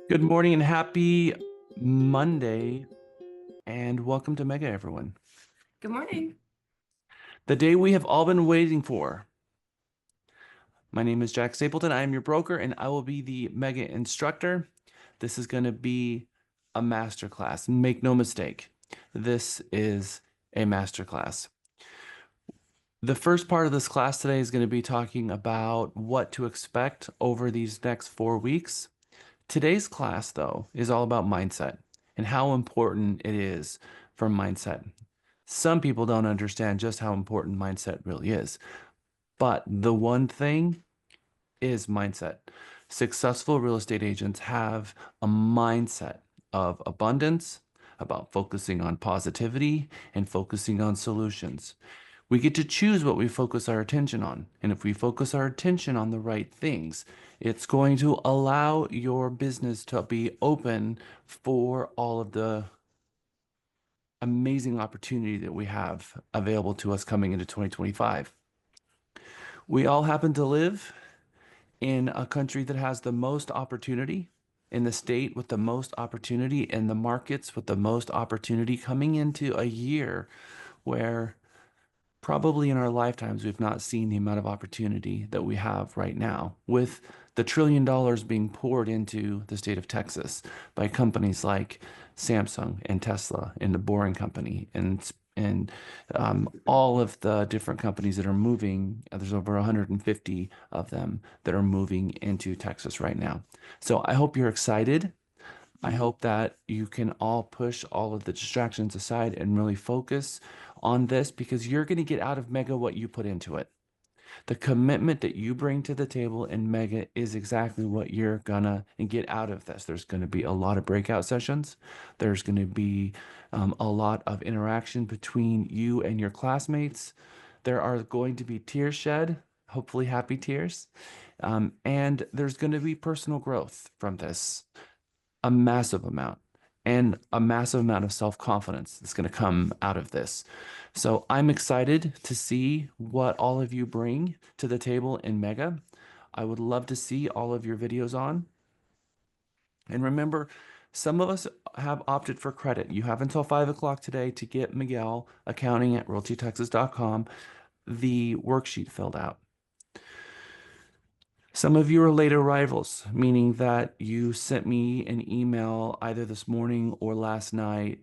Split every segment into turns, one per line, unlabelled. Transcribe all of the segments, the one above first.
Good morning and happy Monday, and welcome to Mega, everyone.
Good morning.
The day we have all been waiting for. My name is Jack Stapleton. I am your broker, and I will be the Mega instructor. This is going to be a masterclass. Make no mistake, this is a masterclass. The first part of this class today is going to be talking about what to expect over these next 4 weeks. Today's class, though, is all about mindset and how important it is for mindset. Some people don't understand just how important mindset really is. But the one thing is mindset. Successful real estate agents have a mindset of abundance, about focusing on positivity and focusing on solutions. We get to choose what we focus our attention on. And if we focus our attention on the right things, it's going to allow your business to be open for all of the amazing opportunity that we have available to us coming into 2025. We all happen to live in a country that has the most opportunity, in the state with the most opportunity, in the markets with the most opportunity, coming into a year where probably in our lifetimes, we've not seen the amount of opportunity that we have right now, with the $1 trillion being poured into the state of Texas by companies like Samsung and Tesla and the Boring Company and all of the different companies that are moving. There's over 150 of them that are moving into Texas right now. So I hope you're excited. I hope that you can all push all of the distractions aside and really focus on this, because you're going to get out of Mega what you put into it. The commitment that you bring to the table in Mega is exactly what you're gonna get out of this. There's going to be a lot of breakout sessions. There's going to be a lot of interaction between you and your classmates. There are going to be tears shed, hopefully happy tears. And there's going to be personal growth from this, a massive amount, and a massive amount of self-confidence that's going to come out of this. So I'm excited to see what all of you bring to the table in Mega. I would love to see all of your videos on. And remember, some of us have opted for credit. You have until 5 o'clock today to get Miguel, accounting at realtytexas.com, the worksheet filled out. Some of you are late arrivals, meaning that you sent me an email either this morning or last night.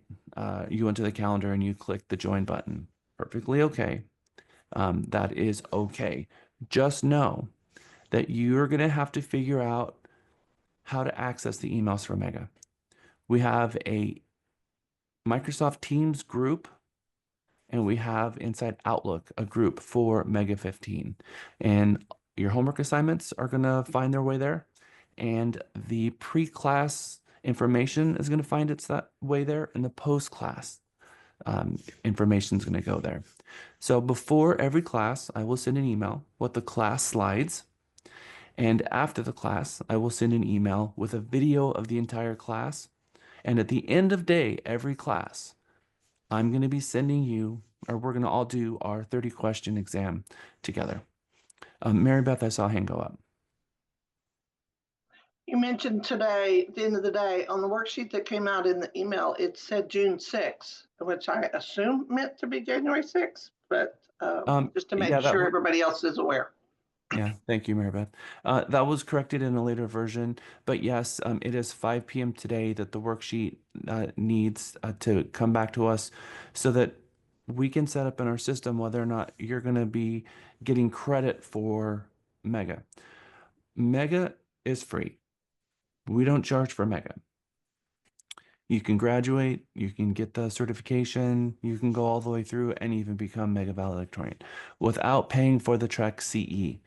You went to the calendar and you clicked the join button. Perfectly okay. That is okay. Just know that you're going to have to figure out how to access the emails for Mega. We have a Microsoft Teams group, and we have inside Outlook a group for Mega 15. And your homework assignments are going to find their way there. And the pre-class information is going to find its that way there. And the post-class information is going to go there. So before every class, I will send an email with the class slides. And after the class, I will send an email with a video of the entire class. And at the end of day, every class, I'm going to be sending you, or we're going to all do our 30-question exam together. Mary Beth, I saw a hand go up.
You mentioned today, at the end of the day, on the worksheet that came out in the email, it said June 6th, which I assume meant to be January 6th, but just to make sure everybody else is aware.
Yeah, thank you, Mary Beth. That was corrected in a later version, but yes, it is 5 p.m. today that the worksheet needs to come back to us so that we can set up in our system whether or not you're going to be getting credit for Mega. Mega is free. We don't charge for Mega. You can graduate, you can get the certification, you can go all the way through and even become Mega valedictorian without paying for the Trek CE.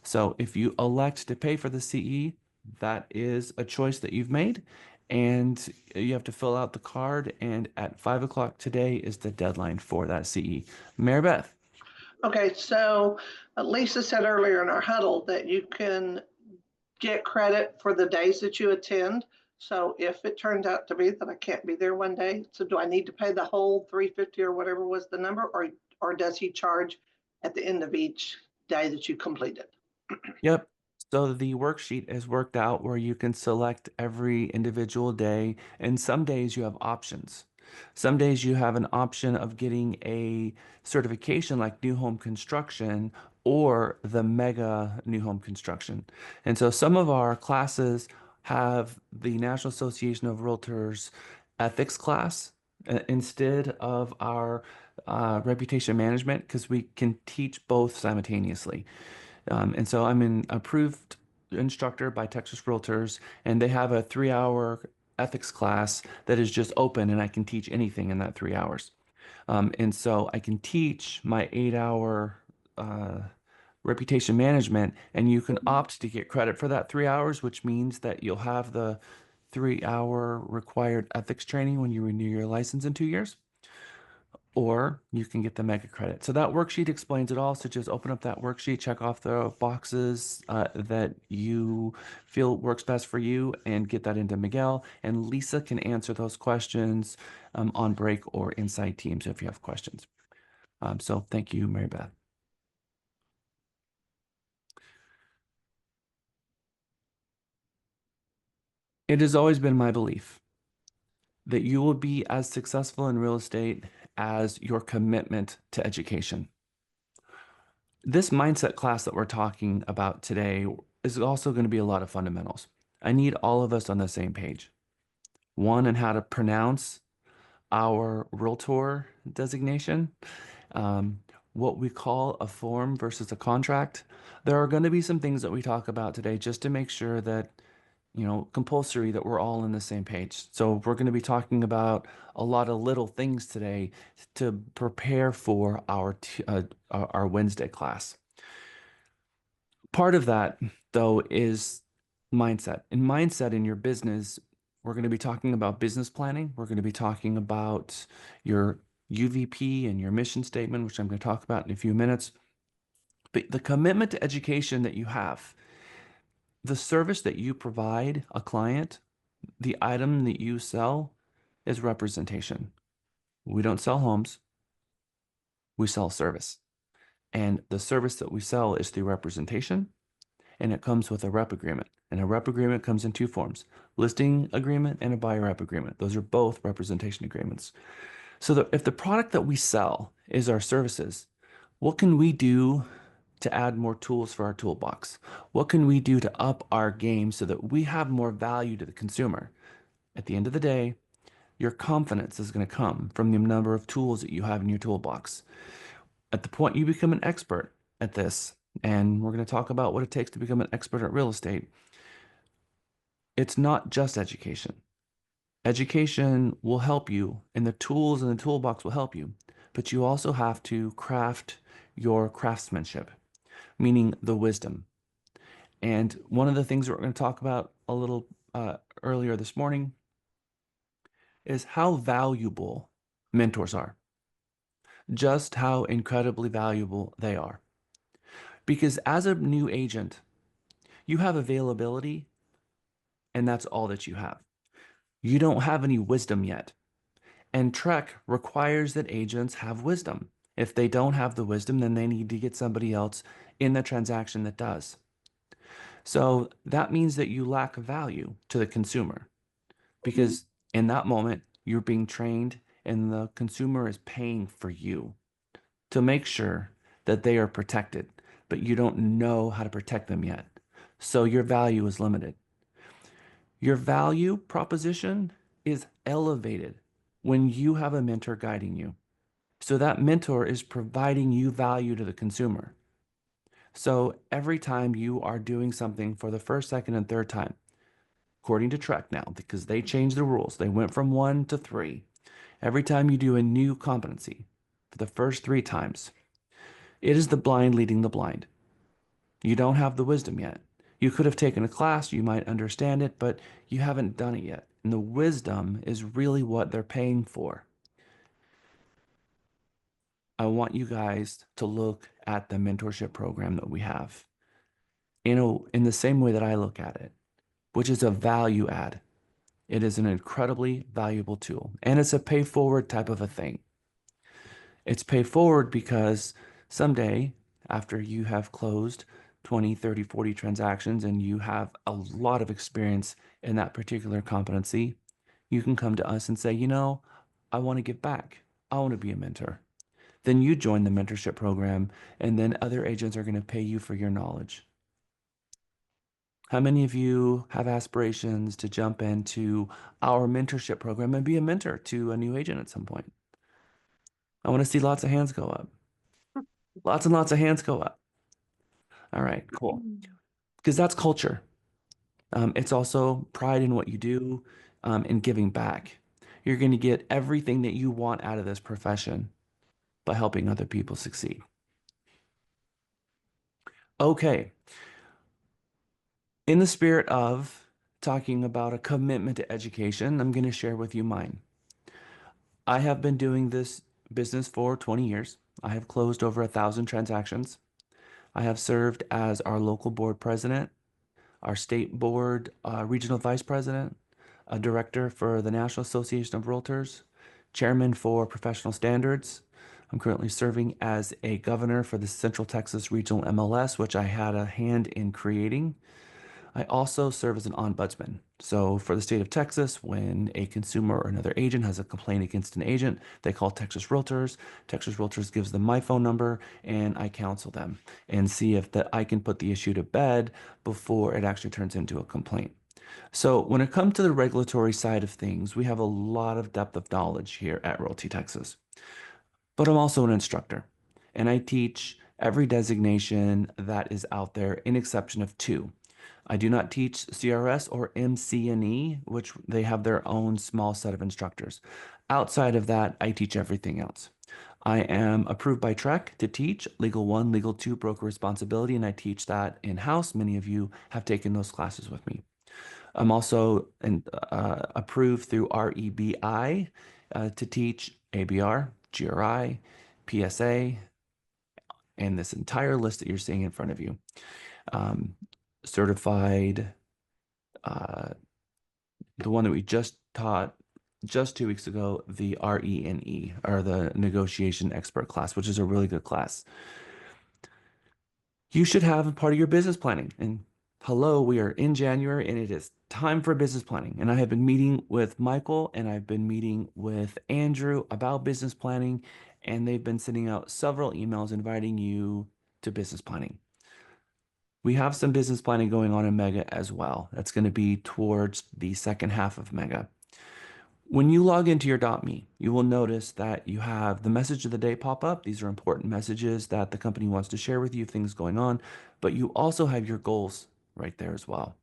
So if you elect to pay for the CE, that is a choice that you've made, and you have to fill out the card, and at 5 o'clock today is the deadline for that CE. Mary Beth.
Okay, so Lisa said earlier in our huddle that you can get credit for the days that you attend. So if it turns out to be that I can't be there one day, so do I need to pay the whole $350 or whatever was the number, or does he charge at the end of each day that you completed?
Yep. So the worksheet is worked out where you can select every individual day, and some days you have options. Some days you have an option of getting a certification like new home construction or the mega new home construction. And so some of our classes have the National Association of Realtors ethics class instead of our reputation management because we can teach both simultaneously. And so I'm an approved instructor by Texas Realtors, and they have a 3 hour ethics class that is just open, and I can teach anything in that 3 hours. And so I can teach my 8 hour reputation management, and you can opt to get credit for that 3 hours, which means that you'll have the 3 hour required ethics training when you renew your license in 2 years, or you can get the mega credit. So that worksheet explains it all. So just open up that worksheet, check off the boxes that you feel works best for you, and get that into Miguel. And Lisa can answer those questions on break or inside Teams if you have questions. So thank you, Mary Beth. It has always been my belief that you will be as successful in real estate as your commitment to education. This mindset class that we're talking about today is also going to be a lot of fundamentals. I need all of us on the same page. One, on how to pronounce our realtor designation, what we call a form versus a contract. There are going to be some things that we talk about today just to make sure that, compulsory, that we're all on the same page. So we're going to be talking about a lot of little things today to prepare for our Wednesday class. Part of that, though, is mindset. In mindset in your business, we're going to be talking about business planning. We're going to be talking about your UVP and your mission statement, which I'm going to talk about in a few minutes. But the commitment to education that you have, the service that you provide a client, the item that you sell is representation. We don't sell homes, we sell service. And the service that we sell is through representation, and it comes with a rep agreement. And a rep agreement comes in two forms: listing agreement and a buyer rep agreement. Those are both representation agreements. So that if the product that we sell is our services, what can we do to add more tools for our toolbox? What can we do to up our game so that we have more value to the consumer? At the end of the day, your confidence is going to come from the number of tools that you have in your toolbox. At the point you become an expert at this, and we're going to talk about what it takes to become an expert at real estate, it's not just education. Education will help you, and the tools in the toolbox will help you, but you also have to craft your craftsmanship, meaning the wisdom. And one of the things that we're going to talk about a little earlier this morning is how valuable mentors are, just how incredibly valuable they are. Because as a new agent, you have availability, and that's all that you have. You don't have any wisdom yet. And Trek requires that agents have wisdom. If they don't have the wisdom, then they need to get somebody else in the transaction that does. So that means that you lack value to the consumer because in that moment, you're being trained and the consumer is paying for you to make sure that they are protected, but you don't know how to protect them yet. So your value is limited. Your value proposition is elevated when you have a mentor guiding you. So that mentor is providing you value to the consumer. So every time you are doing something for the first, second, and third time, according to Trek now, because they changed the rules, they went from 1 to 3. Every time you do a new competency for the first 3 times, it is the blind leading the blind. You don't have the wisdom yet. You could have taken a class, you might understand it, but you haven't done it yet. And the wisdom is really what they're paying for. I want you guys to look at the mentorship program that we have in the same way that I look at it, which is a value add. It is an incredibly valuable tool, and it's a pay forward type of a thing. It's pay forward because someday, after you have closed 20, 30, 40 transactions and you have a lot of experience in that particular competency, you can come to us and say, I want to give back. I want to be a mentor. Then you join the mentorship program, and then other agents are going to pay you for your knowledge. How many of you have aspirations to jump into our mentorship program and be a mentor to a new agent at some point? I want to see lots of hands go up. Lots and lots of hands go up. All right, cool. Because that's culture. It's also pride in what you do, and giving back. You're going to get everything that you want out of this profession by helping other people succeed. Okay. In the spirit of talking about a commitment to education, I'm going to share with you mine. I have been doing this business for 20 years. I have closed over 1,000 transactions. I have served as our local board president, our state board regional vice president, a director for the National Association of Realtors, chairman for professional standards. I'm currently serving as a governor for the Central Texas Regional MLS, which I had a hand in creating. I also serve as an ombudsman. So for the state of Texas, when a consumer or another agent has a complaint against an agent, they call Texas Realtors. Texas Realtors gives them my phone number and I counsel them and see if that I can put the issue to bed before it actually turns into a complaint. So when it comes to the regulatory side of things, we have a lot of depth of knowledge here at Realty Texas. But I'm also an instructor and I teach every designation that is out there, in exception of two. I do not teach CRS or MCNE, which they have their own small set of instructors. Outside of that, I teach everything else. I am approved by TREC to teach Legal 1, Legal 2, Broker Responsibility, and I teach that in-house. Many of you have taken those classes with me. I'm also approved through REBI to teach ABR, GRI, PSA, and this entire list that you're seeing in front of you. Certified, the one that we just taught just 2 weeks ago, the RENE, or the Negotiation Expert class, which is a really good class. You should have a part of your business planning. And hello, we are in January and it is time for business planning. And I have been meeting with Michael and I've been meeting with Andrew about business planning, and they've been sending out several emails inviting you to business planning. We have some business planning going on in Mega as well. That's going to be towards the second half of Mega. When you log into your .me, you will notice that you have the message of the day pop up. These are important messages that the company wants to share with you, things going on, but you also have your goals right there as well.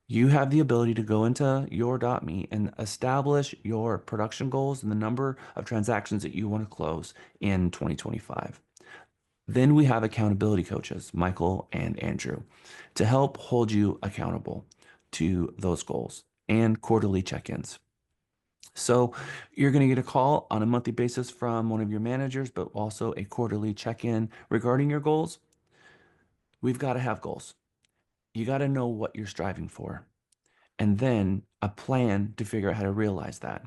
You have the ability to go into your .me and establish your production goals and the number of transactions that you want to close in 2025. Then we have accountability coaches, Michael and Andrew, to help hold you accountable to those goals, and quarterly check-ins. So you're going to get a call on a monthly basis from one of your managers, but also a quarterly check-in regarding your goals. We've got to have goals. You got to know what you're striving for, and then a plan to figure out how to realize that.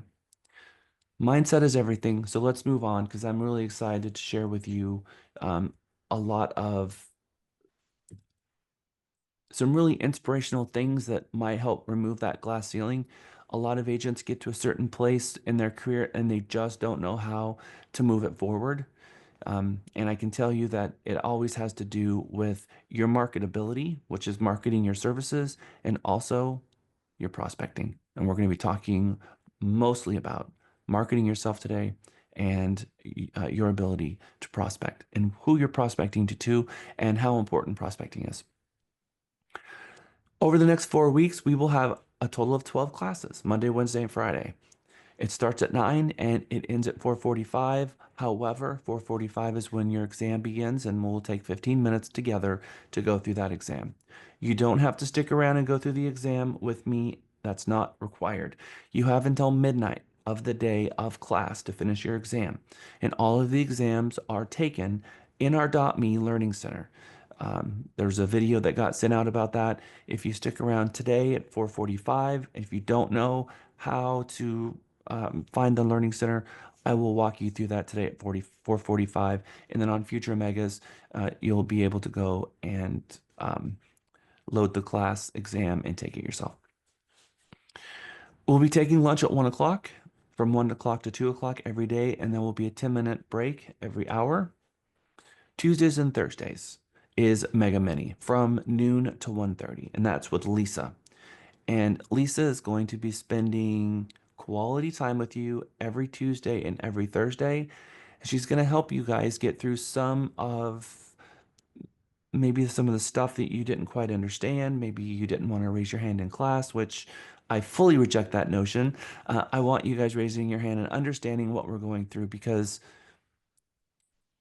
Mindset is everything. So let's move on, because I'm really excited to share with you a lot of some really inspirational things that might help remove that glass ceiling. A lot of agents get to a certain place in their career and they just don't know how to move it forward. And I can tell you that it always has to do with your marketability, which is marketing your services, and also your prospecting. And we're going to be talking mostly about marketing yourself today, and your ability to prospect and who you're prospecting to, and how important prospecting is. Over the next 4 weeks, we will have a total of 12 classes, Monday, Wednesday, and Friday. It starts at 9 and it ends at 4:45. However, 4:45 is when your exam begins, and we'll take 15 minutes together to go through that exam. You don't have to stick around and go through the exam with me. That's not required. You have until midnight of the day of class to finish your exam. And all of the exams are taken in our .me Learning Center. There's a video that got sent out about that. If you stick around today at 4:45, if you don't know how to find the Learning Center, I will walk you through that today at 4:45. And then on future megas, you'll be able to go and load the class exam and take it yourself. We'll be taking lunch at 1 o'clock, from 1 o'clock to 2 o'clock every day, and there will be a 10-minute break every hour. Tuesdays and Thursdays is Mega Mini from noon to 1:30, and that's with Lisa. And Lisa is going to be spending quality time with you every Tuesday and every Thursday. She's going to help you guys get through maybe some of the stuff that you didn't quite understand. Maybe you didn't want to raise your hand in class, which I fully reject that notion. I want you guys raising your hand and understanding what we're going through, because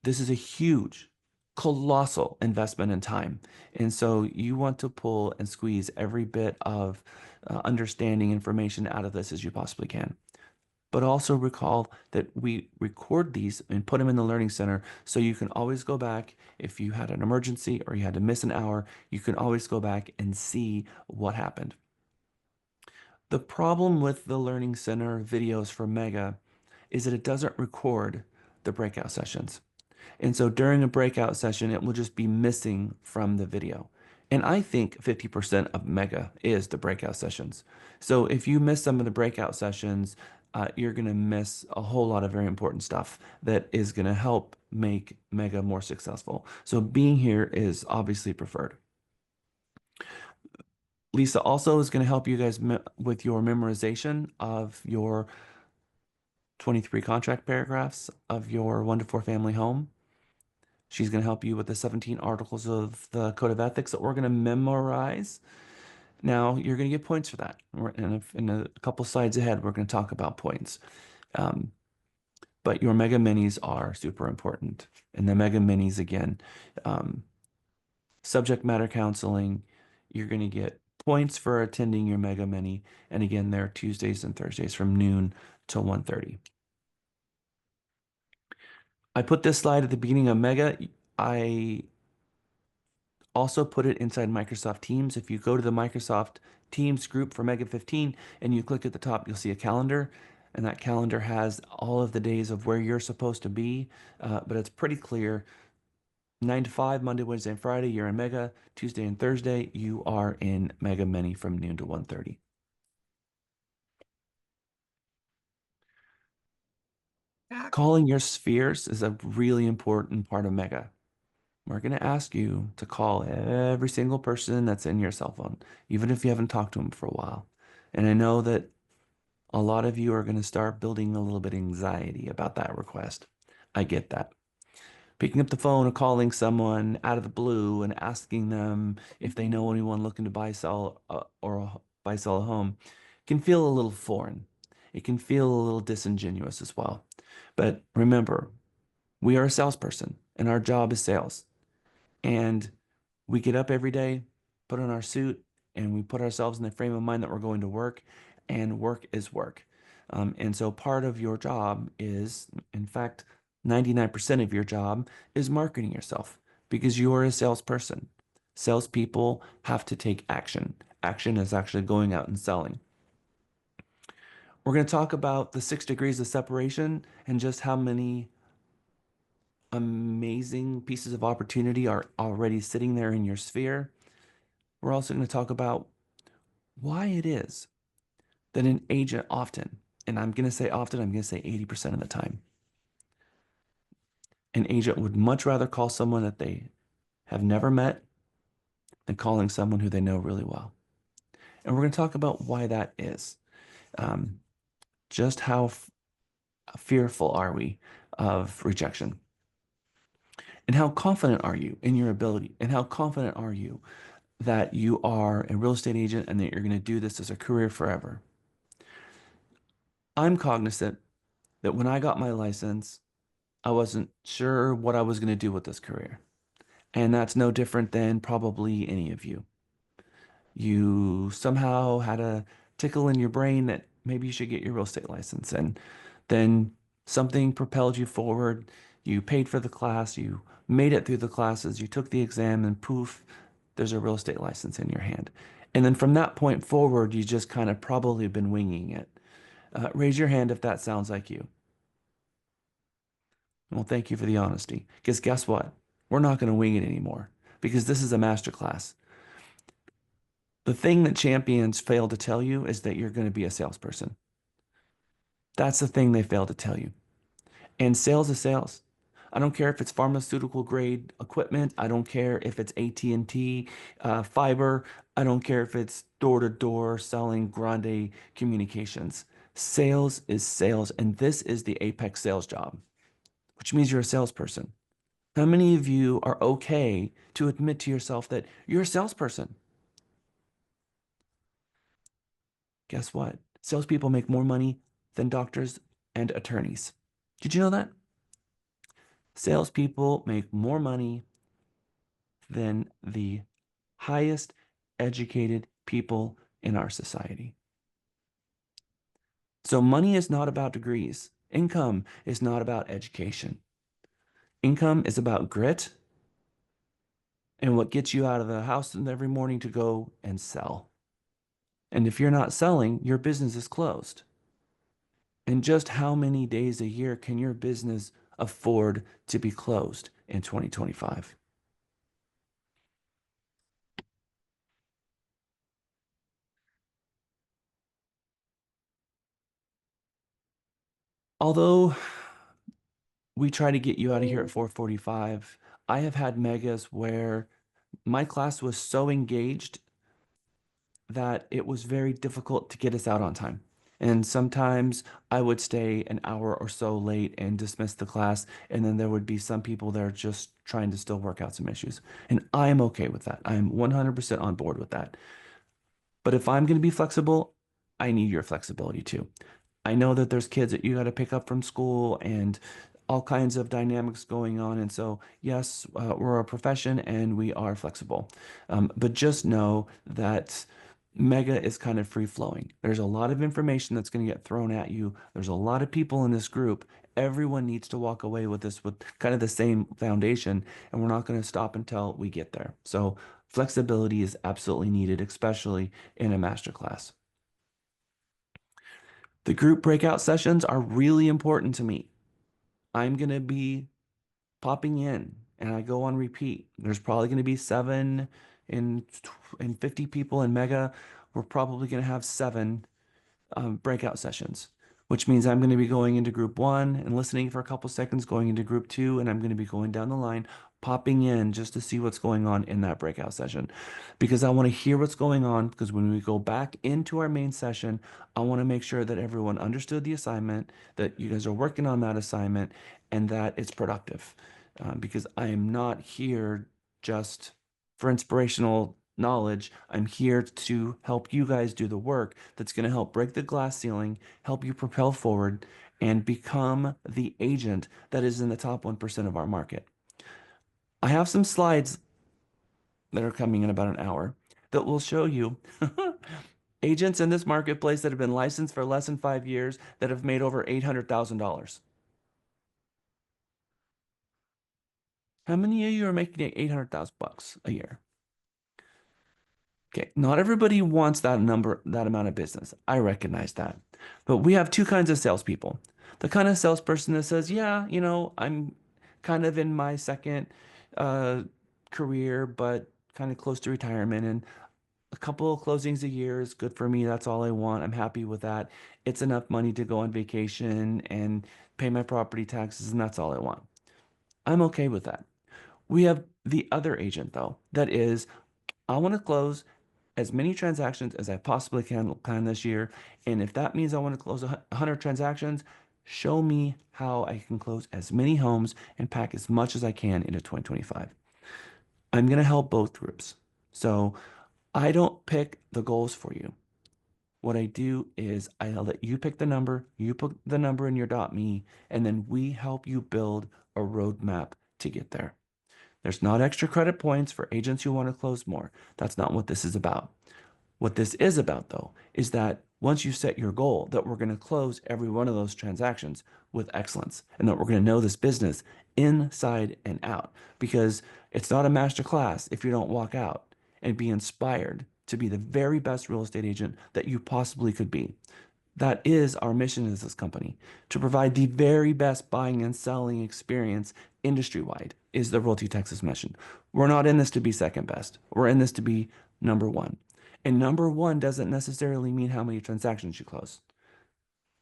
this is a huge, colossal investment in time. And so you want to pull and squeeze every bit of understanding information out of this as you possibly can. But also recall that we record these and put them in the Learning Center, so you can always go back if you had an emergency or you had to miss an hour. You can always go back and see what happened. The problem with the Learning Center videos for Mega is that it doesn't record the breakout sessions. And so during a breakout session, it will just be missing from the video. And I think 50% of Mega is the breakout sessions. So if you miss some of the breakout sessions, you're going to miss a whole lot of very important stuff that is going to help make Mega more successful. So being here is obviously preferred. Lisa also is going to help you guys with your memorization of your 23 contract paragraphs of your 1 to 4 family home. She's going to help you with the 17 articles of the Code of Ethics that we're going to memorize. Now, you're going to get points for that. In a couple slides ahead, we're going to talk about points. But your Mega Minis are super important. And the Mega Minis, again, subject matter counseling, you're going to get points for attending your Mega Mini. And again, they're Tuesdays and Thursdays from noon to 1:30. I put this slide at the beginning of Mega. I also put it inside Microsoft Teams. If you go to the Microsoft Teams group for Mega 15 and you click at the top, you'll see a calendar. And that calendar has all of the days of where you're supposed to be. But it's pretty clear. 9 to 5, Monday, Wednesday, and Friday, you're in Mega. Tuesday and Thursday, you are in Mega Mini from noon to 1:30. Calling your spheres is a really important part of Mega. We're going to ask you to call every single person that's in your cell phone, even if you haven't talked to them for a while. And I know that a lot of you are going to start building a little bit of anxiety about that request. I get that. Picking up the phone and calling someone out of the blue and asking them if they know anyone looking to buy, sell a home can feel a little foreign. It can feel a little disingenuous as well. But remember, we are a salesperson and our job is sales. And we get up every day, put on our suit, and we put ourselves in the frame of mind that we're going to work, and work is work. And so part of your job is, in fact, 99% of your job is marketing yourself, because you are a salesperson. Salespeople have to take action. Action is actually going out and selling. We're going to talk about the 6 degrees of separation and just how many amazing pieces of opportunity are already sitting there in your sphere. We're also going to talk about why it is that an agent often, and I'm going to say often, I'm going to say 80% of the time, an agent would much rather call someone that they have never met than calling someone who they know really well. And we're going to talk about why that is. Just how fearful are we of rejection? And how confident are you in your ability? And how confident are you that you are a real estate agent and that you're going to do this as a career forever? I'm cognizant that when I got my license, I wasn't sure what I was going to do with this career. And that's no different than probably any of you. You somehow had a tickle in your brain that maybe you should get your real estate license. And then something propelled you forward. You paid for the class, you made it through the classes, you took the exam, and poof, there's a real estate license in your hand. And then from that point forward, you just kind of probably been winging it. Raise your hand if that sounds like you. Well, thank you for the honesty. Because guess what? We're not going to wing it anymore, because this is a master class. The thing that champions fail to tell you is that you're going to be a salesperson. That's the thing they fail to tell you. And sales is sales. I don't care if it's pharmaceutical grade equipment. I don't care if it's AT&T fiber. I don't care if it's door to door selling grande communications. Sales is sales, and this is the apex sales job, which means you're a salesperson. How many of you are okay to admit to yourself that you're a salesperson? Guess what? Salespeople make more money than doctors and attorneys. Did you know that? Salespeople make more money than the highest educated people in our society. So money is not about degrees. Income is not about education. Income is about grit and what gets you out of the house every morning to go and sell. And if you're not selling, your business is closed. And just how many days a year can your business afford to be closed in 2025? Although we try to get you out of here at 4:45, I have had megas where my class was so engaged that it was very difficult to get us out on time. And sometimes I would stay an hour or so late and dismiss the class. And then there would be some people that are just trying to still work out some issues. And I am okay with that. I'm 100% on board with that. But if I'm going to be flexible, I need your flexibility too. I know that there's kids that you got to pick up from school and all kinds of dynamics going on. And so, yes, we're a profession and we are flexible. But just know that Mega is kind of free flowing. There's a lot of information that's going to get thrown at you. There's a lot of people in this group. Everyone needs to walk away with this with kind of the same foundation, and we're not going to stop until we get there. So, flexibility is absolutely needed, especially in a masterclass. The group breakout sessions are really important to me. I'm going to be popping in and I go on repeat. There's probably going to be seven in, in 50 people in Mega. We're probably going to have seven breakout sessions, which means I'm going to be going into group one and listening for a couple seconds, going into group two, and I'm going to be going down the line, popping in just to see what's going on in that breakout session. Because I want to hear what's going on. Because when we go back into our main session, I want to make sure that everyone understood the assignment, that you guys are working on that assignment, and that it's productive. Because I am not here just for inspirational knowledge. I'm here to help you guys do the work that's going to help break the glass ceiling, help you propel forward, and become the agent that is in the top 1% of our market. I have some slides that are coming in about an hour that will show you agents in this marketplace that have been licensed for less than 5 years that have made over $800,000. How many of you are making 800,000 bucks a year? Okay, not everybody wants that number, that amount of business. I recognize that. But we have two kinds of salespeople. The kind of salesperson that says, yeah, I'm kind of in my second uh, career, but kind of close to retirement. And a couple of closings a year is good for me. That's all I want. I'm happy with that. It's enough money to go on vacation and pay my property taxes, and that's all I want. I'm okay with that. We have the other agent, though, that is, I want to close as many transactions as I possibly can this year. And if that means I want to close 100 transactions, show me how I can close as many homes and pack as much as I can into 2025. I'm going to help both groups. So I don't pick the goals for you. What I do is I let you pick the number, you put the number in your .me, and then we help you build a roadmap to get there. There's not extra credit points for agents who want to close more. That's not what this is about. What this is about, though, is that once you set your goal, that we're going to close every one of those transactions with excellence and that we're going to know this business inside and out because it's not a master class if you don't walk out and be inspired to be the very best real estate agent that you possibly could be. That is our mission as this company to provide the very best buying and selling experience industry wide is the Realty Texas mission. We're not in this to be second best. We're in this to be number one. And number one doesn't necessarily mean how many transactions you close.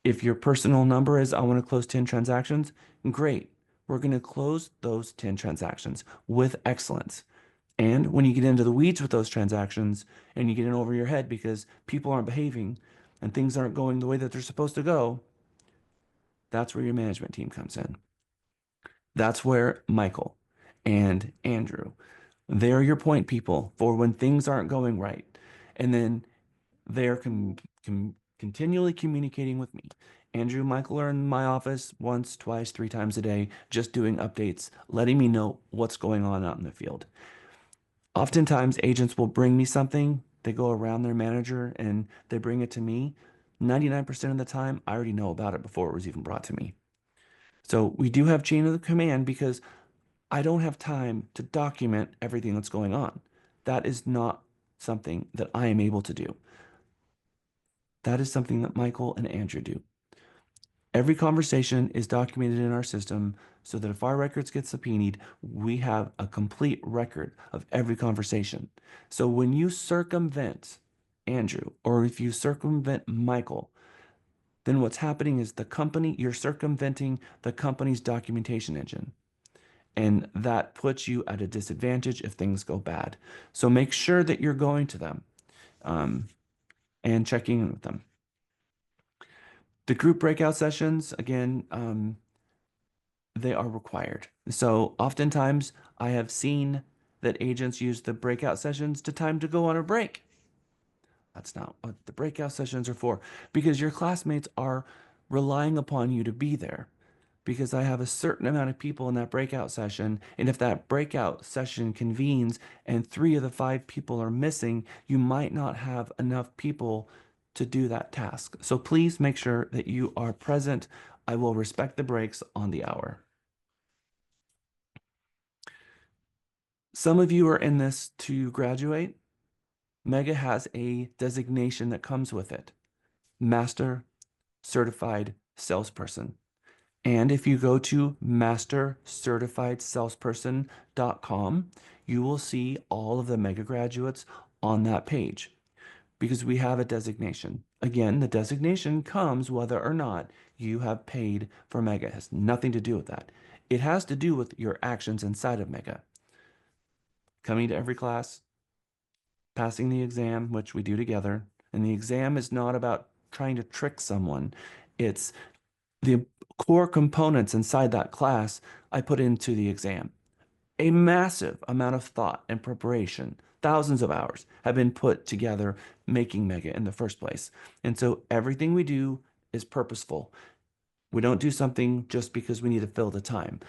If your personal number is, I want to close 10 transactions, great. We're going to close those 10 transactions with excellence. And when you get into the weeds with those transactions and you get in over your head because people aren't behaving and things aren't going the way that they're supposed to go, that's where your management team comes in. That's where Michael and Andrew, they're your point people for when things aren't going right. And then they're continually communicating with me. Andrew and Michael are in my office once, twice, three times a day, just doing updates, letting me know what's going on out in the field. Oftentimes, agents will bring me something. They go around their manager and they bring it to me. 99% of the time, I already know about it before it was even brought to me. So we do have chain of command because I don't have time to document everything that's going on. That is not something that I am able to do. That is something that Michael and Andrew do. Every conversation is documented in our system so that if our records get subpoenaed, we have a complete record of every conversation. So when you circumvent Andrew or if you circumvent Michael, then what's happening is you're circumventing the company's documentation engine. And that puts you at a disadvantage if things go bad. So make sure that you're going to them um, and checking in with them. The group breakout sessions, again, they are required. So oftentimes I have seen that agents use the breakout sessions to time to go on a break. That's not what the breakout sessions are for because your classmates are relying upon you to be there because I have a certain amount of people in that breakout session. And if that breakout session convenes and 3 of the 5 people are missing, you might not have enough people to do that task. So please make sure that you are present. I will respect the breaks on the hour. Some of you are in this to graduate. Mega has a designation that comes with it, Master Certified Salesperson. And if you go to mastercertifiedsalesperson.com, you will see all of the Mega graduates on that page because we have a designation. Again, the designation comes whether or not you have paid for Mega. It has nothing to do with that. It has to do with your actions inside of Mega. Coming to every class, passing the exam, which we do together. And the exam is not about trying to trick someone. It's the core components inside that class I put into the exam. A massive amount of thought and preparation, thousands of hours have been put together making Mega in the first place. And so everything we do is purposeful. We don't do something just because we need to fill the time.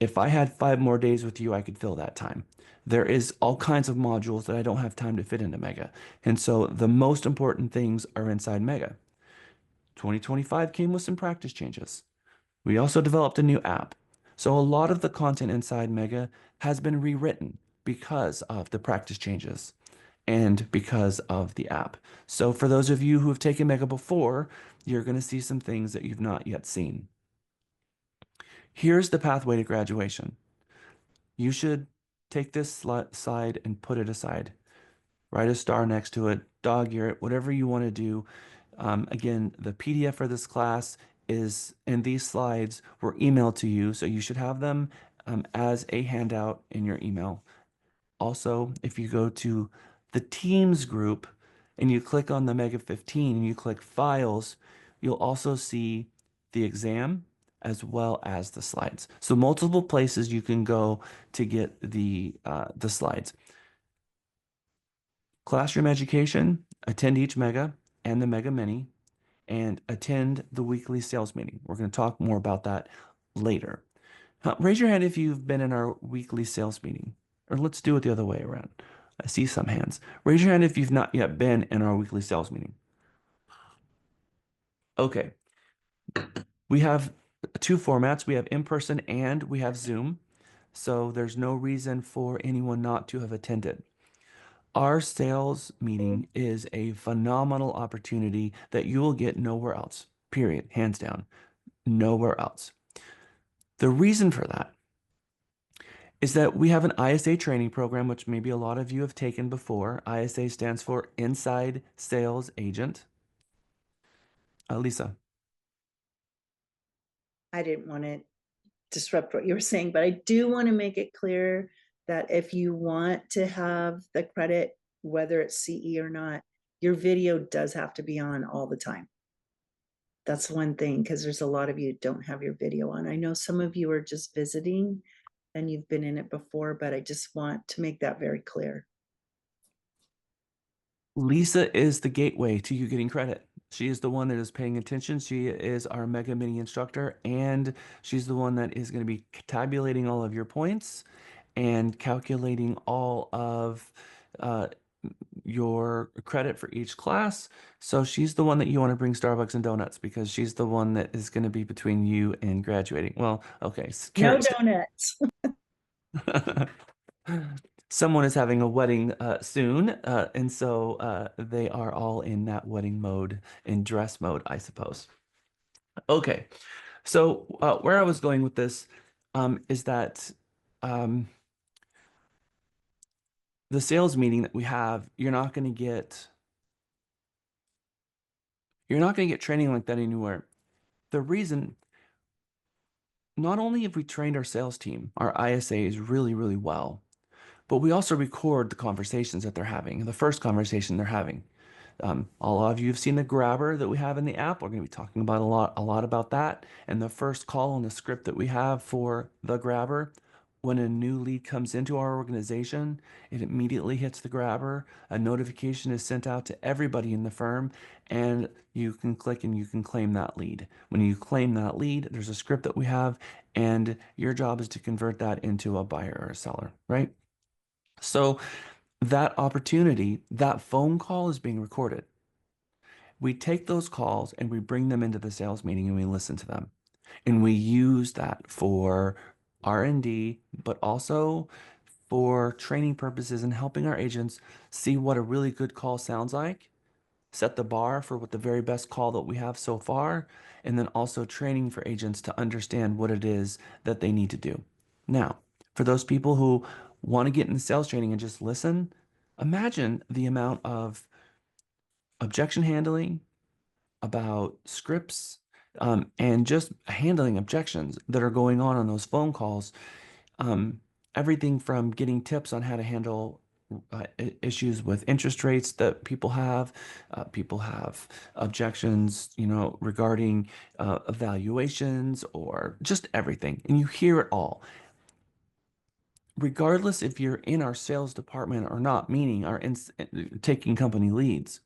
If I had 5 more days with you, I could fill that time. There is all kinds of modules that I don't have time to fit into Mega. And so the most important things are inside Mega. 2025 came with some practice changes. We also developed a new app. So a lot of the content inside Mega has been rewritten because of the practice changes and because of the app. So for those of you who have taken Mega before, you're going to see some things that you've not yet seen. Here's the pathway to graduation. You should take this slide and put it aside. Write a star next to it, dog ear it, whatever you want to do. Again, the PDF for this class is, and these slides were emailed to you, so you should have them as a handout in your email. Also, if you go to the Teams group and you click on the Mega 15 and you click Files, you'll also see the exam as well as the slides. So multiple places you can go to get the slides. Classroom education, attend each Mega and the Mega Mini, and attend the weekly sales meeting. We're going to talk more about that later. Raise your hand if you've been in our weekly sales meeting, or let's do it the other way around. I see some hands. Raise your hand if you've not yet been in our weekly sales meeting. Okay. We have 2 formats. We have in-person and we have Zoom. So there's no reason for anyone not to have attended. Our sales meeting is a phenomenal opportunity that you will get nowhere else, period, hands down, nowhere else. The reason for that is that we have an ISA training program, which maybe a lot of you have taken before. ISA stands for Inside Sales Agent. Lisa.
I didn't want to disrupt what you were saying, but I do want to make it clear that if you want to have the credit, whether it's CE or not, your video does have to be on all the time. That's one thing, because there's a lot of you who don't have your video on. I know some of you are just visiting and you've been in it before, but I just want to make that very clear.
Lisa is the gateway to you getting credit. She is the one that is paying attention. She is our mega mini instructor, and she's the one that is going to be tabulating all of your points and calculating all of uh, your credit for each class. So she's the one that you want to bring Starbucks and donuts because she's the one that is going to be between you and graduating. Well, okay,
No
Carrot.
donuts.
Someone is having a wedding soon, and so they are all in that wedding mode, in dress mode, I suppose. Okay, so where I was going with this is that um, the sales meeting that we have, you're not going to get training like that anywhere. The reason, not only have we trained our sales team, our ISAs really, really well, but we also record the conversations that they're having, the first conversation they're having. A lot of you have seen the grabber that we have in the app. We're going to be talking about a lot about that. And the first call on the script that we have for the grabber, when a new lead comes into our organization, it immediately hits the grabber. A notification is sent out to everybody in the firm, and you can click and you can claim that lead. When you claim that lead, there's a script that we have, and your job is to convert that into a buyer or a seller, right? So that opportunity, that phone call is being recorded. We take those calls and we bring them into the sales meeting and we listen to them. And we use that for R&D, but also for training purposes and helping our agents see what a really good call sounds like, set the bar for what the very best call that we have so far, and then also training for agents to understand what it is that they need to do. Now, for those people who want to get into sales training and just listen, imagine the amount of objection handling, about scripts, and just handling objections that are going on those phone calls. Um, Everything from getting tips on how to handle issues with interest rates that people have. People have objections, regarding evaluations or just everything. And you hear it all. Regardless if you're in our sales department or not, meaning taking company leads,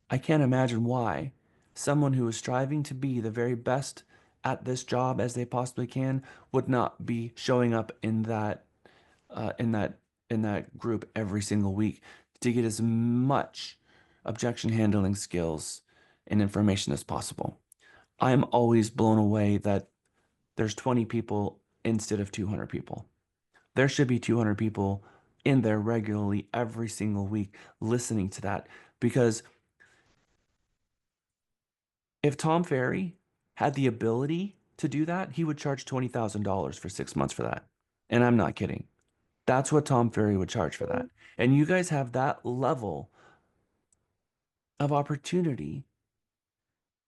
I can't imagine why someone who is striving to be the very best at this job as they possibly can would not be showing up in that uh, in that in that group every single week to get as much objection handling skills and information as possible. I'm always blown away that there's 20 people instead of 200 people. There should be 200 people in there regularly every single week listening to that because if Tom Ferry had the ability to do that, he would charge $20,000 for 6 months for that. And I'm not kidding. That's what Tom Ferry would charge for that. And you guys have that level of opportunity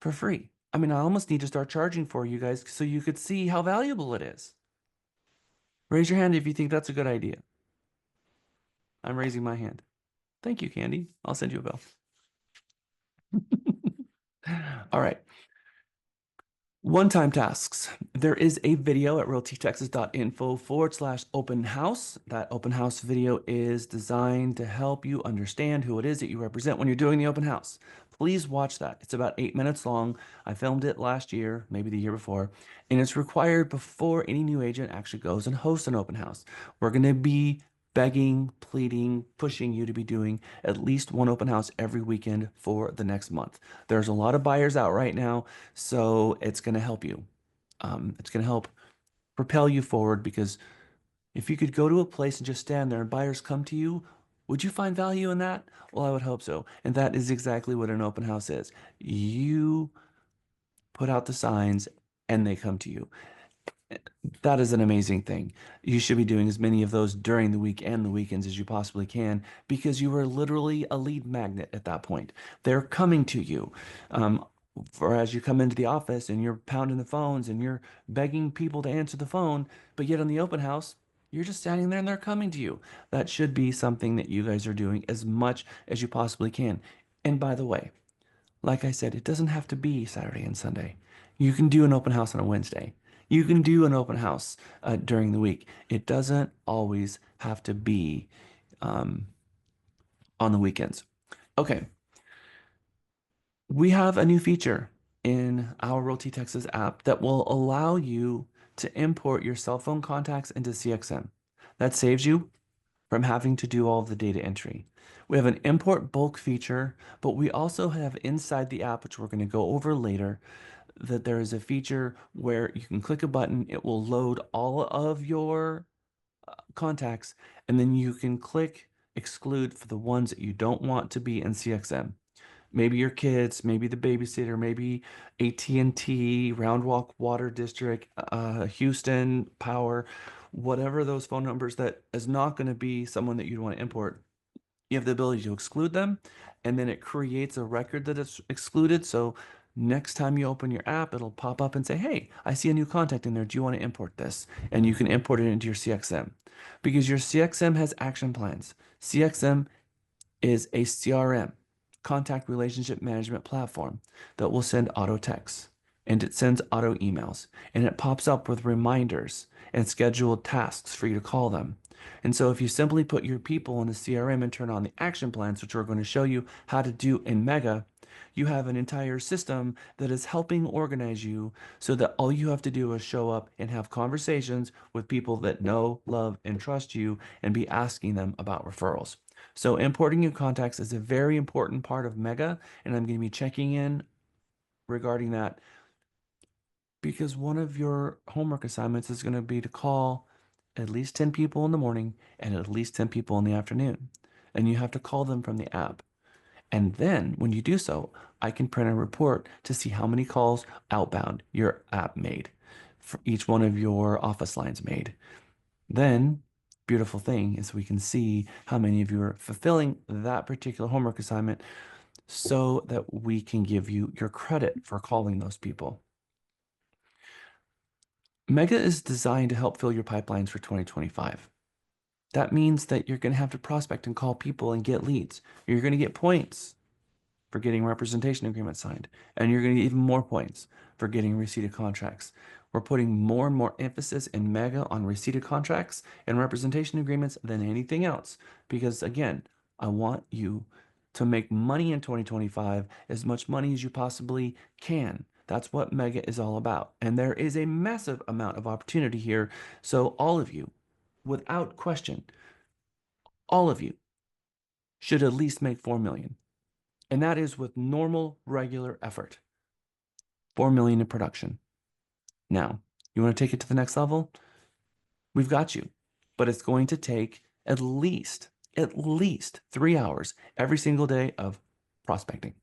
for free. I mean, I almost need to start charging for you guys so you could see how valuable it is. Raise your hand if you think that's a good idea. I'm raising my hand. Thank you, Candy. I'll send you a bill. All right. One-time tasks. There is a video at realtytexas.info/open house. That open house video is designed to help you understand who it is that you represent when you're doing the open house. Please watch that. It's about 8 minutes long. I filmed it last year, maybe the year before, and it's required before any new agent actually goes and hosts an open house. We're going to be begging, pleading, pushing you to be doing at least one open house every weekend for the next month. There's a lot of buyers out right now, so it's going to help you. It's going to help propel you forward because if you could go to a place and just stand there and buyers come to you, would you find value in that? Well, I would hope so. And that is exactly what an open house is. You put out the signs and they come to you. That is an amazing thing. You should be doing as many of those during the week and the weekends as you possibly can because you are literally a lead magnet at that point. They're coming to you. Um, or as you come into the office and you're pounding the phones and you're begging people to answer the phone, but yet on the open house, you're just standing there and they're coming to you. That should be something that you guys are doing as much as you possibly can. And by the way, like I said, it doesn't have to be Saturday and Sunday. You can do an open house on a Wednesday. You can do an open house during the week. It doesn't always have to be um, on the weekends. Okay, we have a new feature in our Realty Texas app that will allow you to import your cell phone contacts into CXM. That saves you from having to do all of the data entry. We have an import bulk feature, but we also have inside the app, which we're going to go over later, that there is a feature where you can click a button, it will load all of your contacts, and then you can click exclude for the ones that you don't want to be in CXM. Maybe your kids, maybe the babysitter, maybe AT&T, Round Walk Water District, Houston Power, whatever those phone numbers that is not going to be someone that you'd want to import. You have the ability to exclude them, and then it creates a record that it's excluded. So next time you open your app, it'll pop up and say, hey, I see a new contact in there. Do you want to import this? And you can import it into your CXM because your CXM has action plans. CXM is a CRM, contact relationship management platform, that will send auto texts and it sends auto emails and it pops up with reminders and scheduled tasks for you to call them. And so if you simply put your people in the CRM and turn on the action plans, which we're going to show you how to do in Mega, you have an entire system that is helping organize you so that all you have to do is show up and have conversations with people that know, love, and trust you and be asking them about referrals. So importing your contacts is a very important part of Mega, and I'm going to be checking in regarding that because one of your homework assignments is going to be to call at least 10 people in the morning and at least 10 people in the afternoon. And you have to call them from the app. And then when you do so, I can print a report to see how many calls outbound your app made, for each one of your office lines made. Then, beautiful thing is we can see how many of you are fulfilling that particular homework assignment so that we can give you your credit for calling those people. Mega is designed to help fill your pipelines for 2025. That means that you're going to have to prospect and call people and get leads. You're going to get points for getting representation agreements signed, and you're going to get even more points for getting receipted contracts. We're putting more and more emphasis in Mega on receipted contracts and representation agreements than anything else, because again, I want you to make money in 2025, as much money as you possibly can. That's what Mega is all about. And there is a massive amount of opportunity here. So all of you, without question, all of you should at least make 4 million. And that is with normal, regular effort. 4 million in production. Now, you want to take it to the next level? We've got you. But it's going to take at least 3 hours every single day of prospecting.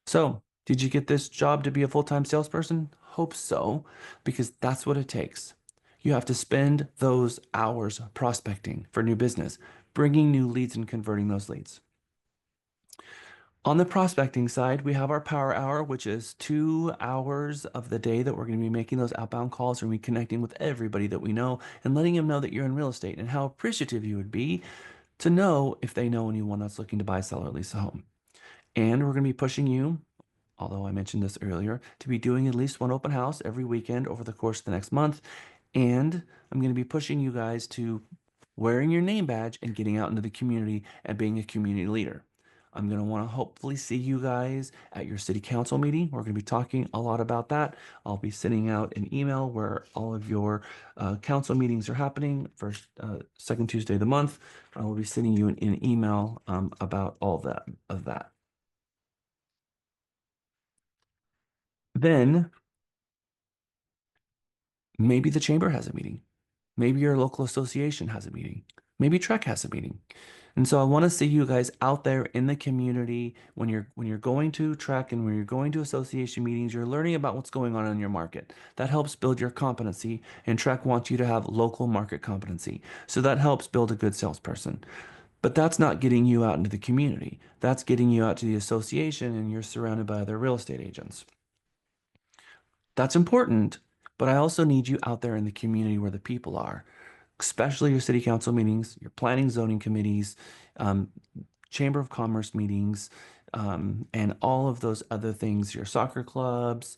So, did you get this job to be a full-time salesperson? Hope so, because that's what it takes. You have to spend those hours prospecting for new business, bringing new leads and converting those leads. On the prospecting side, we have our power hour, which is 2 hours of the day that we're going to be making those outbound calls and reconnecting with everybody that we know and letting them know that you're in real estate and how appreciative you would be to know if they know anyone that's looking to buy, sell, or lease a home. And we're going to be pushing you, although I mentioned this earlier, to be doing at least one open house every weekend over the course of the next month. And I'm going to be pushing you guys to wearing your name badge and getting out into the community and being a community leader. I'm going to want to hopefully see you guys at your city council meeting. We're going to be talking a lot about that. I'll be sending out an email where all of your council meetings are happening, first, second Tuesday of the month. I will be sending you an email about all of that. Then maybe the chamber has a meeting. Maybe your local association has a meeting. Maybe Trek has a meeting. And so I want to see you guys out there in the community when you're going to track and when you're going to association meetings, you're learning about what's going on in your market. That helps build your competency, and Trek wants you to have local market competency. So that helps build a good salesperson. But that's not getting you out into the community. That's getting you out to the association and you're surrounded by other real estate agents. That's important, but I also need you out there in the community where the people are, especially your city council meetings, your planning zoning committees, um, chamber of commerce meetings, and all of those other things, your soccer clubs,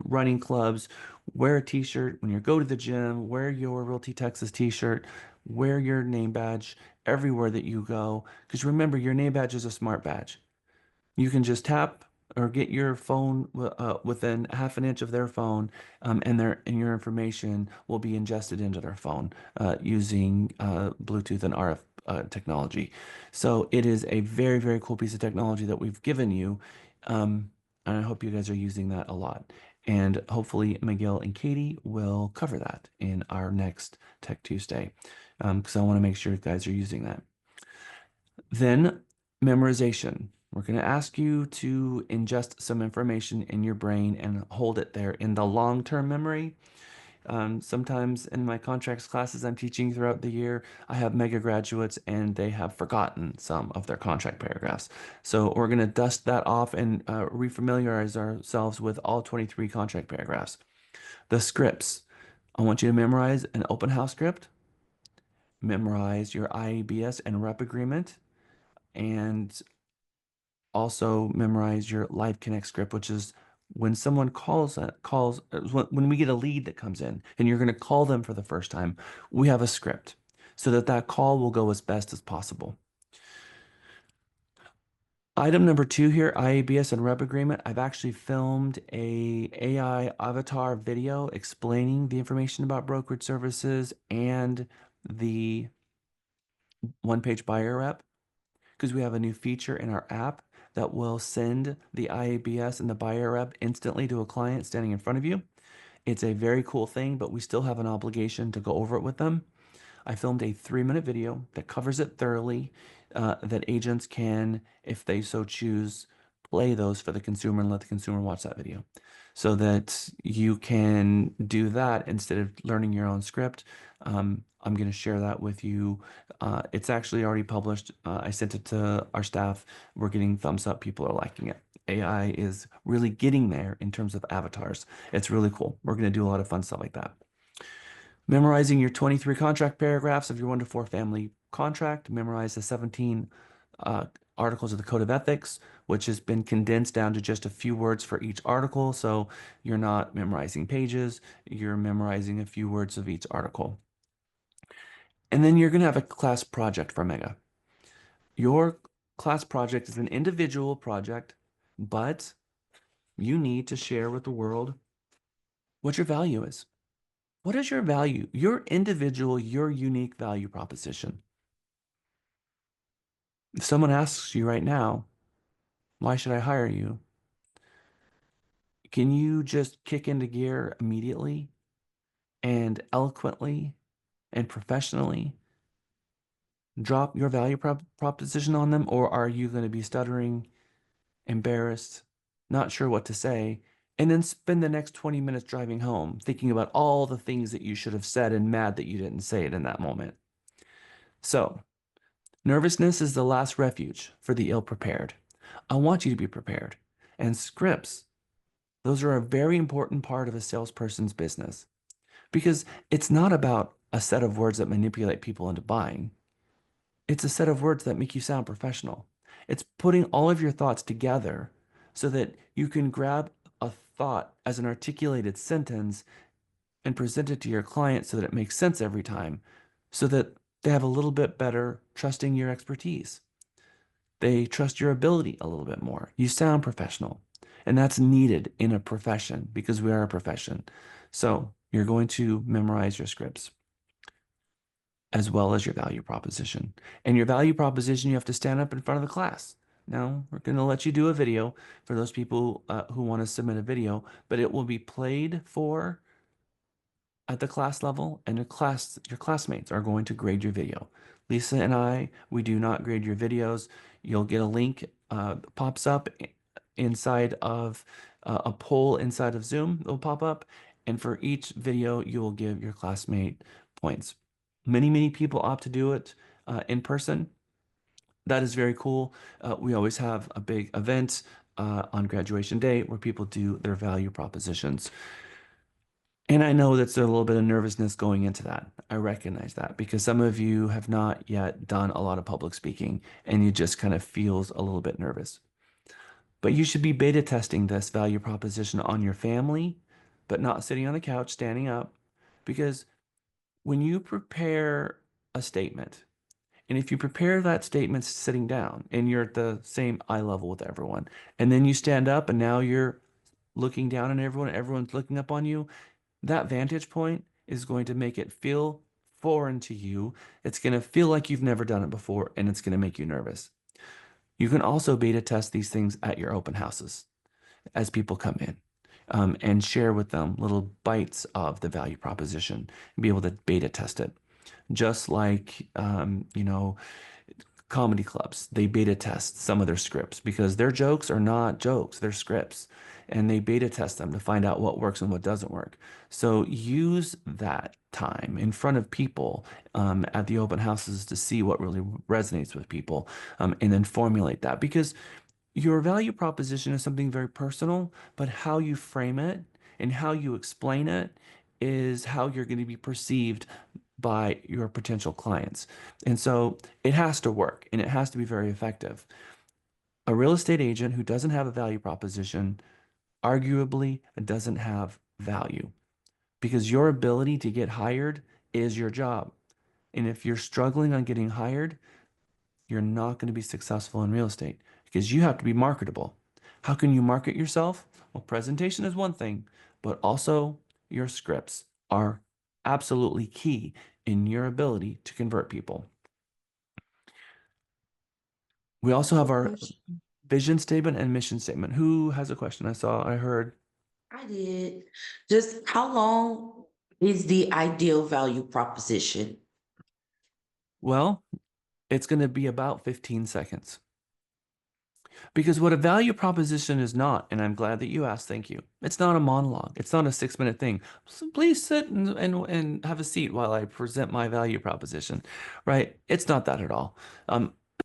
running clubs. Wear a t-shirt when you go to the gym, wear your Realty Texas t-shirt, wear your name badge everywhere that you go. Because remember, your name badge is a smart badge. You can just tap or get your phone within half an inch of their phone, and your information will be ingested into their phone using Bluetooth and RF technology. So it is a very, very cool piece of technology that we've given you, and I hope you guys are using that a lot. And hopefully Miguel and Katie will cover that in our next Tech Tuesday, because I want to make sure you guys are using that. Then memorization. We're going to ask you to ingest some information in your brain and hold it there in the long-term memory. Sometimes in my contracts classes I'm teaching throughout the year, I have mega graduates and they have forgotten some of their contract paragraphs. So we're going to dust that off and refamiliarize ourselves with all 23 contract paragraphs. The scripts. I want you to memorize an open house script, memorize your IABS and rep agreement, and also memorize your Live Connect script, which is when someone when we get a lead that comes in and you're going to call them for the first time, we have a script so that that call will go as best as possible. Item number 2 here, IABS and rep agreement. I've actually filmed a AI avatar video explaining the information about brokerage services and the one-page buyer rep, because we have a new feature in our app that will send the IABS and the buyer rep instantly to a client standing in front of you. It's a very cool thing, but we still have an obligation to go over it with them. I filmed a 3-minute video that covers it thoroughly, that agents can, if they so choose, play those for the consumer and let the consumer watch that video so that you can do that instead of learning your own script. I'm going to share that with you. It's actually already published. I sent it to our staff. We're getting thumbs up. People are liking it. AI is really getting there in terms of avatars. It's really cool. We're going to do a lot of fun stuff like that. Memorizing your 23 contract paragraphs of your 1 to 4 family contract. Memorize the 17 articles of the Code of Ethics, which has been condensed down to just a few words for each article. So you're not memorizing pages, you're memorizing a few words of each article. And then you're going to have a class project for Mega. Your class project is an individual project, but you need to share with the world what your value is. What is your value? Your individual, your unique value proposition. If someone asks you right now, why should I hire you? Can you just kick into gear immediately and eloquently and professionally drop your value proposition on them? Or are you going to be stuttering, embarrassed, not sure what to say, and then spend the next 20 minutes driving home thinking about all the things that you should have said and mad that you didn't say it in that moment? So, nervousness is the last refuge for the ill-prepared. I want you to be prepared. And scripts, those are a very important part of a salesperson's business because it's not about a set of words that manipulate people into buying. It's a set of words that make you sound professional. It's putting all of your thoughts together so that you can grab a thought as an articulated sentence and present it to your client so that it makes sense every time, so that they have a little bit better trusting your expertise. They trust your ability a little bit more. You sound professional. And that's needed in a profession because we are a profession. So you're going to memorize your scripts as well as your value proposition. And your value proposition, you have to stand up in front of the class. Now, we're going to let you do a video for those people who want to submit a video, but it will be played for at the class level, and your classmates are going to grade your video. Lisa and I, we do not grade your videos. You'll get a link pops up inside of a poll inside of Zoom. It'll pop up, and for each video, you will give your classmate points. Many people opt to do it in person. That is very cool. We always have a big event on graduation day where people do their value propositions. And I know that's a little bit of nervousness going into that. I recognize that because some of you have not yet done a lot of public speaking and you just kind of feels a little bit nervous. But you should be beta testing this value proposition on your family, but not sitting on the couch, standing up. Because when you prepare a statement, and if you prepare that statement sitting down and you're at the same eye level with everyone, and then you stand up and now you're looking down on everyone, everyone's looking up on you, that vantage point is going to make it feel foreign to you. It's going to feel like you've never done it before, and it's going to make you nervous. You can also beta test these things at your open houses as people come in. And share with them little bites of the value proposition and be able to beta test it. Just like, comedy clubs, they beta test some of their scripts because their jokes are not jokes, they're scripts. And they beta test them to find out what works and what doesn't work. So use that time in front of people at the open houses to see what really resonates with people, and then formulate that because your value proposition is something very personal, but how you frame it and how you explain it is how you're going to be perceived by your potential clients. And so it has to work and it has to be very effective. A real estate agent who doesn't have a value proposition arguably doesn't have value because your ability to get hired is your job. And if you're struggling on getting hired, you're not going to be successful in real estate because you have to be marketable. How can you market yourself? Well, presentation is one thing, but also your scripts are absolutely key in your ability to convert people. We also have our vision statement and mission statement. Who has a question? I heard.
I did. Just how long is the ideal value proposition?
Well, it's going to be about 15 seconds. Because what a value proposition is not, and I'm glad that you asked, thank you. It's not a monologue. It's not a 6-minute thing. So please sit and have a seat while I present my value proposition, right? It's not that at all.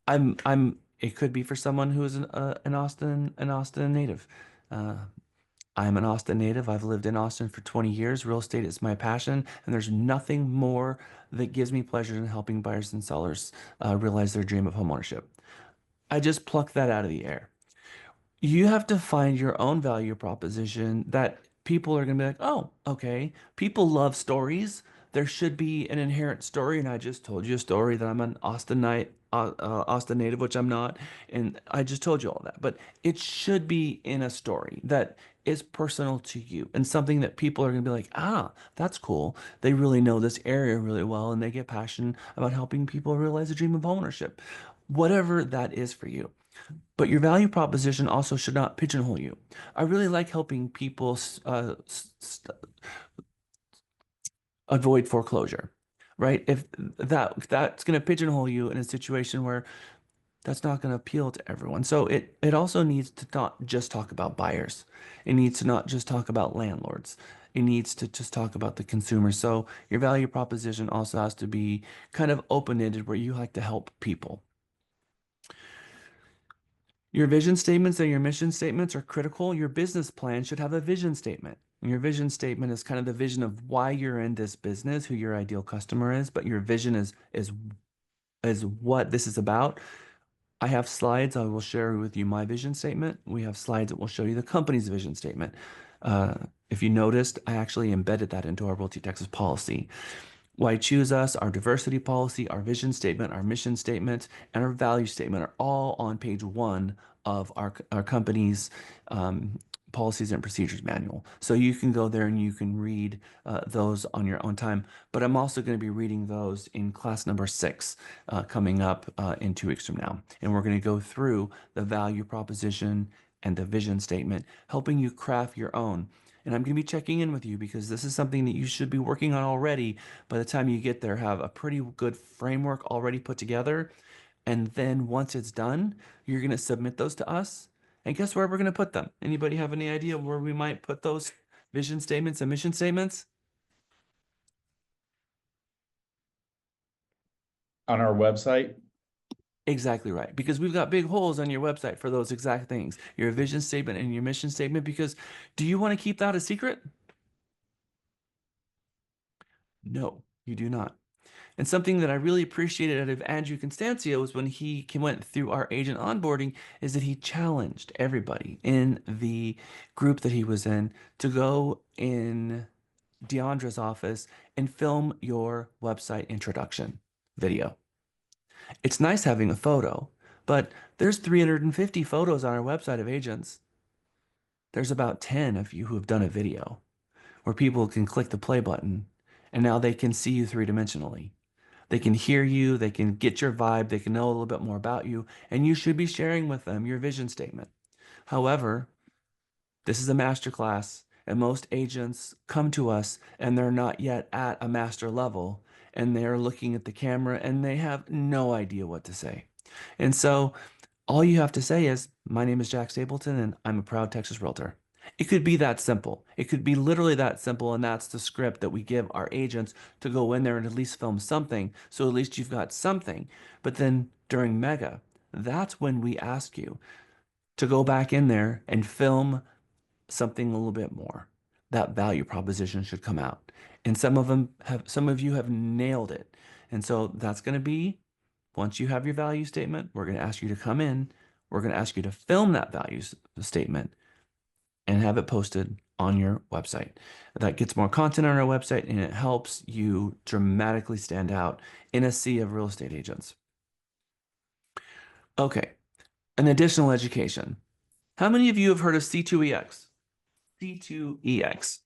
It could be for someone who is an Austin native. I'm an Austin native. I've lived in Austin for 20 years. Real estate is my passion, and there's nothing more that gives me pleasure than helping buyers and sellers realize their dream of homeownership. I just plucked that out of the air. You have to find your own value proposition that people are going to be like, oh, okay. People love stories. There should be an inherent story. And I just told you a story that I'm an Austin native, which I'm not. And I just told you all that. But it should be in a story that is personal to you and something that people are going to be like, ah, that's cool. They really know this area really well and they get passionate about helping people realize the dream of ownership, whatever that is for you. But your value proposition also should not pigeonhole you. I really like helping people avoid foreclosure, right? If that's going to pigeonhole you in a situation where that's not going to appeal to everyone. So it also needs to not just talk about buyers. It needs to not just talk about landlords. It needs to just talk about the consumer. So your value proposition also has to be kind of open-ended where you like to help people. Your vision statements and your mission statements are critical. Your business plan should have a vision statement. And your vision statement is kind of the vision of why you're in this business, who your ideal customer is, but your vision is what this is about. I have slides. I will share with you my vision statement. We have slides that will show you the company's vision statement. If you noticed, I actually embedded that into our Realty Texas policy. Why choose us, our diversity policy, our vision statement, our mission statement, and our value statement are all on page 1 of our company's policies and procedures manual. So you can go there and you can read those on your own time. But I'm also going to be reading those in class number 6 coming up in 2 weeks from now. And we're going to go through the value proposition and the vision statement, helping you craft your own. And I'm going to be checking in with you because this is something that you should be working on already. By the time you get there, have a pretty good framework already put together. And then once it's done, you're going to submit those to us. And guess where we're going to put them? Anybody have any idea where we might put those vision statements and mission statements?
On our website?
Exactly right. Because we've got big holes on your website for those exact things. Your vision statement and your mission statement. Because do you want to keep that a secret? No, you do not. And something that I really appreciated out of Andrew Constancio was when he went through our agent onboarding is that he challenged everybody in the group that he was in to go in Deandra's office and film your website introduction video. It's nice having a photo, but there's 350 photos on our website of agents. There's about 10 of you who have done a video where people can click the play button and now they can see you three-dimensionally. They can hear you, they can get your vibe, they can know a little bit more about you, and you should be sharing with them your vision statement. However, this is a masterclass, and most agents come to us and they're not yet at a master level, and they're looking at the camera and they have no idea what to say. And so all you have to say is, my name is Jack Stapleton and I'm a proud Texas realtor. It could be that simple. It could be literally that simple, and that's the script that we give our agents to go in there and at least film something. So at least you've got something. But then during Mega, that's when we ask you to go back in there and film something a little bit more. That value proposition should come out. And some of you have nailed it. And so that's going to be, once you have your value statement, we're going to ask you to come in. We're going to ask you to film that value statement and have it posted on your website. That gets more content on our website and it helps you dramatically stand out in a sea of real estate agents. Okay, an additional education. How many of you have heard of C2EX? C2EX.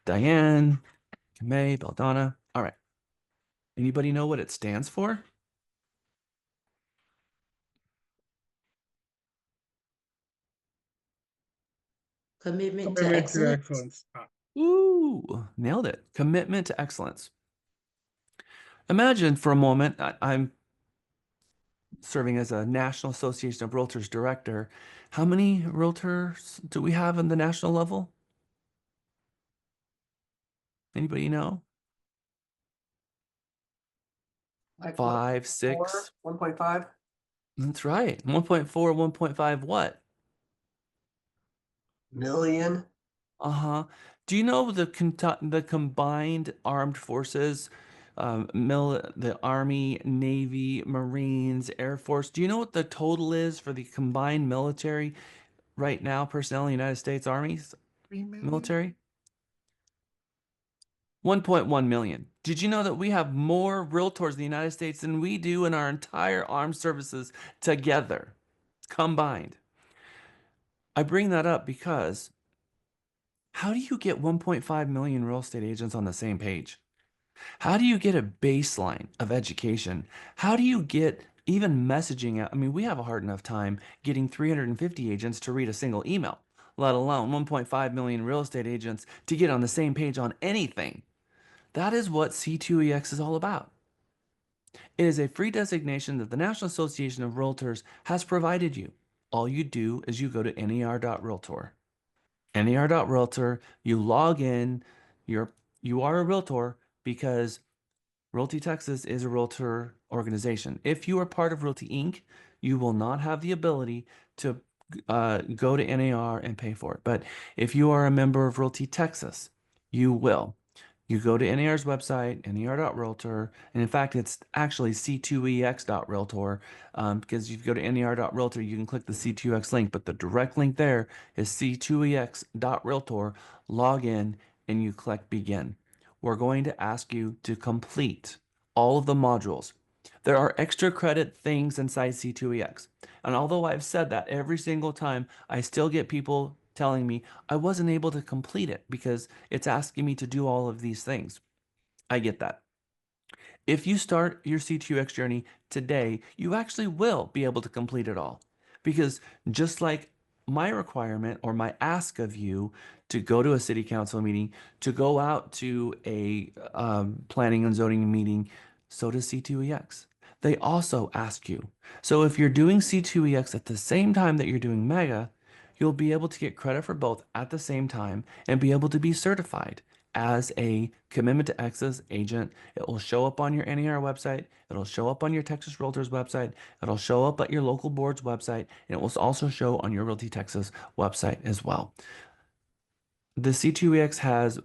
Diane, May, Beldana. All right. Anybody know what it stands for?
Commitment to
Commitment to
excellence.
excellence.
Ooh, nailed it. Commitment to excellence. Imagine for a moment, I'm serving as a National Association of Realtors director. How many realtors do we have in the national level? Anybody know?
Like
5, 6.
1.5.
That's right. 1.4, 1.5 what?
Million.
Uh-huh. Do you know the combined armed forces, the Army, Navy, Marines, Air Force? Do you know what the total is for the combined military right now, personnel in the United States Army's
3 million?
military? 1.1 million. Did you know that we have more realtors in the United States than we do in our entire armed services together, combined? I bring that up because how do you get 1.5 million real estate agents on the same page? How do you get a baseline of education? How do you get even messaging out? I mean, we have a hard enough time getting 350 agents to read a single email, let alone 1.5 million real estate agents to get on the same page on anything. That is what C2EX is all about. It is a free designation that the National Association of Realtors has provided you. All you do is you go to ner.realtor. ner.realtor, you log in, you are a realtor because Realty Texas is a realtor organization. If you are part of Realty Inc., you will not have the ability to go to NAR and pay for it. But if you are a member of Realty Texas, you will. You go to NAR's website, ner.realtor, and in fact, it's actually c2ex.realtor because if you go to ner.realtor, you can click the C2X link, but the direct link there is c2ex.realtor. Log in and you click begin. We're going to ask you to complete all of the modules. There are extra credit things inside C2EX. And although I've said that every single time, I still get people telling me I wasn't able to complete it because it's asking me to do all of these things. I get that. If you start your C2X journey today, you actually will be able to complete it all. Because just like my requirement or my ask of you to go to a city council meeting, to go out to a planning and zoning meeting, so does C2EX. They also ask you. So if you're doing C2EX at the same time that you're doing Mega, you'll be able to get credit for both at the same time and be able to be certified as a commitment to access agent. It will show up on your NAR website. It'll show up on your Texas Realtors website. It'll show up at your local board's website. And it will also show on your Realty Texas website as well. The C2EX has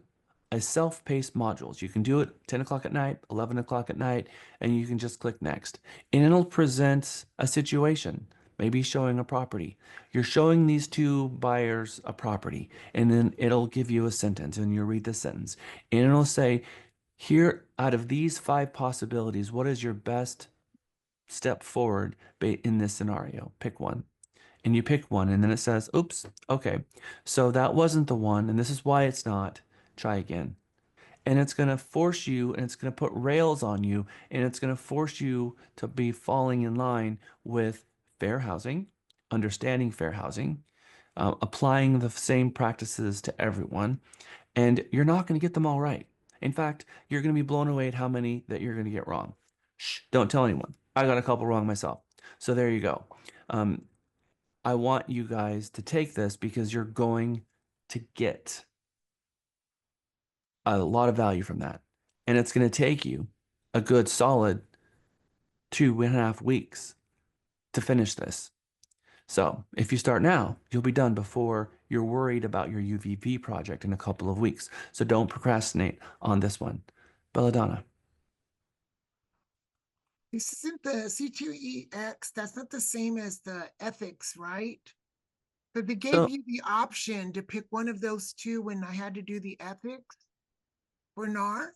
a self-paced modules. You can do it 10 o'clock at night, 11 o'clock at night, and you can just click next. And it'll present a situation, maybe showing a property. You're showing these two buyers a property, and then it'll give you a sentence, and you read the sentence. And it'll say, here, out of these 5 possibilities, what is your best step forward in this scenario? Pick one. And you pick one, and then it says, oops, okay, so that wasn't the one, and this is why it's not. Try again. And it's going to force you, and it's going to put rails on you, and it's going to force you to be falling in line with fair housing, understanding fair housing, applying the same practices to everyone, and you're not going to get them all right. In fact, you're going to be blown away at how many that you're going to get wrong. Shh, don't tell anyone. I got a couple wrong myself. So there you go. I want you guys to take this because you're going to get a lot of value from that. And it's going to take you a good solid 2.5 weeks to finish this. So if you start now, you'll be done before you're worried about your UVP project in a couple of weeks. So don't procrastinate on this one. Belladonna.
This isn't the C2EX, that's not the same as the ethics, right? But they gave
So,
you the option to pick one of those two when I had to do the ethics for NAR.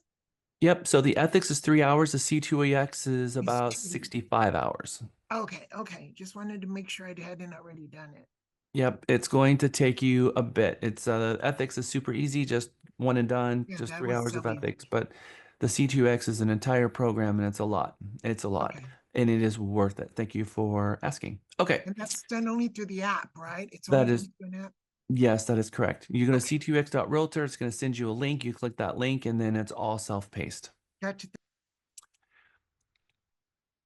yep. So the ethics is 3 hours. The C2EX is about
2.
65 hours.
Okay. Just wanted to make sure I hadn't already done it.
Yep, it's going to take you a bit. It's ethics is super easy, just one and done,
Yeah,
just
that
3
was
hours
so
of ethics.
easy.
But the C2X is an entire program, and it's a lot. It's a lot,
Okay.
and it is worth it. Thank you for asking. Okay,
And that's done only through the app, right? It's
that
only
is
through an app.
yes, that is correct. You go to
Okay.
c2x.realtor. It's going to send you a link. You click that link, and then it's all self-paced.
Gotcha.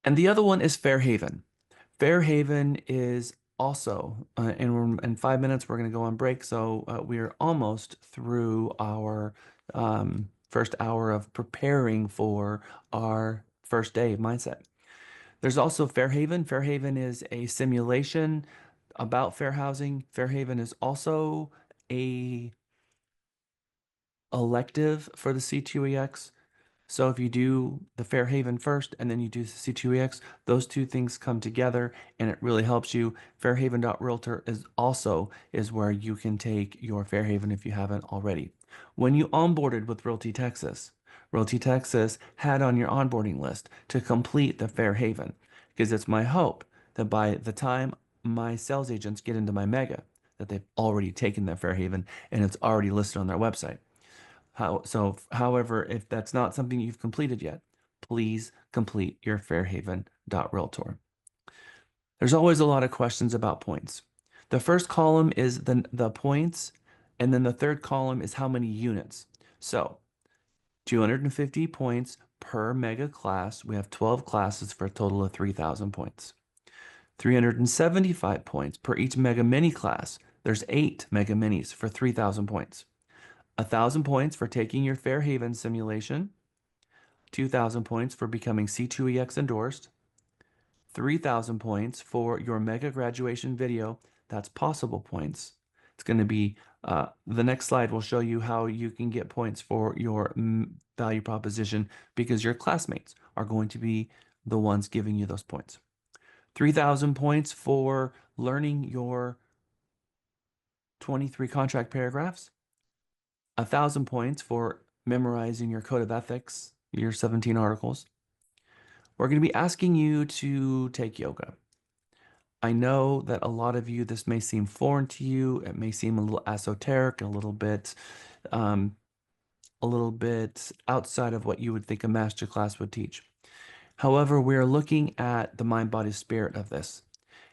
And the other one is Fairhaven. Fairhaven is also, and in 5 minutes we're going to go on break. So we are almost through our first hour of preparing for our first day of mindset. There's also Fairhaven. Fairhaven is a simulation about fair housing. Fairhaven is also a elective for the C2EX. So if you do the Fairhaven first and then you do the C2EX, those two things come together and it really helps you. Fairhaven.realtor is also is where you can take your Fairhaven if you haven't already. When you onboarded with Realty Texas had on your onboarding list to complete the Fairhaven, because it's my hope that by the time my sales agents get into my mega, that they've already taken their Fairhaven and it's already listed on their website. However, if that's not something you've completed yet, please complete your Fairhaven.realtor. There's always a lot of questions about points. The first column is the points, and then the third column is how many units. So 250 points per mega class. We have 12 classes for a total of 3,000 points. 375 points per each mega mini class. There's 8 mega minis for 3,000 points. 1,000 points for taking your Fairhaven simulation, 2,000 points for becoming C2EX endorsed, 3,000 points for your mega graduation video. That's possible points. It's going to be the next slide will show you how you can get points for your value proposition because your classmates are going to be the ones giving you those points. 3,000 points for learning your 23 contract paragraphs. 1,000 points for memorizing your code of ethics, your 17 articles. We're going to be asking you to take yoga. I know that a lot of you, this may seem foreign to you. It may seem a little esoteric, a little bit outside of what you would think a master class would teach. However, we're looking at the mind, body, spirit of this.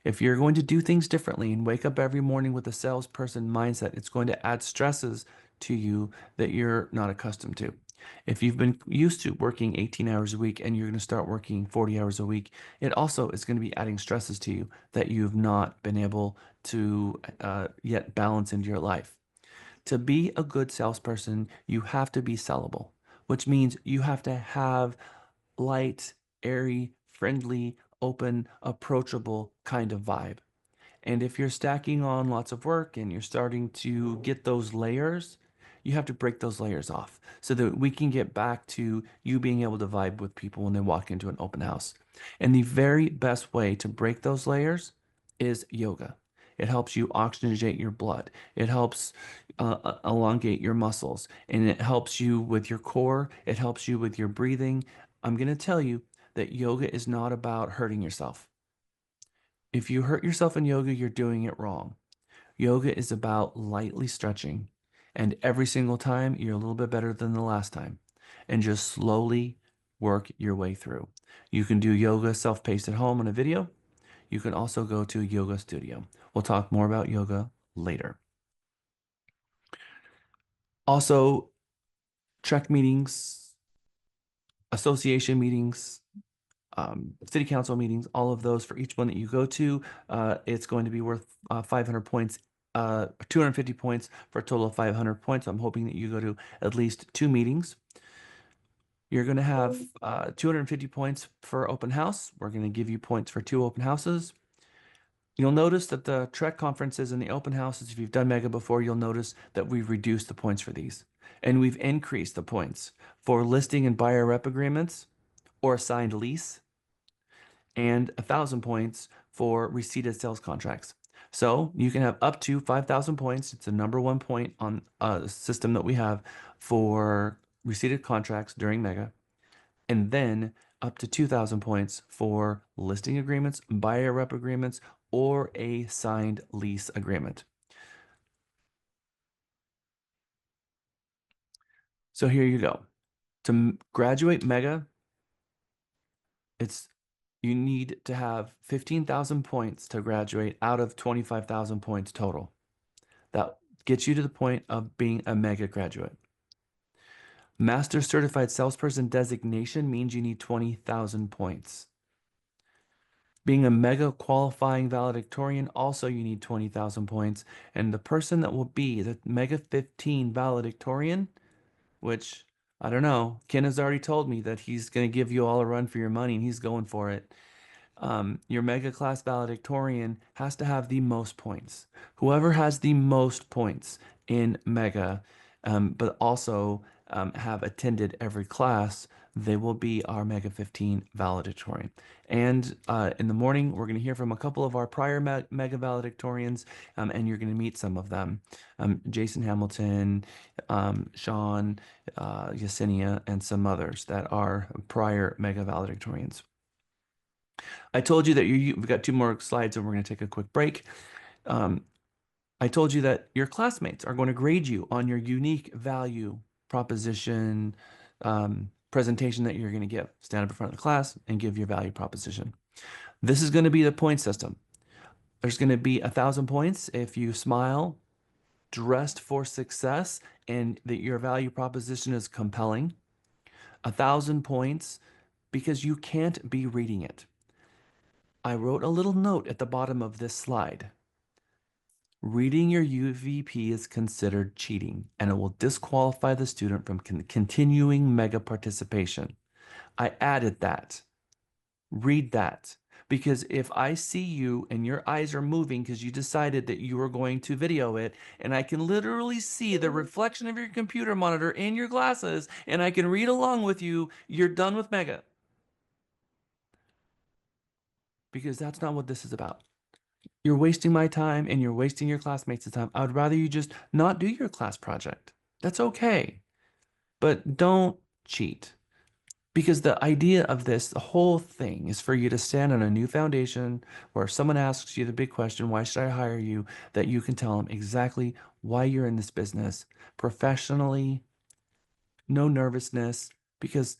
If you're going to do things differently and wake up every morning with a salesperson mindset, it's going to add stresses to you that you're not accustomed to. If you've been used to working 18 hours a week and you're going to start working 40 hours a week, it also is going to be adding stresses to you that you've not been able to yet balance into your life. To be a good salesperson, you have to be sellable, which means you have to have light, airy, friendly, open, approachable kind of vibe. And if you're stacking on lots of work and you're starting to get those layers, you have to break those layers off so that we can get back to you being able to vibe with people when they walk into an open house. And the very best way to break those layers is yoga. It helps you oxygenate your blood. It helps elongate your muscles, and it helps you with your core. It helps you with your breathing. I'm going to tell you that yoga is not about hurting yourself. If you hurt yourself in yoga, you're doing it wrong. Yoga is about lightly stretching, and every single time you're a little bit better than the last time, and just slowly work your way through. You can do yoga self-paced at home on a video. You can also go to a yoga studio. We'll talk more about yoga later. Also, trek meetings, association meetings, city council meetings, all of those for each one that you go to, it's going to be worth 500 points, 250 points for a total of 500 points. I'm hoping that you go to at least 2 meetings. You're going to have 250 points for open house. We're going to give you points for 2 open houses. You'll notice that the Trek conferences and the open houses, if you've done Mega before, you'll notice that we've reduced the points for these. And we've increased the points for listing and buyer rep agreements or a signed lease, and 1,000 points for receipted sales contracts. So you can have up to 5,000 points. It's the #1 point on a system that we have for receipted contracts during Mega. And then up to 2,000 points for listing agreements, buyer rep agreements, or a signed lease agreement. So here you go. To graduate Mega, you need to have 15,000 points to graduate out of 25,000 points total. That gets you to the point of being a Mega graduate. Master Certified Salesperson designation means you need 20,000 points. Being a Mega qualifying valedictorian, also you need 20,000 points. And the person that will be the Mega 15 valedictorian, which I don't know, Ken has already told me that he's going to give you all a run for your money and he's going for it. Your Mega class valedictorian has to have the most points. Whoever has the most points in Mega, but also have attended every class, they will be our Mega 15 valedictorian. And in the morning, we're going to hear from a couple of our prior Mega valedictorians, and you're going to meet some of them. Jason Hamilton, Sean, Yesenia, and some others that are prior Mega valedictorians. I told you that we've got 2 more slides and we're going to take a quick break. I told you that your classmates are going to grade you on your unique value proposition presentation that you're going to give. Stand up in front of the class and give your value proposition. This is going to be the point system. There's going to be 1,000 points if you smile, dressed for success, and that your value proposition is compelling. 1,000 points because you can't be reading it. I wrote a little note at the bottom of this slide. Reading your UVP is considered cheating, and it will disqualify the student from continuing Mega participation. I added that. Read that. Because if I see you and your eyes are moving because you decided that you were going to video it, and I can literally see the reflection of your computer monitor in your glasses, and I can read along with you, you're done with Mega. Because that's not what this is about. You're wasting my time and you're wasting your classmates' time. I would rather you just not do your class project. That's okay. But don't cheat. Because the idea of this, the whole thing, is for you to stand on a new foundation where if someone asks you the big question, why should I hire you? That you can tell them exactly why you're in this business professionally, no nervousness, because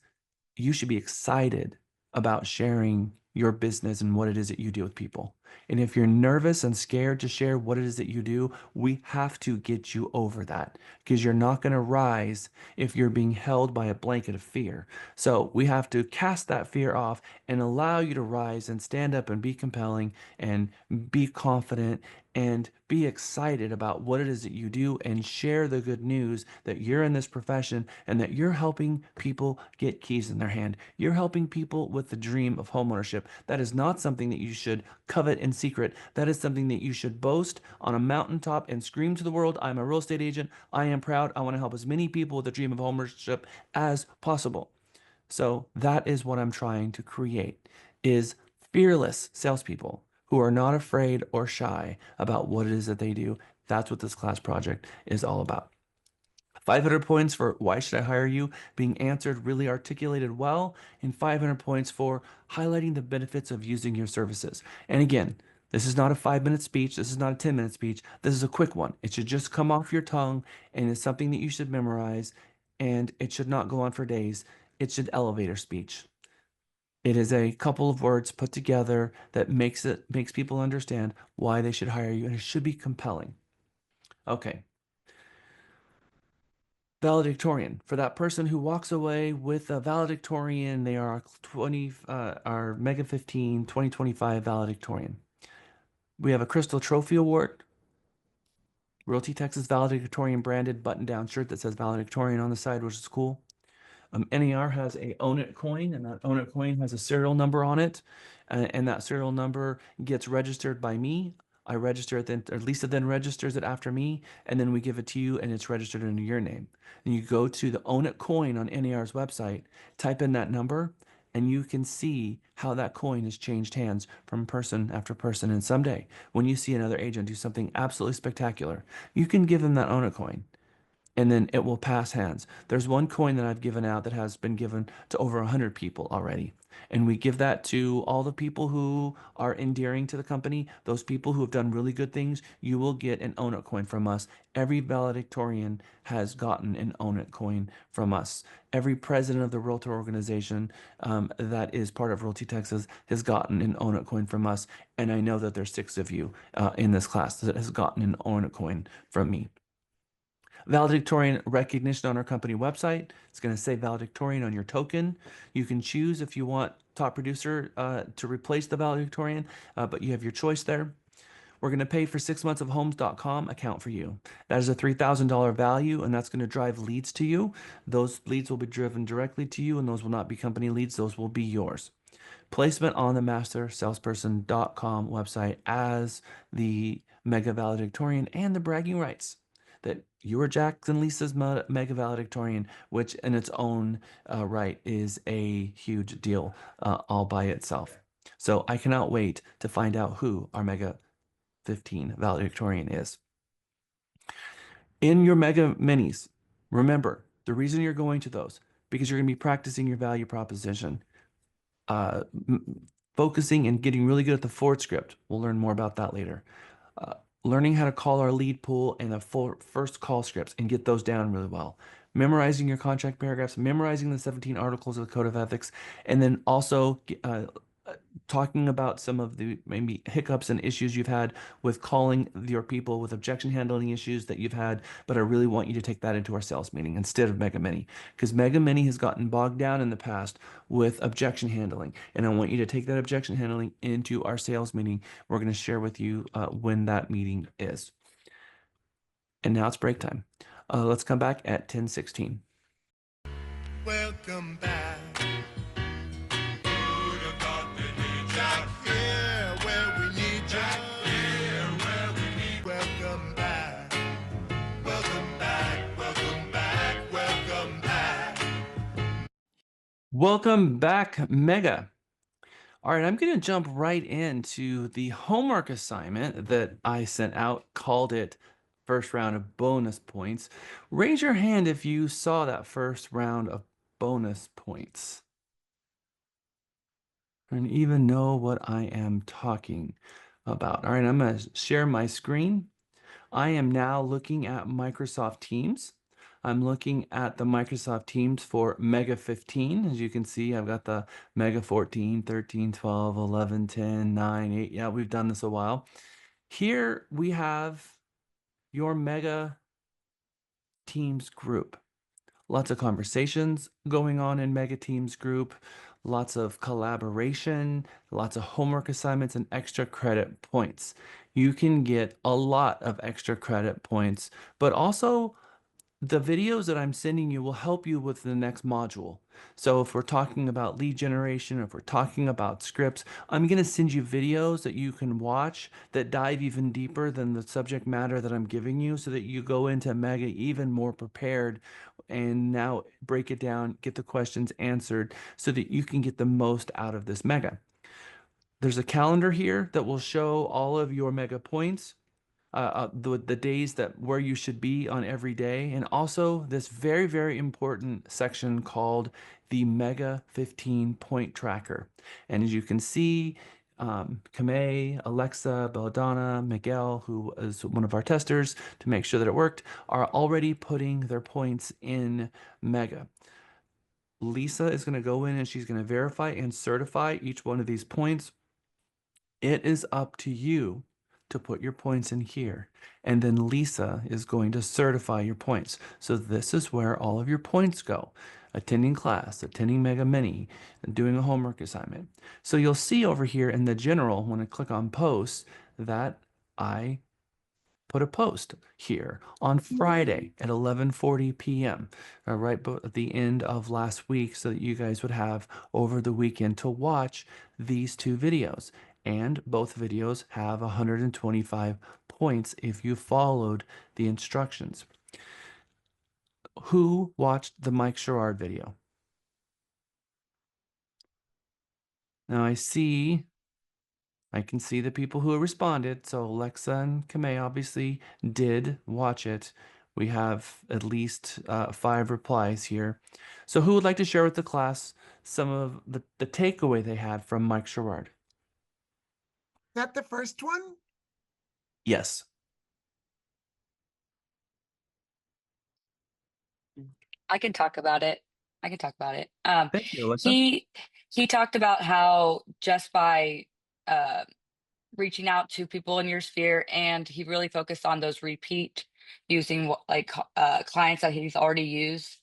you should be excited about sharing your business and what it is that you do with people. And if you're nervous and scared to share what it is that you do, we have to get you over that because you're not going to rise if you're being held by a blanket of fear. So we have to cast that fear off and allow you to rise and stand up and be compelling and be confident and be excited about what it is that you do and share the good news that you're in this profession and that you're helping people get keys in their hand. You're helping people with the dream of homeownership. That is not something that you should covet in secret. That is something that you should boast on a mountaintop and scream to the world, I'm a real estate agent. I am proud. I want to help as many people with the dream of homeownership as possible. So that is what I'm trying to create is fearless salespeople who are not afraid or shy about what it is that they do. That's what this class project is all about. 500 points for why should I hire you being answered really articulated well, and 500 points for highlighting the benefits of using your services. And again, this is not a 5-minute speech. This is not a 10-minute speech. This is a quick one. It should just come off your tongue and it's something that you should memorize, and it should not go on for days. It should elevator speech. It is a couple of words put together that makes people understand why they should hire you, and it should be compelling. Okay. Valedictorian. For that person who walks away with a valedictorian, they are our Mega 15 2025 valedictorian. We have a Crystal Trophy Award, Realty Texas valedictorian branded button-down shirt that says valedictorian on the side, which is cool. NAR has a Own It coin, and that Own It coin has a serial number on it, and that serial number gets registered by me. I register it then, or Lisa then registers it after me, and then we give it to you, and it's registered under your name. And you go to the Own It coin on NAR's website, type in that number, and you can see how that coin has changed hands from person after person. And someday, when you see another agent do something absolutely spectacular, you can give them that Own It coin, and then it will pass hands. There's one coin that I've given out that has been given to over 100 people already. And we give that to all the people who are endearing to the company, those people who have done really good things. You will get an Own It coin from us. Every valedictorian has gotten an Own It coin from us. Every president of the Realtor organization that is part of Realty Texas has gotten an Own It coin from us. And I know that there's 6 of you in this class that has gotten an Own It coin from me. Valedictorian recognition on our company website. It's going to say valedictorian on your token. You can choose if you want top producer to replace the valedictorian, but you have your choice there. We're going to pay for 6 months of homes.com account for you. That is a $3,000 value, and that's going to drive leads to you. Those leads will be driven directly to you, and those will not be company leads. Those will be yours. Placement on the mastersalesperson.com website as the mega valedictorian and the bragging rights that you are Jackson Lisa's mega valedictorian, which in its own right is a huge deal all by itself. So I cannot wait to find out who our mega 15 valedictorian is. In your mega minis, remember the reason you're going to those because you're going to be practicing your value proposition. Focusing and getting really good at the forward script. We'll learn more about that later. Learning how to call our lead pool and the first call scripts and get those down really well. Memorizing your contract paragraphs, memorizing the 17 articles of the Code of Ethics, and then also talking about some of the maybe hiccups and issues you've had with calling your people with objection handling issues that you've had, but I really want you to take that into our sales meeting instead of Mega Mini, because Mega Mini has gotten bogged down in the past with objection handling, and I want you to take that objection handling into our sales meeting. We're going to share with you when that meeting is. And now it's break time. Let's come back at 10:16.
Welcome back. Who'd have thought they need Jack here where we need Jack here where we need. Welcome back. Welcome back. Welcome back. Welcome back.
Welcome back, Mega. All right, I'm going to jump right into the homework assignment that I sent out, called it first round of bonus points. Raise your hand if you saw that first round of bonus points and even know what I am talking about. All right, I'm going to share my screen. I am now looking at Microsoft Teams. I'm looking at the Microsoft Teams for Mega 15. As you can see, I've got the Mega 14, 13, 12, 11, 10, 9, 8. Yeah, we've done this a while. Here we have your Mega Teams group. Lots of conversations going on in Mega Teams group, lots of collaboration, lots of homework assignments, and extra credit points. You can get a lot of extra credit points, but also the videos that I'm sending you will help you with the next module. So if we're talking about lead generation, if we're talking about scripts, I'm going to send you videos that you can watch that dive even deeper than the subject matter that I'm giving you so that you go into Mega even more prepared and now break it down, get the questions answered so that you can get the most out of this Mega. There's a calendar here that will show all of your Mega points, the days that where you should be on every day, and also this very, very important section called the Mega 15 point tracker. And as you can see, Kamei, Alexa, Belladonna, Miguel, who is one of our testers to make sure that it worked, are already putting their points in Mega. Lisa is going to go in and she's going to verify and certify each one of these points. It is up to you to put your points in here. And then Lisa is going to certify your points. So this is where all of your points go. Attending class, attending Mega Mini, and doing a homework assignment. So you'll see over here in the general, when I click on posts, that I put a post here on Friday at 11:40 p.m. Right at the end of last week so that you guys would have over the weekend to watch these two videos. And both videos have 125 points if you followed the instructions. Who watched the Mike Sherrard video? Now I can see the people who responded. So Alexa and Kamei obviously did watch it. We have at least 5 replies here. So who would like to share with the class some of the takeaway they had from Mike Sherrard?
That the first one?
Yes.
I can talk about it. I can talk about it.
Thank you, Alexa.
He talked about how just by uh, reaching out to people in your sphere, and he really focused on those repeat using clients that he's already used.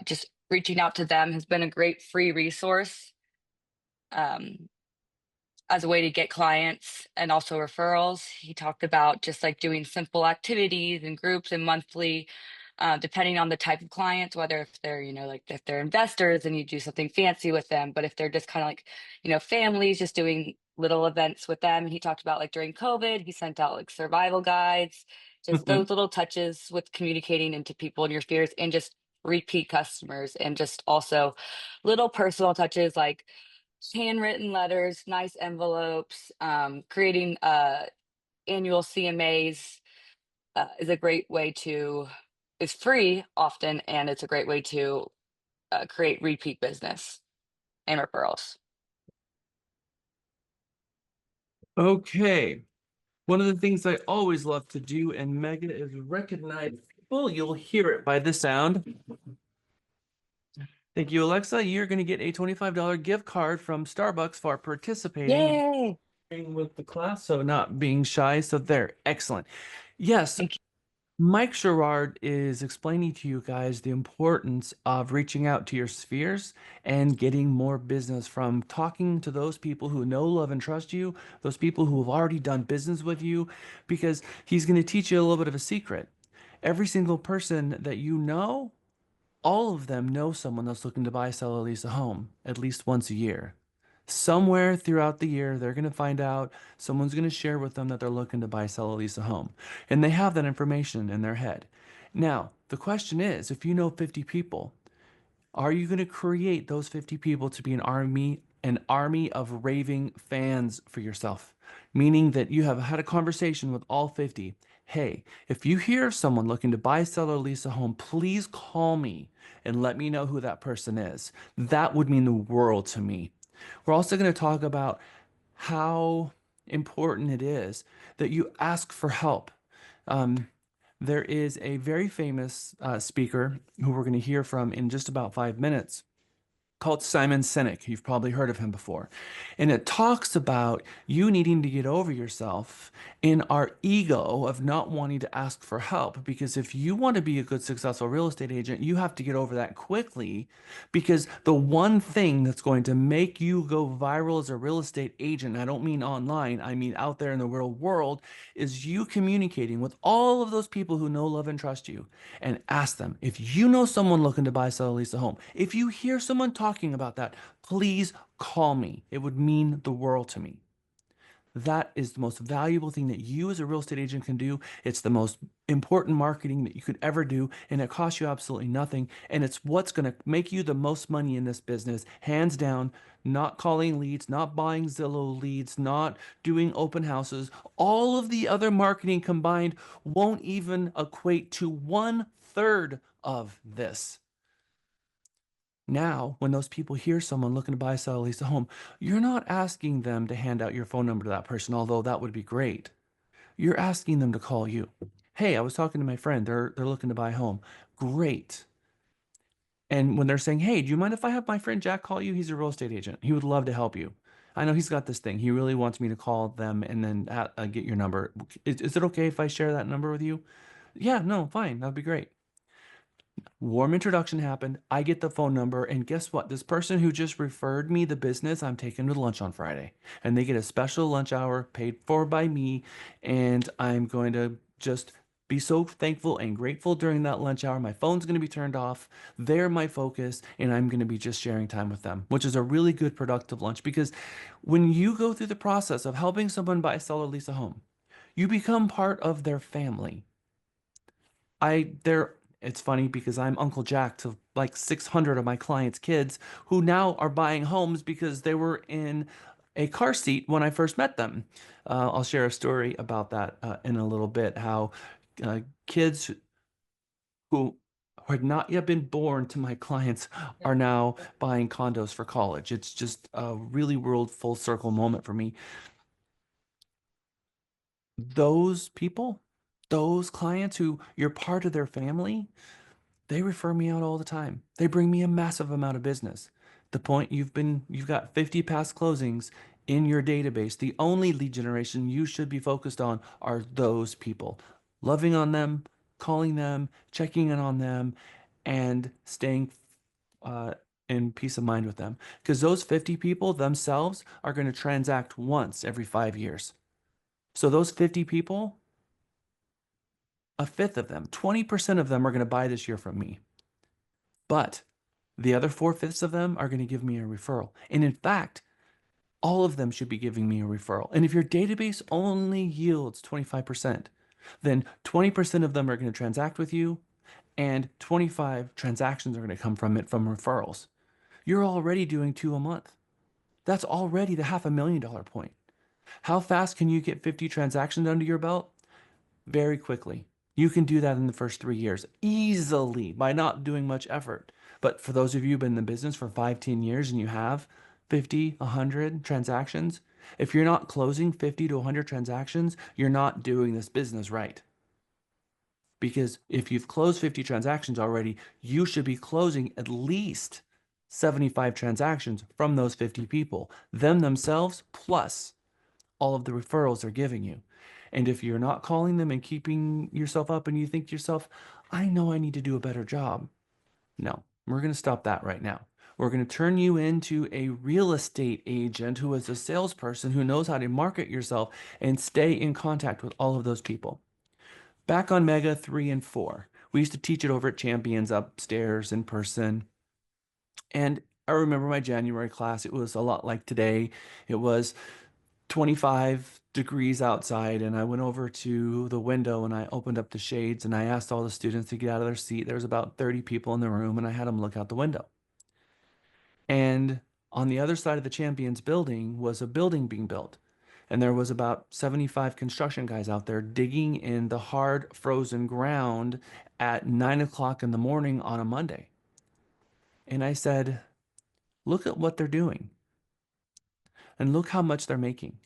Just reaching out to them has been a great free resource. As a way to get clients and also referrals. He talked about just like doing simple activities and groups and monthly, depending on the type of clients, whether if they're, like if they're investors and you do something fancy with them, but if they're just kind of like, families, just doing little events with them. And he talked about like during COVID, he sent out like survival guides, just those little touches with communicating into people in your spheres and just repeat customers and just also little personal touches like handwritten letters, nice envelopes, creating annual CMAs is a great way to, it's free often, and it's a great way to create repeat business and referrals.
Okay. One of the things I always love to do in Mega is recognize people. You'll hear it by the sound. Thank you, Alexa. You're going to get a $25 gift card from Starbucks for participating
Yay!
with the class, so not being shy. So there, excellent. Yes,
Thank you.
Mike Sherrard is explaining to you guys the importance of reaching out to your spheres and getting more business from talking to those people who know, love, and trust you, those people who have already done business with you, because he's going to teach you a little bit of a secret. Every single person that you know, all of them know someone that's looking to buy, sell, or lease a home at least once a year. Somewhere throughout the year, they're going to find out someone's going to share with them that they're looking to buy, sell, or lease a home. And they have that information in their head. Now, the question is, if you know 50 people, are you going to create those 50 people to be an army of raving fans for yourself? Meaning that you have had a conversation with all 50. Hey, if you hear of someone looking to buy, sell, or lease a home, please call me and let me know who that person is. That would mean the world to me. We're also going to talk about how important it is that you ask for help. Um, There is a very famous speaker who we're going to hear from in just about 5 minutes called Simon Sinek. You've probably heard of him before. And it talks about you needing to get over yourself in our ego of not wanting to ask for help. Because if you want to be a good, successful real estate agent, you have to get over that quickly. Because the one thing that's going to make you go viral as a real estate agent, and I don't mean online, I mean out there in the real world, is you communicating with all of those people who know, love, and trust you and ask them if you know someone looking to buy, sell, or lease a home. If you hear someone talking about that, please call me. It would mean the world to me. That is the most valuable thing that you as a real estate agent can do. It's the most important marketing that you could ever do, and it costs you absolutely nothing. And it's what's going to make you the most money in this business, hands down. Not calling leads, not buying Zillow leads, not doing open houses. All of the other marketing combined won't even equate to 1/3 of this. Now, when those people hear someone looking to buy, sell, lease a home, you're not asking them to hand out your phone number to that person, although that would be great. You're asking them to call you. Hey, I was talking to my friend. They're looking to buy a home. Great. And when they're saying, hey, do you mind if I have my friend Jack call you? He's a real estate agent. He would love to help you. I know he's got this thing. He really wants me to call them and then get your number. Is it okay if I share that number with you? Yeah, no, fine. That'd be great. Warm introduction happened. I get the phone number, and guess what? This person who just referred me the business, I'm taking to lunch on Friday, and they get a special lunch hour paid for by me, and I'm going to just be so thankful and grateful during that lunch hour. My phone's going to be turned off. They're my focus, and I'm going to be just sharing time with them, which is a really good, productive lunch. Because when you go through the process of helping someone buy, sell, or lease a home, you become part of their family. It's funny because I'm Uncle Jack to like 600 of my clients' kids who now are buying homes because they were in a car seat when I first met them. I'll share a story about that in a little bit, how kids who had not yet been born to my clients are now buying condos for college. It's just a really world full circle moment for me. Those people, those clients who you're part of their family, they refer me out all the time. They bring me a massive amount of business. The point you've got 50 past closings in your database. The only lead generation you should be focused on are those people. Loving on them, calling them, checking in on them, and staying in peace of mind with them. Because those 50 people themselves are going to transact once every 5 years. So those 50 people, a fifth of them, 20% of them are going to buy this year from me. But the other 4/5 of them are going to give me a referral. And in fact, all of them should be giving me a referral. And if your database only yields 25%, then 20% of them are going to transact with you, and 25 transactions are going to come from it from referrals. You're already doing 2 a month. That's already the $500,000 point. How fast can you get 50 transactions under your belt? Very quickly. You can do that in the first 3 years easily by not doing much effort. But for those of you who've been in the business for 5, 10 years and you have 50, 100 transactions, if you're not closing 50 to 100 transactions, you're not doing this business right. Because if you've closed 50 transactions already, you should be closing at least 75 transactions from those 50 people, them themselves, plus all of the referrals they're giving you. And if you're not calling them and keeping yourself up and you think to yourself, I know I need to do a better job. No, we're going to stop that right now. We're going to turn you into a real estate agent who is a salesperson who knows how to market yourself and stay in contact with all of those people. Back on Mega 3 and 4, we used to teach it over at Champions upstairs in person. And I remember my January class, it was a lot like today. It was 25 degrees outside, and I went over to the window and I opened up the shades and I asked all the students to get out of their seat. There was about 30 people in the room, and I had them look out the window. And on the other side of the Champions building was a building being built. And there was about 75 construction guys out there digging in the hard frozen ground at 9 o'clock in the morning on a Monday. And I said, look at what they're doing and look how much they're making.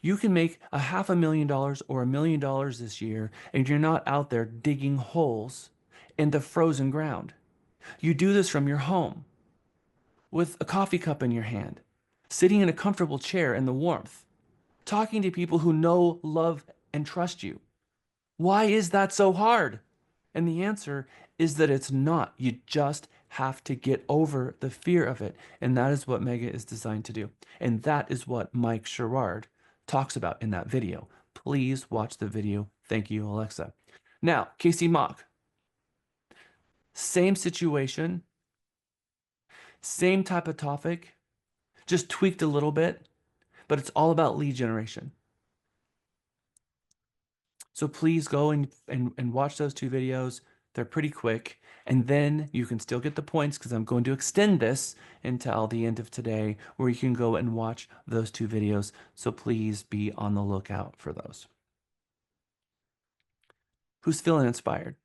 You can make $500,000 or $1 million this year, and you're not out there digging holes in the frozen ground. You do this from your home with a coffee cup in your hand, sitting in a comfortable chair in the warmth, talking to people who know, love, and trust you. Why is that so hard? And the answer is that it's not. You just have to get over the fear of it. And that is what Mega is designed to do. And that is what Mike Sherrard talks about in that video. Please watch the video. Thank you, Alexa. Now, Casey Mock. Same situation, same type of topic, just tweaked a little bit, but it's all about lead generation. So please go and watch those 2 videos. They're pretty quick. And then you can still get the points because I'm going to extend this until the end of today where you can go and watch those 2 videos. So please be on the lookout for those. Who's feeling inspired?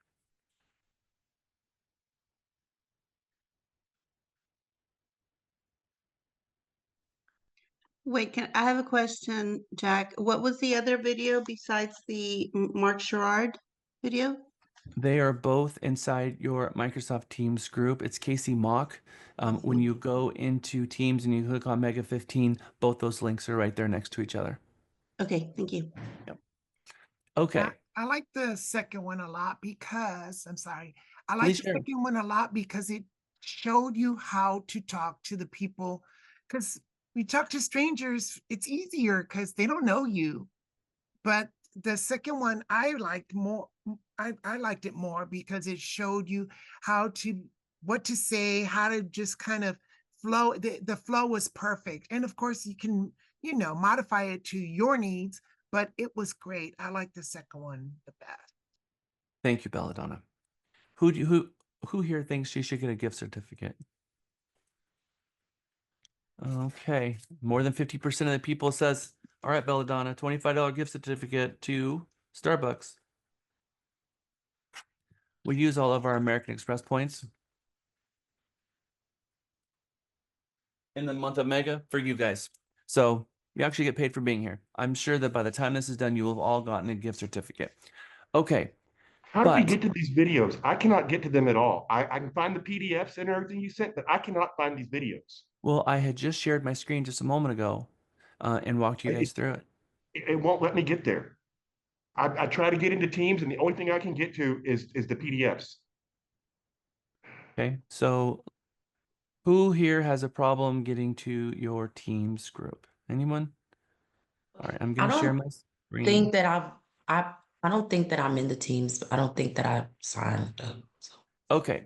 Wait, I have a question, Jack? What was the other video besides the Mark Sherrard video?
They are both inside your Microsoft Teams group. It's Casey Mock. When you go into Teams and you click on Mega 15, both those links are right there next to each other.
Okay, thank you.
Yep. Okay.
I like the second one a lot because, I'm sorry, I like
Please
the
share.
second one a lot because it showed you how to talk to the people. Because we talk to strangers, it's easier because they don't know you. But the second one I liked more. I liked it more because it showed you what to say, how to just kind of flow. The flow was perfect. And of course you can, modify it to your needs, but it was great. I like the second one the best.
Thank you, Belladonna. Who here thinks she should get a gift certificate? Okay, more than 50% of the people says, all right, Belladonna, $25 gift certificate to Starbucks. We use all of our American Express points in the month of Mega for you guys. So you actually get paid for being here. I'm sure that by the time this is done, you will have all gotten a gift certificate. Okay.
How do we
But-
get to these videos? I cannot get to them at all. I can find the PDFs and everything you sent, but I cannot find these videos.
Well, I had just shared my screen just a moment ago and walked you guys through it.
It won't let me get there. I try to get into Teams, and the only thing I can get to is the PDFs.
Okay, so who here has a problem getting to your Teams group? Anyone? All right, I'm
I
going to share
don't
my screen.
think that I don't think that I'm in the Teams. I don't think that I signed up. So.
Okay,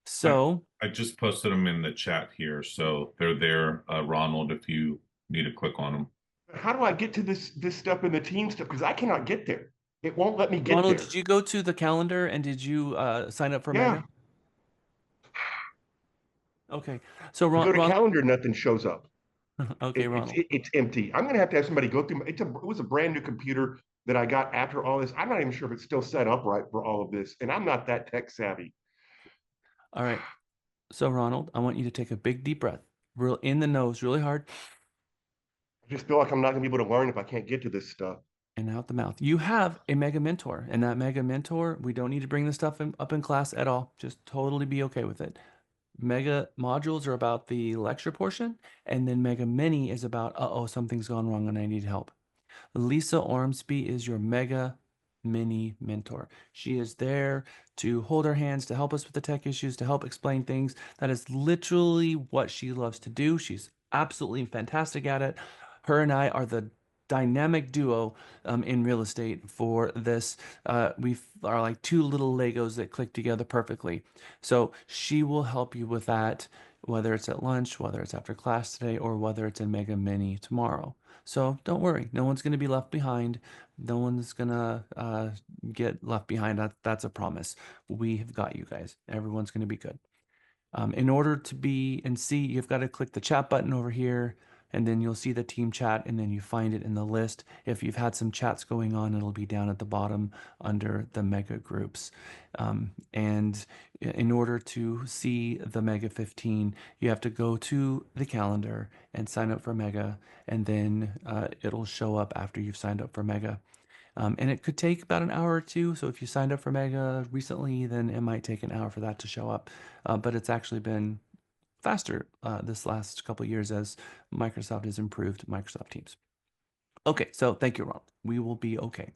so
I just posted them in the chat here, so they're there, Ronald, if you need to click on them.
How do I get to this stuff in the Team stuff? Because I cannot get there. It won't let me get
Ronald,
there.
did you go to the calendar and did you sign up for
Yeah.
Mega? Okay, so
I go to
Ronald.
calendar, nothing shows up.
Okay, Ronald.
It's empty. I'm going to have somebody go through. It was a brand new computer that I got after all this. I'm not even sure if it's still set up right for all of this, and I'm not that tech savvy.
All right, so Ronald, I want you to take a big deep breath, real in the nose, really hard,
I just feel like I'm not going to be able to learn if I can't get to this stuff.
and out the mouth. You have a Mega Mentor, and that Mega Mentor, we don't need to bring this stuff up in class at all. Just totally be okay with it. Mega modules are about the lecture portion, and then Mega Mini is about, uh-oh, something's gone wrong and I need help. Lisa Ormsby is your Mega Mini mentor. She is there to hold our hands, to help us with the tech issues, to help explain things. That is literally what she loves to do. She's absolutely fantastic at it. Her and I are the dynamic duo in real estate for this. We are like 2 little Legos that click together perfectly. So she will help you with that, whether it's at lunch, whether it's after class today, or whether it's in Mega Mini tomorrow. So don't worry, no one's going to be left behind. No one's going to get left behind. That's a promise. We have got you guys. Everyone's going to be good. In order to be and see, you've got to click the chat button over here and then you'll see the team chat, and then you find it in the list. If you've had some chats going on, it'll be down at the bottom under the mega groups. And in order to see the Mega 15, you have to go to the calendar and sign up for Mega, and then it'll show up after you've signed up for Mega. And it could take about an hour or two. So if you signed up for Mega recently, then it might take an hour for that to show up. But it's actually been faster this last couple of years as Microsoft has improved Microsoft Teams. Okay, so thank you, Ron. We will be okay.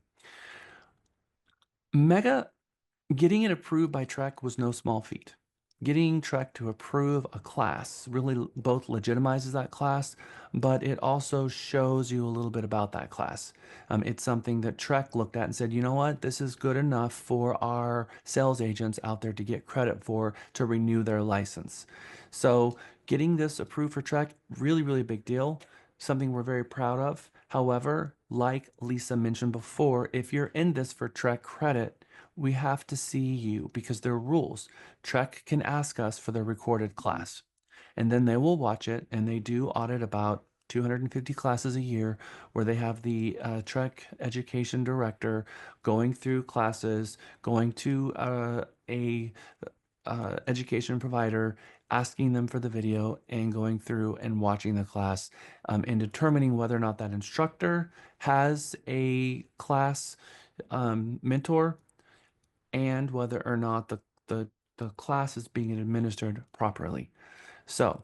Mega, getting it approved by Trek was no small feat. Getting Trek to approve a class really both legitimizes that class, but it also shows you a little bit about that class. It's something that Trek looked at and said, you know what, this is good enough for our sales agents out there to get credit for to renew their license. So getting this approved for Trek, really, really big deal. Something we're very proud of. However, like Lisa mentioned before, if you're in this for Trek credit, we have to see you because there are rules. Trek can ask us for the recorded class, and then they will watch it, and they do audit about 250 classes a year where they have the Trek education director going through classes, going to a education provider, asking them for the video, and going through and watching the class and determining whether or not that instructor has a class mentor and whether or not the class is being administered properly. So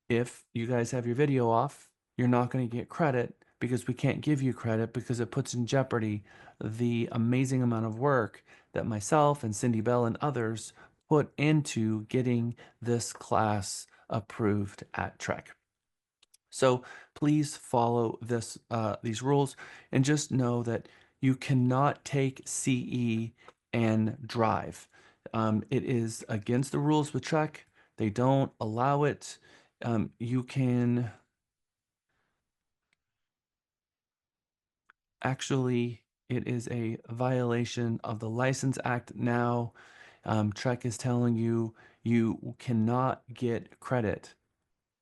if you guys have your video off, you're not going to get credit because we can't give you credit because it puts in jeopardy the amazing amount of work that myself and Cindy Bell and others put into getting this class approved at Trek. So please follow these rules and just know that you cannot take CE and drive. It is against the rules with Trek. They don't allow it. You can actually, it is a violation of the License Act now. Trek is telling you you cannot get credit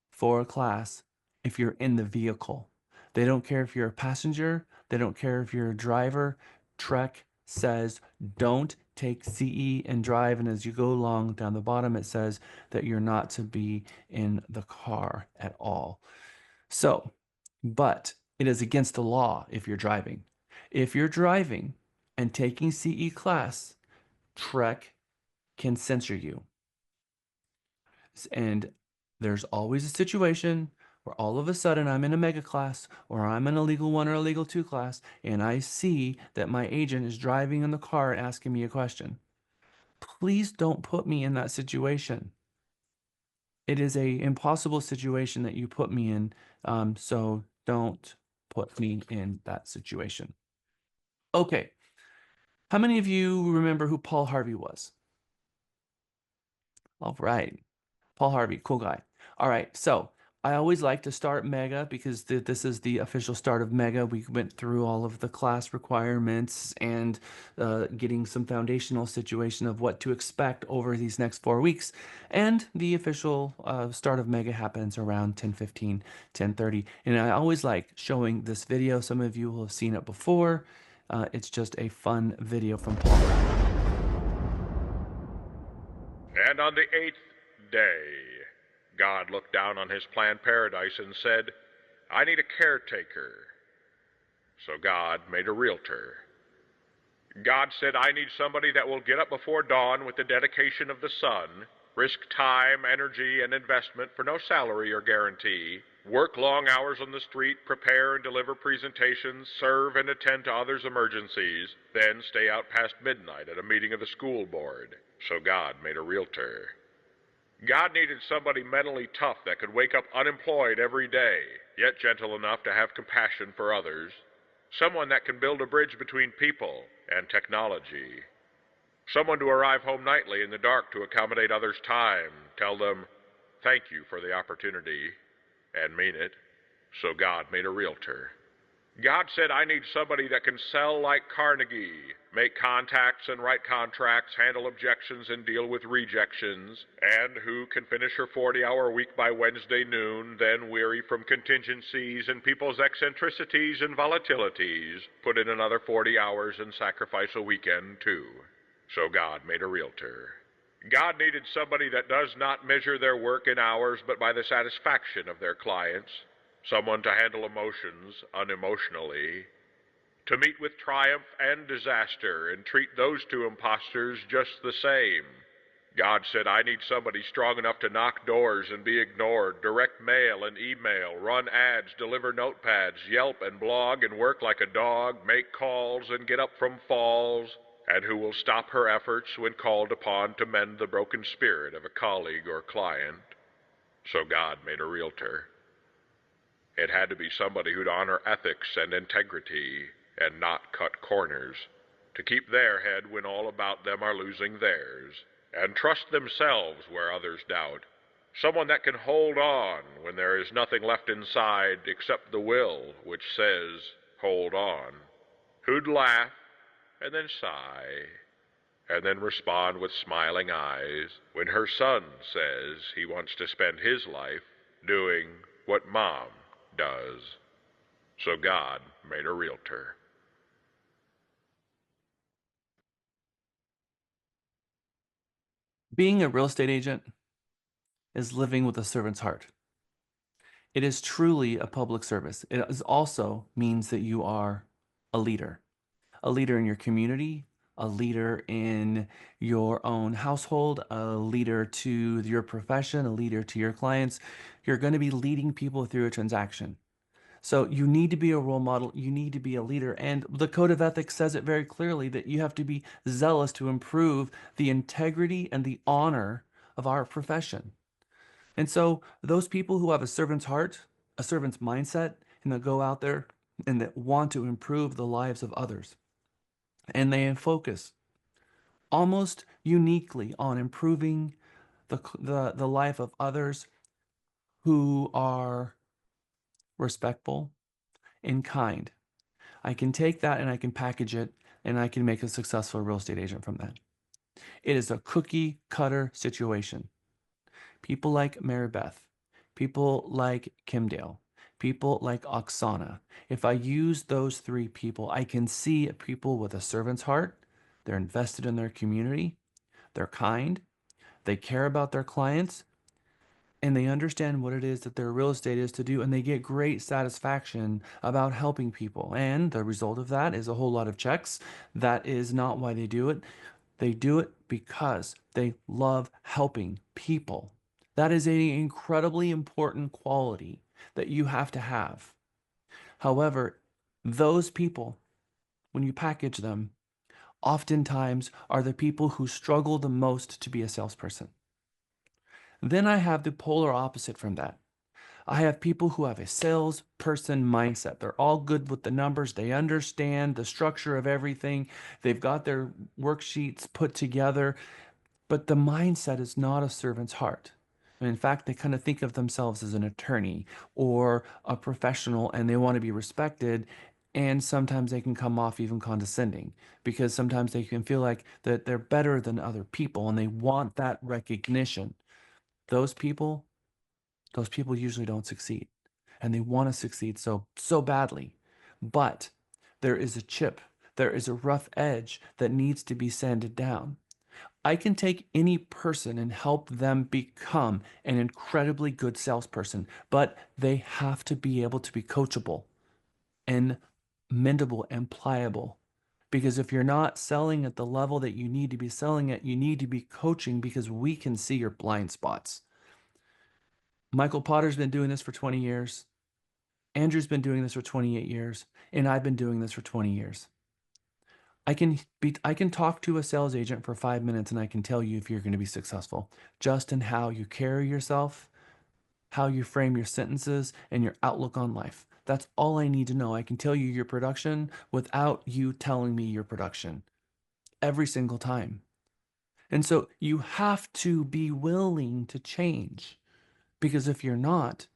for a class if you're in the vehicle. They don't care if you're a passenger. They don't care if you're a driver. Trek says don't take CE and drive. And as you go along down the bottom, it says that you're not to be in the car at all. So, but it is against the law if you're driving. If you're driving and taking CE class, Trek can censor you. And there's always a situation where all of a sudden I'm in a mega class or I'm in a legal 1 or a legal 2 class and I see that my agent is driving in the car asking me a question. Please don't put me in that situation. It is a impossible situation that you put me in, so don't put me in that situation. Okay. How many of you remember who Paul Harvey was? All right. Paul Harvey, cool guy. All right, so I always like to start Mega because this is the official start of Mega. We went through all of the class requirements and getting some foundational situation of what to expect over these next 4 weeks. And the official start of Mega happens around 10:15, 10:30. And I always like showing this video. Some of you will have seen it before. It's just a fun video from Paul.
And on the 8th day, God looked down on his planned paradise and said, I need a caretaker. So God made a realtor. God said, I need somebody that will get up before dawn with the dedication of the sun, risk time, energy, and investment for no salary or guarantee, work long hours on the street, prepare and deliver presentations, serve and attend to others' emergencies, then stay out past midnight at a meeting of the school board. So God made a realtor. God needed somebody mentally tough that could wake up unemployed every day, yet gentle enough to have compassion for others. Someone that can build a bridge between people and technology. Someone to arrive home nightly in the dark to accommodate others' time, tell them, thank you for the opportunity, and mean it. So God made a realtor. God said, I need somebody that can sell like Carnegie, make contacts and write contracts, handle objections and deal with rejections, and who can finish her 40-hour week by Wednesday noon, then weary from contingencies and people's eccentricities and volatilities, put in another 40 hours and sacrifice a weekend too. So God made a realtor. God needed somebody that does not measure their work in hours, but by the satisfaction of their clients. Someone to handle emotions unemotionally, to meet with triumph and disaster and treat those two imposters just the same. God said, I need somebody strong enough to knock doors and be ignored, direct mail and email, run ads, deliver notepads, Yelp and blog and work like a dog, make calls and get up from falls, and who will stop her efforts when called upon to mend the broken spirit of a colleague or client. So God made a realtor. It had to be somebody who'd honor ethics and integrity and not cut corners, to keep their head when all about them are losing theirs, and trust themselves where others doubt. Someone that can hold on when there is nothing left inside except the will which says, hold on. Who'd laugh and then sigh and then respond with smiling eyes when her son says he wants to spend his life doing what Mom does. So God made a realtor.
Being a real estate agent is living with a servant's heart. It is truly a public service. It also means that you are a leader in your community, a leader in your own household, a leader to your profession, a leader to your clients. You're going to be leading people through a transaction. So you need to be a role model. You need to be a leader. And the code of ethics says it very clearly that you have to be zealous to improve the integrity and the honor of our profession. And so those people who have a servant's heart, a servant's mindset, and that go out there and that want to improve the lives of others, and they focus almost uniquely on improving the life of others who are respectful and kind. I can take that and I can package it and I can make a successful real estate agent from that. It is a cookie cutter situation. People like Mary Beth, people like Kim Dale, people like Oksana. If I use those three people, I can see people with a servant's heart. They're invested in their community. They're kind. They care about their clients. And they understand what it is that their real estate is to do. And they get great satisfaction about helping people. And the result of that is a whole lot of checks. That is not why they do it. They do it because they love helping people. That is an incredibly important quality that you have to have. However, those people, when you package them, oftentimes are the people who struggle the most to be a salesperson. Then I have the polar opposite from that. I have people who have a salesperson mindset. They're all good with the numbers. They understand the structure of everything. They've got their worksheets put together. But the mindset is not a servant's heart. And in fact, they kind of think of themselves as an attorney or a professional and they want to be respected. And sometimes they can come off even condescending because sometimes they can feel like that they're better than other people and they want that recognition. Those people usually don't succeed and they want to succeed so badly. But there is a chip, there is a rough edge that needs to be sanded down. I can take any person and help them become an incredibly good salesperson, but they have to be able to be coachable and mendable and pliable. Because if you're not selling at the level that you need to be selling at, you need to be coaching because we can see your blind spots. Michael Potter's been doing this for 20 years. Andrew's been doing this for 28 years, and I've been doing this for 20 years. I can talk to a sales agent for 5 minutes and I can tell you if you're going to be successful just in how you carry yourself, how you frame your sentences, and your outlook on life. That's all I need to know. I can tell you your production without you telling me your production every single time. And so you have to be willing to change because if you're not,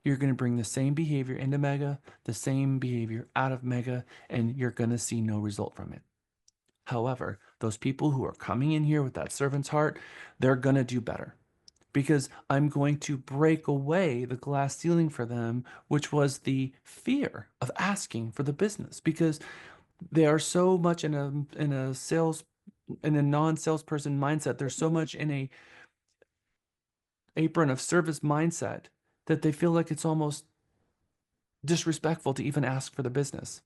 You're going to bring the same behavior into mega, the same behavior out of mega, and you're going to see no result from it. However, those people who are coming in here with that servant's heart, they're going to do better because I'm going to break away the glass ceiling for them, which was the fear of asking for the business because they are so much in a sales in a non-salesperson mindset. They're so much in a apron of service mindset that they feel like it's almost disrespectful to even ask for the business.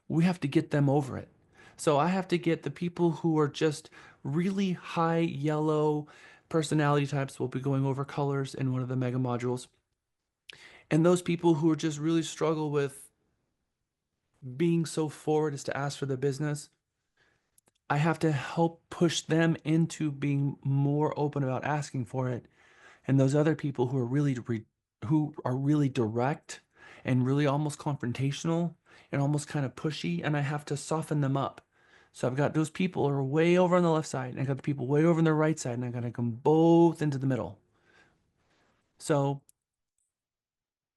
We have to get them over it. So I have to get the people who are just really high yellow personality types. We'll be going over colors in one of the mega modules. And those people who are just really struggle with being so forward as to ask for the business, I have to help push them into being more open about asking for it. And those other people who are really direct and really almost confrontational and almost kind of pushy, and I have to soften them up. So I've got those people who are way over on the left side, and I got the people way over on the right side, and I got to come both into the middle. So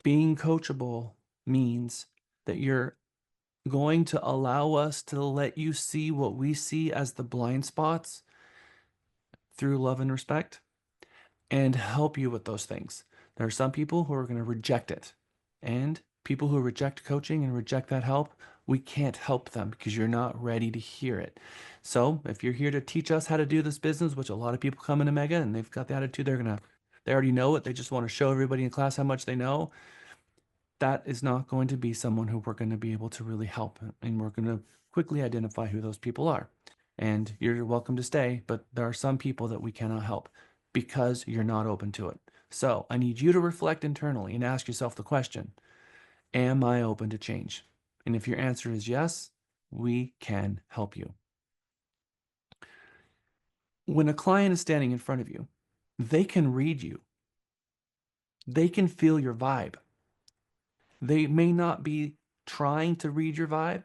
being coachable means that you're going to allow us to let you see what we see as the blind spots through love and respect and help you with those things. There are some people who are going to reject it. And people who reject coaching and reject that help, we can't help them because you're not ready to hear it. So if you're here to teach us how to do this business, which a lot of people come into Mega and they've got the attitude they already know it. They just want to show everybody in class how much they know. That is not going to be someone who we're going to be able to really help. And we're going to quickly identify who those people are. And you're welcome to stay, but there are some people that we cannot help because you're not open to it. So I need you to reflect internally and ask yourself the question, am I open to change? And if your answer is yes, we can help you. When a client is standing in front of you, they can read you. They can feel your vibe. They may not be trying to read your vibe,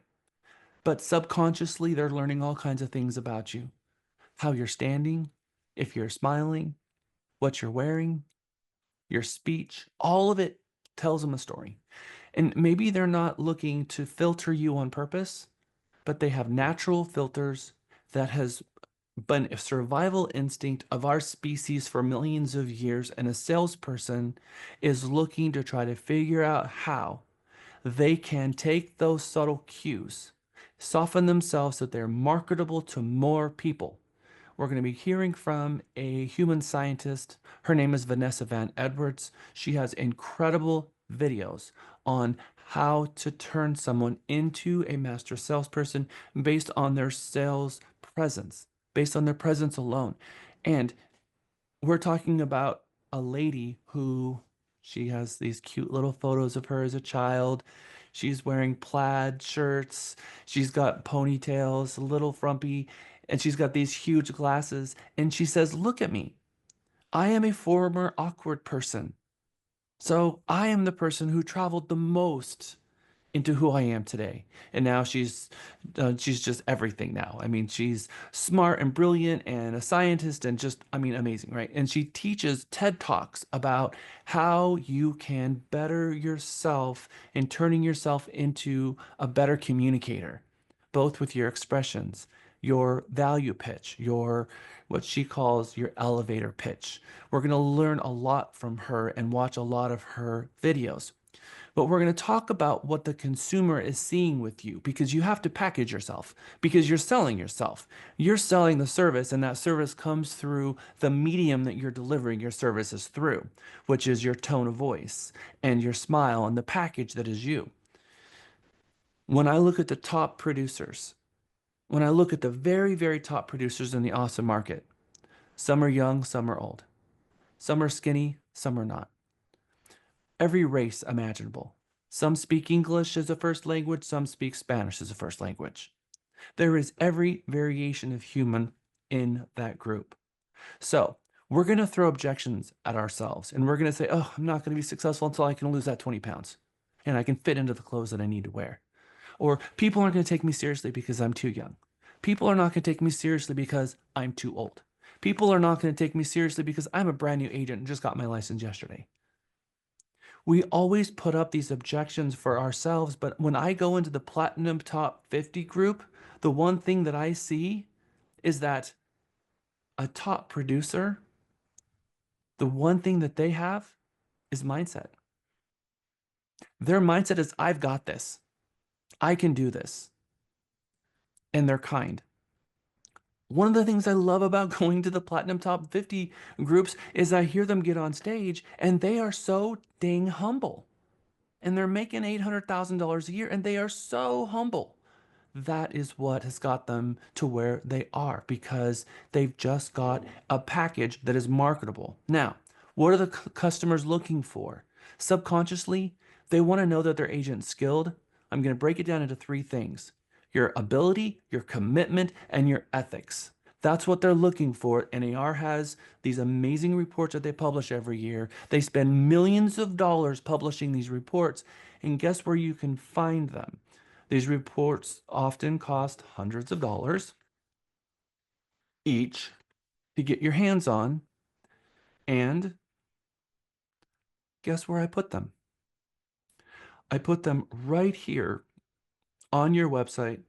but subconsciously they're learning all kinds of things about you. How you're standing, if you're smiling, what you're wearing, your speech, all of it tells them a story. And maybe they're not looking to filter you on purpose, but they have natural filters that has been a survival instinct of our species for millions of years. And a salesperson is looking to try to figure out how they can take those subtle cues, soften themselves so they're marketable to more people. We're going to be hearing from a human scientist. Her name is Vanessa Van Edwards. She has incredible videos on how to turn someone into a master salesperson based on their sales presence, based on their presence alone. And we're talking about a lady who she has these cute little photos of her as a child. She's wearing plaid shirts. She's got ponytails, a little frumpy, and she's got these huge glasses. And she says, "Look at me. I am a former awkward person. So I am the person who traveled the most into who I am today." And now she's just everything now. I mean, she's smart and brilliant and a scientist and just, I mean, amazing, right? And she teaches TED Talks about how you can better yourself and turning yourself into a better communicator, both with your expressions, your value pitch, your what she calls your elevator pitch. We're going to learn a lot from her and watch a lot of her videos. But we're going to talk about what the consumer is seeing with you because you have to package yourself because you're selling yourself. You're selling the service, and that service comes through the medium that you're delivering your services through, which is your tone of voice and your smile and the package that is you. When I look at the top producers, when I look at the very, very top producers in the awesome market, some are young, some are old. Some are skinny, some are not. Every race imaginable. Some speak English as a first language, some speak Spanish as a first language. There is every variation of human in that group. So we're going to throw objections at ourselves and we're going to say, oh, I'm not going to be successful until I can lose that 20 pounds and I can fit into the clothes that I need to wear. Or people aren't going to take me seriously because I'm too young. People are not going to take me seriously because I'm too old. People are not going to take me seriously because I'm a brand new agent and just got my license yesterday. We always put up these objections for ourselves, but when I go into the Platinum Top 50 group, the one thing that I see is that a top producer, the one thing that they have is mindset. Their mindset is, I've got this. I can do this. And they're kind. One of the things I love about going to the Platinum Top 50 groups is I hear them get on stage and they are so dang humble. And they're making $800,000 a year and they are so humble. That is what has got them to where they are because they've just got a package that is marketable. Now, what are the customers looking for? Subconsciously, they want to know that their agent's skilled. I'm going to break it down into three things: your ability, your commitment, and your ethics. That's what they're looking for. NAR has these amazing reports that they publish every year. They spend millions of dollars publishing these reports. And guess where you can find them? These reports often cost hundreds of dollars each to get your hands on. And guess where I put them? I put them right here on your website,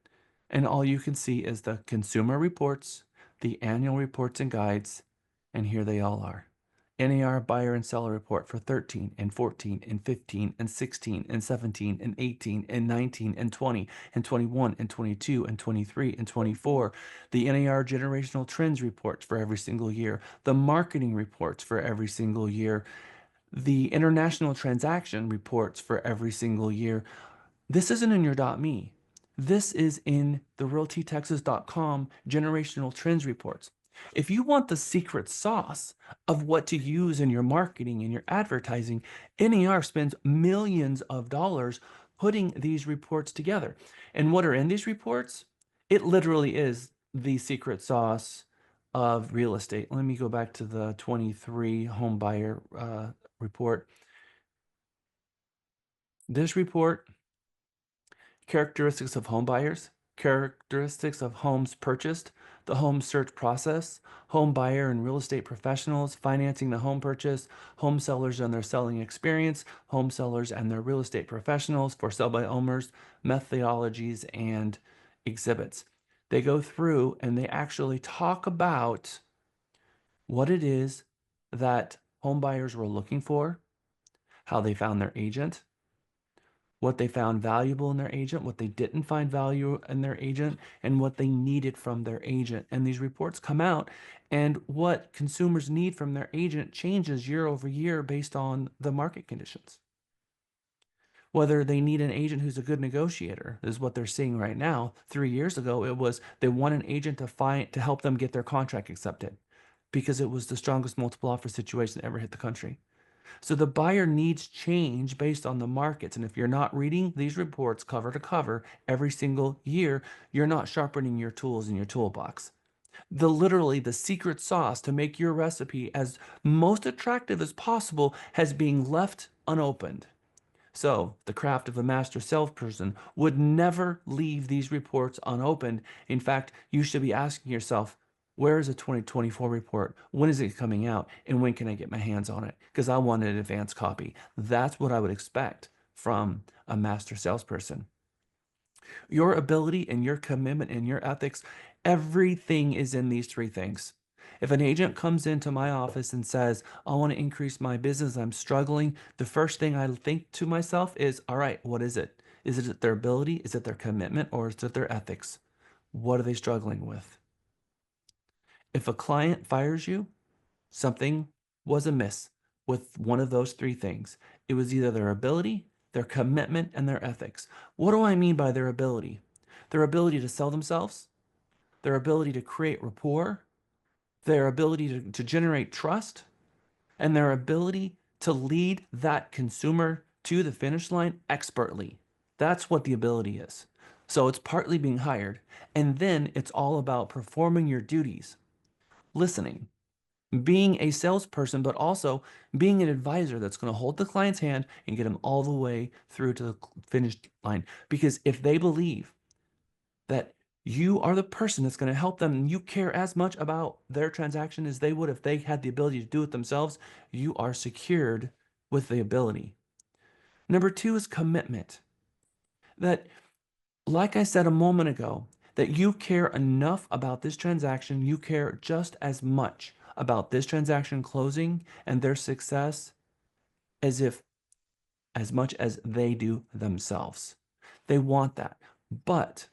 and all you can see is the consumer reports, the annual reports and guides, and here they all are. NAR buyer and seller report for 13 and 14 and 15 and 16 and 17 and 18 and 19 and 20 and 21 and 22 and 23 and 24. The NAR generational trends reports for every single year. The marketing reports for every single year. The international transaction reports for every single year. This isn't in your .me. This is in the realtytexas.com generational trends reports. If you want the secret sauce of what to use in your marketing and your advertising, NAR spends millions of dollars putting these reports together. And what are in these reports? It literally is the secret sauce of real estate. Let me go back to the 23 home buyer report. This report: characteristics of home buyers, characteristics of homes purchased, the home search process, home buyer and real estate professionals, financing the home purchase, home sellers and their selling experience, home sellers and their real estate professionals, for sale by owners, methodologies, and exhibits. They go through and they actually talk about what it is that home buyers were looking for, how they found their agent, what they found valuable in their agent, what they didn't find value in their agent, and what they needed from their agent. And these reports come out, and what consumers need from their agent changes year over year based on the market conditions. Whether they need an agent who's a good negotiator is what they're seeing right now. 3 years ago, it was they want an agent to help them get their contract accepted because it was the strongest multiple offer situation that ever hit the country. So the buyer needs change based on the markets. And if you're not reading these reports cover to cover every single year, you're not sharpening your tools in your toolbox. Literally the secret sauce to make your recipe as most attractive as possible has been left unopened. So the craft of a master salesperson would never leave these reports unopened. In fact, you should be asking yourself, where is a 2024 report? When is it coming out? And when can I get my hands on it? Because I want an advanced copy. That's what I would expect from a master salesperson. Your ability and your commitment and your ethics, everything is in these three things. If an agent comes into my office and says, I want to increase my business, I'm struggling, the first thing I think to myself is, all right, what is it? Is it their ability? Is it their commitment? Or is it their ethics? What are they struggling with? If a client fires you, something was amiss with one of those three things. It was either their ability, their commitment, and their ethics. What do I mean by their ability? Their ability to sell themselves, their ability to create rapport, their ability to generate trust, and their ability to lead that consumer to the finish line expertly. That's what the ability is. So it's partly being hired, and then it's all about performing your duties, listening, being a salesperson, but also being an advisor that's going to hold the client's hand and get them all the way through to the finish line. Because if they believe that you are the person that's going to help them and you care as much about their transaction as they would if they had the ability to do it themselves, you are secured with the ability. Number two is commitment. That, like I said a moment ago, that you care enough about this transaction, you care just as much about this transaction closing and their success as much as they do themselves. They want that. But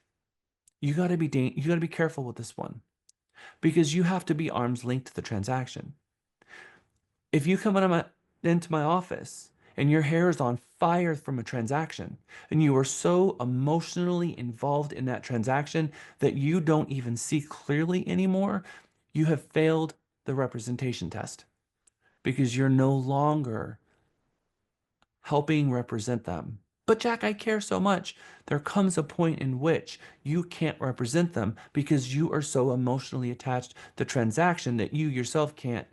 you got to be careful with this one, because you have to be arm's length to the transaction. If you come into my office and your hair is on fire from a transaction and you are so emotionally involved in that transaction that you don't even see clearly anymore, you have failed the representation test, because you're no longer helping represent them. But Jack, I care so much. There comes a point in which you can't represent them because you are so emotionally attached to transaction that you yourself can't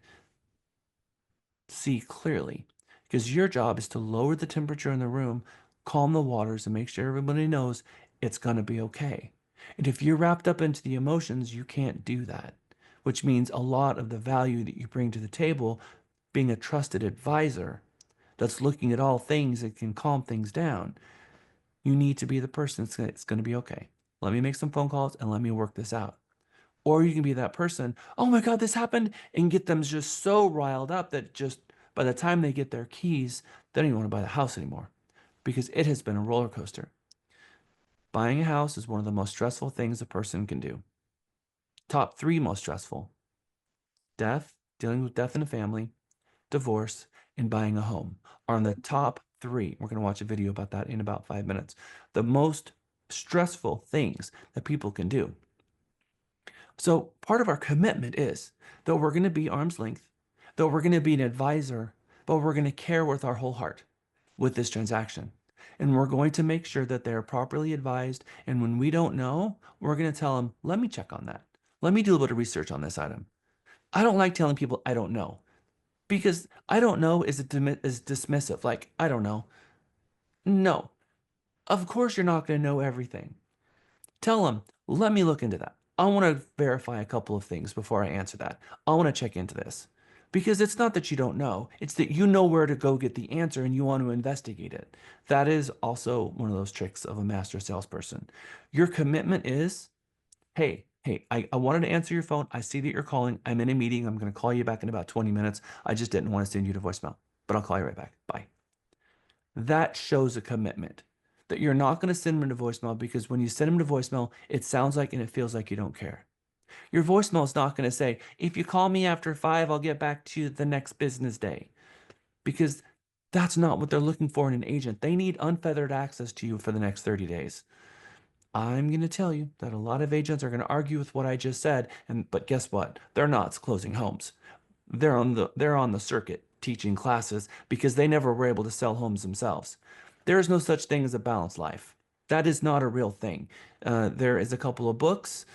see clearly. Because your job is to lower the temperature in the room, calm the waters, and make sure everybody knows it's going to be okay. And if you're wrapped up into the emotions, you can't do that, which means a lot of the value that you bring to the table, being a trusted advisor that's looking at all things that can calm things down, you need to be the person that's going to be okay. Let me make some phone calls and let me work this out. Or you can be that person, oh my God, this happened, and get them just so riled up that just by the time they get their keys, they don't even want to buy the house anymore, because it has been a roller coaster. Buying a house is one of the most stressful things a person can do. Top three most stressful: death, dealing with death in a family, divorce, and buying a home are on the top three. We're going to watch a video about that in about 5 minutes. The most stressful things that people can do. So part of our commitment is that we're going to be arm's length, that we're going to be an advisor, but we're going to care with our whole heart with this transaction. And we're going to make sure that they're properly advised. And when we don't know, we're going to tell them, let me check on that. Let me do a bit of research on this item. I don't like telling people I don't know, because I don't know is dismissive. Like, I don't know. No, of course you're not going to know everything. Tell them, let me look into that. I want to verify a couple of things before I answer that. I want to check into this. Because it's not that you don't know, it's that you know where to go get the answer and you want to investigate it. That is also one of those tricks of a master salesperson. Your commitment is, hey, I wanted to answer your phone. I see that you're calling. I'm in a meeting. I'm going to call you back in about 20 minutes. I just didn't want to send you to voicemail, but I'll call you right back. Bye. That shows a commitment, that you're not going to send them to voicemail, because when you send them to voicemail, it sounds like and it feels like you don't care. Your voicemail is not going to say, if you call me after 5, I'll get back to you the next business day, because that's not what they're looking for in an agent. They need unfeathered access to you for the next 30 days. I'm going to tell you that a lot of agents are going to argue with what I just said, but guess what? They're not closing homes. They're on the circuit teaching classes because they never were able to sell homes themselves. There is no such thing as a balanced life. That is not a real thing. There is a couple of books,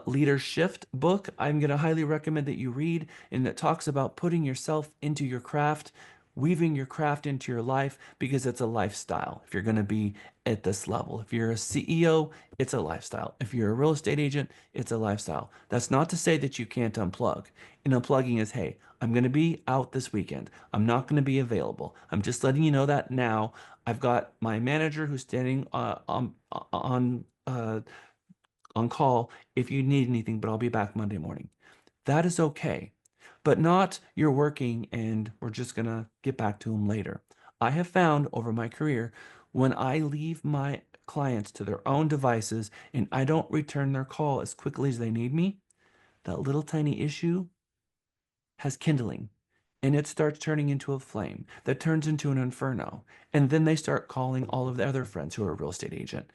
Leader Shift book I'm going to highly recommend that you read, and that talks about putting yourself into your craft, weaving your craft into your life, because it's a lifestyle. If you're going to be at this level, if you're a CEO, it's a lifestyle. If you're a real estate agent, it's a lifestyle. That's not to say that you can't unplug. And unplugging is, hey, I'm going to be out this weekend. I'm not going to be available. I'm just letting you know that now. I've got my manager who's standing on call if you need anything, but I'll be back Monday morning. That is okay, but not you're working and we're just going to get back to them later. I have found over my career, when I leave my clients to their own devices and I don't return their call as quickly as they need me, that little tiny issue has kindling, and it starts turning into a flame that turns into an inferno. And then they start calling all of the other friends who are a real estate agent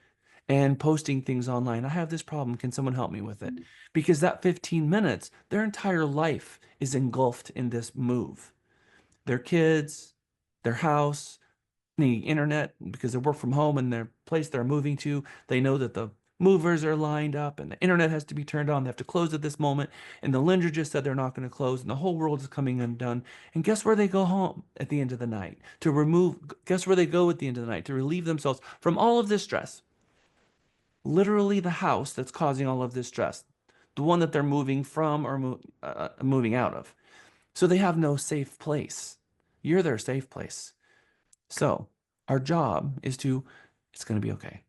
and posting things online. I have this problem. Can someone help me with it? Because that 15 minutes, their entire life is engulfed in this move. Their kids, their house, the internet, because they work from home and their place they're moving to, they know that the movers are lined up and the internet has to be turned on. They have to close at this moment. And the lender just said they're not going to close, and the whole world is coming undone. And guess where they go home at the end of the night guess where they go at the end of the night to relieve themselves from all of this stress? Literally the house that's causing all of this stress, the one that they're moving from or moving out of. So they have no safe place. You're their safe place. So Our job is to, it's going to be okay.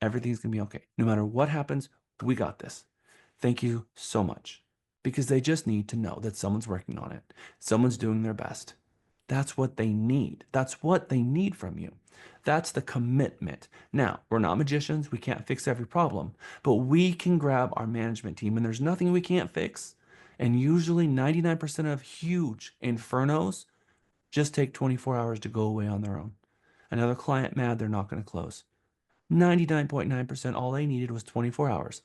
Everything's going to be okay. No matter what happens, we got this. Thank you so much. Because they just need to know that someone's working on it. Someone's doing their best. That's what they need. That's what they need from you. That's the commitment. Now, we're not magicians. We can't fix every problem, but we can grab our management team and there's nothing we can't fix. And usually 99% of huge infernos just take 24 hours to go away on their own. Another client mad, they're not going to close. 99.9% all they needed was 24 hours.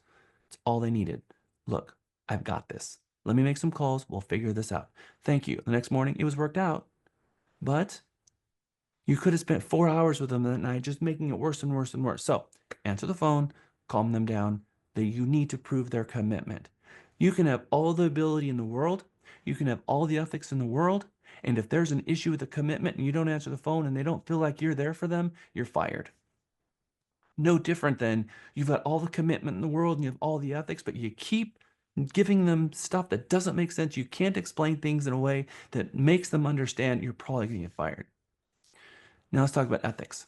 It's all they needed. Look, I've got this. Let me make some calls. We'll figure this out. Thank you. The next morning, it was worked out. But you could have spent 4 hours with them that night just making it worse and worse and worse. So answer the phone, calm them down. That you need to prove their commitment. You can have all the ability in the world. You can have all the ethics in the world. And if there's an issue with the commitment and you don't answer the phone and they don't feel like you're there for them, you're fired. No different than you've got all the commitment in the world and you have all the ethics, but you keep giving them stuff that doesn't make sense. You can't explain things in a way that makes them understand. You're probably going to get fired. Now let's talk about ethics.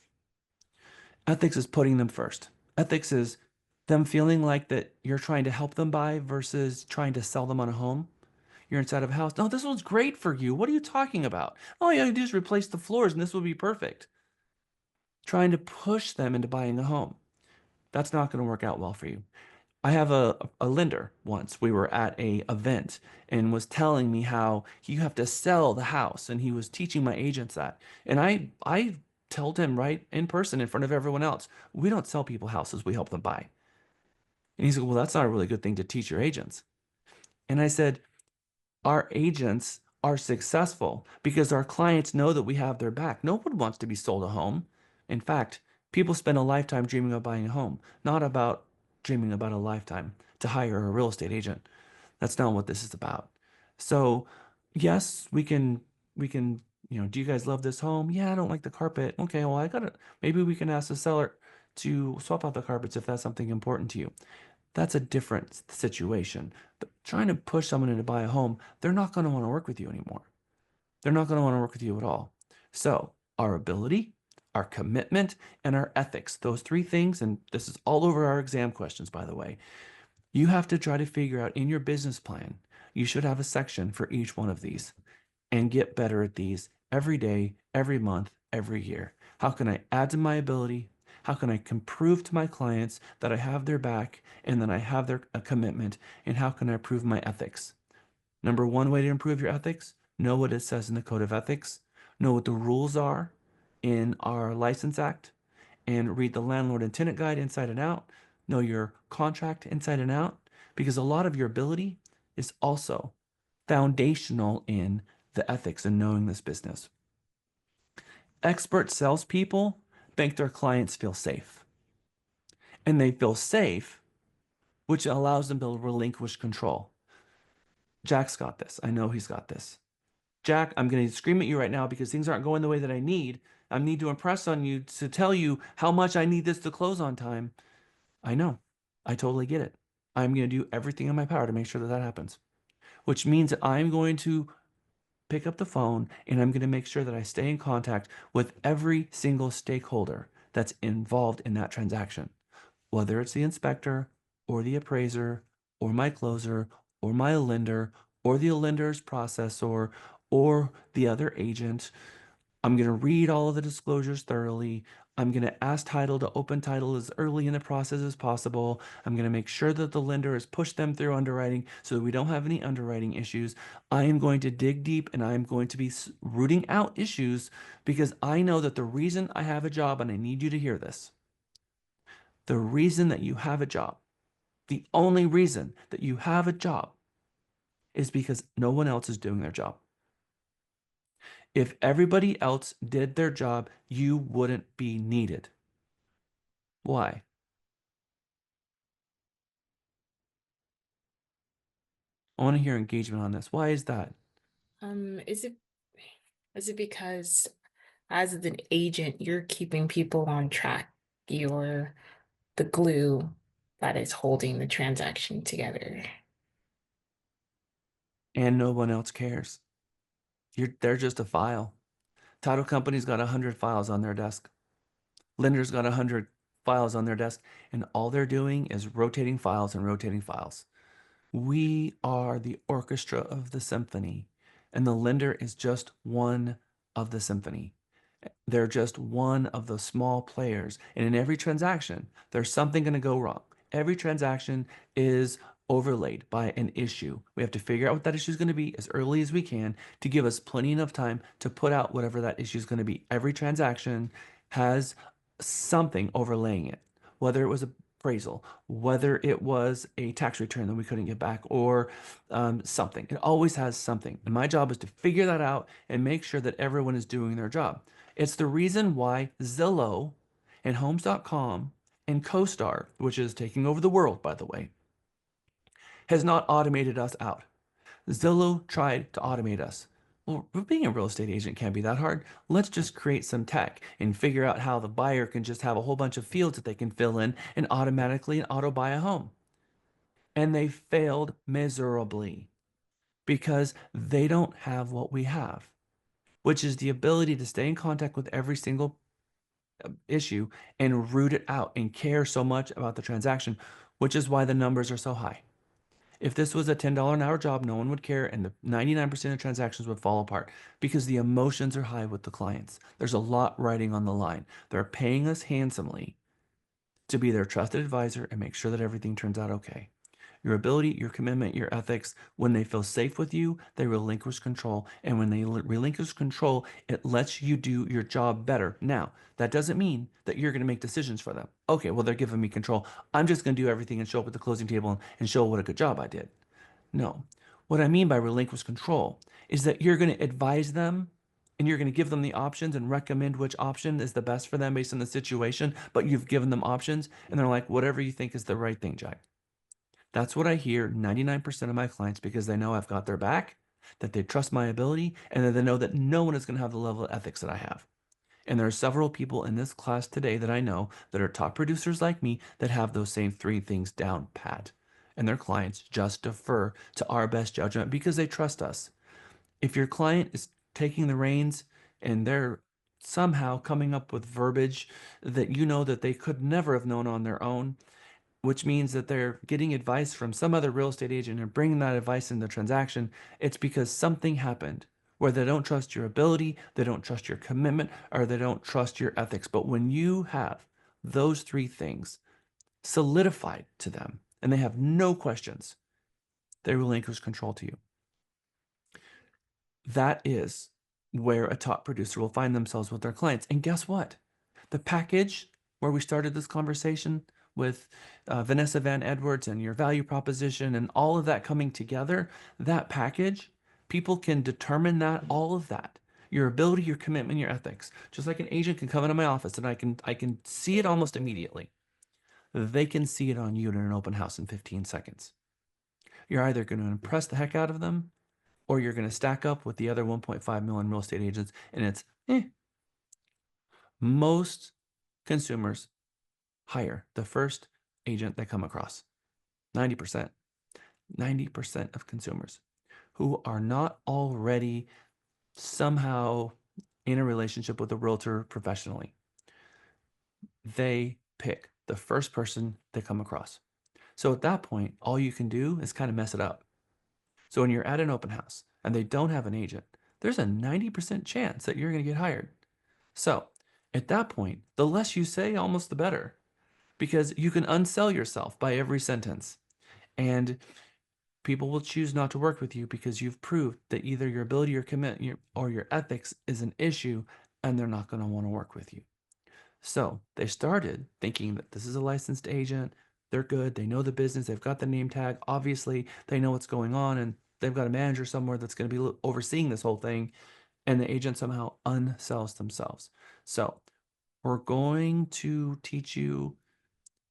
Ethics is putting them first. Ethics is them feeling like that you're trying to help them buy versus trying to sell them on a home. You're inside of a house. No, this one's great for you. What are you talking about? Oh, yeah, you just replace the floors and this will be perfect. Trying to push them into buying a home. That's not going to work out well for you. I have a lender once. We were at a event and was telling me how you have to sell the house, and he was teaching my agents that. And I told him right in person in front of everyone else, we don't sell people houses, we help them buy. And he said, well, that's not a really good thing to teach your agents. And I said, our agents are successful because our clients know that we have their back. No one wants to be sold a home. In fact, people spend a lifetime dreaming of buying a home, not about dreaming about a lifetime to hire a real estate agent. That's not what this is about. So, yes, we can, do you guys love this home? Yeah, I don't like the carpet. Okay, well, maybe we can ask the seller to swap out the carpets if that's something important to you. That's a different situation. But trying to push someone in to buy a home, they're not going to want to work with you anymore. They're not going to want to work with you at all. So, our ability, our commitment, and our ethics, those three things, and this is all over our exam questions, by the way, you have to try to figure out in your business plan, you should have a section for each one of these and get better at these every day, every month, every year. How can I add to my ability? How can I prove to my clients that I have their back and that I have their commitment? And how can I prove my ethics? Number one way to improve your ethics, know what it says in the Code of Ethics, know what the rules are in our License Act, and read the Landlord and Tenant Guide inside and out, know your contract inside and out, because a lot of your ability is also foundational in the ethics and knowing this business. Expert salespeople make their clients feel safe. And they feel safe, which allows them to relinquish control. Jack's got this. I know he's got this. Jack, I'm going to scream at you right now because things aren't going the way that I need. I need to impress on you to tell you how much I need this to close on time. I know. I totally get it. I'm going to do everything in my power to make sure that that happens, which means that I'm going to pick up the phone and I'm going to make sure that I stay in contact with every single stakeholder that's involved in that transaction, whether it's the inspector or the appraiser or my closer or my lender or the lender's processor or the other agent. I'm going to read all of the disclosures thoroughly. I'm going to ask title to open title as early in the process as possible. I'm going to make sure that the lender has pushed them through underwriting so that we don't have any underwriting issues. I am going to dig deep and I'm going to be rooting out issues because I know that the reason I have a job, and I need you to hear this, the reason that you have a job, the only reason that you have a job is because no one else is doing their job. If everybody else did their job, you wouldn't be needed. Why? I want to hear engagement on this. Why is that?
Is it because as an agent, you're keeping people on track? You're the glue that is holding the transaction together.
And no one else cares. They're just a file. Title company's got 100 files on their desk. Lender's got 100 files on their desk, and all they're doing is rotating files and rotating files. We are the orchestra of the symphony, and the lender is just one of the symphony. They're just one of the small players. And in every transaction, there's something going to go wrong. Every transaction is overlaid by an issue. We have to figure out what that issue is going to be as early as we can to give us plenty enough time to put out whatever that issue is going to be. Every transaction has something overlaying it, whether it was appraisal, whether it was a tax return that we couldn't get back, or something. It always has something. And my job is to figure that out and make sure that everyone is doing their job. It's the reason why Zillow and Homes.com and CoStar, which is taking over the world, by the way, has not automated us out. Zillow tried to automate us. Well, being a real estate agent can't be that hard. Let's just create some tech and figure out how the buyer can just have a whole bunch of fields that they can fill in and automatically auto buy a home. And they failed miserably because they don't have what we have, which is the ability to stay in contact with every single issue and root it out and care so much about the transaction, which is why the numbers are so high. If this was a $10 an hour job, no one would care, and the 99% of transactions would fall apart because the emotions are high with the clients. There's a lot riding on the line. They're paying us handsomely to be their trusted advisor and make sure that everything turns out okay. Your ability, your commitment, your ethics, when they feel safe with you, they relinquish control. And when they relinquish control, it lets you do your job better. Now, that doesn't mean that you're going to make decisions for them. Okay, well, they're giving me control. I'm just going to do everything and show up at the closing table and show what a good job I did. No. What I mean by relinquish control is that you're going to advise them and you're going to give them the options and recommend which option is the best for them based on the situation, but you've given them options and they're like, whatever you think is the right thing, Jack. That's what I hear 99% of my clients because they know I've got their back, that they trust my ability, and that they know that no one is going to have the level of ethics that I have. And there are several people in this class today that I know that are top producers like me that have those same three things down pat. And their clients just defer to our best judgment because they trust us. If your client is taking the reins and they're somehow coming up with verbiage that you know that they could never have known on their own, which means that they're getting advice from some other real estate agent and bringing that advice in the transaction, it's because something happened where they don't trust your ability, they don't trust your commitment, or they don't trust your ethics. But when you have those three things solidified to them and they have no questions, they relinquish control to you. That is where a top producer will find themselves with their clients. And guess what? The package where we started this conversation with Vanessa Van Edwards and your value proposition and all of that coming together, that package, people can determine that, all of that, your ability, your commitment, your ethics. Just like an agent can come into my office and I can see it almost immediately. They can see it on you in an open house in 15 seconds. You're either going to impress the heck out of them or you're going to stack up with the other 1.5 million real estate agents and it's Most consumers hire the first agent they come across. 90%. 90% of consumers who are not already somehow in a relationship with a realtor professionally, they pick the first person they come across. So at that point, all you can do is kind of mess it up. So when you're at an open house and they don't have an agent, there's a 90% chance that you're going to get hired. So at that point, the less you say, almost the better, because you can unsell yourself by every sentence. And people will choose not to work with you because you've proved that either your ability or commitment or your ethics is an issue and they're not going to want to work with you. So they started thinking that this is a licensed agent. They're good. They know the business. They've got the name tag. Obviously, they know what's going on and they've got a manager somewhere that's going to be overseeing this whole thing. And the agent somehow unsells themselves. So we're going to teach you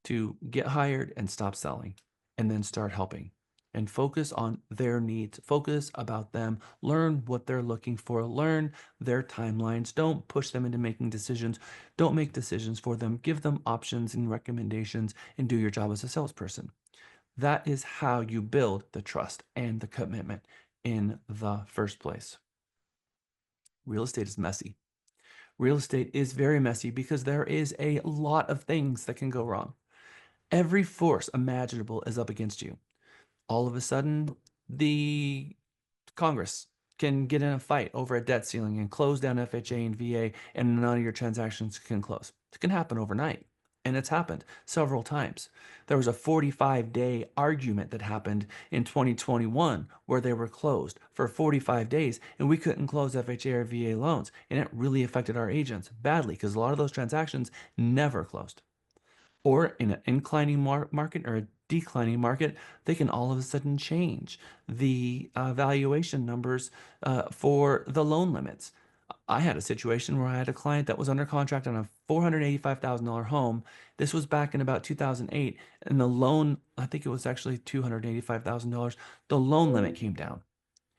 to get hired and stop selling and then start helping and focus on their needs, focus about them, learn what they're looking for, learn their timelines. Don't push them into making decisions. Don't make decisions for them. Give them options and recommendations and do your job as a salesperson. That is how you build the trust and the commitment in the first place. Real estate is messy. Real estate is very messy because there is a lot of things that can go wrong. Every force imaginable is up against you. All of a sudden, the Congress can get in a fight over a debt ceiling and close down FHA and VA, and none of your transactions can close. It can happen overnight. And it's happened several times. There was a 45-day argument that happened in 2021 where they were closed for 45 days and we couldn't close FHA or VA loans. And it really affected our agents badly because a lot of those transactions never closed. Or in an inclining market or a declining market, they can all of a sudden change the valuation numbers for the loan limits. I had a situation where I had a client that was under contract on a $485,000 home. This was back in about 2008, and the loan, I think it was actually $285,000. The loan limit came down,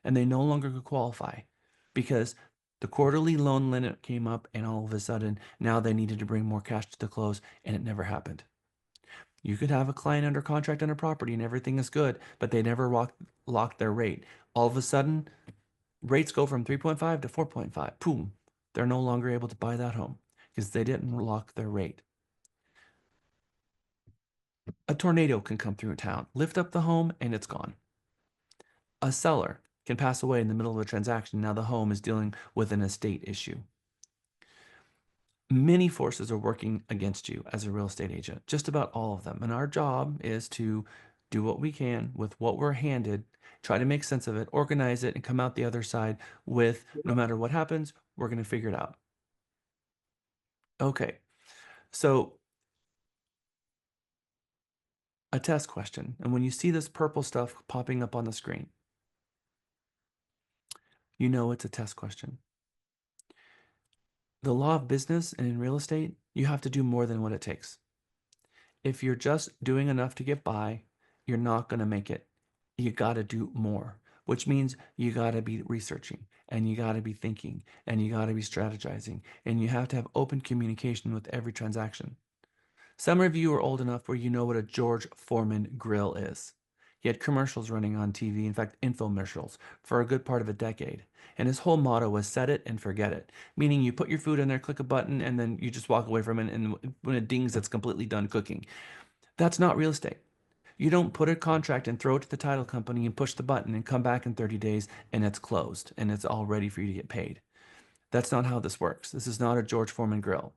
and they no longer could qualify because the quarterly loan limit came up, and all of a sudden, now they needed to bring more cash to the close, and it never happened. You could have a client under contract on a property and everything is good, but they never locked their rate. All of a sudden, rates go from 3.5 to 4.5. Boom. They're no longer able to buy that home because they didn't lock their rate. A tornado can come through town, lift up the home, and it's gone. A seller can pass away in the middle of a transaction. Now the home is dealing with an estate issue. Many forces are working against you as a real estate agent, just about all of them. And our job is to do what we can with what we're handed, try to make sense of it, organize it, and come out the other side with no matter what happens, we're going to figure it out. Okay, so a test question. And when you see this purple stuff popping up on the screen, you know it's a test question. The law of business and in real estate, you have to do more than what it takes. If you're just doing enough to get by, you're not going to make it. You got to do more, which means you got to be researching and you got to be thinking and you got to be strategizing and you have to have open communication with every transaction. Some of you are old enough where you know what a George Foreman grill is. He had commercials running on TV, in fact, infomercials, for a good part of a decade. And his whole motto was set it and forget it, meaning you put your food in there, click a button, and then you just walk away from it. And when it dings, it's completely done cooking. That's not real estate. You don't put a contract and throw it to the title company and push the button and come back in 30 days and it's closed and it's all ready for you to get paid. That's not how this works. This is not a George Foreman grill.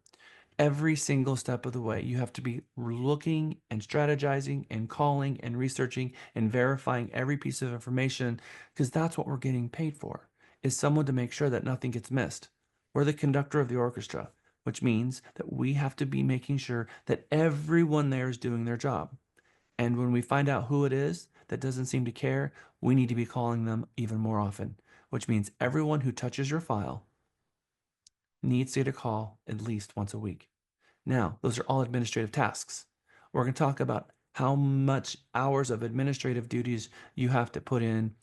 Every single step of the way, you have to be looking and strategizing and calling and researching and verifying every piece of information because that's what we're getting paid for, is someone to make sure that nothing gets missed. We're the conductor of the orchestra, which means that we have to be making sure that everyone there is doing their job. And when we find out who it is that doesn't seem to care, we need to be calling them even more often, which means everyone who touches your file needs to get a call at least once a week. Now, those are all administrative tasks. We're going to talk about how much hours of administrative duties you have to put in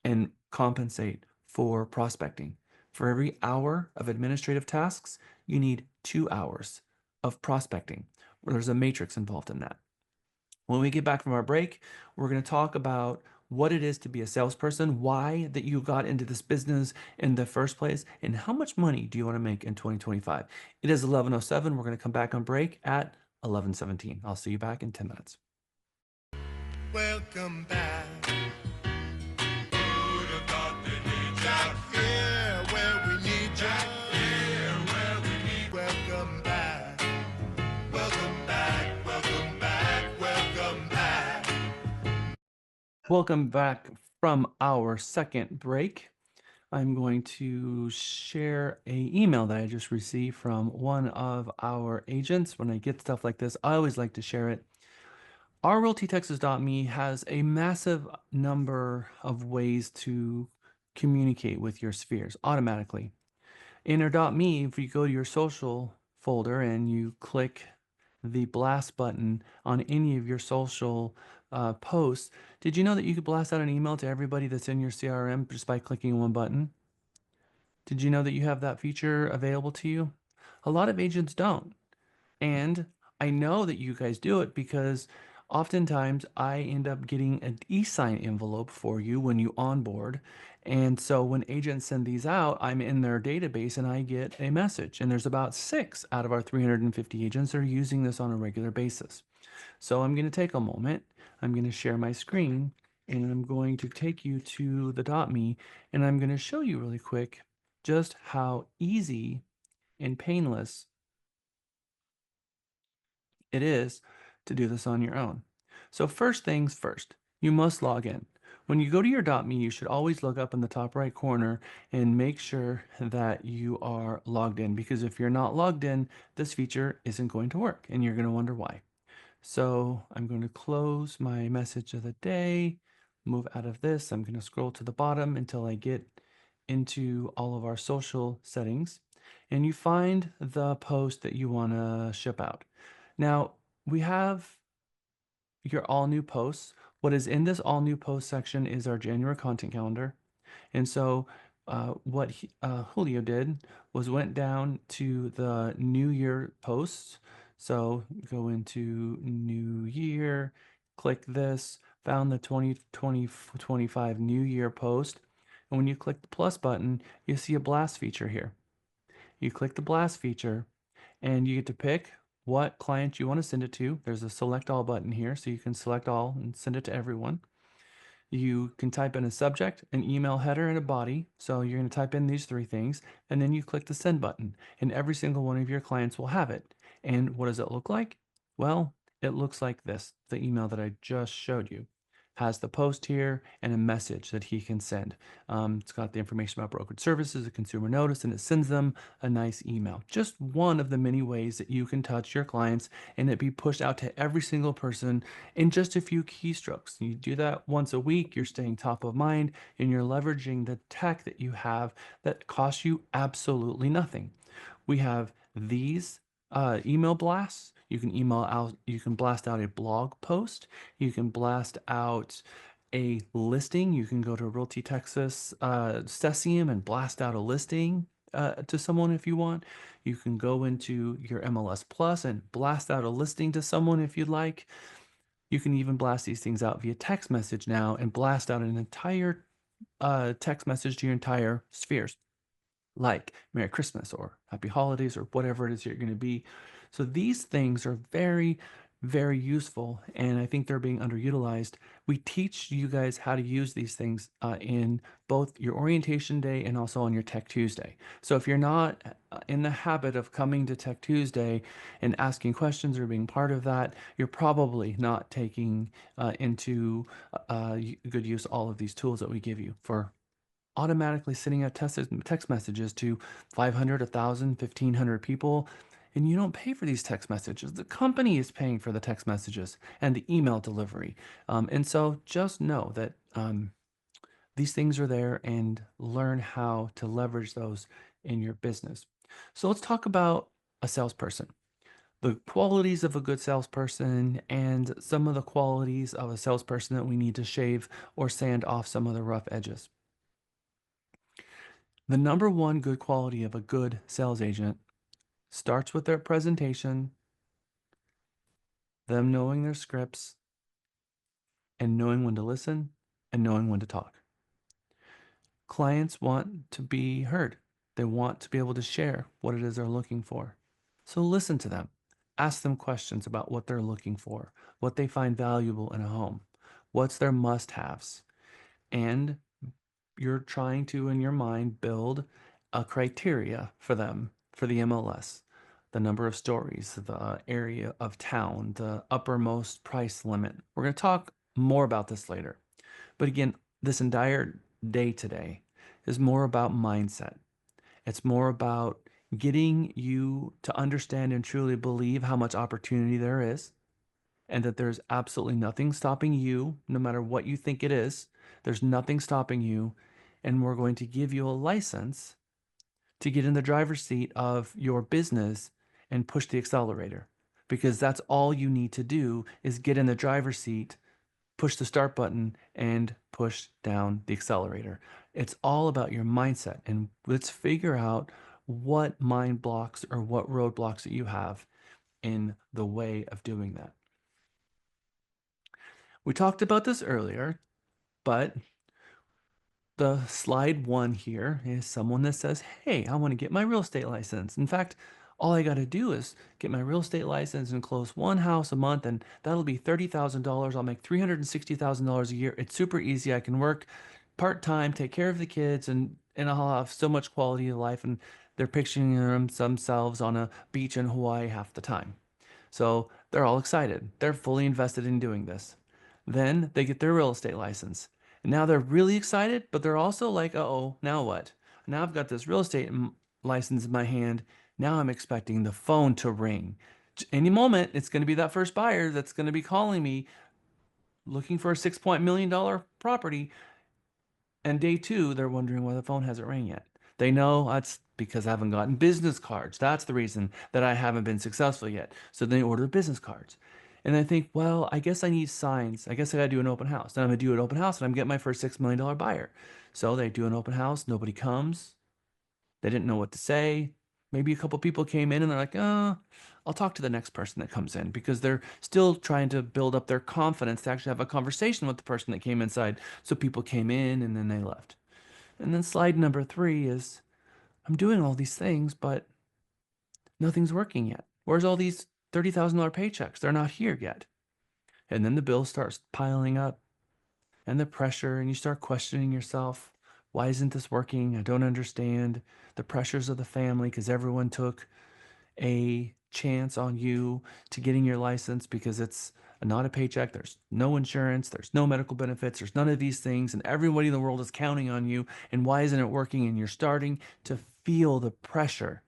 and compensate for prospecting. For every hour of administrative tasks, you need 2 hours of prospecting. There's a matrix involved in that. When we get back from our break, we're going to talk about what it is to be a salesperson, why that you got into this business in the first place, and how much money do you want to make in 2025. It is 11:07. We're going to come back on break at 11:17. I'll see you back in 10 minutes.
Welcome back. Who'd have thought they'd need Jack here where we need Jack here where we need. Welcome back. Welcome back. Welcome back. Welcome back.
Welcome back from our second break. I'm going to share an email that I just received from one of our agents. When I get stuff like this, I always like to share it. Our realtytexas.me has a massive number of ways to communicate with your spheres automatically. In our .me, if you go to your social folder and you click the blast button on any of your social posts, did you know that you could blast out an email to everybody that's in your CRM just by clicking one button? Did you know that you have that feature available to you? A lot of agents don't. And I know that you guys do it because Oftentimes, I end up getting an e-sign envelope for you when you onboard. And so when agents send these out, I'm in their database and I get a message. And there's about 6 out of our 350 agents that are using this on a regular basis. So I'm going to take a moment. I'm going to share my screen and I'm going to take you to the .me and I'm going to show you really quick just how easy and painless it is to do this on your own. So first things first, you must log in. When you go to your .me, you should always look up in the top right corner and make sure that you are logged in, because if you're not logged in, this feature isn't going to work and you're going to wonder why. So I'm going to close my message of the day, move out of this. I'm going to scroll to the bottom until I get into all of our social settings, and you find the post that you want to ship out. Now, we have your all new posts. What is in this all new post section is our January content calendar. And so what Julio did was went down to the New Year posts. So go into New Year, click this, found the 2025 New Year post. And when you click the plus button, you see a blast feature here. You click the blast feature and you get to pick what client you want to send it to. There's a select all button here, so you can select all and send it to everyone. You can type in a subject, an email header, and a body. So you're going to type in these 3 things, and then you click the send button, and every single one of your clients will have it. And what does it look like? Well, it looks like this. The email that I just showed you has the post here and a message that he can send. It's got the information about brokerage services, a consumer notice, and it sends them a nice email. Just one of the many ways that you can touch your clients and it be pushed out to every single person in just a few keystrokes. You do that once a week, you're staying top of mind, and you're leveraging the tech that you have that costs you absolutely nothing. We have these email blasts. You can email out, you can blast out a blog post, you can blast out a listing. You can go to Realty Texas Cesium and blast out a listing to someone if you want. You can go into your MLS Plus and blast out a listing to someone if you'd like. You can even blast these things out via text message now and blast out an entire text message to your entire spheres, like Merry Christmas or Happy Holidays or whatever it is you're going to be. So these things are very, very useful, and I think they're being underutilized. We teach you guys how to use these things in both your orientation day and also on your Tech Tuesday. So if you're not in the habit of coming to Tech Tuesday and asking questions or being part of that, you're probably not taking into good use all of these tools that we give you for automatically sending out text messages to 500, 1,000, 1,500 people. And you don't pay for these text messages. The company is paying for the text messages and the email delivery. And so just know that these things are there and learn how to leverage those in your business. So let's talk about a salesperson, the qualities of a good salesperson, and some of the qualities of a salesperson that we need to shave or sand off some of the rough edges. The number one good quality of a good sales agent starts with their presentation, them knowing their scripts, and knowing when to listen and knowing when to talk. Clients want to be heard. They want to be able to share what it is they're looking for. So listen to them. Ask them questions about what they're looking for, what they find valuable in a home, what's their must-haves, and you're trying to, in your mind, build a criteria for them for the MLS, the number of stories, the area of town, the uppermost price limit. We're going to talk more about this later. But again, this entire day today is more about mindset. It's more about getting you to understand and truly believe how much opportunity there is, and that there's absolutely nothing stopping you, no matter what you think it is. There's nothing stopping you. And we're going to give you a license to get in the driver's seat of your business and push the accelerator, because that's all you need to do is get in the driver's seat, push the start button, and push down the accelerator. It's all about your mindset. And let's figure out what mind blocks or what roadblocks that you have in the way of doing that. We talked about this earlier, but the slide one here is someone that says, hey, I want to get my real estate license. In fact, all I got to do is get my real estate license and close one house a month, and that'll be $30,000. I'll make $360,000 a year. It's super easy. I can work part-time, take care of the kids, and I'll have so much quality of life. And they're picturing themselves on a beach in Hawaii half the time. So they're all excited. They're fully invested in doing this. Then they get their real estate license. And now they're really excited, but they're also like, uh-oh, now what? Now I've got this real estate license in my hand. Now I'm expecting the phone to ring. Any moment, it's going to be that first buyer that's going to be calling me looking for a $6 million property. And day two, they're wondering why the phone hasn't rang yet. They know that's because I haven't gotten business cards. That's the reason that I haven't been successful yet. So they order business cards. And I think, well, I guess I need signs. I guess I got to do an open house. Then I'm going to do an open house and I'm getting my first $6 million buyer. So they do an open house. Nobody comes. They didn't know what to say. Maybe a couple people came in and they're like, I'll talk to the next person that comes in, because they're still trying to build up their confidence to actually have a conversation with the person that came inside. So people came in and then they left. And then slide number 3 is, I'm doing all these things, but nothing's working yet. Where's all these $30,000 paychecks? They're not here yet. And then the bill starts piling up and the pressure, and you start questioning yourself. Why isn't this working? I don't understand. The pressures of the family, because everyone took a chance on you to getting your license because it's not a paycheck. There's no insurance. There's no medical benefits. There's none of these things. And everybody in the world is counting on you. And why isn't it working? And you're starting to feel the pressure.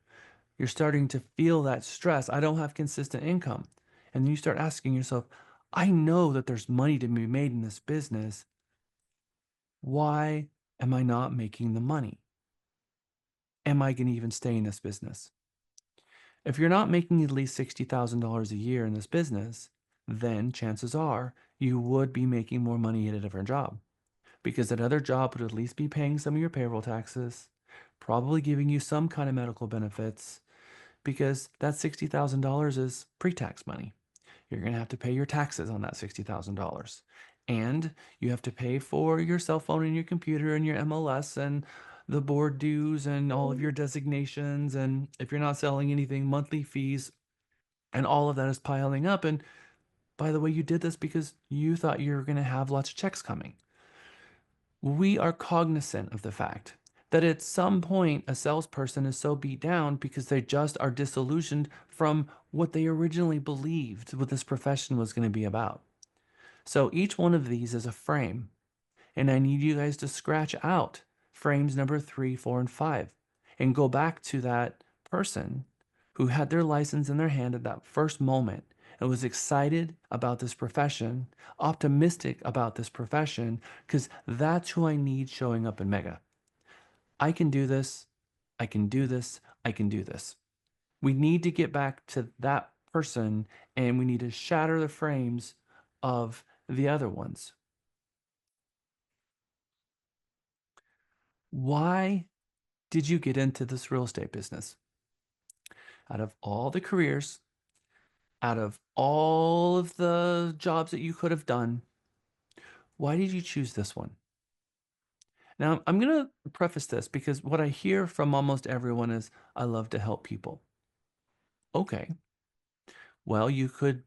You're starting to feel that stress. I don't have consistent income. And then you start asking yourself, I know that there's money to be made in this business. Why am I not making the money? Am I going to even stay in this business? If you're not making at least $60,000 a year in this business, then chances are you would be making more money at a different job, because that other job would at least be paying some of your payroll taxes, probably giving you some kind of medical benefits, because that $60,000 is pre-tax money. You're going to have to pay your taxes on that $60,000. And you have to pay for your cell phone and your computer and your MLS and the board dues and all of your designations. And if you're not selling anything, monthly fees, and all of that is piling up. And by the way, you did this because you thought you were going to have lots of checks coming. We are cognizant of the fact that at some point a salesperson is so beat down because they just are disillusioned from what they originally believed what this profession was going to be about. So each one of these is a frame, and I need you guys to scratch out frames number 3, 4, and 5 and go back to that person who had their license in their hand at that first moment and was excited about this profession, optimistic about this profession, because that's who I need showing up in Mega. I can do this. I can do this. I can do this. We need to get back to that person, and we need to shatter the frames of the other ones. Why did you get into this real estate business? Out of all the careers, out of all of the jobs that you could have done, why did you choose this one? Now, I'm going to preface this because what I hear from almost everyone is, I love to help people. Okay. Well, you could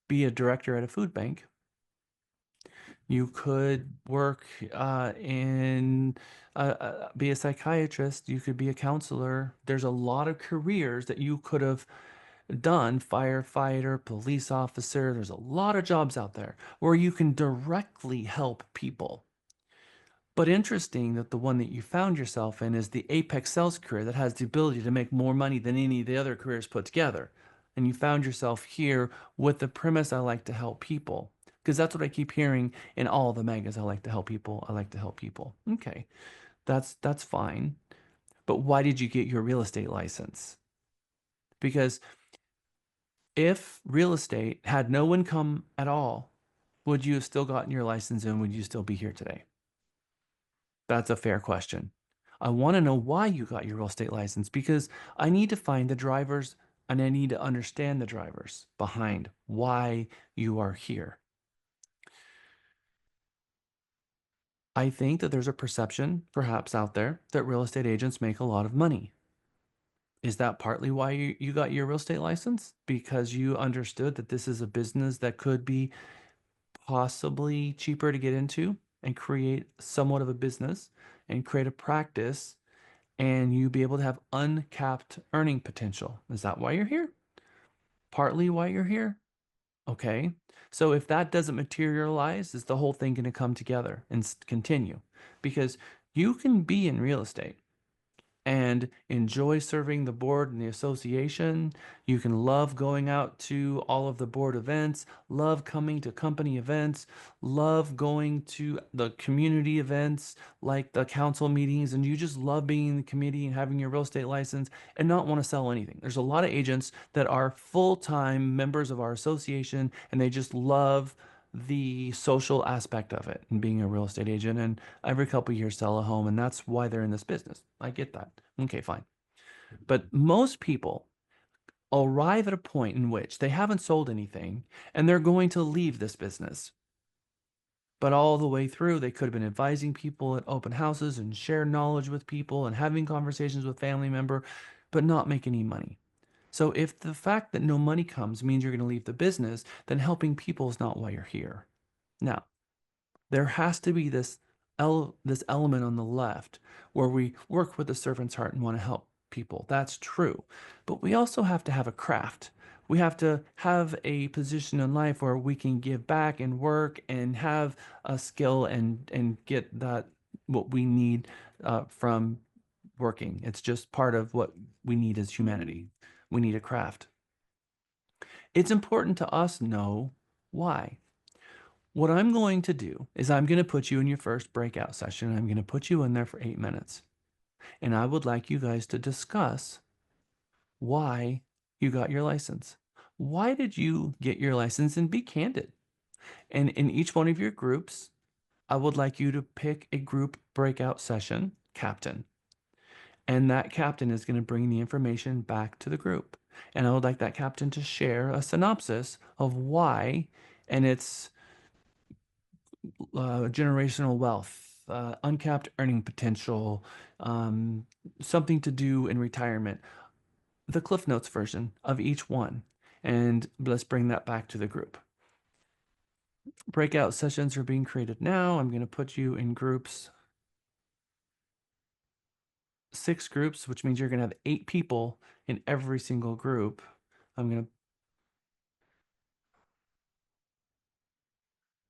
be a director at a food bank. You could work be a psychiatrist. You could be a counselor. There's a lot of careers that you could have done, firefighter, police officer. There's a lot of jobs out there where you can directly help people. But interesting that the one that you found yourself in is the apex sales career that has the ability to make more money than any of the other careers put together. And you found yourself here with the premise, I like to help people. Because that's what I keep hearing in all the megas. I like to help people. I like to help people. Okay, that's fine. But why did you get your real estate license? Because if real estate had no income at all, would you have still gotten your license and would you still be here today? That's a fair question. I want to know why you got your real estate license, because I need to find the drivers and I need to understand the drivers behind why you are here. I think that there's a perception perhaps out there that real estate agents make a lot of money. Is that partly why you got your real estate license? Because you understood that this is a business that could be possibly cheaper to get into and create somewhat of a business and create a practice and you be able to have uncapped earning potential. Is that why you're here? Partly why you're here? Okay. So if that doesn't materialize, is the whole thing going to come together and continue? Because you can be in real estate and enjoy serving the board and the association. You can love going out to all of the board events, love coming to company events, love going to the community events like the council meetings, and you just love being in the committee and having your real estate license and not want to sell anything. There's a lot of agents that are full-time members of our association and they just love the social aspect of it and being a real estate agent, and every couple of years sell a home, and that's why they're in this business. I get that. Okay, fine. But most people arrive at a point in which they haven't sold anything and they're going to leave this business. But all the way through, they could have been advising people at open houses and share knowledge with people and having conversations with family member, but not make any money. So if the fact that no money comes means you're going to leave the business, then helping people is not why you're here. Now, there has to be this element on the left where we work with the servant's heart and want to help people. That's true. But we also have to have a craft. We have to have a position in life where we can give back and work and have a skill and get that what we need from working. It's just part of what we need as humanity. We need a craft. It's important to us know why. What I'm going to do is I'm going to put you in your first breakout session. I'm going to put you in there for 8 minutes. And I would like you guys to discuss why you got your license. Why did you get your license? And be candid. And in each one of your groups, I would like you to pick a group breakout session captain. And that captain is going to bring the information back to the group. And I would like that captain to share a synopsis of why, and it's generational wealth, uncapped earning potential, something to do in retirement, the Cliff Notes version of each one. And let's bring that back to the group. Breakout sessions are being created now. I'm going to put you in groups, 6 groups, which means you're going to have 8 people in every single group. I'm going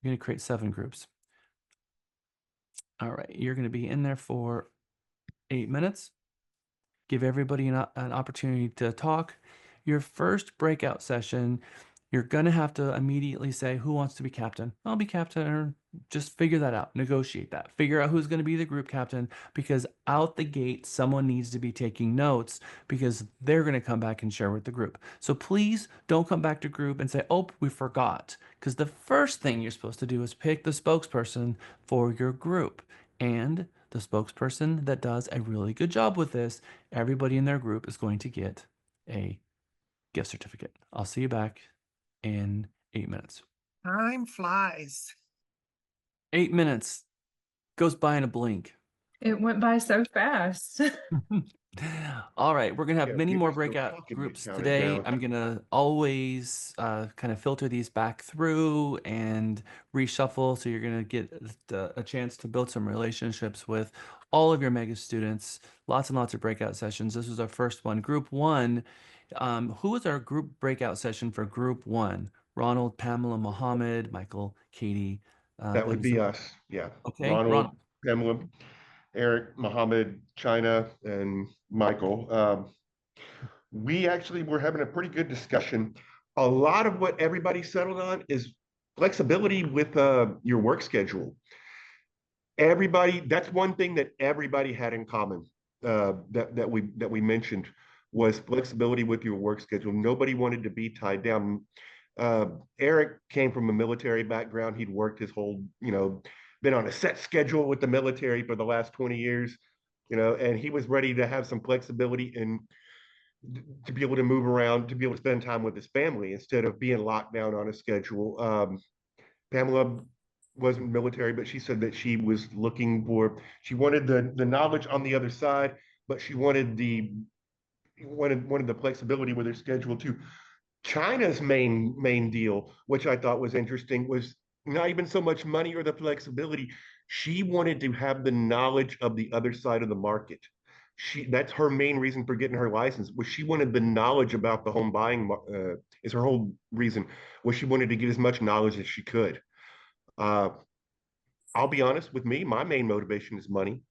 to create 7 groups. All right, you're going to be in there for 8 minutes. Give everybody an opportunity to talk. Your first breakout session, you're going to have to immediately say, who wants to be captain? I'll be captain, or just figure that out. Negotiate that. Figure out who's going to be the group captain, because out the gate, someone needs to be taking notes because they're going to come back and share with the group. So please don't come back to group and say, oh, we forgot. Because the first thing you're supposed to do is pick the spokesperson for your group. And the spokesperson that does a really good job with this, everybody in their group is going to get a gift certificate. I'll see you back in 8 minutes.
Time flies.
8 minutes goes by in a blink.
It went by so fast.
All right, we're gonna have
Yeah,
many
people
more
are still
breakout
talking,
groups
count it
today.
down.
I'm gonna always kind of filter these back through and reshuffle, so you're gonna get a chance to build some relationships with all of your mega students. Lots and lots of breakout sessions. This was our first one. Group 1. Who was our group breakout session for Group 1? Ronald, Pamela, Mohammed, Michael, Katie.
That would be us. Yeah.
Okay,
Ronald,
Ronald.
Pamela, Eric, Mohammed, China, and Michael. We actually were having a pretty good discussion. A lot of what everybody settled on is flexibility with your work schedule. Everybody, that's one thing that everybody had in common, that we mentioned, was flexibility with your work schedule. Nobody wanted to be tied down. Eric came from a military background. He'd worked his whole, been on a set schedule with the military for the last 20 years, and he was ready to have some flexibility and to be able to move around, to be able to spend time with his family instead of being locked down on a schedule. Pamela wasn't military, but she said that she was looking for, she wanted the knowledge on the other side, but she wanted the flexibility with her schedule too. China's main deal, which I thought was interesting, was not even so much money or the flexibility. She wanted to have the knowledge of the other side of the market. That's her main reason for getting her license, was she wanted the knowledge about the home buying, is her whole reason, was she wanted to get as much knowledge as she could. Uh, I'll be honest with me, my main motivation is money.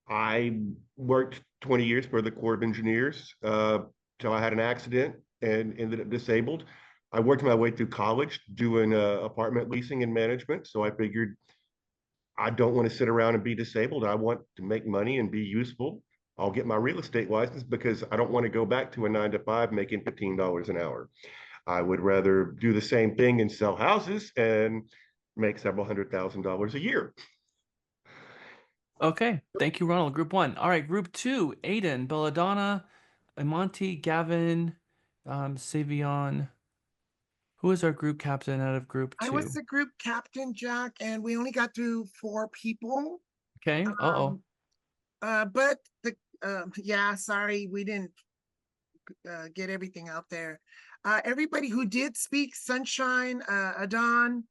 I worked 20 years for the Corps of Engineers till I had an accident and ended up disabled. I worked my way through college doing apartment leasing and management. So I figured I don't want to sit around and be disabled. I want to make money and be useful. I'll get my real estate license because I don't want to go back to a 9 to 5 making $15 an hour. I would rather do the same thing and sell houses and make several $100,000 a year.
Okay. Thank you, Ronald. Group 1. All right. Group 2, Aiden, Belladonna, Imonti, Gavin, Savion. Who is our group captain out of group
I
2?
was the group captain, Jack, and we only got through 4 people.
Okay. Uh-oh.
But yeah, sorry, we didn't get everything out there. Everybody who did speak, Sunshine, Adon,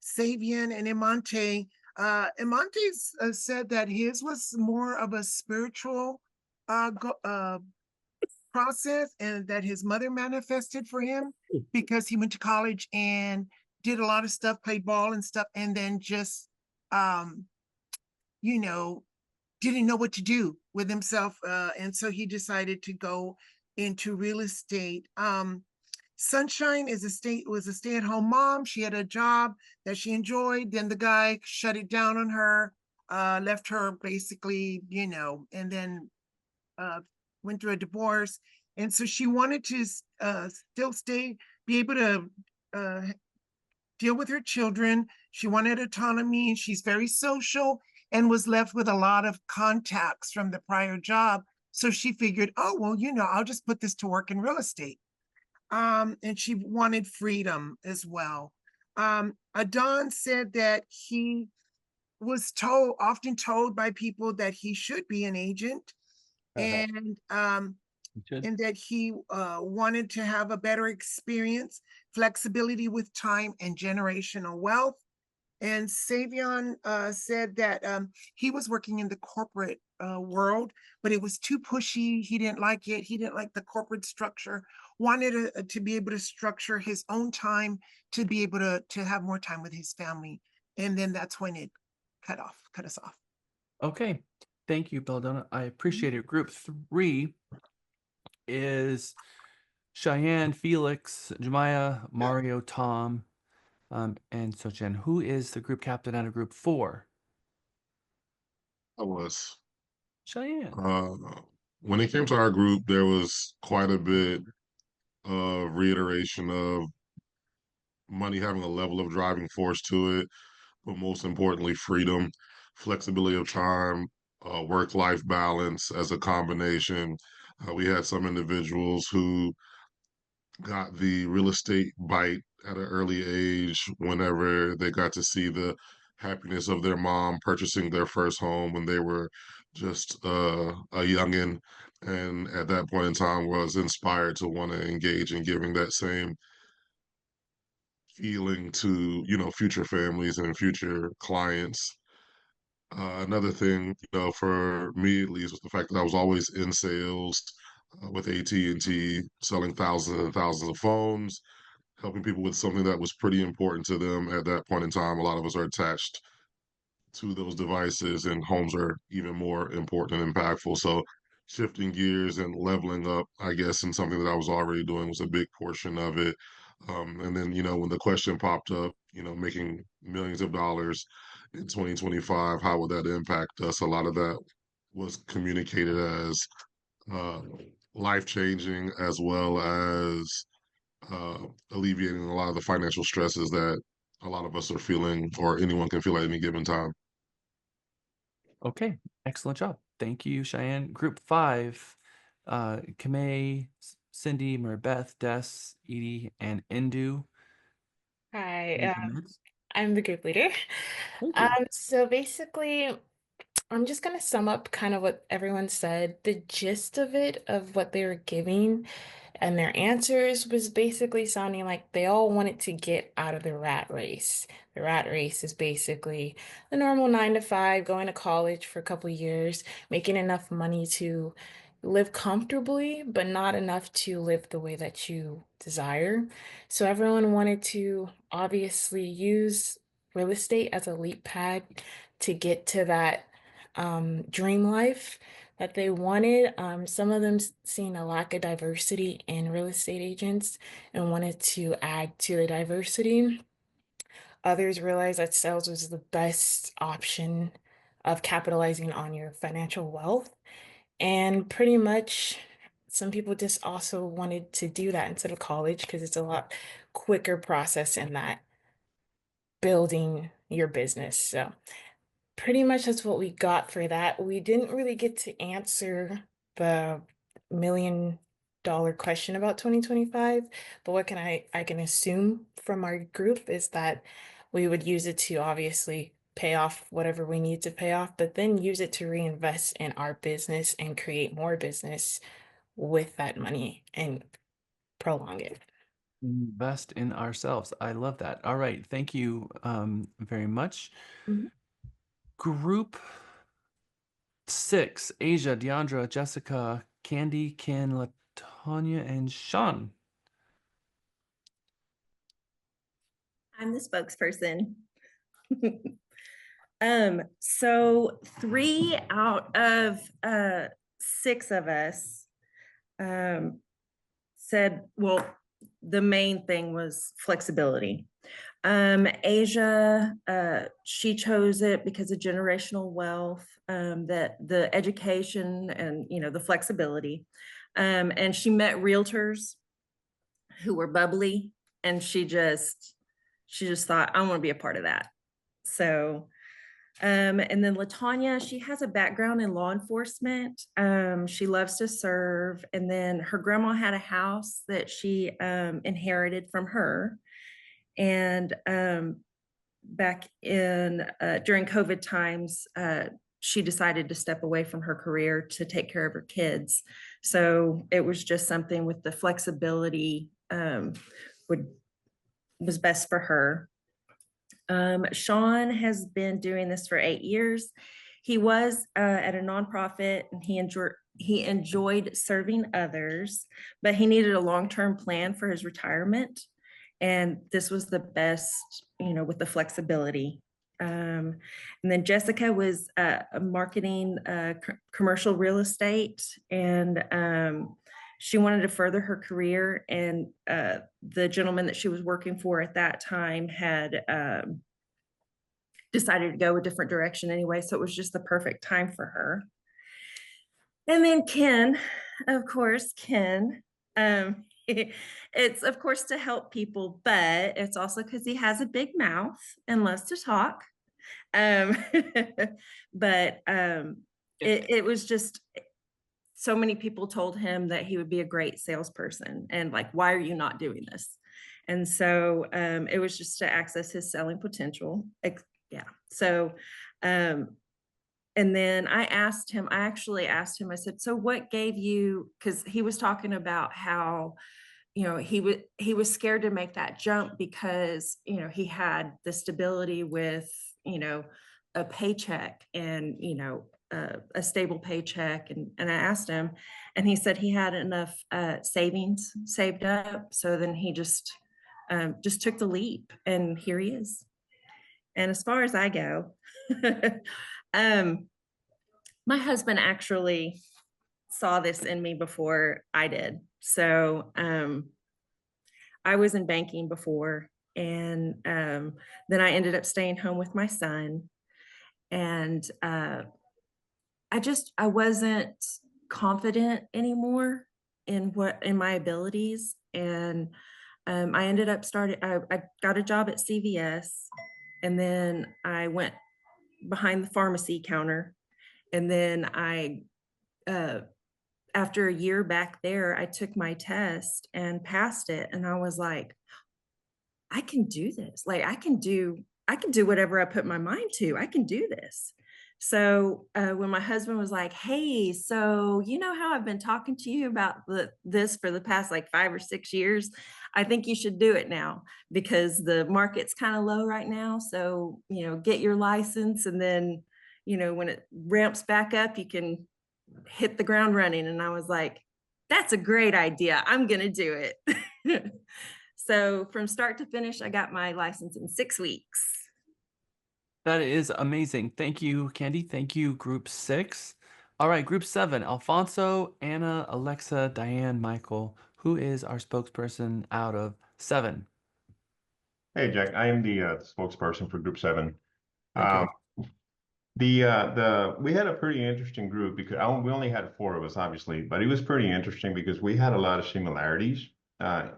Savian, and Imante. Imante said that his was more of a spiritual process, and that his mother manifested for him because he went to college and did a lot of stuff, played ball and stuff, and then just you know, didn't know what to do with himself. And so he decided to go into real estate. Sunshine was a stay-at-home mom. She had a job that she enjoyed. Then the guy shut it down on her, left her basically, and then went through a divorce. And so she wanted to still be able to deal with her children. She wanted autonomy. She's very social and was left with a lot of contacts from the prior job. So she figured, oh, well, I'll just put this to work in real estate. And she wanted freedom as well. Adon said that he was often told by people that he should be an agent, and that he wanted to have a better experience, flexibility with time, and generational wealth. And Savion said that he was working in the corporate world, but it was too pushy. He didn't like it. He didn't like the corporate structure, wanted to be able to structure his own time to be able to have more time with his family. And then that's when it cut us off.
Okay. Thank you, Belladonna. I appreciate it. Group 3 is Cheyenne, Felix, Jemiah, Mario, Tom, and Sochen. Who is the group captain out of group 4?
I was.
Cheyenne.
When it came to our group, there was quite a bit of reiteration of money having a level of driving force to it, but most importantly, freedom, flexibility of time, work-life balance as a combination. We had some individuals who got the real estate bite at an early age whenever they got to see the happiness of their mom purchasing their first home when they were just a youngin, and at that point in time was inspired to want to engage in giving that same feeling to future families and future clients. Another thing, for me at least, was the fact that I was always in sales with AT&T, selling thousands and thousands of phones, helping people with something that was pretty important to them at that point in time. A lot of us are attached to those devices, and homes are even more important and impactful. So shifting gears and leveling up, I guess, in something that I was already doing was a big portion of it. And then, when the question popped up, making millions of dollars in 2025, how would that impact us? A lot of that was communicated as uh, life-changing, as well as alleviating a lot of the financial stresses that a lot of us are feeling, or anyone can feel at any given time.
Okay. Excellent job. Thank you, Cheyenne. Group 5, Kamei, Cindy, Maribeth, Des, Edie, and Indu.
Hi.
Any comments?
I'm the group leader.
Thank you.
So basically, I'm just going to sum up kind of what everyone said. The gist of it, of what they were giving and their answers, was basically sounding like they all wanted to get out of the rat race. The rat race is basically the normal 9 to 5, going to college for a couple years, making enough money to live comfortably, but not enough to live the way that you desire. So everyone wanted to obviously use real estate as a leap pad to get to that dream life that they wanted. Some of them seen a lack of diversity in real estate agents and wanted to add to the diversity. Others realized that sales was the best option of capitalizing on your financial wealth. And pretty much, some people just also wanted to do that instead of college because it's a lot quicker process in that building your business. So pretty much that's what we got for that. We didn't really get to answer the $1 million question about 2025, but what can I can assume from our group is that we would use it to obviously pay off whatever we need to pay off, but then use it to reinvest in our business and create more business with that money and prolong it.
Invest in ourselves. I love that. All right. Thank you very much.
Mhm.
Group 6, Asia, Deandra, Jessica, Candy, Ken, Latonya, and Sean.
I'm the spokesperson. So 3 out of 6 of us said, well, the main thing was flexibility. Asia, she chose it because of generational wealth, that the education and, you know, the flexibility. And she met realtors who were bubbly, and she just thought, I want to be a part of that. So, and then Latanya, she has a background in law enforcement. She loves to serve. And then her grandma had a house that she inherited from her. And back in during COVID times, she decided to step away from her career to take care of her kids. So it was just something with the flexibility was best for her. Sean has been doing this for 8 years. He was at a nonprofit, and he enjoyed serving others, but he needed a long-term plan for his retirement. And this was the best, you know, with the flexibility. And then Jessica was marketing commercial real estate, and she wanted to further her career. And the gentleman that she was working for at that time had decided to go a different direction anyway. So it was just the perfect time for her. And then Ken, of course, Ken, it's of course to help people, but it's also because he has a big mouth and loves to talk. But it was just, so many people told him that he would be a great salesperson, and like, why are you not doing this? And so it was just to access his selling potential. Yeah. So, and then I actually asked him, I said, so what gave you, because he was talking about how, you know, he was scared to make that jump because, you know, he had the stability with, you know, a paycheck and, you know, a stable paycheck. And I asked him, and he said he had enough savings saved up. So then he just took the leap, and here he is. And as far as I go, my husband actually saw this in me before I did. So I was in banking before, and then I ended up staying home with my son. And I wasn't confident anymore in my abilities. And I ended up I got a job at CVS, and then I went behind the pharmacy counter. And then after a year back there, I took my test and passed it. And I was like, I can do this. Like, I can do
I can do whatever I put my mind to. I can do this. So when my husband was like, hey, so you know how I've been talking to you about this for the past like 5 or 6 years? I think you should do it now because the market's kind of low right now. So, you know, get your license, and then, you know, when it ramps back up, you can hit the ground running. And I was like, that's a great idea. I'm going to do it. So from start to finish, I got my license in 6 weeks.
That is amazing. Thank you, Candy. Thank you, Group 6. All right, Group 7, Alfonso, Anna, Alexa, Diane, Michael. Who is our spokesperson out of 7?
Hey, Jack, I am the spokesperson for Group 7.
Thank you.
We had a pretty interesting group because we only had 4 of us, obviously, but it was pretty interesting because we had a lot of similarities. Well,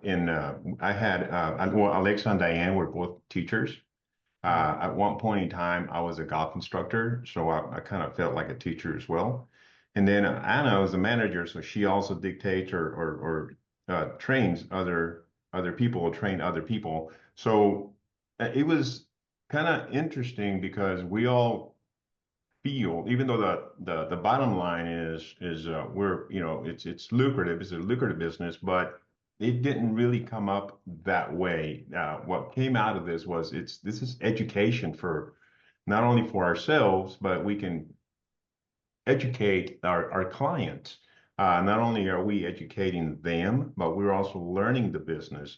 Alexa and Diane were both teachers. At one point in time, I was a golf instructor, so I kind of felt like a teacher as well. And then Anna was a manager, so she also dictates or trains other people, or train other people. So it was kind of interesting because we all feel, even though the bottom line is we're, you know, it's lucrative, it's a lucrative business, but it didn't really come up that way. What came out of this was this is education for not only for ourselves, but we can educate our clients. Not only are we educating them, but we're also learning the business.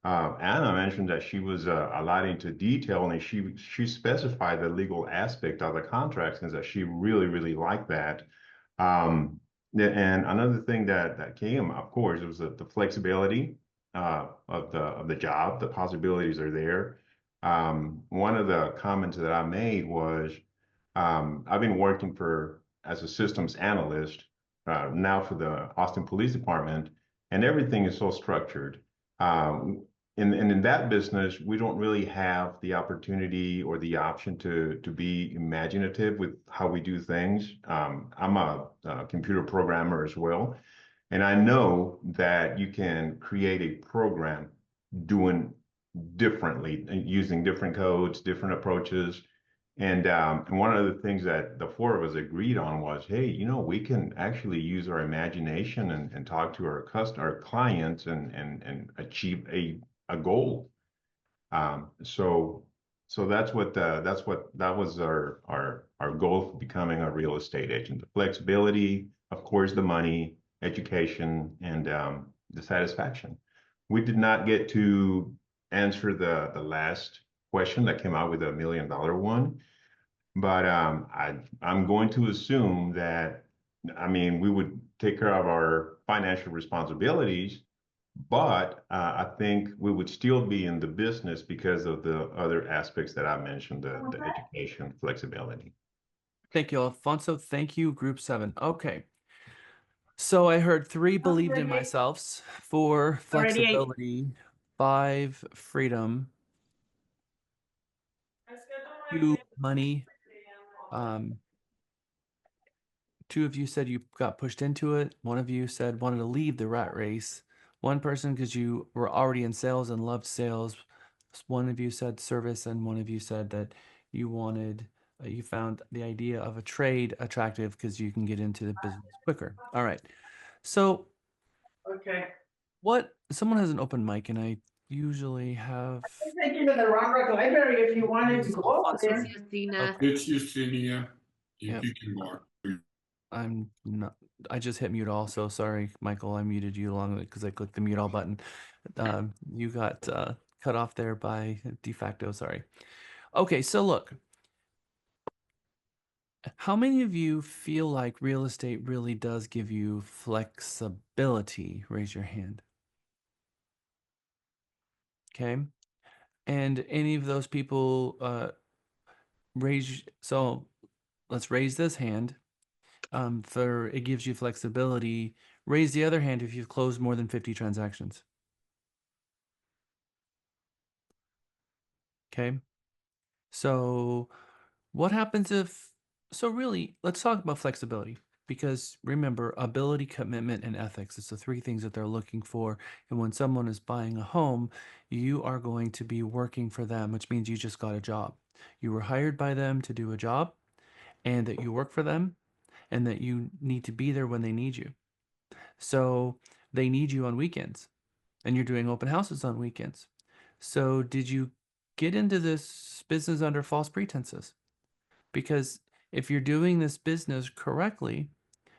Anna mentioned that she was a lot into detail, and she specified the legal aspect of the contracts, and that she really liked that. And another thing that came, of course, was the flexibility of the job. The possibilities are there. One of the comments that I made was, I've been working as a systems analyst now for the Austin Police Department, and everything is so structured. In that business, we don't really have the opportunity or the option to be imaginative with how we do things. I'm a computer programmer as well, and I know that you can create a program doing differently, using different codes, different approaches. And one of the things that the 4 of us agreed on was, hey, you know, we can actually use our imagination and talk to our clients and achieve a goal. So that was our goal for becoming a real estate agent. The flexibility, of course, the money, education, and the satisfaction. We did not get to answer the last question that came out with $1 million one, but I'm going to assume that, I mean, we would take care of our financial responsibilities, but I think we would still be in the business because of the other aspects that I mentioned, the education, flexibility.
Thank you, Alfonso. Thank you, Group 7. Okay. So I heard 3 believed in myself, 4
Already 8.
flexibility, 5 freedom, 2 money. 2 of you said you got pushed into it. 1 of you said wanted to leave the rat race. 1 person because you were already in sales and loved sales. 1 of you said service, and 1 of you said that you wanted, you found the idea of a trade attractive because you can get into the business quicker. All right. So
Okay.
someone has an open mic, and I usually have.
Take you to the Robert Library if you wanted to go over there.
Okay.
It's Justinia.
Yep.
You can mark.
I'm not. I just hit mute also. Sorry, Michael. I muted you along because I clicked the mute all button. You got cut off there by de facto. Sorry. Okay, so look. How many of you feel like real estate really does give you flexibility? Raise your hand. Okay. And any of those people raise. So let's raise this hand. For it gives you flexibility. Raise the other hand if you've closed more than 50 transactions. Okay. So what happens if, so really, let's talk about flexibility. Because remember, ability, commitment, and ethics is the three things that they're looking for. And when someone is buying a home, you are going to be working for them, which means you just got a job. You were hired by them to do a job, and that you work for them, and that you need to be there when they need you. So they need you on weekends, and you're doing open houses on weekends. So did you get into this business under false pretenses? Because if you're doing this business correctly,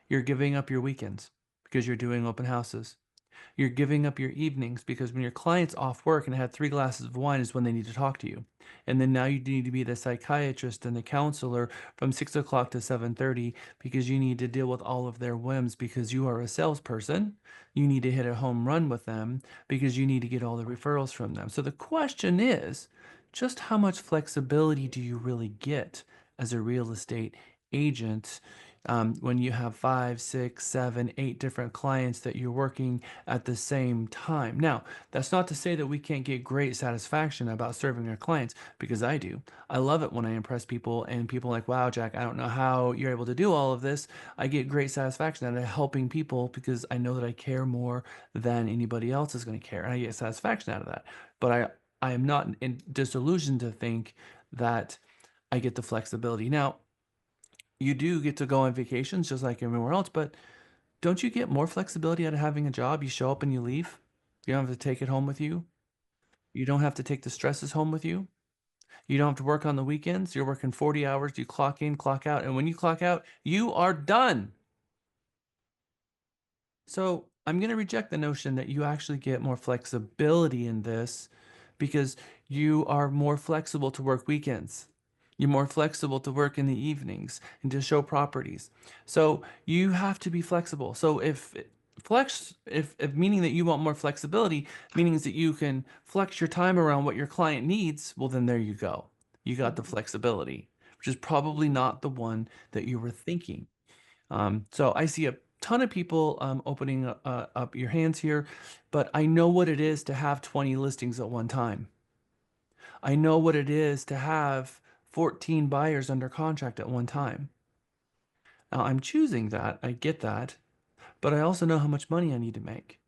you're giving up your weekends because you're doing open houses. You're giving up your evenings because when your client's off work and had 3 glasses of wine is when they need to talk to you. And then now you need to be the psychiatrist and the counselor from 6 o'clock to 7:30 because you need to deal with all of their whims because you are a salesperson. You need to hit a home run with them because you need to get all the referrals from them. So the question is, just how much flexibility do you really get as a real estate agent when you have 5, 6, 7, 8 different clients that you're working at the same time? Now, that's not to say that we can't get great satisfaction about serving our clients, because I do. I love it when I impress people and people are like, wow, Jack, I don't know how you're able to do all of this. I get great satisfaction out of helping people because I know that I care more than anybody else is going to care. And I get satisfaction out of that. But I am not disillusioned to think that I get the flexibility. Now, you do get to go on vacations just like everywhere else, but don't you get more flexibility out of having a job? You show up and you leave. You don't have to take it home with you. You don't have to take the stresses home with you. You don't have to work on the weekends. You're working 40 hours. You clock in, clock out. And when you clock out, you are done. So I'm going to reject the notion that you actually get more flexibility in this because you are more flexible to work weekends. You're more flexible to work in the evenings and to show properties. So you have to be flexible. So if meaning that you want more flexibility, meaning that you can flex your time around what your client needs, well, then there you go. You got the flexibility, which is probably not the one that you were thinking. So I see a ton of people opening up your hands here, but I know what it is to have 20 listings at one time. I know what it is to have 14 buyers under contract at one time. Now I'm choosing that, I get that, but I also know how much money I need to make.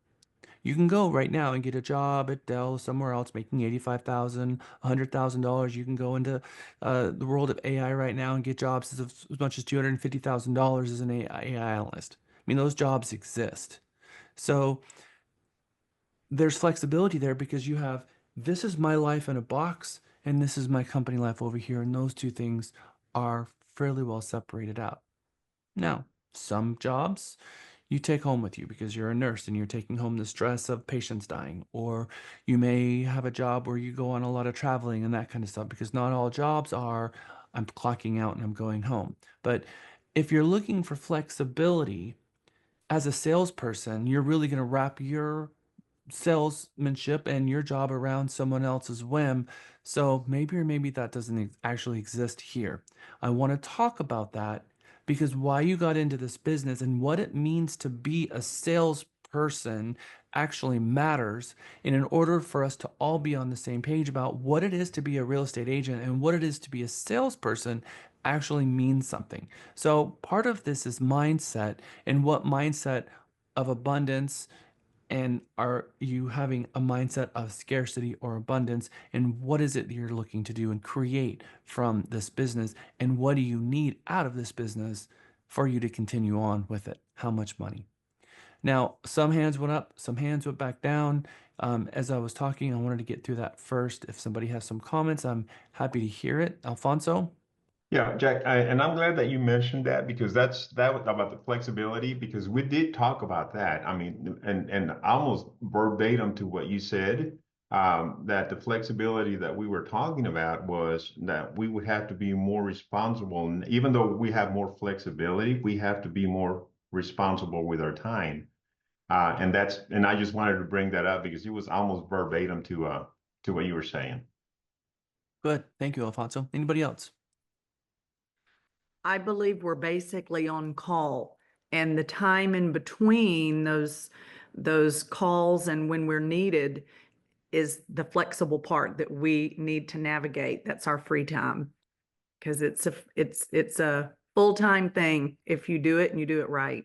You can go right now and get a job at Dell somewhere else making $85,000, $100,000. You can go into the world of AI right now and get jobs as much as $250,000 as an AI analyst. I mean, those jobs exist. So there's flexibility there because you have, this is my life in a box and this is my company life over here. And those two things are fairly well separated out. Now, some jobs you take home with you because you're a nurse and you're taking home the stress of patients dying, or you may have a job where you go on a lot of traveling and that kind of stuff, because not all jobs are, I'm clocking out and I'm going home. But if you're looking for flexibility as a salesperson, you're really going to wrap your salesmanship and your job around someone else's whim. So maybe or maybe that doesn't actually exist here. I want to talk about that because why you got into this business and what it means to be a salesperson actually matters. And in order for us to all be on the same page about what it is to be a real estate agent and what it is to be a salesperson actually means something. So part of this is mindset, and what mindset of abundance, and are you having a mindset of scarcity or abundance? And what is it that you're looking to do and create from this business? And what do you need out of this business for you to continue on with it? How much money? Now, some hands went up, some hands went back down. As I was talking, I wanted to get through that first. If somebody has some comments, I'm happy to hear it. Alfonso?
Yeah, Jack, and I'm glad that you mentioned that because that was about the flexibility because we did talk about that. I mean, and almost verbatim to what you said, that the flexibility that we were talking about was that we would have to be more responsible. And even though we have more flexibility, we have to be more responsible with our time. And I just wanted to bring that up because it was almost verbatim to what you were saying.
Good. Thank you, Alfonso. Anybody else?
I believe we're basically on call, and the time in between those calls and when we're needed is the flexible part that we need to navigate. That's our free time, because it's a full-time thing if you do it and you do it right.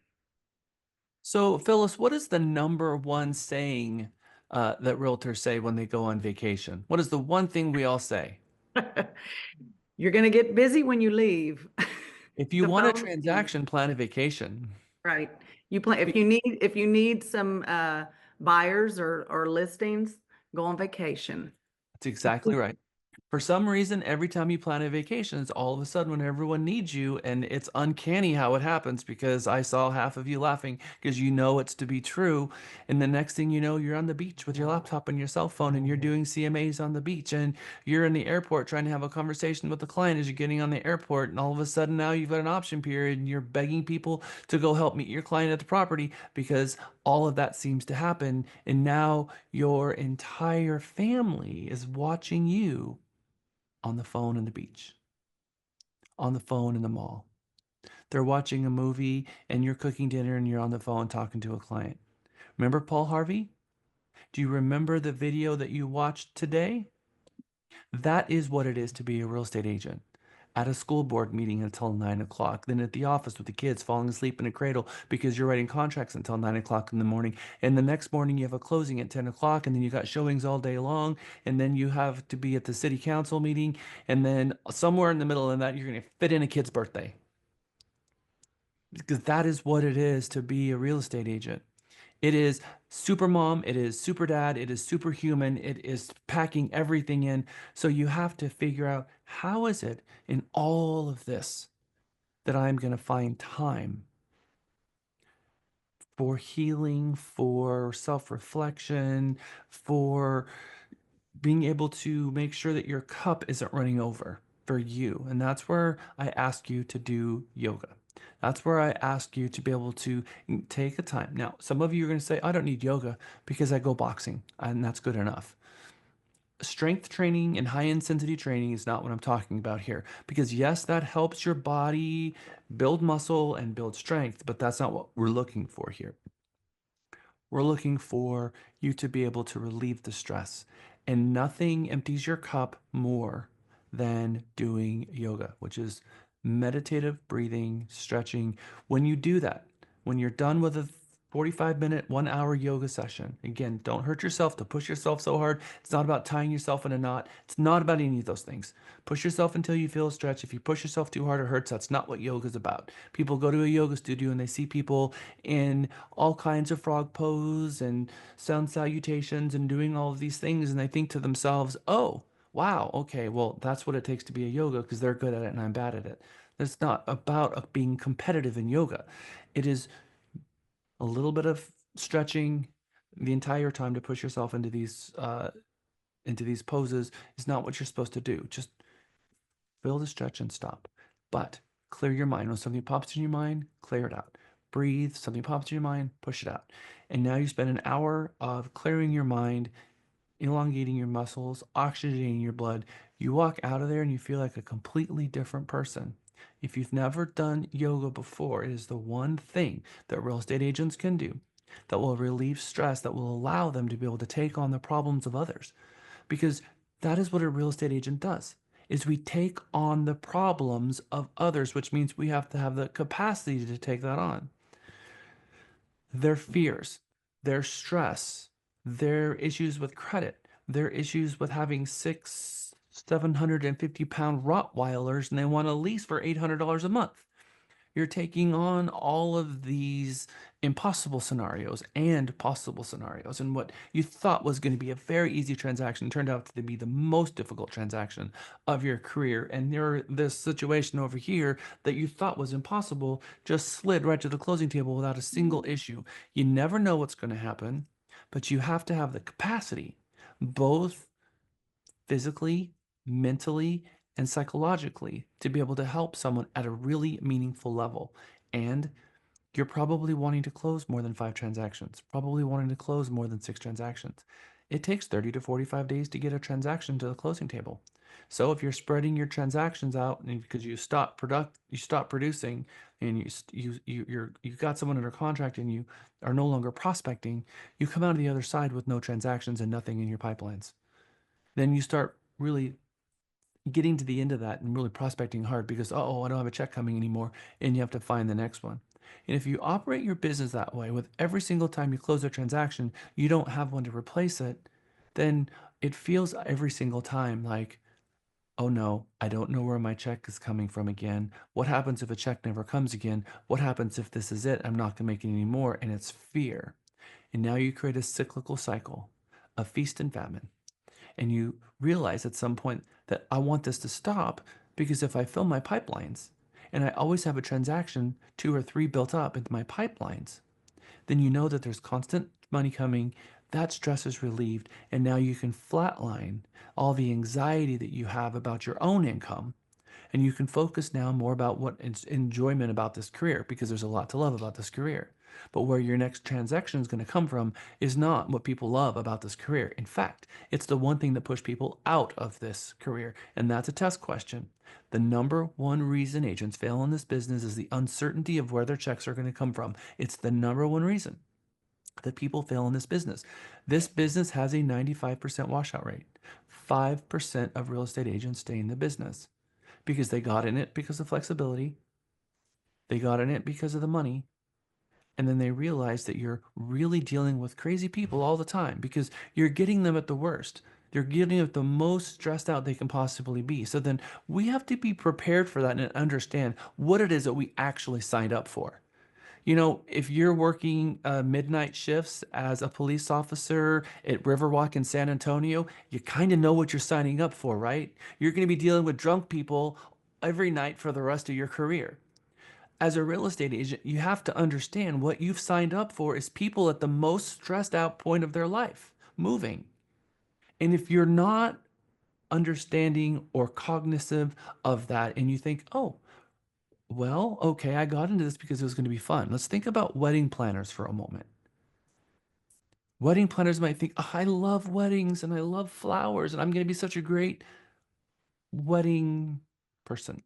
So, Phyllis, what is the number one saying that realtors say when they go on vacation? What is the one thing we all say?
You're going to get busy when you leave.
If you
The
want a
phone-
transaction, plan a vacation.
Right. You plan if you need some buyers or listings, go on vacation.
That's exactly right. For some reason, every time you plan a vacation, it's all of a sudden when everyone needs you, and it's uncanny how it happens because I saw half of you laughing because you know it's to be true. And the next thing you know, you're on the beach with your laptop and your cell phone, and you're doing CMAs on the beach, and you're in the airport trying to have a conversation with the client as you're getting on the airport, and all of a sudden now you've got an option period, and you're begging people to go help meet your client at the property because all of that seems to happen, and now your entire family is watching you on the phone in the beach, on the phone in the mall. They're watching a movie and you're cooking dinner and you're on the phone talking to a client. Remember Paul Harvey? Do you remember the video that you watched today? That is what it is to be a real estate agent. At a school board meeting until 9 o'clock, then at the office with the kids falling asleep in a cradle because you're writing contracts until 9 o'clock in the morning. And the next morning you have a closing at 10 o'clock, and then you got showings all day long. And then you have to be at the city council meeting. And then somewhere in the middle of that, you're going to fit in a kid's birthday. Because that is what it is to be a real estate agent. It is super mom, it is super dad, it is superhuman, it is packing everything in. So you have to figure out, how is it in all of this that I'm going to find time for healing, for self-reflection, for being able to make sure that your cup isn't running over for you. And that's where I ask you to do yoga. That's where I ask you to be able to take a time. Now, some of you are going to say, I don't need yoga because I go boxing, and that's good enough. Strength training and high intensity training is not what I'm talking about here. Because yes, that helps your body build muscle and build strength, but that's not what we're looking for here. We're looking for you to be able to relieve the stress. And nothing empties your cup more than doing yoga, which is meditative breathing, stretching. When you do that, when you're done with a 45-minute, 1 hour yoga session, again, don't hurt yourself to push yourself so hard. It's not about tying yourself in a knot. It's not about any of those things. Push yourself until you feel a stretch. If you push yourself too hard, it hurts. That's not what yoga is about. People go to a yoga studio and they see people in all kinds of frog pose and sound salutations and doing all of these things, and they think to themselves, oh, wow, okay, well, that's what it takes to be a yoga because they're good at it and I'm bad at it. It's not about being competitive in yoga. It is a little bit of stretching the entire time to push yourself into these poses is not what you're supposed to do. Just feel the stretch and stop. But clear your mind. When something pops in your mind, clear it out. Breathe. Something pops in your mind, push it out. And now you spend an hour of clearing your mind, elongating your muscles, oxygenating your blood. You walk out of there and you feel like a completely different person. If you've never done yoga before, it is the one thing that real estate agents can do that will relieve stress, that will allow them to be able to take on the problems of others. Because that is what a real estate agent does, is we take on the problems of others, which means we have to have the capacity to take that on. Their fears, their stress, their issues with credit, their issues with having 750-pound Rottweilers and they want a lease for $800 a month. You're taking on all of these impossible scenarios and possible scenarios. And what you thought was going to be a very easy transaction turned out to be the most difficult transaction of your career. And this situation over here that you thought was impossible just slid right to the closing table without a single issue. You never know what's going to happen, but you have to have the capacity, both physically, mentally, and psychologically, to be able to help someone at a really meaningful level. And you're probably wanting to close more than 5 transactions, probably wanting to close more than 6 transactions. It takes 30 to 45 days to get a transaction to the closing table. So if you're spreading your transactions out and because you stop producing, and you got someone under contract and you are no longer prospecting, you come out of the other side with no transactions and nothing in your pipelines. Then you start really getting to the end of that and really prospecting hard because, oh, I don't have a check coming anymore. And you have to find the next one. And if you operate your business that way, with every single time you close a transaction, you don't have one to replace it, then it feels every single time like, oh no, I don't know where my check is coming from again. What happens if a check never comes again? What happens if this is it? I'm not going to make it anymore. And it's fear. And now you create a cyclical cycle of feast and famine. And you realize at some point that I want this to stop because if I fill my pipelines and I always have a transaction, 2 or 3 built up into my pipelines, then you know that there's constant money coming. That stress is relieved. And now you can flatline all the anxiety that you have about your own income. And you can focus now more about what is enjoyment about this career because there's a lot to love about this career. But where your next transaction is going to come from is not what people love about this career. In fact, it's the one thing that pushed people out of this career. And that's a test question. The number one reason agents fail in this business is the uncertainty of where their checks are going to come from. It's the number one reason that people fail in this business. This business has a 95% washout rate. 5% of real estate agents stay in the business because they got in it because of flexibility. They got in it because of the money. And then they realize that you're really dealing with crazy people all the time because you're getting them at the worst. They're getting at the most stressed out they can possibly be. So then we have to be prepared for that and understand what it is that we actually signed up for. You know, if you're working midnight shifts as a police officer at Riverwalk in San Antonio, you kind of know what you're signing up for, right? You're going to be dealing with drunk people every night for the rest of your career. As a real estate agent, you have to understand what you've signed up for is people at the most stressed out point of their life, moving. And if you're not understanding or cognizant of that, and you think, oh, well, okay, I got into this because it was going to be fun. Let's think about wedding planners for a moment. Wedding planners might think, oh, I love weddings and I love flowers and I'm going to be such a great wedding person.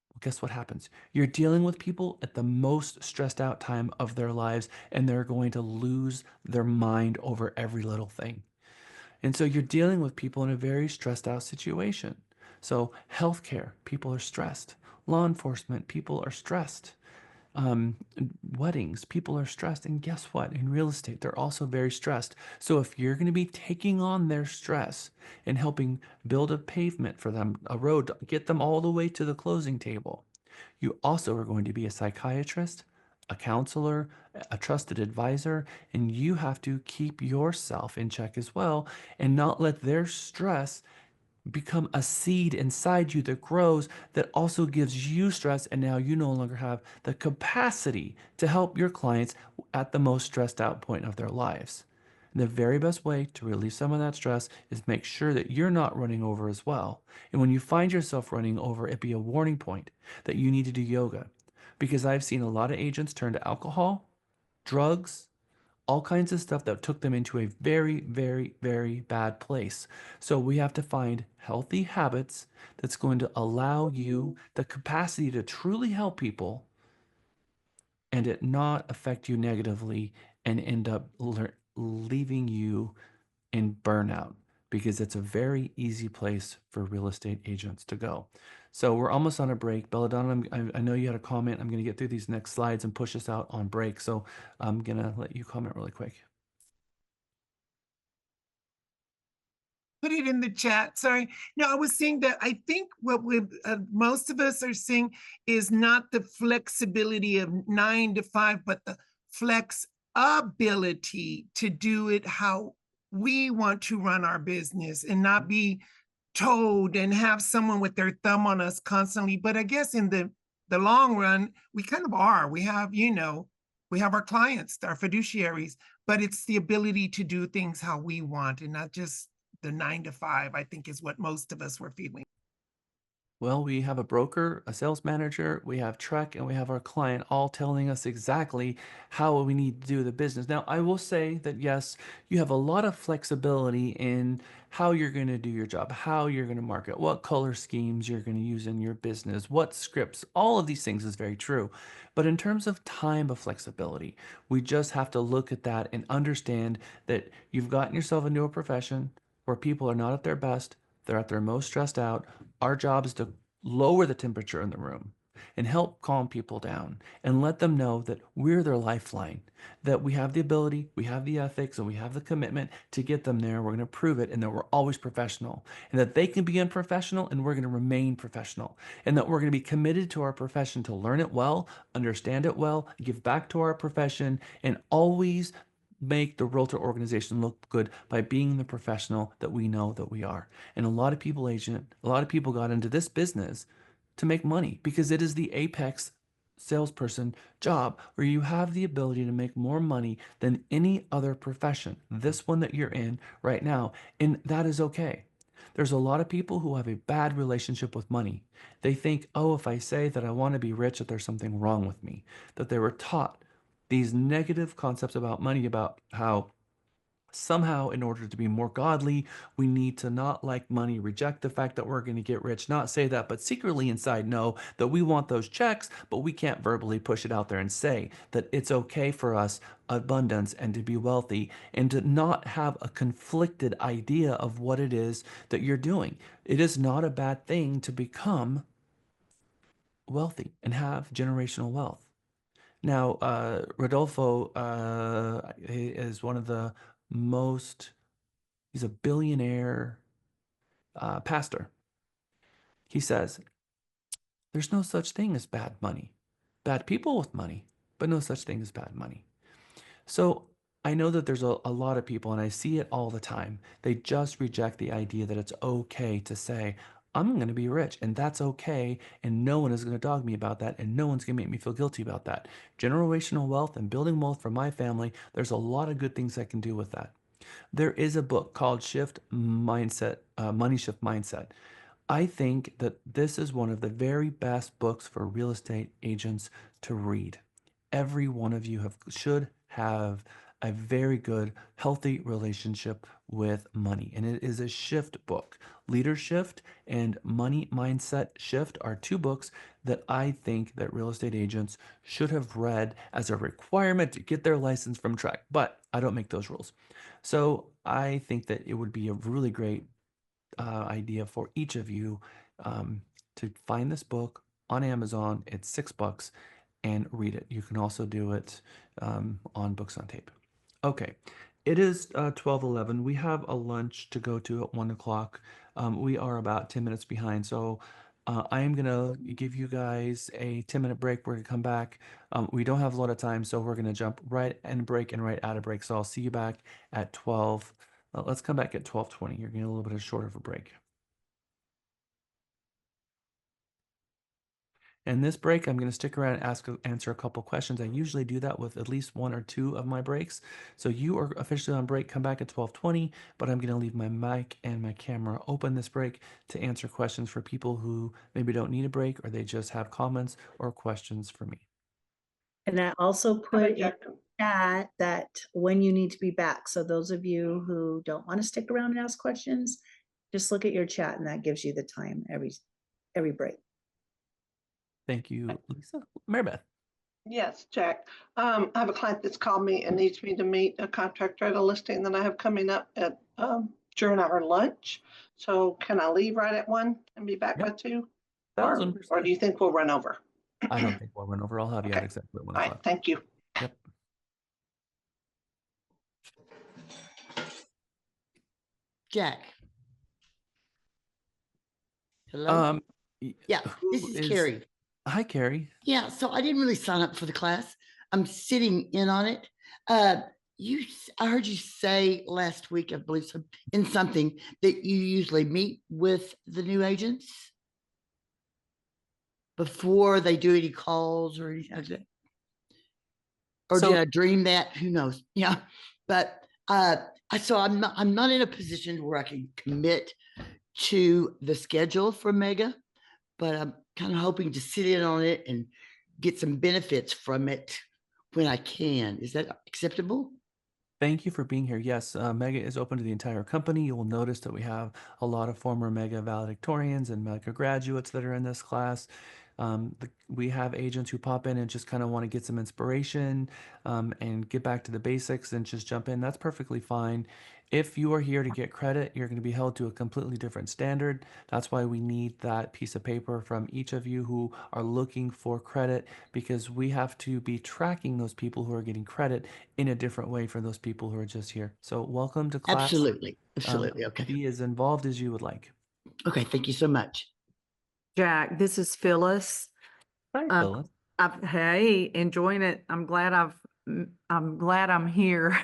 Well, guess what happens? You're dealing with people at the most stressed out time of their lives and they're going to lose their mind over every little thing. And so you're dealing with people in a very stressed out situation. So healthcare, people are stressed. Law enforcement, people are stressed. um, Weddings, people are stressed. And guess what? In real estate, they're also very stressed. So if you're going to be taking on their stress and helping build a pavement for them, a road, get them all the way to the closing table, you also are going to be a psychiatrist, a counselor, a trusted advisor, and you have to keep yourself in check as well and not let their stress become a seed inside you that grows that also gives you stress. And now you no longer have the capacity to help your clients at the most stressed out point of their lives. And the very best way to relieve some of that stress is make sure that you're not running over as well. And when you find yourself running over, it be a warning point that you need to do yoga. Because I've seen a lot of agents turn to alcohol, drugs, all kinds of stuff that took them into a very, very, very bad place. So we have to find healthy habits that's going to allow you the capacity to truly help people and it not affect you negatively and end up leaving you in burnout because it's a very easy place for real estate agents to go. So we're almost on a break. Belladonna, I know you had a comment. I'm going to get through these next slides and push us out on break. So I'm going to let you comment really quick.
Put it in the chat. Sorry. No, I was saying that I think what we most of us are seeing is not the flexibility of 9 to 5, but the flex ability to do it how we want to run our business and not be told and have someone with their thumb on us constantly. But I guess in the long run, we kind of are. We have, you know, we have our clients, our fiduciaries, but it's the ability to do things how we want and not just the 9 to 5, I think is what most of us were feeling.
Well, we have a broker, a sales manager, we have Trek, and we have our client all telling us exactly how we need to do the business. Now, I will say that yes, you have a lot of flexibility in how you're going to do your job, how you're going to market, what color schemes you're going to use in your business, what scripts, all of these things is very true. But in terms of time of flexibility, we just have to look at that and understand that you've gotten yourself into a profession where people are not at their best, they're at their most stressed out. Our job is to lower the temperature in the room and help calm people down and let them know that we're their lifeline, that we have the ability, we have the ethics, and we have the commitment to get them there. We're going to prove it, and that we're always professional, and that they can be unprofessional and we're going to remain professional, and that we're going to be committed to our profession to learn it well, understand it well, give back to our profession, and always make the realtor organization look good by being the professional that we know that we are. And a lot of people, a lot of people got into this business to make money because it is the apex salesperson job where you have the ability to make more money than any other profession, this one that you're in right now. And that is okay. There's a lot of people who have a bad relationship with money. They think, oh, if I say that I want to be rich, that there's something wrong with me, that they were taught these negative concepts about money, about how somehow, in order to be more godly, we need to not like money, reject the fact that we're going to get rich, not say that, but secretly inside know that we want those checks, but we can't verbally push it out there and say that it's okay for us abundance and to be wealthy and to not have a conflicted idea of what it is that you're doing. It is not a bad thing to become wealthy and have generational wealth. Now, Rodolfo he is one of the most, he's a billionaire pastor. He says, there's no such thing as bad money. Bad people with money, but no such thing as bad money. So I know that there's a lot of people, and I see it all the time. They just reject the idea that it's okay to say, I'm going to be rich, and that's okay, and no one is going to dog me about that, and no one's going to make me feel guilty about that. Generational wealth and building wealth for my family, there's a lot of good things I can do with that. There is a book called Shift Mindset, Money Shift Mindset. I think that this is one of the very best books for real estate agents to read. Every one of you should have a very good, healthy relationship with money. And it is a shift book. Leader Shift and Money Mindset Shift are two books that I think that real estate agents should have read as a requirement to get their license from Track. But I don't make those rules. So I think that it would be a really great idea for each of you to find this book on Amazon. It's $6 and read it. You can also do it on Books on Tape. Okay, it is 12:11. We have a lunch to go to at 1 o'clock. We are about 10 minutes behind, so I am gonna give you guys a 10-minute break. We're gonna come back. We don't have a lot of time, so we're gonna jump right in break and right out of break. So I'll see you back at 12. Let's come back at 12:20. You're getting a little bit of shorter of a break. And this break, I'm going to stick around and answer a couple questions. I usually do that with at least one or two of my breaks. So you are officially on break. Come back at 12:20, but I'm going to leave my mic and my camera open this break to answer questions for people who maybe don't need a break or they just have comments or questions for me.
And I also put in chat that when you need to be back. So those of you who don't want to stick around and ask questions, just look at your chat and that gives you the time every break.
Thank you, Lisa. Marybeth.
Yes, Jack. I have a client that's called me and needs me to meet a contractor at a listing that I have coming up at during our lunch. So can I leave right at 1 and be back by 2? Or do you think we'll run over?
I don't think we'll run over. I'll have you out exactly at 1 o'clock.
All right, thank you.
Yep.
Jack. Hello? Yeah, this is Carrie.
Hi, Carrie.
Yeah, so I didn't really sign up for the class. I'm sitting in on it. I heard you say last week, I believe, in something that you usually meet with the new agents before they do any calls or anything like that. Or did I dream that? Who knows? Yeah, but so I'm not in a position where I can commit to the schedule for Mega, but I'm kind of hoping to sit in on it and get some benefits from it when I can. Is that acceptable?
Thank you for being here. Yes, Mega is open to the entire company. You will notice that we have a lot of former Mega valedictorians and Mega graduates that are in this class. We have agents who pop in and just kind of want to get some inspiration and get back to the basics and just jump in. That's perfectly fine. If you are here to get credit, you're going to be held to a completely different standard. That's why we need that piece of paper from each of you who are looking for credit, because we have to be tracking those people who are getting credit in a different way from those people who are just here. So welcome to class.
Absolutely. Absolutely. Okay.
Be as involved as you would like.
Okay. Thank you so much.
Jack, this is Phyllis.
Hi, Phyllis.
Hey, enjoying it. I'm glad I'm here.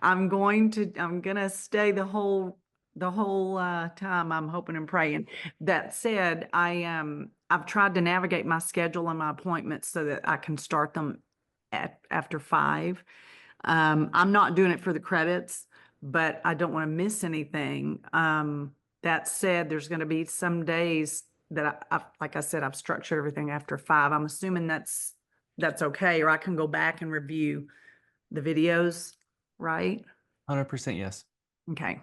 I'm gonna stay the whole time. I'm hoping and praying. That said, I've tried to navigate my schedule and my appointments so that I can start them after 5. I'm not doing it for the credits, but I don't want to miss anything. That said, there's going to be some days that like I said, I've structured everything after 5. I'm assuming that's okay, or I can go back and review the videos, right?
100% yes.
Okay.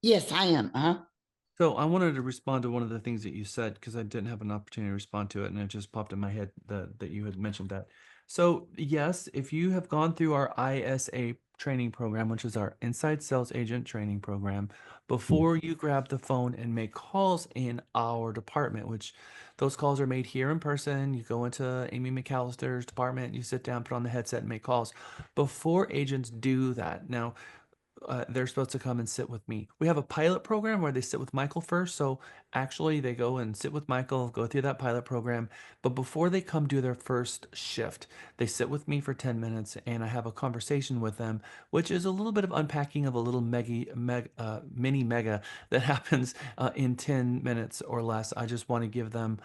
Yes, I am.
So I wanted to respond to one of the things that you said, because I didn't have an opportunity to respond to it, and it just popped in my head that you had mentioned that. So yes, if you have gone through our ISA training program, which is our Inside Sales Agent Training Program, before you grab the phone and make calls in our department, which those calls are made here in person. You go into Amy McAllister's department, you sit down, put on the headset, and make calls. Before agents do that, now they're supposed to come and sit with me. We have a pilot program where they sit with Michael first. So actually, they go and sit with Michael, go through that pilot program. But before they come do their first shift, they sit with me for 10 minutes and I have a conversation with them, which is a little bit of unpacking of a little mini mega that happens in 10 minutes or less. I just want to give them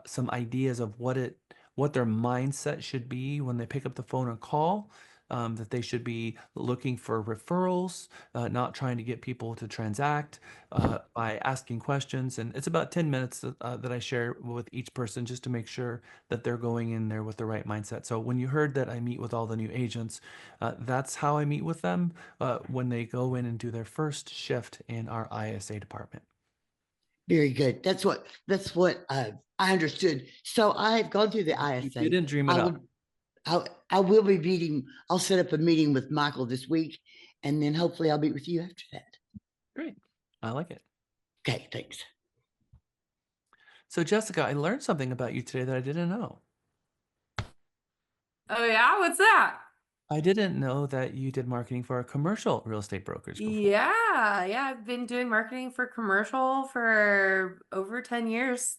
some ideas of what their mindset should be when they pick up the phone and call. That they should be looking for referrals, not trying to get people to transact by asking questions. And it's about 10 minutes that I share with each person just to make sure that they're going in there with the right mindset. So when you heard that I meet with all the new agents, that's how I meet with them when they go in and do their first shift in our ISA department.
Very good. That's what I understood. So I've gone through the ISA.
You didn't dream it up.
I will be meeting. I'll set up a meeting with Michael this week, and then hopefully I'll meet with you after that.
Great. I like it.
Okay, thanks.
So Jessica, I learned something about you today that I didn't know.
Oh yeah, what's that?
I didn't know that you did marketing for a commercial real estate brokerage before.
Yeah, I've been doing marketing for commercial for over 10 years.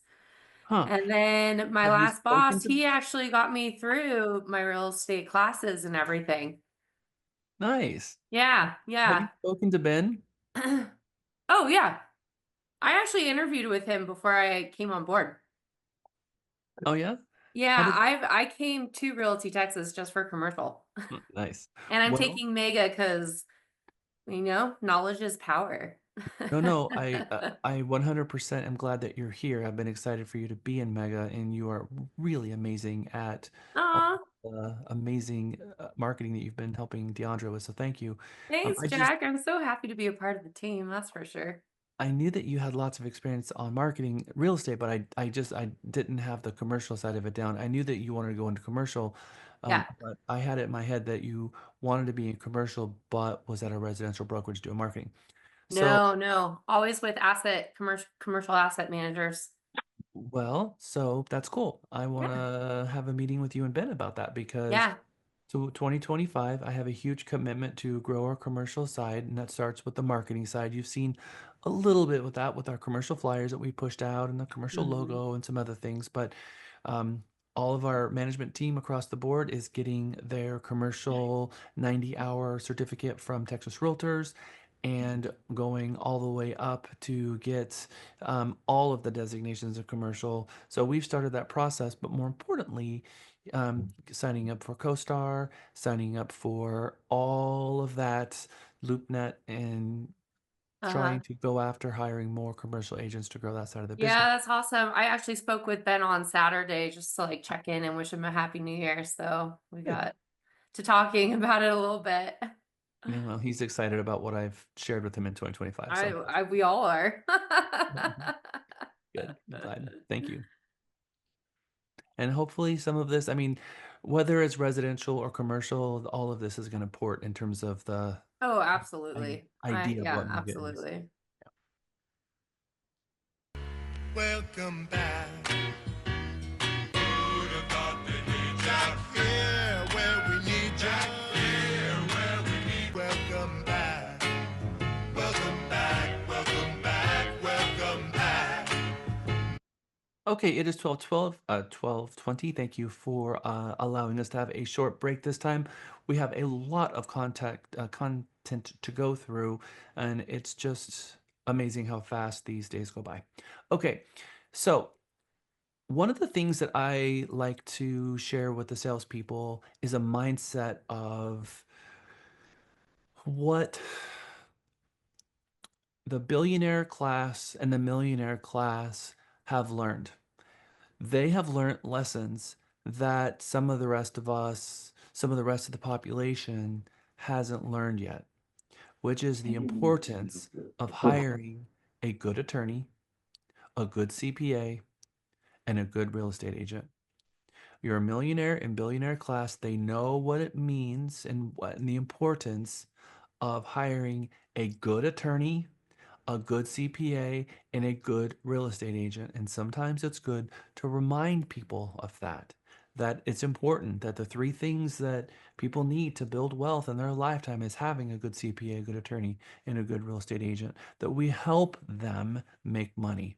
Huh.
And then my
Have you
last
spoken
boss,
to-
he actually got me through my real estate classes and everything.
Nice.
Yeah,
Have
yeah.
you spoken to Ben?
Oh yeah. I actually interviewed with him before I came on board.
Oh yeah?
Yeah, I came to Realty Texas just for commercial.
Nice.
And I'm
Well,
taking Mega because knowledge is power.
no, I 100% am glad that you're here. I've been excited for you to be in Mega, and you are really amazing at
Aw,
amazing marketing that you've been helping Deandra with. So thank you.
thanks, Jack. I'm so happy to be a part of the team, that's for sure.
I knew that you had lots of experience on marketing real estate, but I didn't have the commercial side of it down. I knew that you wanted to go into commercial,
Yeah.
but I had it in my head that you wanted to be in commercial, but was at a residential brokerage doing marketing. So,
No, always with commercial asset managers.
well, so that's cool. I want to have a meeting with you and Ben about that because
Yeah.
so 2025, I have a huge commitment to grow our commercial side, and that starts with the marketing side. You've seen a little bit with that with our commercial flyers that we pushed out and the commercial
Mhm.
logo and some other things, but um, all of our management team across the board is getting their commercial 90-hour certificate from Texas Realtors and going all the way up to get all of the designations of commercial. So we've started that process, but more importantly, signing up for CoStar, signing up for all of that LoopNet, and trying to go after hiring more commercial agents to grow that side of the business.
Yeah, that's awesome. I actually spoke with Ben on Saturday just to check in and wish him a happy new year. So we
Good.
got to talking about it a little bit.
Yeah, well, he's excited about what I've shared with him in 2025. So
We all are.
good. I'm glad. Thank you. And hopefully some of this, I mean, whether it's residential or commercial, all of this is going to port in terms of the
Oh, absolutely.
idea of
Yeah,
what mega is.
absolutely.
Welcome back. Who'd have thought they'd need Jack here where we need Jack here where we need. Welcome back. Welcome back. Welcome back. Welcome back.
Okay, it is 12:20. Thank you for allowing us to have a short break this time. We have a lot of content to go through, and it's just amazing how fast these days go by. Okay, so one of the things that I like to share with the salespeople is a mindset of what the billionaire class and the millionaire class have learned. They have learned lessons that some of the rest of us, some of the rest of the population hasn't learned yet, which is the importance of hiring a good attorney, a good CPA, and a good real estate agent. You're a millionaire and billionaire class. They know what it means and the importance of hiring a good attorney, a good CPA, and a good real estate agent. And sometimes it's good to remind people of that it's important that the three things that people need to build wealth in their lifetime is having a good CPA, a good attorney, and a good real estate agent, that we help them make money.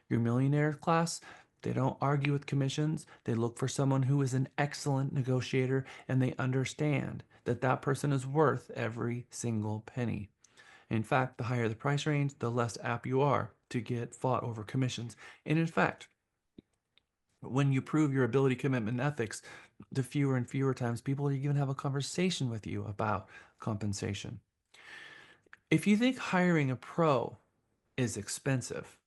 Your millionaire class, they don't argue with commissions. They look for someone who is an excellent negotiator and they understand that that person is worth every single penny. In fact, the higher the price range, the less apt you are to get fought over commissions. And in fact, when you prove your ability, commitment, and ethics, the fewer and fewer times people are even have a conversation with you about compensation. If you think hiring a pro is expensive,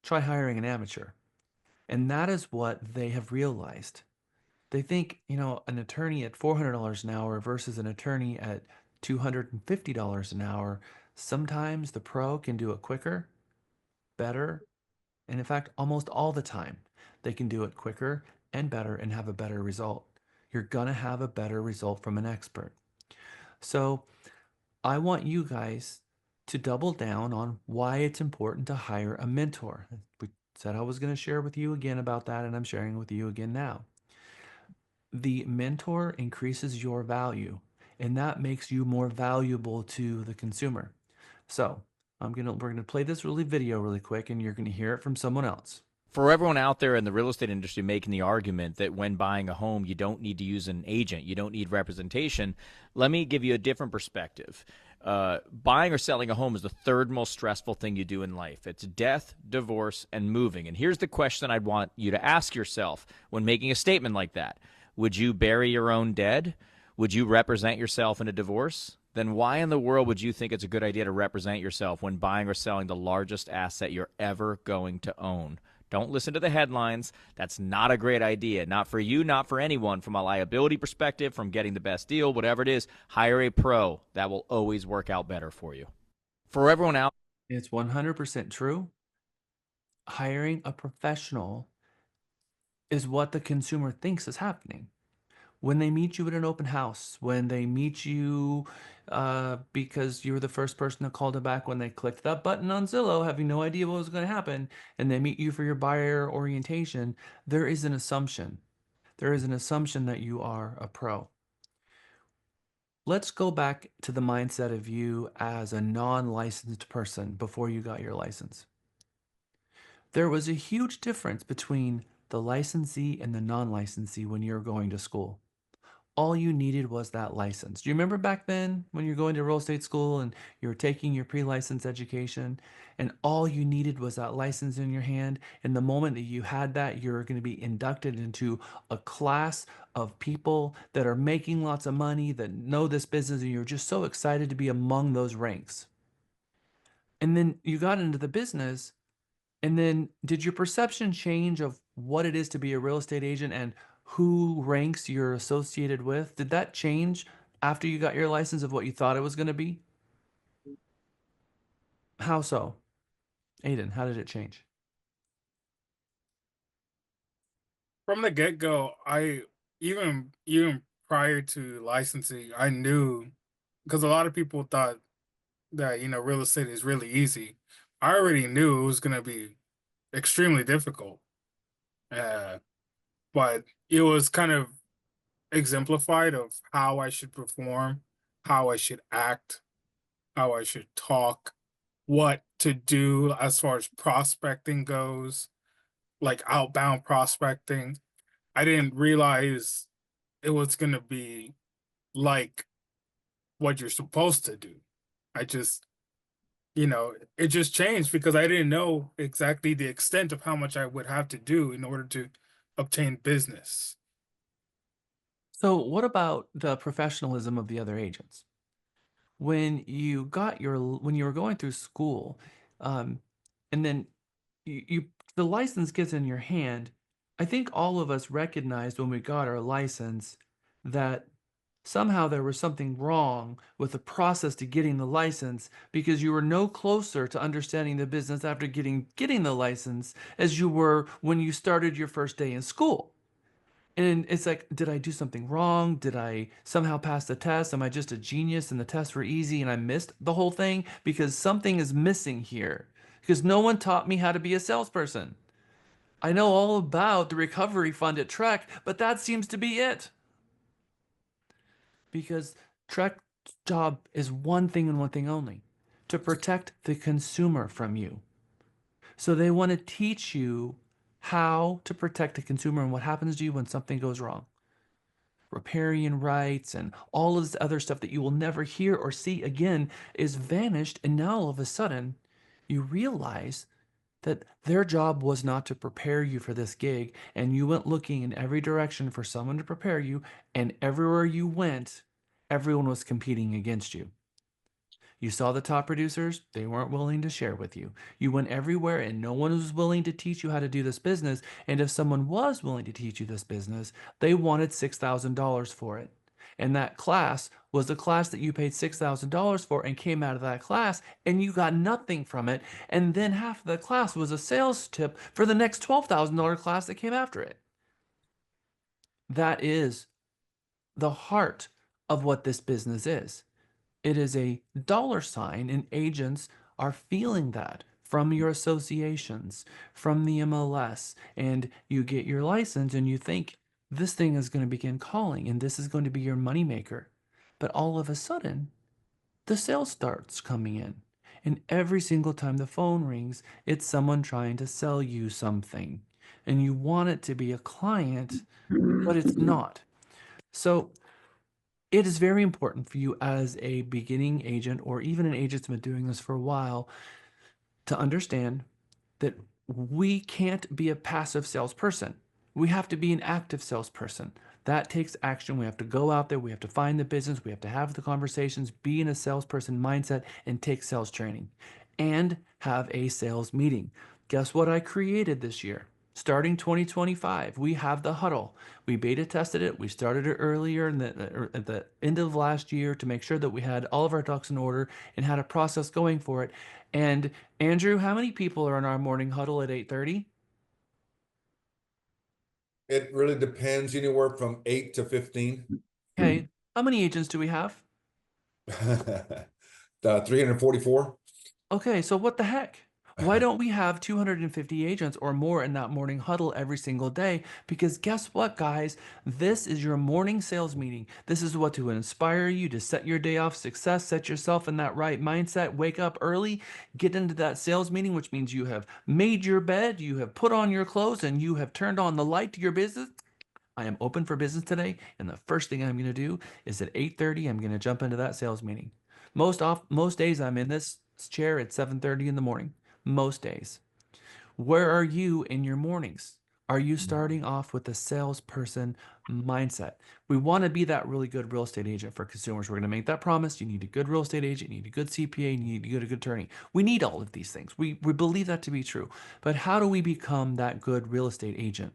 try hiring an amateur. And that is what they have realized. They think, an attorney at $400 an hour versus an attorney at $250 an hour, sometimes the pro can do it quicker, better, and in fact, almost all the time, they can do it quicker and better and have a better result. You're going to have a better result from an expert. So I want you guys to double down on why it's important to hire a mentor. We said I was going to share with you again about that, and I'm sharing with you again now. The mentor increases your value, and that makes you more valuable to the consumer. So we're gonna play this video really quick, and you're gonna hear it from someone else.
For everyone out there in the real estate industry making the argument that when buying a home, you don't need to use an agent, you don't need representation, let me give you a different perspective. Buying or selling a home is the third most stressful thing you do in life. It's death, divorce, and moving. And here's the question I'd want you to ask yourself when making a statement like that. Would you bury your own dead? Would you represent yourself in a divorce? Then why in the world would you think it's a good idea to represent yourself when buying or selling the largest asset you're ever going to own? Don't listen to the headlines. That's not a great idea. Not for you, not for anyone. From a liability perspective, from getting the best deal, whatever it is, hire a pro. That will always work out better for you. For everyone out,
it's 100% true. Hiring a professional is what the consumer thinks is happening. When they meet you at an open house, when they meet you because you were the first person that called them back when they clicked that button on Zillow, having no idea what was going to happen, and they meet you for your buyer orientation, there is an assumption. There is an assumption that you are a pro. Let's go back to the mindset of you as a non-licensed person before you got your license. There was a huge difference between the licensee and the non-licensee when you're going to school. All you needed was that license. Do you remember back then when you're going to real estate school and you were taking your pre-license education and all you needed was that license in your hand? And the moment that you had that, you're going to be inducted into a class of people that are making lots of money, that know this business, and you're just so excited to be among those ranks. And then you got into the business, and then did your perception change of what it is to be a real estate agent and who ranks you're associated with? Did that change after you got your license of what you thought it was going to be? How so? Aiden, how did it change?
From the get-go, I even prior to licensing, I knew because a lot of people thought that, real estate is really easy. I already knew it was gonna be extremely difficult. Uh, but it was kind of exemplified of how I should perform, how I should act, how I should talk, what to do as far as prospecting goes, like outbound prospecting. I didn't realize it was going to be like what you're supposed to do. I just, it just changed because I didn't know exactly the extent of how much I would have to do in order to obtain business.
So, what about the professionalism of the other agents? When you were going through school, um, and then you the license gets in your hand, I think all of us recognized when we got our license that somehow there was something wrong with the process to getting the license because you were no closer to understanding the business after getting the license as you were when you started your first day in school. And it's like, did I do something wrong? Did I somehow pass the test? Am I just a genius and the tests were easy and I missed the whole thing? Because something is missing here. Because no one taught me how to be a salesperson. I know all about the recovery fund at Trek, but that seems to be it. Because Trek's job is one thing and one thing only, to protect the consumer from you. So they want to teach you how to protect the consumer and what happens to you when something goes wrong. Riparian rights and all of this other stuff that you will never hear or see again is vanished. And now all of a sudden, you realize that their job was not to prepare you for this gig. And you went looking in every direction for someone to prepare you. And everywhere you went, everyone was competing against you. You saw the top producers, they weren't willing to share with you. You went everywhere and no one was willing to teach you how to do this business. And if someone was willing to teach you this business, they wanted $6,000 for it. And that class was the class that you paid $6,000 for and came out of that class and you got nothing from it. And then half of the class was a sales tip for the next $12,000 class that came after it. That is the heart of what this business is. It is a dollar sign, and agents are feeling that from your associations, from the MLS, and you get your license and you think this thing is going to begin calling and this is going to be your moneymaker. But all of a sudden, the sales starts coming in. And every single time the phone rings, it's someone trying to sell you something. And you want it to be a client, but it's not. So it is very important for you as a beginning agent or even an agent that's been doing this for a while to understand that we can't be a passive salesperson. We have to be an active salesperson. That takes action. We have to go out there. We have to find the business. We have to have the conversations, be in a salesperson mindset, and take sales training and have a sales meeting. Guess what I created this year? Starting 2025, we have the huddle. We beta tested it. We started it earlier at the end of last year to make sure that we had all of our ducks in order and had a process going for it. And Andrew, how many people are in our morning huddle at 8:30?
It really depends, anywhere from 8 to 15.
Okay. How many agents do we have?
344.
Okay, so what the heck? Why don't we have 250 agents or more in that morning huddle every single day? Because guess what, guys? This is your morning sales meeting. This is what to inspire you to set your day off success, set yourself in that right mindset, wake up early, get into that sales meeting, which means you have made your bed, you have put on your clothes, and you have turned on the light to your business. I am open for business today, and the first thing I'm going to do is at 8:30, I'm going to jump into that sales meeting. Most days I'm in this chair at 7:30 in the morning. Most days. Where are you in your mornings? Are you starting off with a salesperson mindset? We want to be that really good real estate agent for consumers. We're going to make that promise. You need a good real estate agent, you need a good CPA, you need a good attorney. We need all of these things. We believe that to be true. But how do we become that good real estate agent?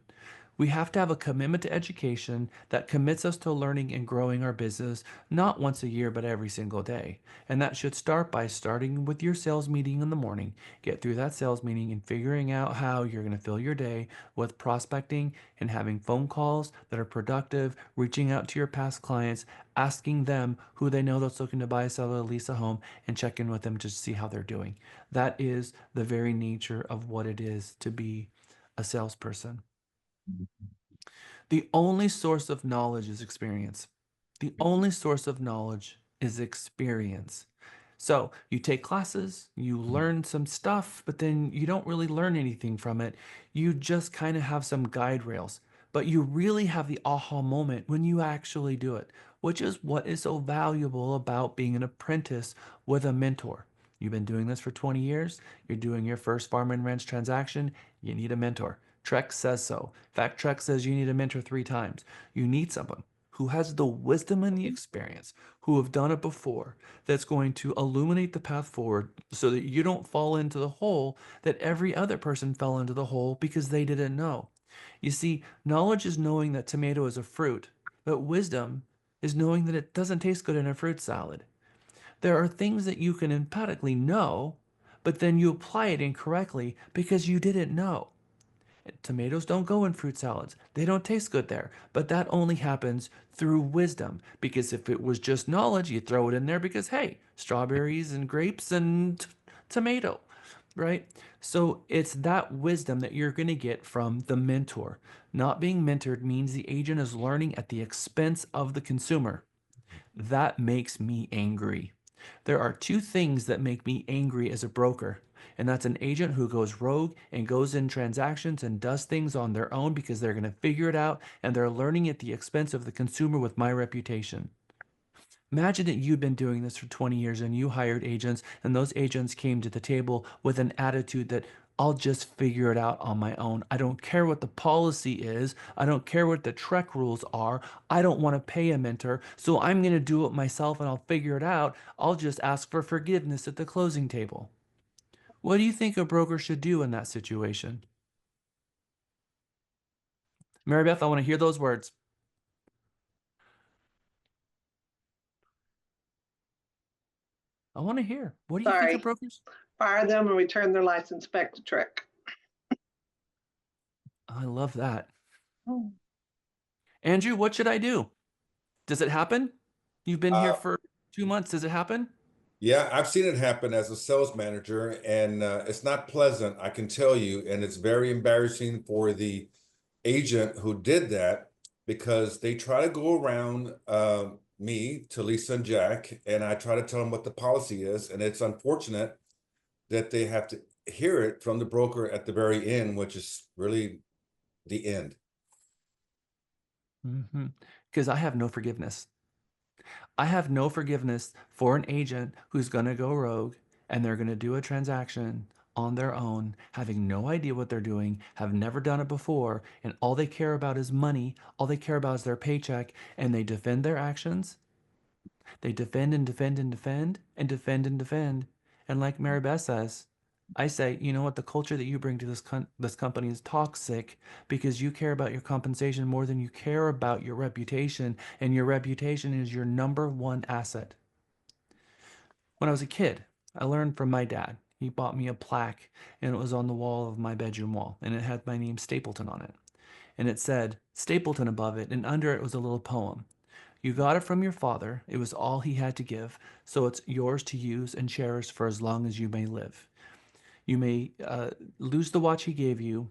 We have to have a commitment to education that commits us to learning and growing our business, not once a year, but every single day. And that should start by starting with your sales meeting in the morning. Get through that sales meeting and figuring out how you're going to fill your day with prospecting and having phone calls that are productive, reaching out to your past clients, asking them who they know that's looking to buy, sell, or lease a home, and check in with them to see how they're doing. That is the very nature of what it is to be a salesperson. The only source of knowledge is experience. The only source of knowledge is experience. So you take classes, you learn some stuff, but then you don't really learn anything from it. You just kind of have some guide rails. But you really have the aha moment when you actually do it, which is what is so valuable about being an apprentice with a mentor. You've been doing this for 20 years. You're doing your first farm and ranch transaction. You need a mentor. Trek says so. In fact, Trek says you need a mentor 3 times. You need someone who has the wisdom and the experience, who have done it before, that's going to illuminate the path forward so that you don't fall into the hole that every other person fell into the hole because they didn't know. You see, knowledge is knowing that tomato is a fruit, but wisdom is knowing that it doesn't taste good in a fruit salad. There are things that you can emphatically know, but then you apply it incorrectly because you didn't know. Tomatoes don't go in fruit salads. They don't taste good there. But that only happens through wisdom. Because if it was just knowledge, you throw it in there because, hey, strawberries and grapes and tomato, right? So it's that wisdom that you're going to get from the mentor. Not being mentored means the agent is learning at the expense of the consumer. That makes me angry. There are 2 things that make me angry as a broker, and that's an agent who goes rogue and goes in transactions and does things on their own because they're going to figure it out and they're learning at the expense of the consumer with my reputation. Imagine that you'd been doing this for 20 years and you hired agents, and those agents came to the table with an attitude that I'll just figure it out on my own. I don't care what the policy is. I don't care what the Trek rules are. I don't want to pay a mentor, so I'm going to do it myself and I'll figure it out. I'll just ask for forgiveness at the closing table. What do you think a broker should do in that situation? Mary Beth, I want to hear those words. I want to hear. What do you think
Sorry.
of brokers?
Fire them and return their license back to Trek.
I love that. Andrew, what should I do? Does it happen? You've been here for 2 months. Does it happen?
Yeah, I've seen it happen as a sales manager, and it's not pleasant, I can tell you. And it's very embarrassing for the agent who did that because they try to go around me to Lisa and Jack, and I try to tell them what the policy is. And it's unfortunate that they have to hear it from the broker at the very end, which is really the end.
Because I have no forgiveness. I have no forgiveness for an agent who's going to go rogue and they're going to do a transaction on their own, having no idea what they're doing, have never done it before, and all they care about is money, all they care about is their paycheck, and they defend their actions. They defend and defend and defend and defend and defend. And like Mary Beth says, I say, you know what, the culture that you bring to this company is toxic because you care about your compensation more than you care about your reputation, and your reputation is your #1 asset. When I was a kid, I learned from my dad. He bought me a plaque, and it was on the wall of my bedroom wall, and it had my name Stapleton on it. And it said Stapleton above it, and under it was a little poem. You got it from your father. It was all he had to give, so it's yours to use and cherish for as long as you may live. You may lose the watch he gave you,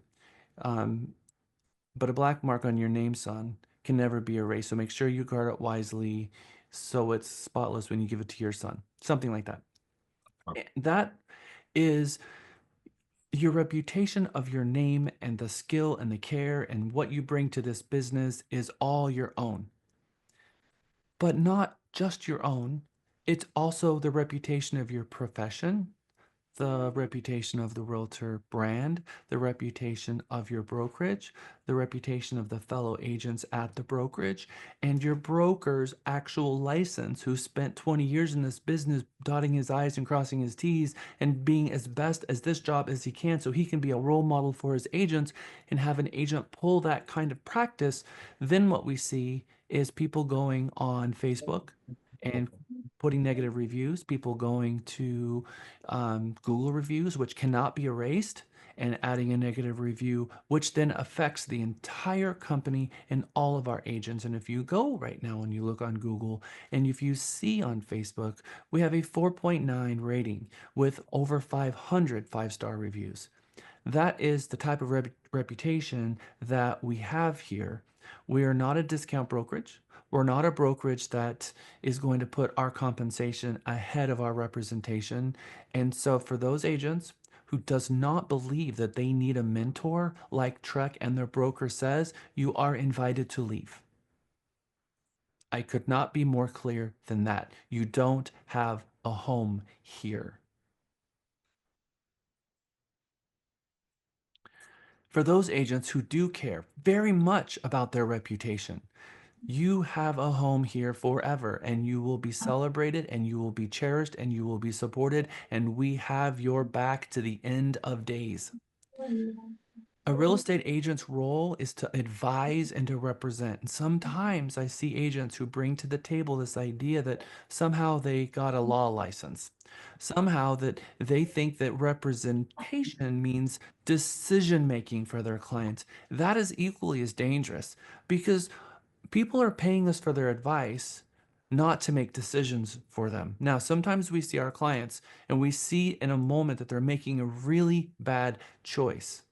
but a black mark on your name, son, can never be erased. So make sure you guard it wisely so it's spotless when you give it to your son. Something like that. That is your reputation of your name, and the skill and the care and what you bring to this business is all your own. But not just your own. It's also the reputation of your profession, the reputation of the realtor brand, the reputation of your brokerage, the reputation of the fellow agents at the brokerage, and your broker's actual license, who spent 20 years in this business dotting his I's and crossing his T's and being as best as this job as he can so he can be a role model for his agents and have an agent pull that kind of practice. Then what we see is people going on Facebook and putting negative reviews, people going to Google reviews, which cannot be erased, and adding a negative review, which then affects the entire company and all of our agents. And if you go right now and you look on Google and if you see on Facebook, we have a 4.9 rating with over 500 five-star reviews. That is the type of reputation that we have here. We are not a discount brokerage. We're not a brokerage that is going to put our compensation ahead of our representation. And so for those agents who does not believe that they need a mentor like Trek and their broker says, you are invited to leave. I could not be more clear than that. You don't have a home here. For those agents who do care very much about their reputation, you have a home here forever, and you will be celebrated, and you will be cherished, and you will be supported, and we have your back to the end of days. A real estate agent's role is to advise and to represent. And sometimes I see agents who bring to the table this idea that somehow they got a law license. Somehow that they think that representation means decision making for their clients. That is equally as dangerous because people are paying us for their advice, not to make decisions for them. Now, sometimes we see our clients and we see in a moment that they're making a really bad choice.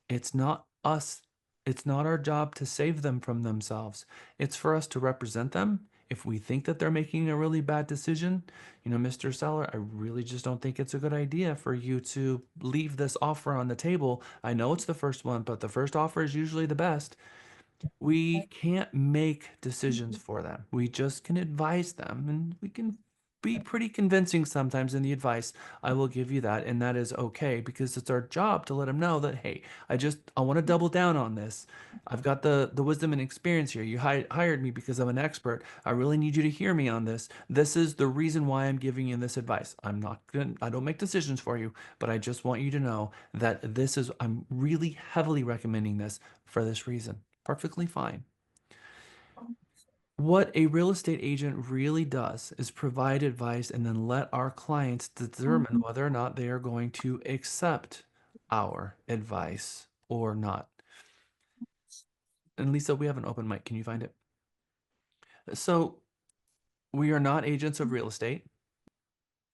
It's not us. It's not our job to save them from themselves. It's for us to represent them. If we think that they're making a really bad decision, Mr. Seller, I really just don't think it's a good idea for you to leave this offer on the table. I know it's the first one, but the first offer is usually the best. We can't make decisions for them. We just can advise them, and we can be pretty convincing sometimes in the advice. I will give you that, and that is okay because it's our job to let them know that, hey, I want to double down on this. I've got the wisdom and experience here. You hired me because I'm an expert. I really need you to hear me on this. This is the reason why I'm giving you this advice. I don't make decisions for you, but I just want you to know that I'm really heavily recommending this for this reason. Perfectly fine. What a real estate agent really does is provide advice and then let our clients determine whether or not they are going to accept our advice or not. And Lisa, we have an open mic. Can you find it? So we are not agents of real estate.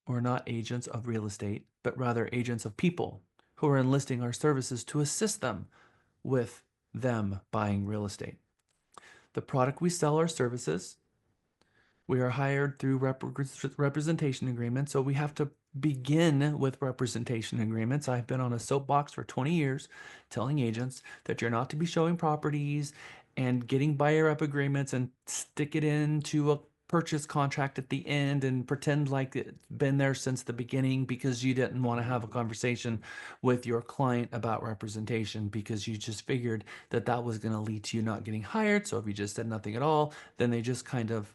We're not agents of real estate, but rather agents of people who are enlisting our services to assist them with them buying real estate. The product we sell are services. We are hired through representation agreements, so we have to begin with representation agreements. I've been on a soapbox for 20 years telling agents that you're not to be showing properties and getting buyer rep agreements and stick it into a purchase contract at the end and pretend like it's been there since the beginning because you didn't want to have a conversation with your client about representation because you just figured that that was going to lead to you not getting hired. So if you just said nothing at all, then they just kind of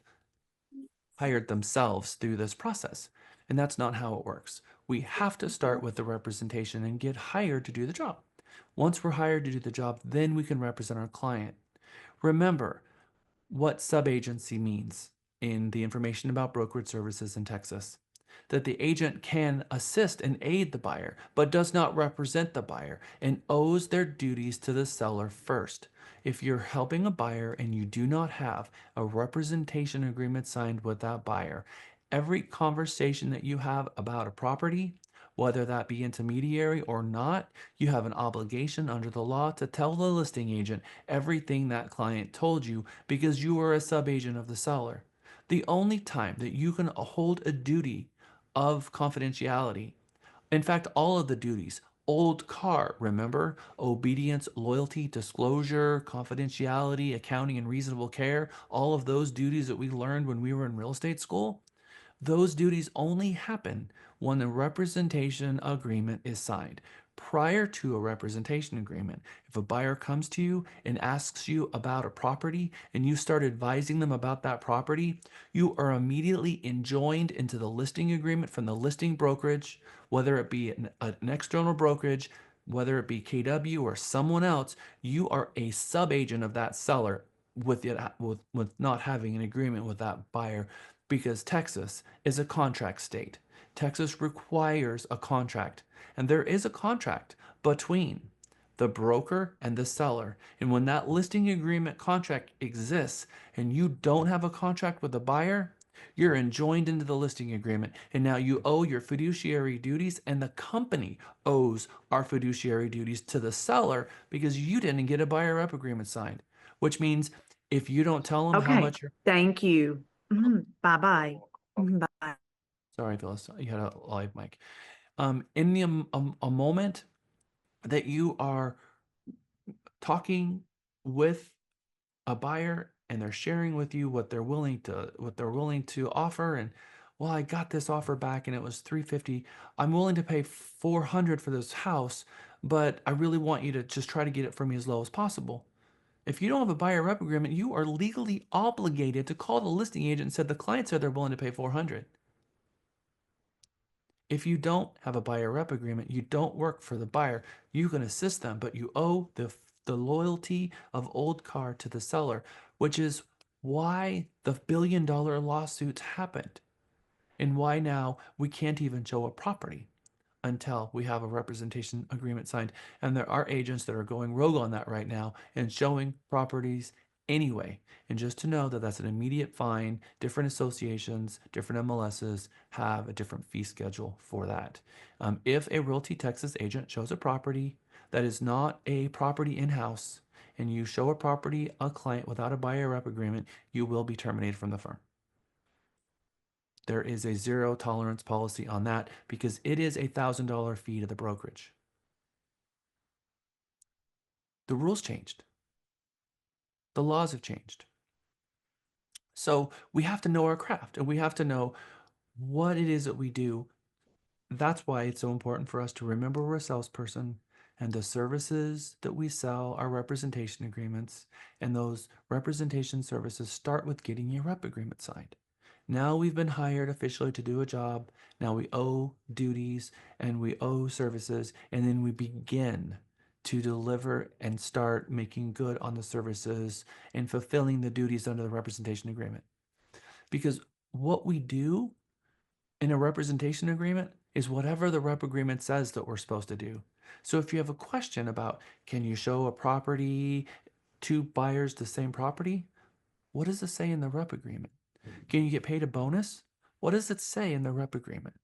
hired themselves through this process. And that's not how it works. We have to start with the representation and get hired to do the job. Once we're hired to do the job, then we can represent our client. Remember what subagency means in the information about brokerage services in Texas. That the agent can assist and aid the buyer, but does not represent the buyer and owes their duties to the seller first. If you're helping a buyer and you do not have a representation agreement signed with that buyer, every conversation that you have about a property, whether that be intermediary or not, you have an obligation under the law to tell the listing agent everything that client told you because you are a subagent of the seller. The only time that you can hold a duty of confidentiality, in fact, all of the duties, old car, remember? Obedience, loyalty, disclosure, confidentiality, accounting, and reasonable care, all of those duties that we learned when we were in real estate school, Those duties only happen when a representation agreement is signed. Prior to a representation agreement, if a buyer comes to you and asks you about a property and you start advising them about that property, you are immediately enjoined into the listing agreement from the listing brokerage, whether it be an external brokerage, whether it be KW or someone else. You are a sub-agent of that seller with not having an agreement with that buyer, because Texas is a contract state. Texas requires a contract, and there is a contract between the broker and the seller. And when that listing agreement contract exists and you don't have a contract with the buyer, you're enjoined into the listing agreement. And now you owe your fiduciary duties, and the company owes our fiduciary duties to the seller because you didn't get a buyer rep agreement signed, which means if you don't tell them how
Okay,
much you're...
thank you. Bye-bye. Bye.
Sorry, Phyllis, you had a live mic. In a moment that you are talking with a buyer and they're sharing with you what they're willing to offer, and well, I got this offer back and it was 350. I'm willing to pay 400 for this house, but I really want you to just try to get it for me as low as possible. If you don't have a buyer rep agreement, you are legally obligated to call the listing agent and said the client said they're willing to pay 400. If you don't have a buyer rep agreement, you don't work for the buyer. You can assist them, but you owe the loyalty of old car to the seller, which is why the billion-dollar lawsuits happened and why now we can't even show a property until we have a representation agreement signed. And there are agents that are going rogue on that right now and showing properties anyway. And just to know that that's an immediate fine. Different associations, different MLSs have a different fee schedule for that. If a Realty Texas agent shows a property that is not a property in-house, and you show a property a client without a buyer rep agreement, you will be terminated from the firm. There is a zero tolerance policy on that because it is a $1,000 fee to the brokerage. The rules changed. The laws have changed. So we have to know our craft and we have to know what it is that we do. That's why it's so important for us to remember we're a salesperson, and the services that we sell are representation agreements. And those representation services start with getting your rep agreement signed. Now we've been hired officially to do a job. Now we owe duties and we owe services, and then we begin to deliver and start making good on the services and fulfilling the duties under the representation agreement. Because what we do in a representation agreement is whatever the rep agreement says that we're supposed to do. So if you have a question about, can you show a property, two buyers the same property? What does it say in the rep agreement? Can you get paid a bonus? What does it say in the rep agreement?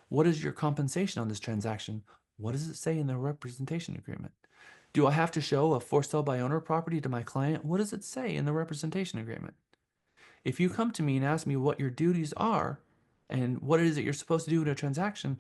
What is your compensation on this transaction? What does it say in the representation agreement? Do I have to show a for sale by owner property to my client? What does it say in the representation agreement? If you come to me and ask me what your duties are and what it is that you're supposed to do in a transaction,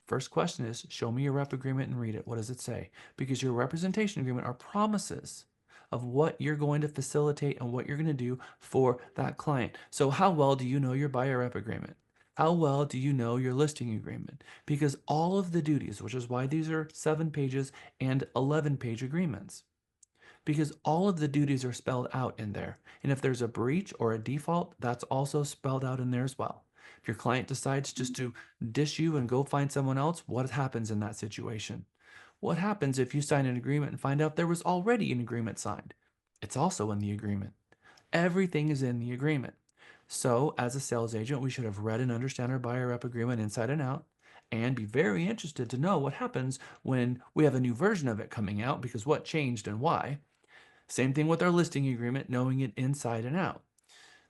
first question is, show me your rep agreement and read it. What does it say? Because your representation agreement are promises of what you're going to facilitate and what you're going to do for that client. So how well do you know your buyer rep agreement? How well do you know your listing agreement? Because all of the duties, which is why these are 7 pages and 11-page agreements, because all of the duties are spelled out in there. And if there's a breach or a default, that's also spelled out in there as well. If your client decides just to dish you and go find someone else, what happens in that situation? What happens if you sign an agreement and find out there was already an agreement signed? It's also in the agreement. Everything is in the agreement. So as a sales agent, we should have read and understand our buyer rep agreement inside and out, and be very interested to know what happens when we have a new version of it coming out, because what changed and why. Same thing with our listing agreement, knowing it inside and out.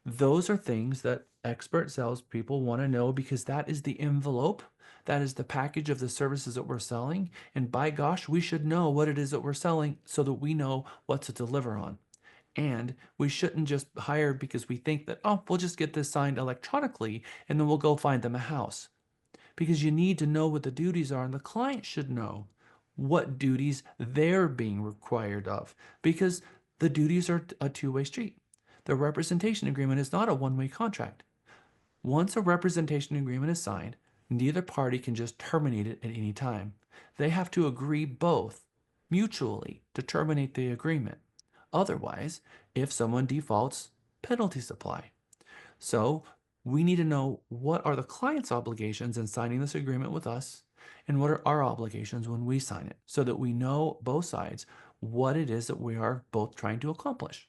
Those are things that expert salespeople want to know, because that is the envelope, that is the package of the services that we're selling. And by gosh, we should know what it is that we're selling so that we know what to deliver on. And we shouldn't just hire because we think that, oh, we'll just get this signed electronically and then we'll go find them a house. Because you need to know what the duties are, and the client should know what duties they're being required of, because the duties are a two-way street. The representation agreement is not a one-way contract. Once a representation agreement is signed, neither party can just terminate it at any time. They have to agree both mutually to terminate the agreement. Otherwise, if someone defaults, penalties apply. So we need to know what are the client's obligations in signing this agreement with us and what are our obligations when we sign it so that we know both sides what it is that we are both trying to accomplish.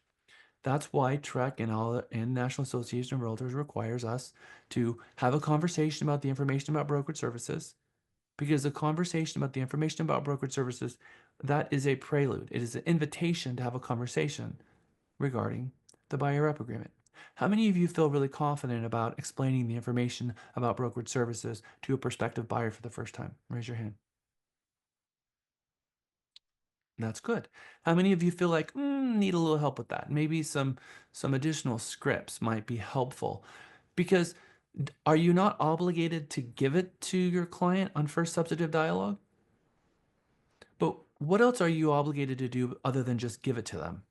That's why TREC and National Association of Realtors requires us to have a conversation about the information about brokerage services, because the conversation about the information about brokerage services, that is a prelude. It is an invitation to have a conversation regarding the buyer rep agreement. How many of you feel really confident about explaining the information about brokerage services to a prospective buyer for the first time? Raise your hand. That's good. How many of you feel like need a little help with that? Maybe some additional scripts might be helpful, because are you not obligated to give it to your client on first substantive dialogue? But what else are you obligated to do other than just give it to them?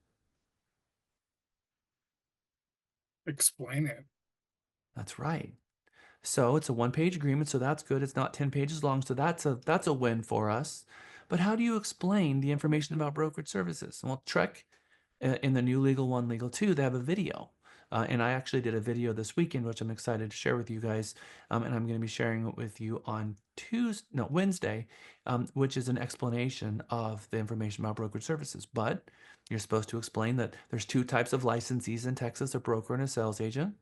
Explain it.
That's right. So it's a one-page agreement, so that's good. It's not 10 pages long, so that's a win for us. But how do you explain the information about brokerage services? Well, Trek in the new Legal 1, Legal 2, they have a video. And I actually did a video this weekend, which I'm excited to share with you guys. And I'm going to be sharing it with you on Wednesday, which is an explanation of the information about brokerage services. But you're supposed to explain that there's two types of licensees in Texas, a broker and a sales agent.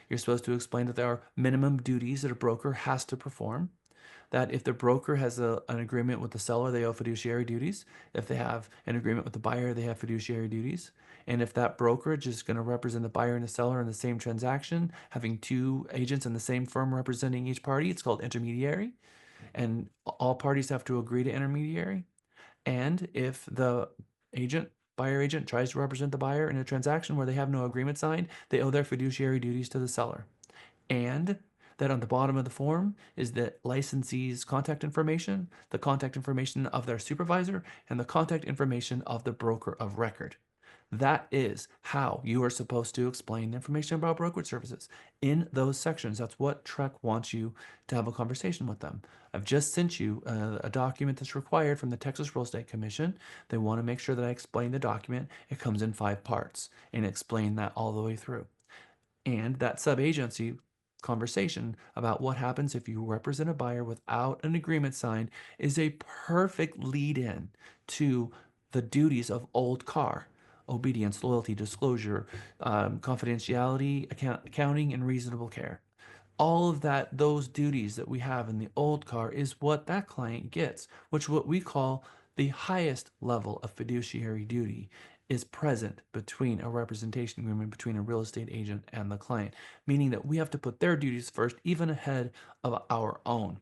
You're supposed to explain that there are minimum duties that a broker has to perform, that if the broker has an agreement with the seller, they owe fiduciary duties. If they have an agreement with the buyer, they have fiduciary duties. And if that brokerage is going to represent the buyer and the seller in the same transaction, having two agents in the same firm representing each party, it's called intermediary. And all parties have to agree to intermediary. And if the buyer agent tries to represent the buyer in a transaction where they have no agreement signed, they owe their fiduciary duties to the seller. And that on the bottom of the form is the licensee's contact information, the contact information of their supervisor, and the contact information of the broker of record. That is how you are supposed to explain the information about brokerage services in those sections. That's what TREC wants you to have a conversation with them. I've just sent you a document that's required from the Texas Real Estate Commission. They want to make sure that I explain the document. It comes in 5 parts and explain that all the way through. And that sub-agency conversation about what happens if you represent a buyer without an agreement signed is a perfect lead-in to the duties of old car: obedience, loyalty, disclosure, confidentiality, accounting, and reasonable care. All of that, those duties that we have in the old car, is what that client gets, which what we call the highest level of fiduciary duty is present between a representation agreement between a real estate agent and the client, meaning that we have to put their duties first, even ahead of our own.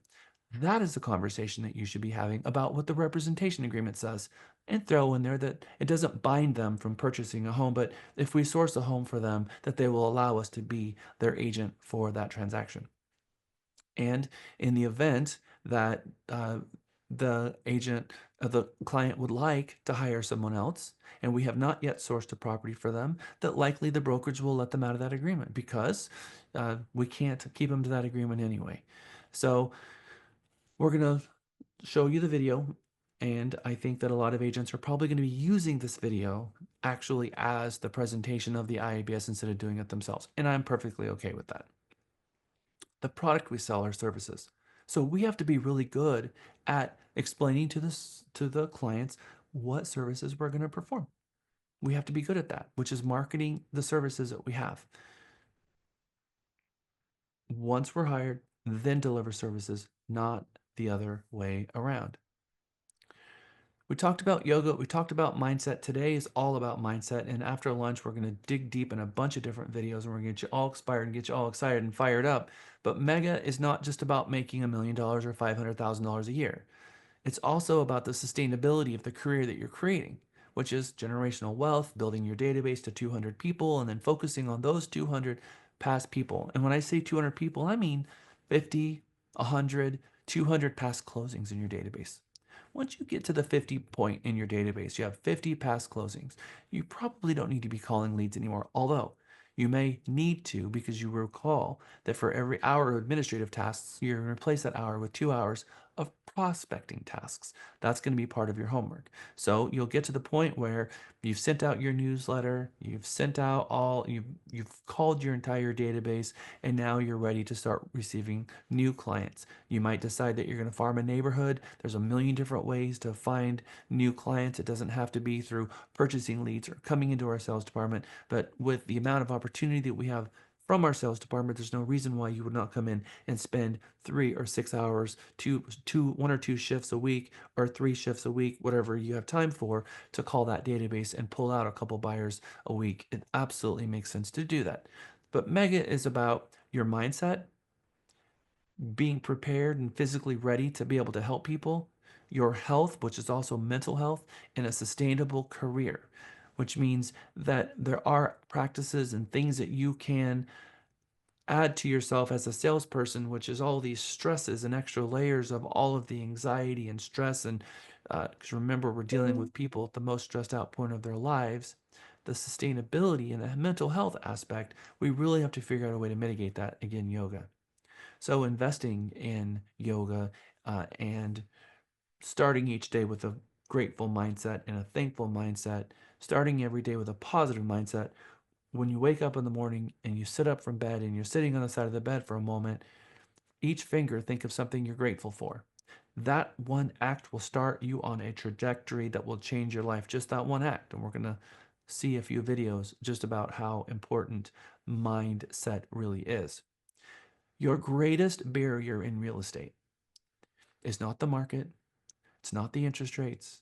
That is the conversation that you should be having about what the representation agreement says, and throw in there that it doesn't bind them from purchasing a home, but if we source a home for them, that they will allow us to be their agent for that transaction. And in the event that the client would like to hire someone else, and we have not yet sourced a property for them, that likely the brokerage will let them out of that agreement, because we can't keep them to that agreement anyway. So we're going to show you the video, and I think that a lot of agents are probably going to be using this video actually as the presentation of the IABS instead of doing it themselves, and I'm perfectly okay with that. The product we sell are services. So we have to be really good at explaining to the clients what services we're going to perform. We have to be good at that, which is marketing the services that we have. Once we're hired, then deliver services, not the other way around. We talked about yoga. We talked about mindset. Today is all about mindset. And after lunch, we're going to dig deep in a bunch of different videos, and we're going to get you all inspired and get you all excited and fired up. But Mega is not just about making $1 million or $500,000 a year. It's also about the sustainability of the career that you're creating, which is generational wealth, building your database to 200 people, and then focusing on those 200 past people. And when I say 200 people, I mean 50, 100, 200 past closings in your database. Once you get to the 50 point in your database, you have 50 past closings. You probably don't need to be calling leads anymore, although You may need to, because you recall that for every hour of administrative tasks, you're going to replace that hour with 2 hours of prospecting tasks. That's going to be part of your homework. So you'll get to the point where you've sent out your newsletter, you've sent out you've called your entire database, and now you're ready to start receiving new clients. You might decide that you're going to farm a neighborhood. There's a million different ways to find new clients. It doesn't have to be through purchasing leads or coming into our sales department, but with the amount of opportunity that we have from our sales department, there's no reason why you would not come in and spend 3 or 6 hours, one or two shifts a week, or 3 shifts a week, whatever you have time for, to call that database and pull out a couple buyers a week. It absolutely makes sense to do that. But Mega is about your mindset, being prepared and physically ready to be able to help people, your health, which is also mental health, and a sustainable career, which means that there are practices and things that you can add to yourself as a salesperson, which is all these stresses and extra layers of all of the anxiety and stress. And because remember, we're dealing with people at the most stressed out point of their lives. The sustainability and the mental health aspect, we really have to figure out a way to mitigate that. Again, yoga. So investing in yoga and starting each day with a grateful mindset and a thankful mindset, starting every day with a positive mindset. When you wake up in the morning and you sit up from bed and you're sitting on the side of the bed for a moment, each finger, think of something you're grateful for. That one act will start you on a trajectory that will change your life. Just that one act. And we're going to see a few videos just about how important mindset really is. Your greatest barrier in real estate is not the market, it's not the interest rates,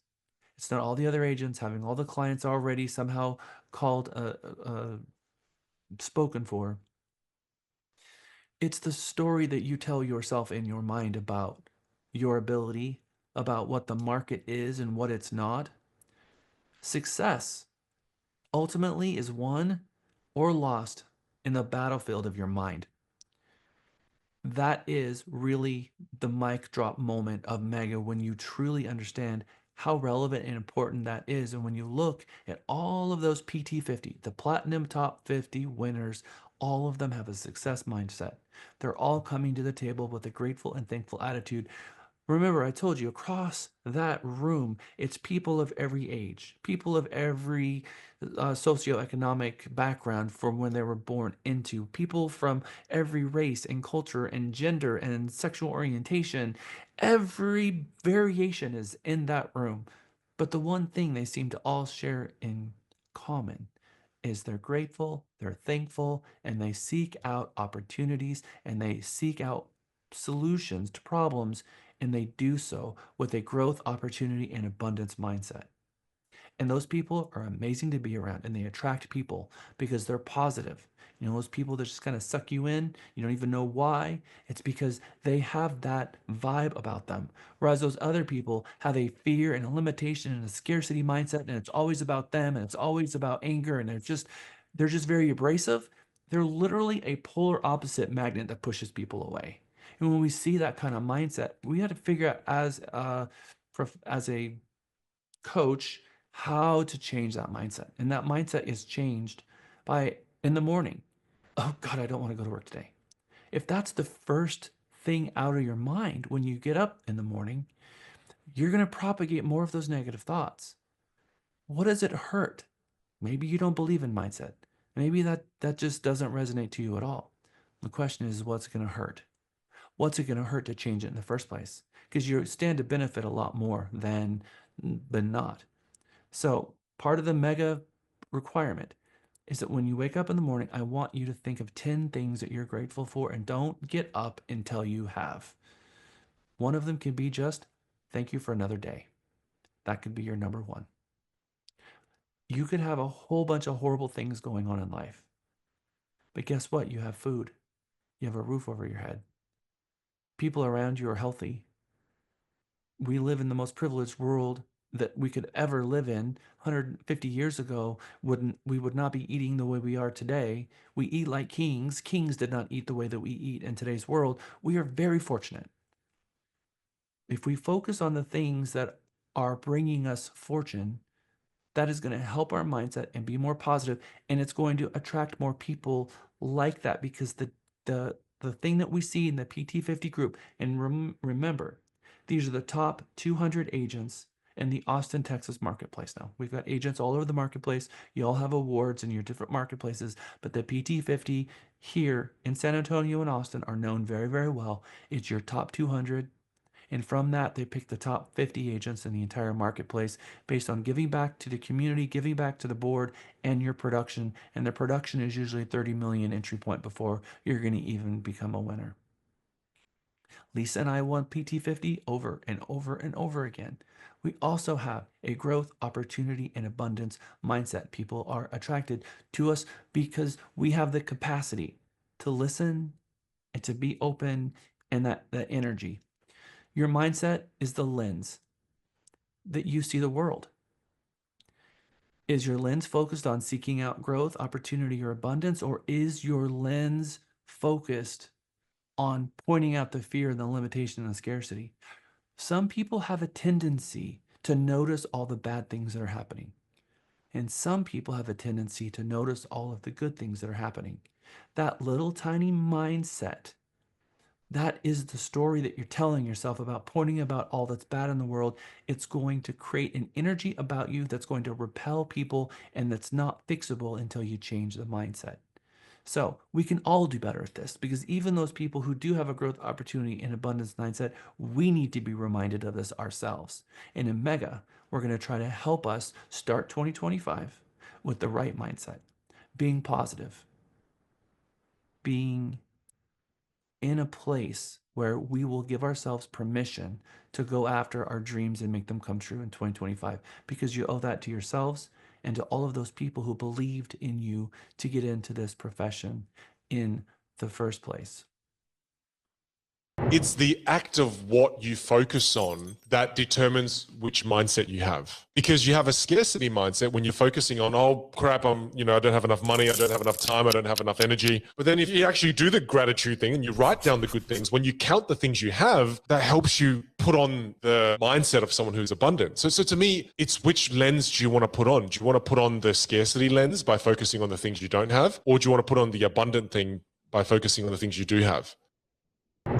it's not all the other agents having all the clients already somehow called spoken for. It's the story that you tell yourself in your mind about your ability, about what the market is and what it's not. Success ultimately is won or lost in the battlefield of your mind. That is really the mic drop moment of Mega, when you truly understand how relevant and important that is. And when you look at all of those PT50, the Platinum Top 50 winners, all of them have a success mindset. They're all coming to the table with a grateful and thankful attitude. Remember, I told you, across that room, it's people of every age, people of every socioeconomic background from when they were born into, people from every race and culture and gender and sexual orientation. Every variation is in that room. But the one thing they seem to all share in common is they're grateful, they're thankful, and they seek out opportunities and they seek out solutions to problems, and they do so with a growth opportunity and abundance mindset. And those people are amazing to be around, and they attract people because they're positive. You know, those people that just kind of suck you in, you don't even know why. It's because they have that vibe about them. Whereas those other people have a fear and a limitation and a scarcity mindset, and it's always about them and it's always about anger, and they're just very abrasive. They're literally a polar opposite magnet that pushes people away. And when we see that kind of mindset, we have to figure out as a coach how to change that mindset. And that mindset is changed by, in the morning, oh God, I don't want to go to work today. If that's the first thing out of your mind when you get up in the morning, you're going to propagate more of those negative thoughts. What does it hurt? Maybe you don't believe in mindset. Maybe that just doesn't resonate to you at all. The question is, what's it going to hurt? What's it going to hurt to change it in the first place? Because you stand to benefit a lot more than not. So part of the Mega requirement is that when you wake up in the morning, I want you to think of 10 things that you're grateful for, and don't get up until you have. One of them can be just, thank you for another day. That could be your number one. You could have a whole bunch of horrible things going on in life. But guess what? You have food. You have a roof over your head. People around you are healthy. We live in the most privileged world that we could ever live in. 150 years ago, we would not be eating the way we are today. We eat like kings. Kings did not eat the way that we eat in today's world. We are very fortunate. If we focus on the things that are bringing us fortune, That is going to help our mindset and be more positive, and it's going to attract more people like that, because the thing that we see in the PT50 group, and remember, these are the top 200 agents in the Austin, Texas marketplace now. We've got agents all over the marketplace. You all have awards in your different marketplaces, but the PT50 here in San Antonio and Austin are known very, very well. It's your top 200. And from that, they pick the top 50 agents in the entire marketplace based on giving back to the community, giving back to the board, and your production. And the production is usually 30 million entry point before you're going to even become a winner. Lisa and I won PT50 over and over and over again. We also have a growth, opportunity, and abundance mindset. People are attracted to us because we have the capacity to listen and to be open, and that energy. Your mindset is the lens that you see the world. Is your lens focused on seeking out growth, opportunity, or abundance, or is your lens focused on pointing out the fear and the limitation and the scarcity? Some people have a tendency to notice all the bad things that are happening, and some people have a tendency to notice all of the good things that are happening. That little tiny mindset, that is the story that you're telling yourself about pointing about all that's bad in the world. It's going to create an energy about you that's going to repel people, and that's not fixable until you change the mindset. So we can all do better at this, because even those people who do have a growth opportunity and abundance mindset, we need to be reminded of this ourselves. And in Mega, we're going to try to help us start 2025 with the right mindset, being positive, being in a place where we will give ourselves permission to go after our dreams and make them come true in 2025, because you owe that to yourselves and to all of those people who believed in you to get into this profession in the first place.
It's the act of what you focus on that determines which mindset you have. Because you have a scarcity mindset when you're focusing on, oh crap, I don't have enough money, I don't have enough time, I don't have enough energy. But then if you actually do the gratitude thing and you write down the good things, when you count the things you have, that helps you put on the mindset of someone who's abundant. So to me, it's which lens do you want to put on? Do you want to put on the scarcity lens by focusing on the things you don't have? Or do you want to put on the abundant thing by focusing on the things you do have?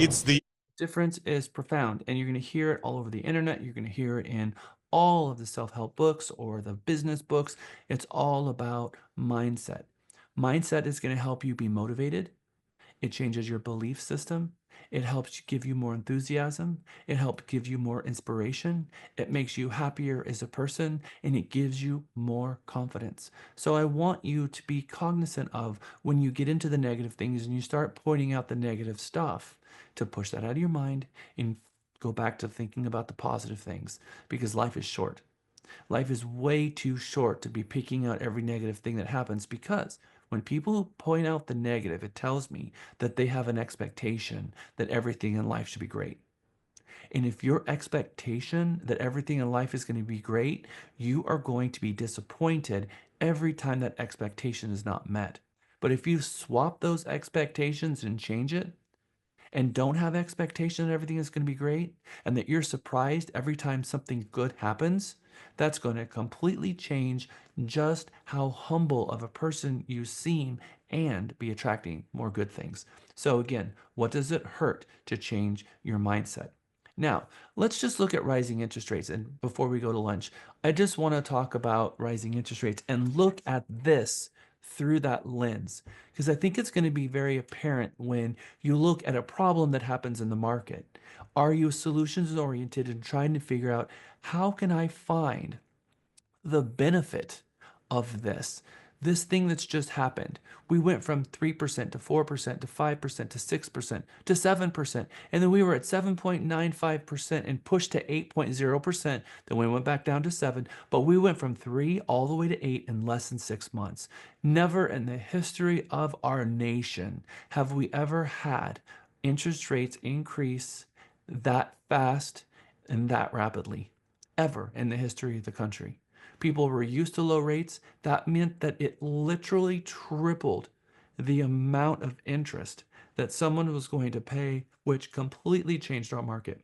It's the
difference is profound, and you're going to hear it all over the internet. You're going to hear it in all of the self-help books or the business books. It's all about mindset. Mindset is going to help you be motivated. It changes your belief system. It helps give you more enthusiasm. It helps give you more inspiration. It makes you happier as a person, and it gives you more confidence. So I want you to be cognizant of when you get into the negative things and you start pointing out the negative stuff, to push that out of your mind and go back to thinking about the positive things, because life is short. Life is way too short to be picking out every negative thing that happens, because when people point out the negative, it tells me that they have an expectation that everything in life should be great. And if your expectation that everything in life is going to be great, you are going to be disappointed every time that expectation is not met. But if you swap those expectations and change it, and don't have expectation that everything is going to be great, and that you're surprised every time something good happens, that's going to completely change just how humble of a person you seem and be attracting more good things. So again, what does it hurt to change your mindset? Now, let's just look at rising interest rates. And before we go to lunch, I just want to talk about rising interest rates and look at this through that lens, because I think it's going to be very apparent when you look at a problem that happens in the market. Are you solutions oriented and trying to figure out, how can I find the benefit of this thing that's just happened? We went from 3% to 4% to 5% to 6% to 7%, and then we were at 7.95% and pushed to 8.0%. Then we went back down to 7, but we went from 3 all the way to 8 in less than 6 months. Never in the history of our nation have we ever had interest rates increase that fast and that rapidly, ever in the history of the country. People were used to low rates. That meant that it literally tripled the amount of interest that someone was going to pay, which completely changed our market.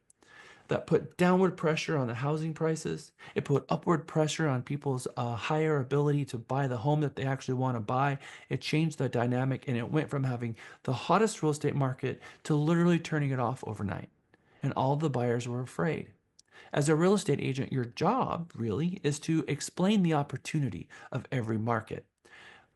that put downward pressure on the housing prices. It put upward pressure on people's higher ability to buy the home that they actually want to buy. It changed the dynamic, and it went from having the hottest real estate market to literally turning it off overnight. And all the buyers were afraid. As a real estate agent, your job really is to explain the opportunity of every market.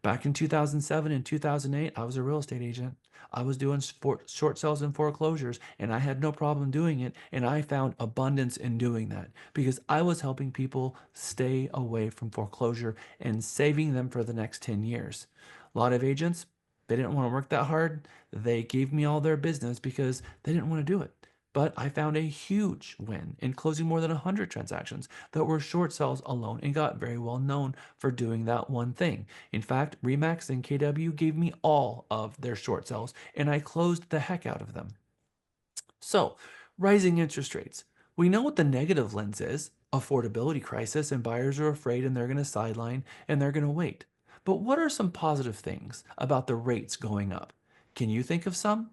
Back in 2007 and 2008, I was a real estate agent. I was doing short sales and foreclosures, and I had no problem doing it. And I found abundance in doing that because I was helping people stay away from foreclosure and saving them for the next 10 years. A lot of agents, they didn't want to work that hard. They gave me all their business because they didn't want to do it. But I found a huge win in closing more than 100 transactions that were short sales alone and got very well known for doing that one thing. In fact, Remax and KW gave me all of their short sales and I closed the heck out of them. So, rising interest rates. We know what the negative lens is, affordability crisis, and buyers are afraid and they're going to sideline and they're going to wait. But what are some positive things about the rates going up? Can you think of some?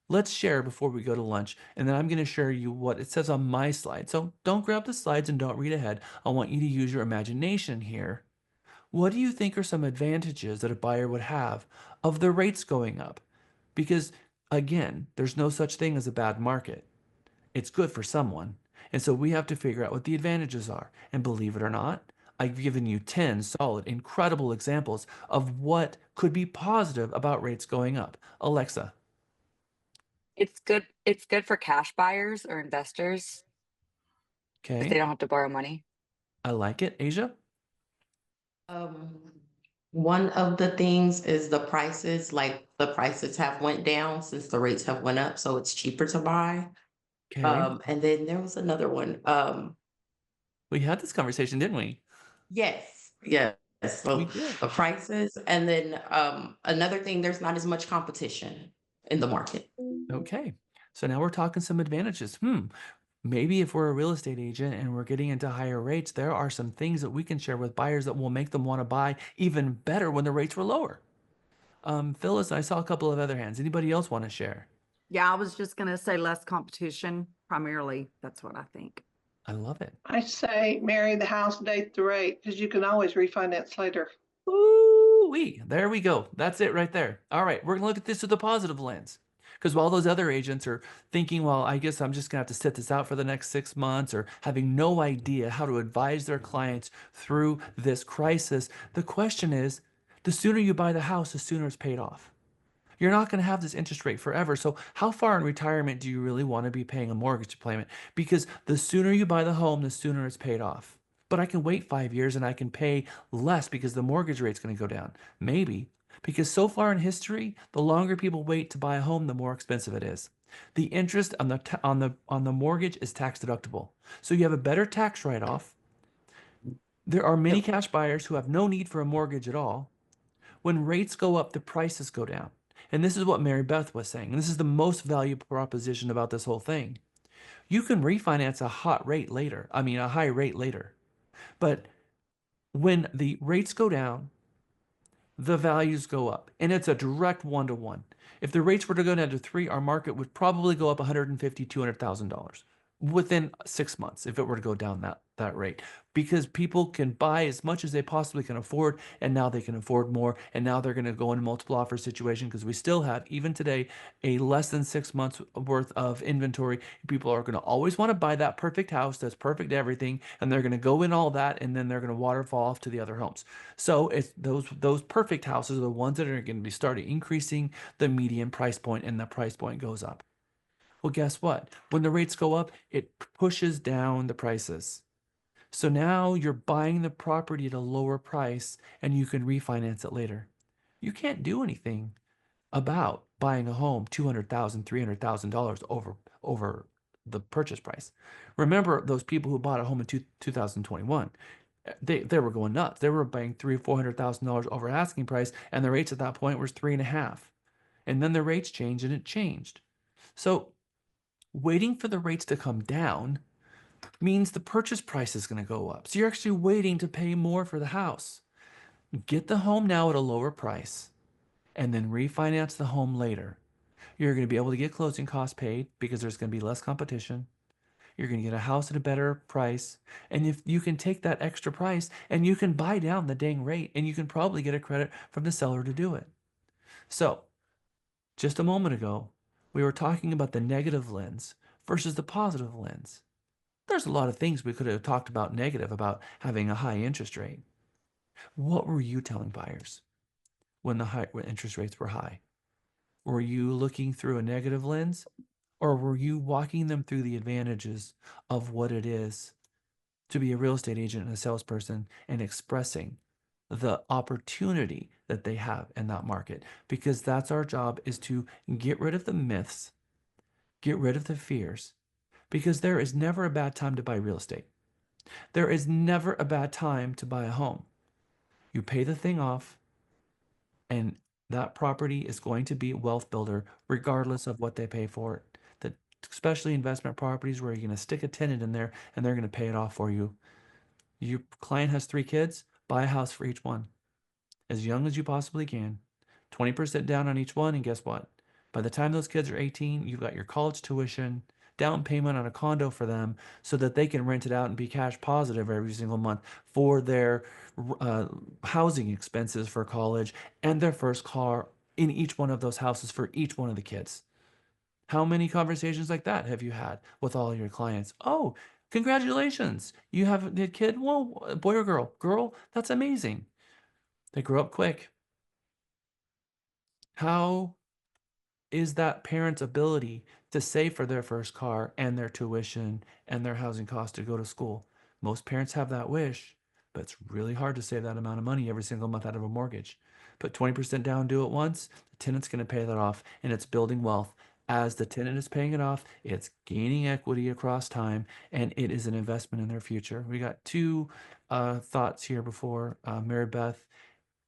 Let's share before we go to lunch, and then I'm going to share you what it says on my slide. So don't grab the slides and don't read ahead. I want you to use your imagination here. What do you think are some advantages that a buyer would have of the rates going up? Because again, there's no such thing as a bad market. It's good for someone. And so we have to figure out what the advantages are. And believe it or not, I've given you 10 solid, incredible examples of what could be positive about rates going up. Alexa.
It's good for cash buyers or investors because they
Okay.
don't have to borrow money.
I like it. Asia?
Um, one of the things is the prices, like the prices have went down since the rates have went up, so it's cheaper to buy.
Okay.
And then there was another one.
We had this conversation, didn't we?
Yes.
We
So
did.
the prices, and then another thing, there's not as much competition in the market.
Okay. So now we're talking some advantages. Maybe if we're a real estate agent and we're getting into higher rates, there are some things that we can share with buyers that will make them want to buy even better when the rates were lower. Phyllis, I saw a couple of other hands. Anybody else want to share?
Yeah, I was just going to say less competition. Primarily, that's what I think.
I love it.
I say marry the house, date the rate, because you can always refinance later.
Ooh-wee. There we go. That's it right there. All right, we're gonna look at this with a positive lens. Because while those other agents are thinking, well, I guess I'm just gonna have to sit this out for the next 6 months or having no idea how to advise their clients through this crisis, the question is, the sooner you buy the house, the sooner it's paid off. You're not going to have this interest rate forever. So how far in retirement do you really want to be paying a mortgage payment? Because the sooner you buy the home, the sooner it's paid off. But I can wait 5 years and I can pay less because the mortgage rate's going to go down. Maybe. Because so far in history, the longer people wait to buy a home, the more expensive it is. The interest on the mortgage is tax deductible. So you have a better tax write-off. There are many cash buyers who have no need for a mortgage at all. When rates go up, the prices go down. And this is what Mary Beth was saying. And this is the most valuable proposition about this whole thing. You can refinance a high rate later. But when the rates go down, the values go up. And it's a direct one-to-one. If the rates were to go down to 3, our market would probably go up $150,000, $200,000 within 6 months if it were to go down that rate, because people can buy as much as they possibly can afford, and now they can afford more, and now they're going to go in a multiple offer situation because we still have, even today, a less than 6 months worth of inventory. People are going to always want to buy that perfect house that's perfect everything, and they're going to go in all that, and then they're going to waterfall off to the other homes. So it's those perfect houses are the ones that are going to be starting increasing the median price point, and the price point goes up. Well, guess what? When the rates go up, it pushes down the prices. So now you're buying the property at a lower price and you can refinance it later. You can't do anything about buying a home $200,000, $300,000 over the purchase price. Remember those people who bought a home in 2021. They were going nuts. They were buying $300,000-$400,000 over asking price, and the rates at that point was 3.5. And then the rates changed, and it changed. So waiting for the rates to come down means the purchase price is going to go up. So you're actually waiting to pay more for the house. Get the home now at a lower price and then refinance the home later. You're going to be able to get closing costs paid because there's going to be less competition. You're going to get a house at a better price. And if you can take that extra price and you can buy down the dang rate, and you can probably get a credit from the seller to do it. So, just a moment ago, we were talking about the negative lens versus the positive lens. There's a lot of things we could have talked about negative about having a high interest rate. What were you telling buyers when when interest rates were high? Were you looking through a negative lens, or were you walking them through the advantages of what it is to be a real estate agent and a salesperson and expressing the opportunity that they have in that market? Because that's our job, is to get rid of the myths, get rid of the fears, because there is never a bad time to buy real estate. There is never a bad time to buy a home. You pay the thing off, and that property is going to be a wealth builder regardless of what they pay for it. That, especially investment properties where you're going to stick a tenant in there and they're going to pay it off for you. Your client has 3 kids, buy a house for each one, as young as you possibly can. 20% down on each one, and guess what? By the time those kids are 18, you've got your college tuition, down payment on a condo for them, so that they can rent it out and be cash positive every single month for their housing expenses for college, and their first car in each one of those houses for each one of the kids. How many conversations like that have you had with all your clients? Oh, congratulations, you have a kid. Well, boy or girl? Girl, that's amazing. They grow up quick. How is that parent's ability to save for their first car and their tuition and their housing costs to go to school? Most parents have that wish, but it's really hard to save that amount of money every single month out of a mortgage. Put 20% down, do it once, the tenant's going to pay that off, and it's building wealth. As the tenant is paying it off, it's gaining equity across time, and it is an investment in their future. We got 2 thoughts here before Mary Beth,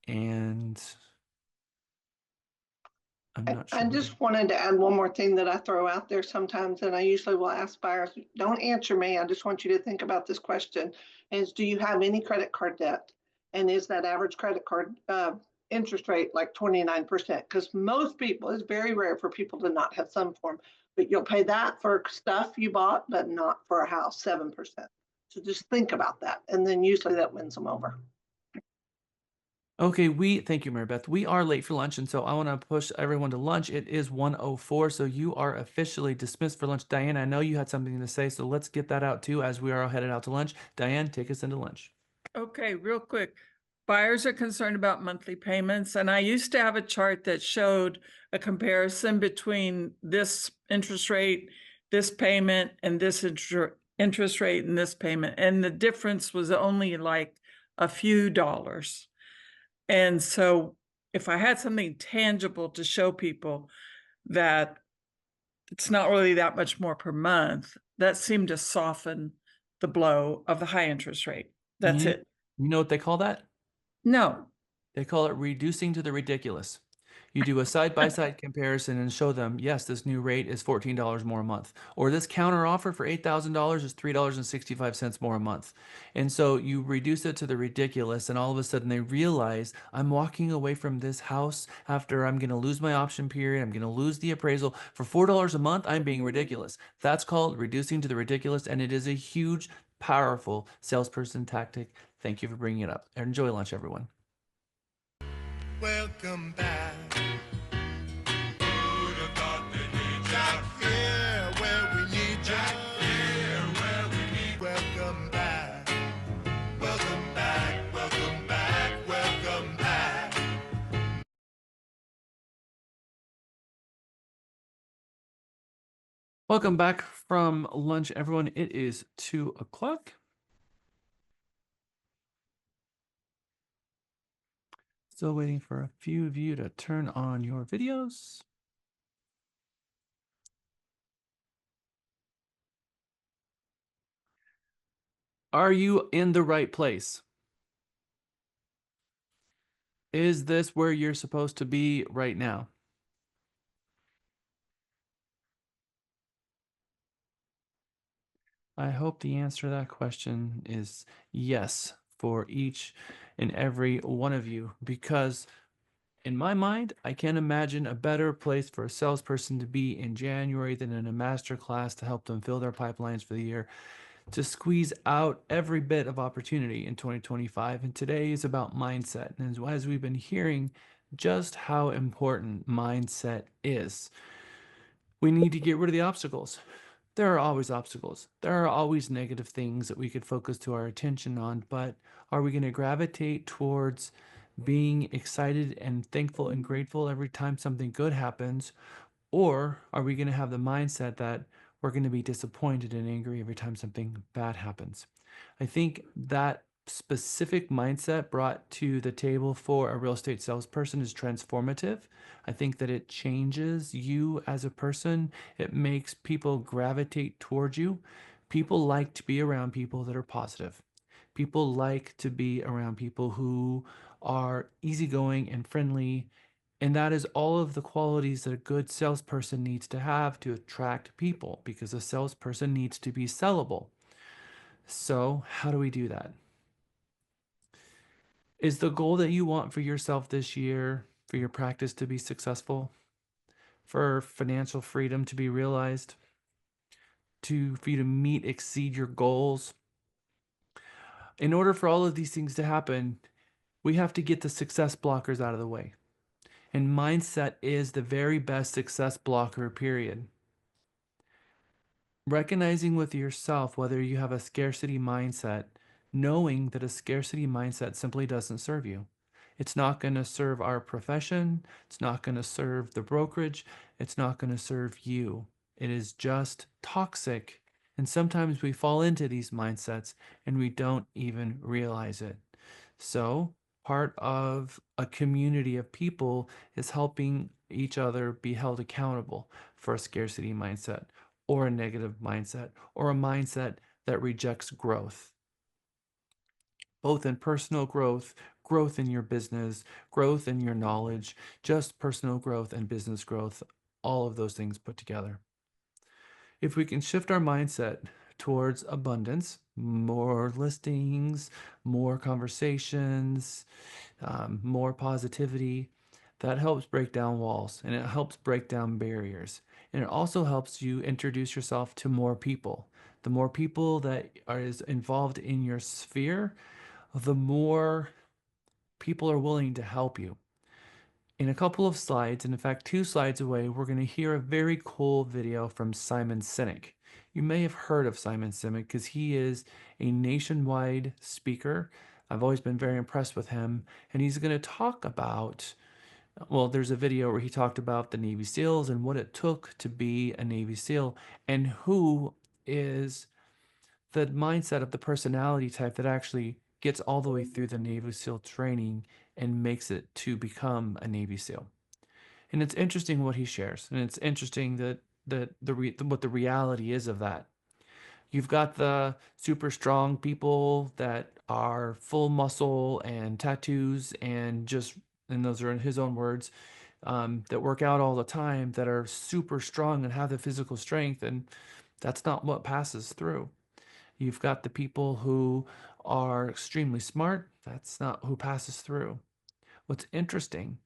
and I'm not
I
sure.
just wanted to add one more thing that I throw out there sometimes, and I usually will ask buyers, don't answer me. I just want you to think about this question, is do you have any credit card debt? And is that average credit card interest rate like 29%? Because most people, it's very rare for people to not have some form, but you'll pay that for stuff you bought, but not for a house, 7%. So just think about that. And then usually that wins them over.
Okay, thank you, Mary Beth. We are late for lunch, and so I want to push everyone to lunch. It is 1:04, so you are officially dismissed for lunch. Diane, I know you had something to say, so let's get that out too as we are headed out to lunch. Diane, take us into lunch.
Okay, real quick. Buyers are concerned about monthly payments, and I used to have a chart that showed a comparison between this interest rate, this payment, and this interest rate and this payment, and the difference was only like a few dollars. And so if I had something tangible to show people that it's not really that much more per month, that seemed to soften the blow of the high interest rate. That's it.
You know what they call that?
No.
They call it reducing to the ridiculous. You do a side-by-side comparison and show them, yes, this new rate is $14 more a month, or this counter offer for $8,000 is $3.65 more a month. And so you reduce it to the ridiculous, and all of a sudden they realize, I'm walking away from this house after I'm going to lose my option period, I'm going to lose the appraisal for $4 a month. I'm being ridiculous. That's called reducing to the ridiculous, and it is a huge, powerful salesperson tactic. Thank you for bringing it up. Enjoy lunch, everyone.
Welcome back. Who'd have thought they'd need Jack here where we need Jack here where we need. Welcome back. Welcome back. Welcome back. Welcome back.
Welcome back from lunch, everyone. It is 2 o'clock. Still waiting for a few of you to turn on your videos. Are you in the right place? Is this where you're supposed to be right now? I hope the answer to that question is yes for each and every one of you, because In my mind, I can't imagine a better place for a salesperson to be in January than in a master class to help them fill their pipelines for the year, to squeeze out every bit of opportunity in 2025. And today is about mindset. And as we've been hearing, just how important mindset is. We need to get rid of the obstacles. There are always obstacles. There are always negative things that we could focus to our attention on, but are we going to gravitate towards being excited and thankful and grateful every time something good happens? Or are we going to have the mindset that we're going to be disappointed and angry every time something bad happens? I think that specific mindset brought to the table for a real estate salesperson is transformative. I think that it changes you as a person. It makes people gravitate towards you. People like to be around people that are positive. People like to be around people who are easygoing and friendly. And that is all of the qualities that a good salesperson needs to have to attract people, because a salesperson needs to be sellable. So, how do we do that? Is the goal that you want for yourself this year for your practice to be successful, for financial freedom to be realized, for you to meet, exceed your goals? In order for all of these things to happen, we have to get the success blockers out of the way. And mindset is the very best success blocker, period. Recognizing with yourself whether you have a scarcity mindset, knowing that a scarcity mindset simply doesn't serve you. It's not going to serve our profession. It's not going to serve the brokerage. It's not going to serve you. It is just toxic. And sometimes we fall into these mindsets and we don't even realize it. So, part of a community of people is helping each other be held accountable for a scarcity mindset or a negative mindset or a mindset that rejects growth, both in personal growth, growth in your business, growth in your knowledge, just personal growth and business growth, all of those things put together. If we can shift our mindset towards abundance, more listings, more conversations, more positivity, that helps break down walls and it helps break down barriers. And it also helps you introduce yourself to more people. The more people that are involved in your sphere, the more people are willing to help you. In a couple of slides, and in fact 2 slides away, we're going to hear a very cool video from Simon Sinek. You may have heard of Simon Sinek because he is a nationwide speaker. I've always been very impressed with him, and he's going to talk about, well, there's a video where he talked about the Navy SEALs and what it took to be a Navy SEAL and who is the mindset of the personality type that actually gets all the way through the Navy SEAL training and makes it to become a Navy SEAL. And it's interesting what he shares, and it's interesting that what the reality is of that. You've got the super strong people that are full muscle and tattoos and just, and those are in his own words, that work out all the time, that are super strong and have the physical strength, and that's not what passes through. You've got the people who are extremely smart. That's not who passes through. What's interesting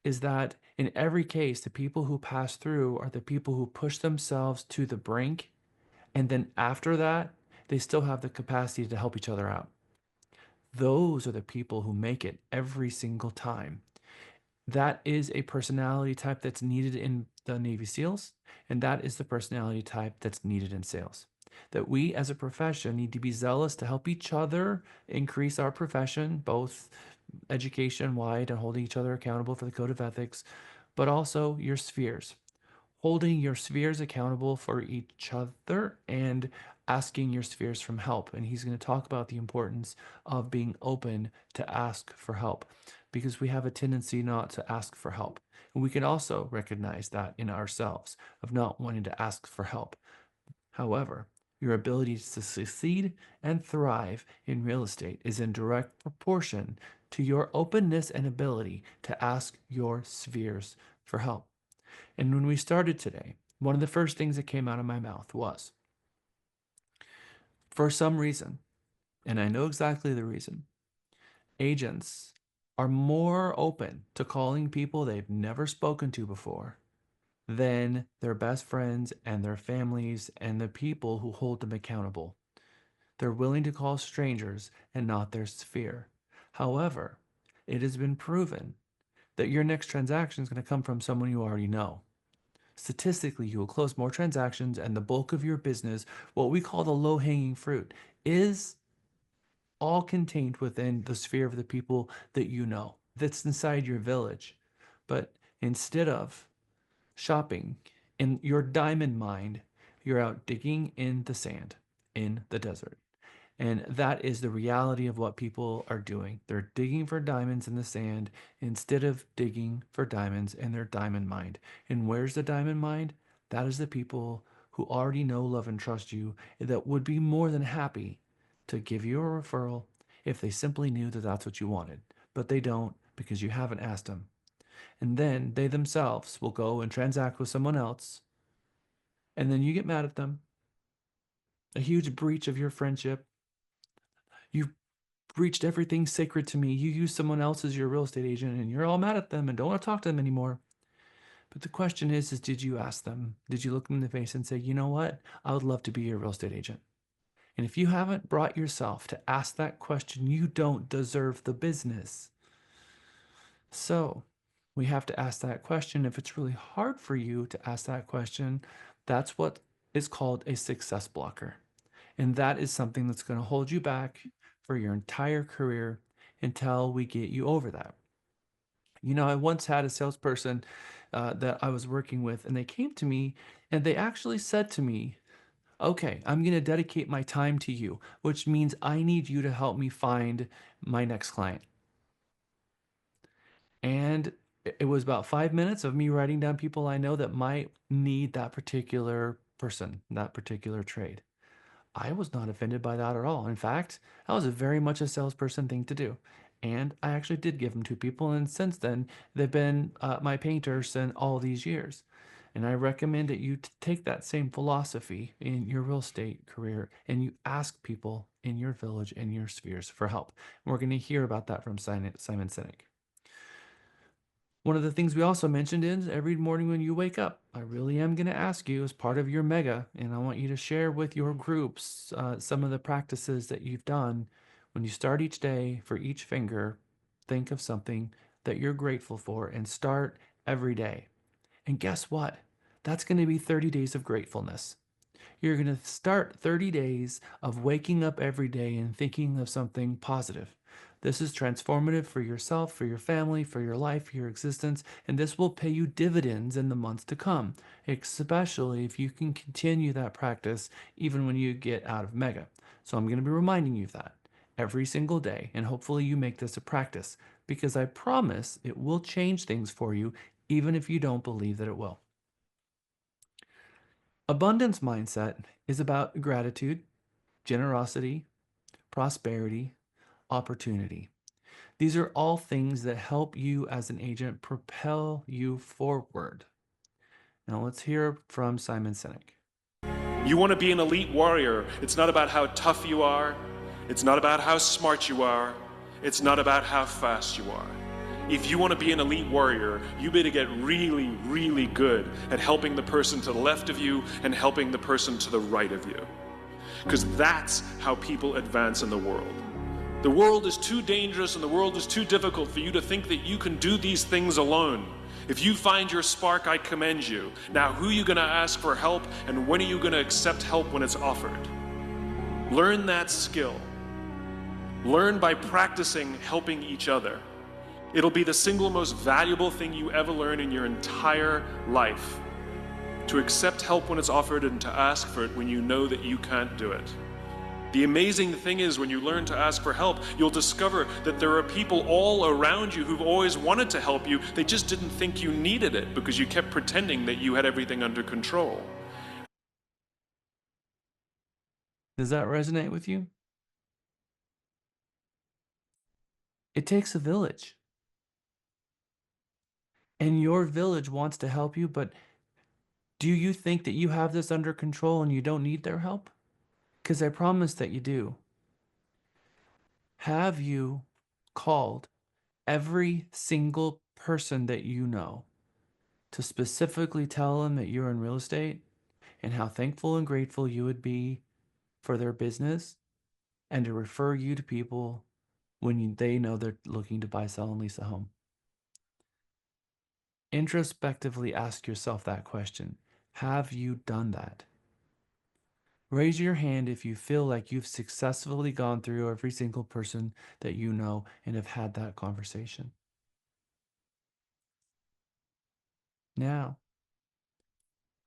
is that in every case, the people who pass through are the people who push themselves to the brink. And then after that, they still have the capacity to help each other out. Those are the people who make it every single time. That is a personality type that's needed in the Navy SEALs, and that is the personality type that's needed in sales. That we as a profession need to be zealous to help each other increase our profession, both education wide and holding each other accountable for the code of ethics, but also your spheres. Holding your spheres accountable for each other and asking your spheres for help. And he's going to talk about the importance of being open to ask for help, because we have a tendency not to ask for help. And we can also recognize that in ourselves of not wanting to ask for help. However, your ability to succeed and thrive in real estate is in direct proportion to your openness and ability to ask your spheres for help. And when we started today, one of the first things that came out of my mouth was, for some reason, and I know exactly the reason, agents are more open to calling people they've never spoken to before than their best friends and their families and the people who hold them accountable. They're willing to call strangers and not their sphere. However, it has been proven that your next transaction is going to come from someone you already know. Statistically, you will close more transactions, and the bulk of your business, what we call the low hanging fruit, is all contained within the sphere of the people that you know, that's inside your village. But instead of shopping in your diamond mind, you're out digging in the sand, in the desert. And that is the reality of what people are doing. They're digging for diamonds in the sand instead of digging for diamonds in their diamond mind. And where's the diamond mind? That is the people who already know, love, and trust you, that would be more than happy to give you a referral if they simply knew that that's what you wanted. But they don't, because you haven't asked them. And then they themselves will go and transact with someone else. And then you get mad at them. A huge breach of your friendship. You breached everything sacred to me. You use someone else as your real estate agent, and you're all mad at them and don't want to talk to them anymore. But the question is did you ask them? Did you look them in the face and say, you know what? I would love to be your real estate agent. And if you haven't brought yourself to ask that question, you don't deserve the business. So we have to ask that question. If it's really hard for you to ask that question, that's what is called a success blocker. And that is something that's going to hold you back for your entire career until we get you over that. You know, I once had a salesperson that I was working with, and they came to me and they actually said to me, okay, I'm going to dedicate my time to you, which means I need you to help me find my next client. And it was about 5 minutes of me writing down people I know that might need that particular person, that particular trade. I was not offended by that at all. In fact, that was very much a salesperson thing to do. And I actually did give them to people. And since then, they've been my painters since all these years. And I recommend that you take that same philosophy in your real estate career and you ask people in your village and your spheres for help. And we're going to hear about that from Simon Sinek. One of the things we also mentioned is every morning when you wake up, I really am going to ask you as part of your mega, and I want you to share with your groups some of the practices that you've done. When you start each day, for each finger, think of something that you're grateful for and start every day. And guess what? That's going to be 30 days of gratefulness. You're going to start 30 days of waking up every day and thinking of something positive. This is transformative for yourself, for your family, for your life, for your existence, and this will pay you dividends in the months to come, especially if you can continue that practice even when you get out of mega. So I'm going to be reminding you of that every single day, and hopefully you make this a practice because I promise it will change things for you even if you don't believe that it will. Abundance mindset is about gratitude, generosity, prosperity, opportunity. These are all things that help you as an agent propel you forward. Now let's hear from Simon Sinek.
You want to be an elite warrior. It's not about how tough you are. It's not about how smart you are. It's not about how fast you are. If you want to be an elite warrior, you better get really, really good at helping the person to the left of you and helping the person to the right of you. Because that's how people advance in the world. The world is too dangerous and the world is too difficult for you to think that you can do these things alone. If you find your spark, I commend you. Now, who are you going to ask for help, and when are you going to accept help when it's offered? Learn that skill. Learn by practicing helping each other. It'll be the single most valuable thing you ever learn in your entire life. To accept help when it's offered and to ask for it when you know that you can't do it. The amazing thing is when you learn to ask for help, you'll discover that there are people all around you who've always wanted to help you. They just didn't think you needed it because you kept pretending that you had everything under control.
Does that resonate with you? It takes a village. And your village wants to help you, but do you think that you have this under control and you don't need their help? Because I promise that you do. Have you called every single person that you know to specifically tell them that you're in real estate and how thankful and grateful you would be for their business and to refer you to people when they know they're looking to buy, sell, and lease a home. Introspectively ask yourself that question. Have you done that? Raise your hand if you feel like you've successfully gone through every single person that you know and have had that conversation. Now,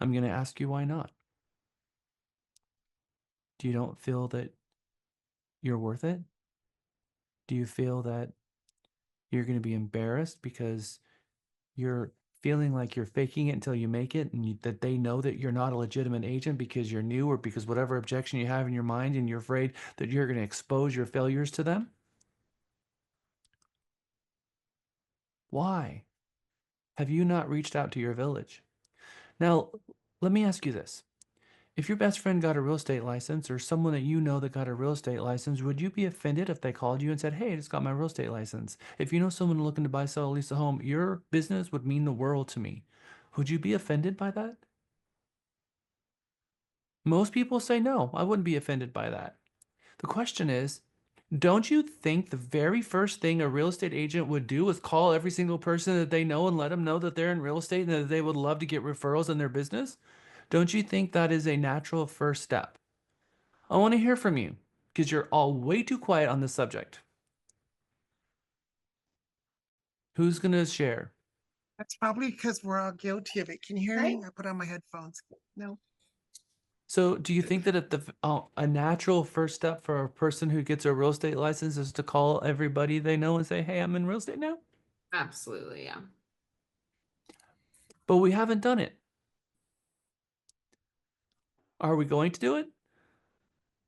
I'm going to ask you why not. Do you don't feel that you're worth it? Do you feel that you're going to be embarrassed because you're feeling like you're faking it until you make it and that they know that you're not a legitimate agent because you're new or because whatever objection you have in your mind and you're afraid that you're going to expose your failures to them? Why have you not reached out to your village? Now, let me ask you this. If your best friend got a real estate license or someone that you know that got a real estate license, would you be offended if they called you and said, hey, I just got my real estate license? If you know someone looking to buy, sell, lease a home, your business would mean the world to me. Would you be offended by that? Most people say no, I wouldn't be offended by that. The question is, don't you think the very first thing a real estate agent would do is call every single person that they know and let them know that they're in real estate and that they would love to get referrals in their business? Don't you think that is a natural first step? I want to hear from you because you're all way too quiet on this subject. Who's going to share?
That's probably because we're all guilty of it. Can you hear me? I put on my headphones. No.
So, do you think that a natural first step for a person who gets a real estate license is to call everybody they know and say, hey, I'm in real estate now?
Absolutely, yeah.
But we haven't done it. Are we going to do it?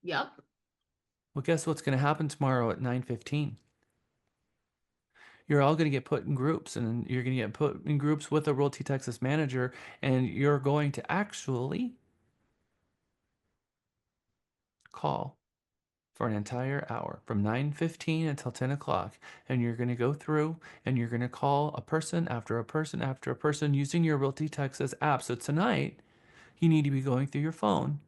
Yep.
Well, guess what's going to happen tomorrow at 9:15? You're all going to get put in groups and you're going to get put in groups with a Realty Texas manager and you're going to actually call for an entire hour from 9:15 until 10 o'clock. And you're going to go through and you're going to call a person after a person after a person using your Realty Texas app. So tonight, you need to be going through your phone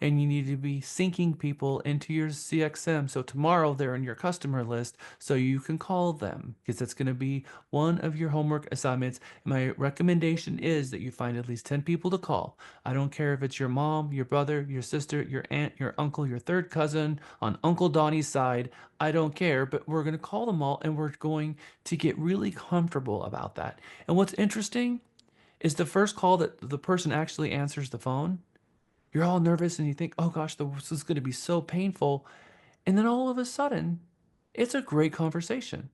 and you need to be syncing people into your CXM. So tomorrow they're in your customer list so you can call them because that's going to be one of your homework assignments. My recommendation is that you find at least 10 people to call. I don't care if it's your mom, your brother, your sister, your aunt, your uncle, your third cousin on Uncle Donnie's side. I don't care, but we're going to call them all and we're going to get really comfortable about that. And what's interesting is the first call that the person actually answers the phone, you're all nervous and you think, oh gosh, this is going to be so painful. And then all of a sudden, it's a great conversation.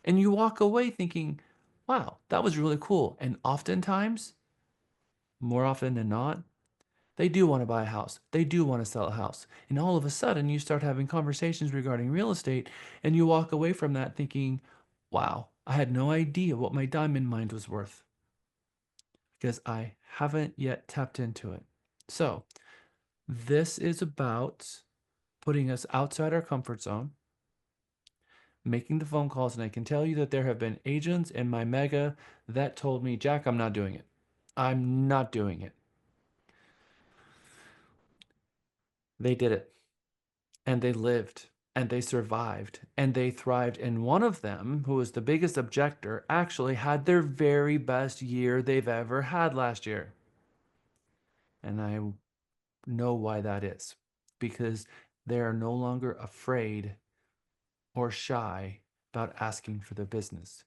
And you walk away thinking, wow, that was really cool. And oftentimes, more often than not, they do want to buy a house. They do want to sell a house. And all of a sudden, you start having conversations regarding real estate and you walk away from that thinking, wow, I had no idea what my diamond mind was worth because I haven't yet tapped into it. So, this is about putting us outside our comfort zone, making the phone calls. And I can tell you that there have been agents in my mega that told me, Jack, I'm not doing it. I'm not doing it. They did it and they lived and they survived and they thrived. And one of them, who was the biggest objector, actually had their very best year they've ever had last year. And I know why that is because they are no longer afraid or shy about asking for the business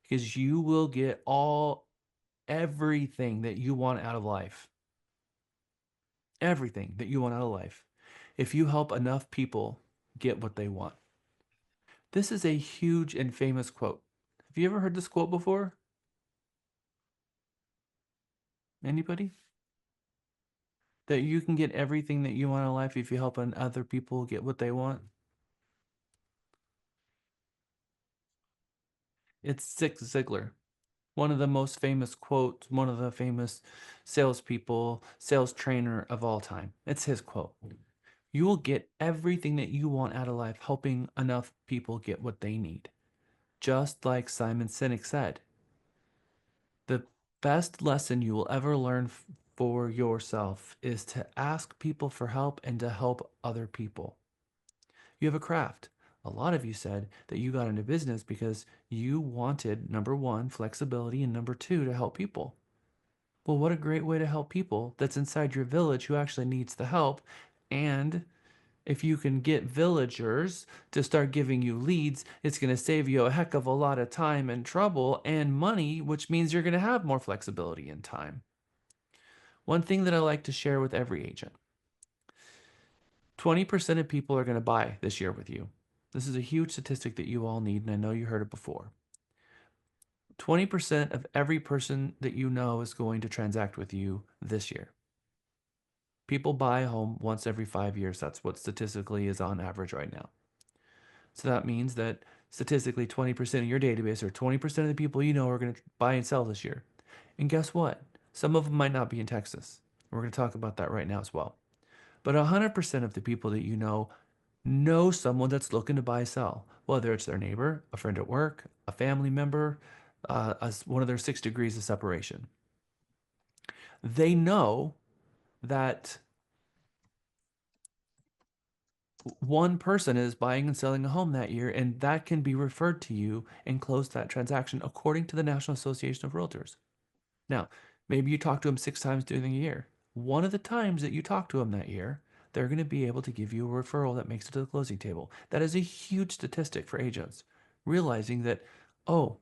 because you will get everything that you want out of life. Everything that you want out of life if you help enough people get what they want. This is a huge and famous quote. Have you ever heard this quote before? Anybody? That you can get everything that you want in life if you help other people get what they want? It's Zig Ziglar, one of the most famous quotes, one of the famous salespeople, sales trainer of all time. It's his quote. You will get everything that you want out of life helping enough people get what they need. Just like Simon Sinek said, the best lesson you will ever learn for yourself is to ask people for help and to help other people. You have a craft. A lot of you said that you got into business because you wanted, number one, flexibility, and number two, to help people. Well, what a great way to help people that's inside your village who actually needs the help. And if you can get villagers to start giving you leads, it's going to save you a heck of a lot of time and trouble and money, which means you're going to have more flexibility and time. One thing that I like to share with every agent: 20% of people are going to buy this year with you. This is a huge statistic that you all need, and I know you heard it before. 20% of every person that you know is going to transact with you this year. People buy a home once every 5 years. That's what statistically is on average right now. So that means that statistically 20% of your database, or 20% of the people you know, are going to buy and sell this year. And guess what? Some of them might not be in Texas. We're going to talk about that right now as well. But 100% of the people that you know someone that's looking to buy, sell, whether it's their neighbor, a friend at work, a family member, one of their 6 degrees of separation. They know that one person is buying and selling a home that year, and that can be referred to you and close that transaction according to the National Association of Realtors. Now, maybe you talk to them 6 times during the year. One of the times that you talk to them that year, they're going to be able to give you a referral that makes it to the closing table. That is a huge statistic for agents, realizing that, oh,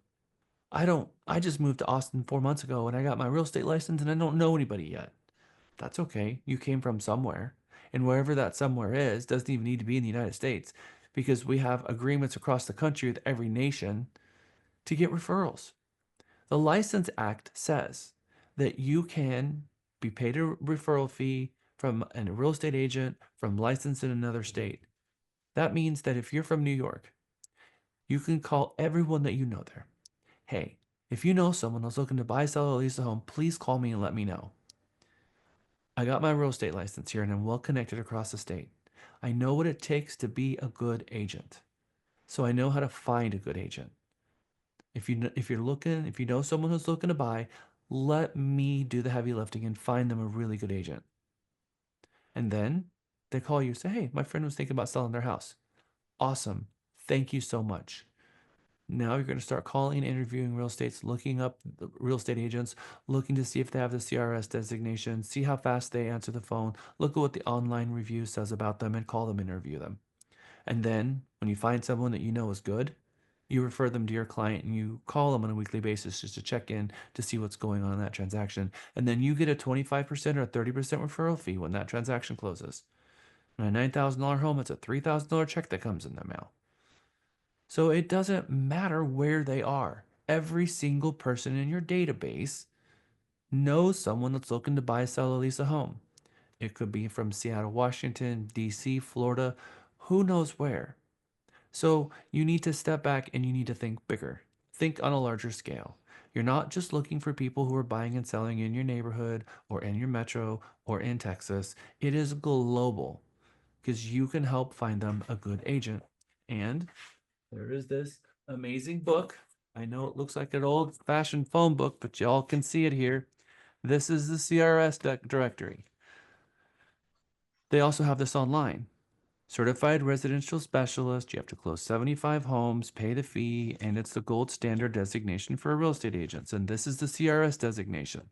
I just moved to Austin 4 months ago and I got my real estate license and I don't know anybody yet. That's okay. You came from somewhere. And wherever that somewhere is, doesn't even need to be in the United States, because we have agreements across the country with every nation to get referrals. The License Act says that you can be paid a referral fee from a real estate agent from licensed in another state. That means that if you're from New York, you can call everyone that you know there. Hey, if you know someone who's looking to buy, sell, or lease a home, please call me and let me know. I got my real estate license here and I'm well connected across the state. I know what it takes to be a good agent. So I know how to find a good agent. If you know someone who's looking to buy, let me do the heavy lifting and find them a really good agent. And then they call you and say, "Hey, my friend was thinking about selling their house." Awesome. Thank you so much. Now you're going to start calling and interviewing real estates, looking up the real estate agents, looking to see if they have the CRS designation, see how fast they answer the phone, look at what the online review says about them, and call them, interview them. And then when you find someone that you know is good, you refer them to your client and you call them on a weekly basis just to check in to see what's going on in that transaction. And then you get a 25% or a 30% referral fee when that transaction closes. On a $9,000 home, it's a $3,000 check that comes in the mail. So it doesn't matter where they are. Every single person in your database knows someone that's looking to buy, sell, or lease a home. It could be from Seattle, Washington, DC, Florida, who knows where. So you need to step back and you need to think bigger. Think on a larger scale. You're not just looking for people who are buying and selling in your neighborhood or in your metro or in Texas. It is global, because you can help find them a good agent. And there is this amazing book. I know it looks like an old-fashioned phone book, but y'all can see it here. This is the CRS directory. They also have this online. Certified residential specialist. You have to close 75 homes, pay the fee, and it's the gold standard designation for real estate agents. And this is the CRS designation.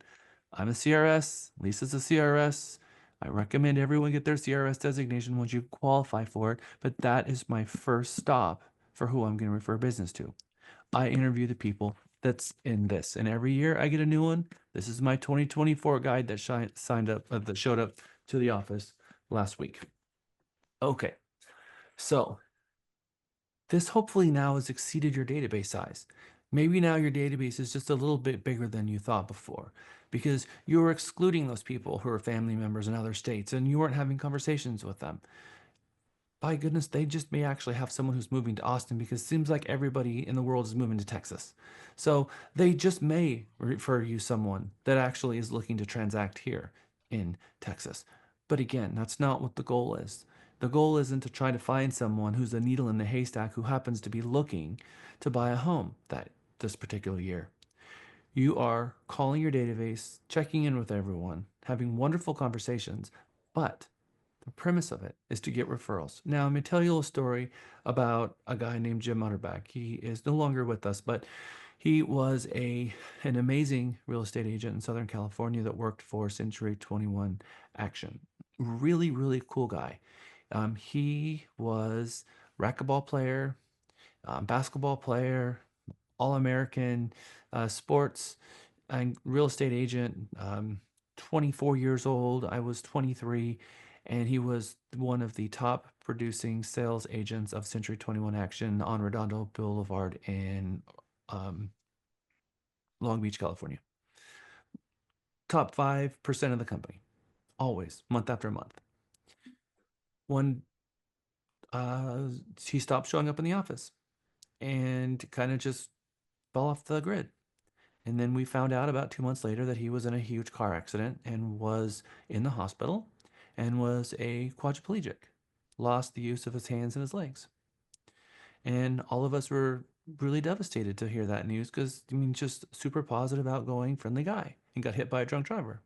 I'm a CRS. Lisa's a CRS. I recommend everyone get their CRS designation once you qualify for it, but that is my first stop for who I'm going to refer business to. I interview the people that's in this, and every year I get a new one. This is my 2024 guide that that showed up to the office last week. Okay, so this hopefully now has exceeded your database size. Maybe now your database is just a little bit bigger than you thought before, because you were excluding those people who are family members in other states and you weren't having conversations with them. By goodness, they just may actually have someone who's moving to Austin, because it seems like everybody in the world is moving to Texas. So they just may refer you someone that actually is looking to transact here in Texas. But again, that's not what the goal is. The goal isn't to try to find someone who's a needle in the haystack who happens to be looking to buy a home this particular year. You are calling your database, checking in with everyone, having wonderful conversations, but the premise of it is to get referrals. Now, I'm going to tell you a story about a guy named Jim Utterback. He is no longer with us, but he was an amazing real estate agent in Southern California that worked for Century 21 Action. Really, really cool guy. He was racquetball player, basketball player, All-American sports and real estate agent, 24 years old. I was 23, and he was one of the top producing sales agents of Century 21 Action on Redondo Boulevard in Long Beach, California. Top 5% of the company, always, month after month. One, he stopped showing up in the office and kind of just fell off the grid. And then we found out about 2 months later that he was in a huge car accident and was in the hospital and was a quadriplegic, lost the use of his hands and his legs. And all of us were really devastated to hear that news because, I mean, just super positive, outgoing, friendly guy, and got hit by a drunk driver.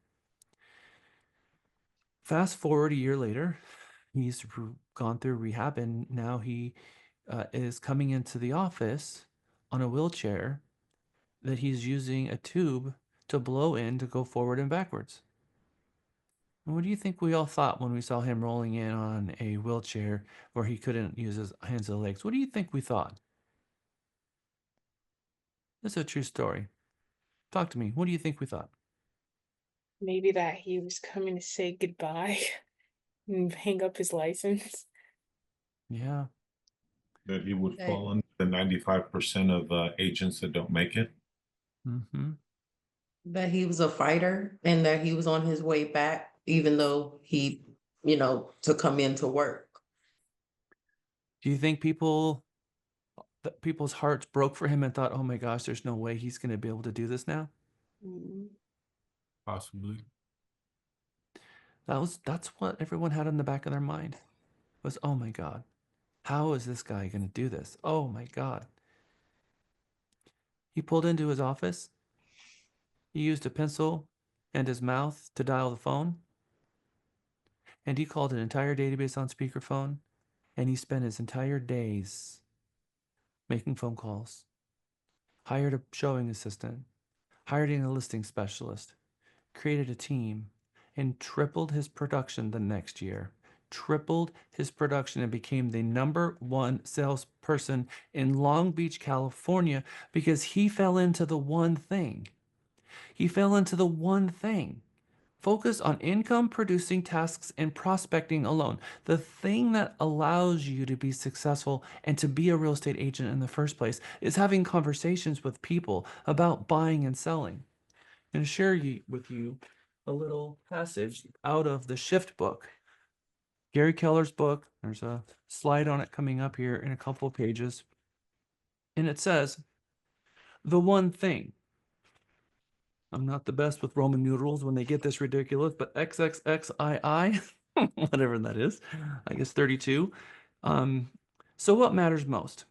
Fast forward a year later, he's gone through rehab, and now he is coming into the office on a wheelchair that he's using a tube to blow in to go forward and backwards. And what do you think we all thought when we saw him rolling in on a wheelchair where he couldn't use his hands or legs? What do you think we thought? This is a true story. Talk to me. What do you think we thought?
Maybe that he was coming to say goodbye and hang up his license.
Yeah.
That he would
Okay.
fall under the 95% of agents that don't make it.
Mm-hmm.
That he was a fighter and that he was on his way back, even though he, to come into work.
Do you think people's hearts broke for him and thought, oh my gosh, there's no way he's going to be able to do this now?
Possibly.
That's what everyone had in the back of their mind was, oh my God, how is this guy going to do this? Oh my God. He pulled into his office. He used a pencil and his mouth to dial the phone. And he called an entire database on speakerphone. And he spent his entire days making phone calls. Hired a showing assistant. Hired a listing specialist. Created a team. And tripled his production the next year. Tripled his production and became the #1 salesperson in Long Beach, California, because he fell into the one thing. He fell into the one thing. Focus on income producing tasks and prospecting alone. The thing that allows you to be successful and to be a real estate agent in the first place is having conversations with people about buying and selling. I'm going to share with you a little passage out of the Shift book. Gary Keller's book. There's a slide on it coming up here in a couple of pages. And it says, the one thing. I'm not the best with Roman numerals when they get this ridiculous, but XXXII, whatever that is, I guess 32. So what matters most?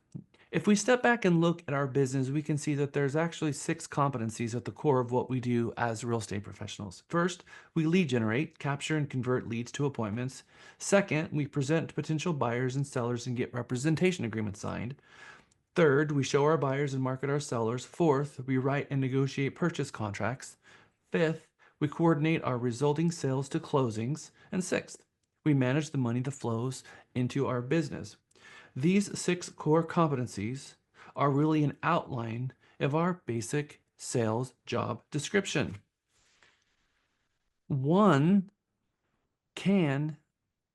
If we step back and look at our business, we can see that there's actually 6 competencies at the core of what we do as real estate professionals. First, we lead generate, capture and convert leads to appointments. Second, we present to potential buyers and sellers and get representation agreements signed. Third, we show our buyers and market our sellers. Fourth, we write and negotiate purchase contracts. Fifth, we coordinate our resulting sales to closings. And sixth, we manage the money that flows into our business. These 6 core competencies are really an outline of our basic sales job description. One's can't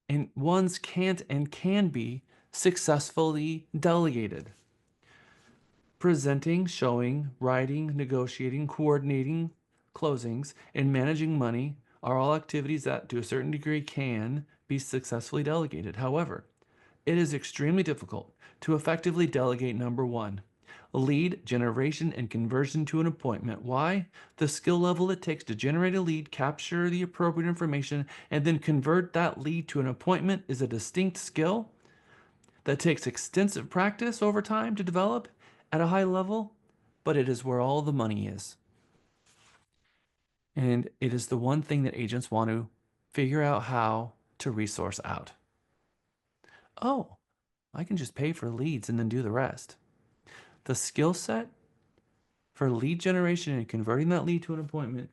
and can be successfully delegated. Presenting, showing, writing, negotiating, coordinating closings, and managing money are all activities that, to a certain degree, can be successfully delegated. However, it is extremely difficult to effectively delegate number 1, Lead generation and conversion to an appointment. Why? The skill level it takes to generate a lead, capture the appropriate information, and then convert that lead to an appointment is a distinct skill that takes extensive practice over time to develop at a high level, but it is where all the money is. And it is the one thing that agents want to figure out how to resource out. Oh, I can just pay for leads and then do the rest. The skill set for lead generation and converting that lead to an appointment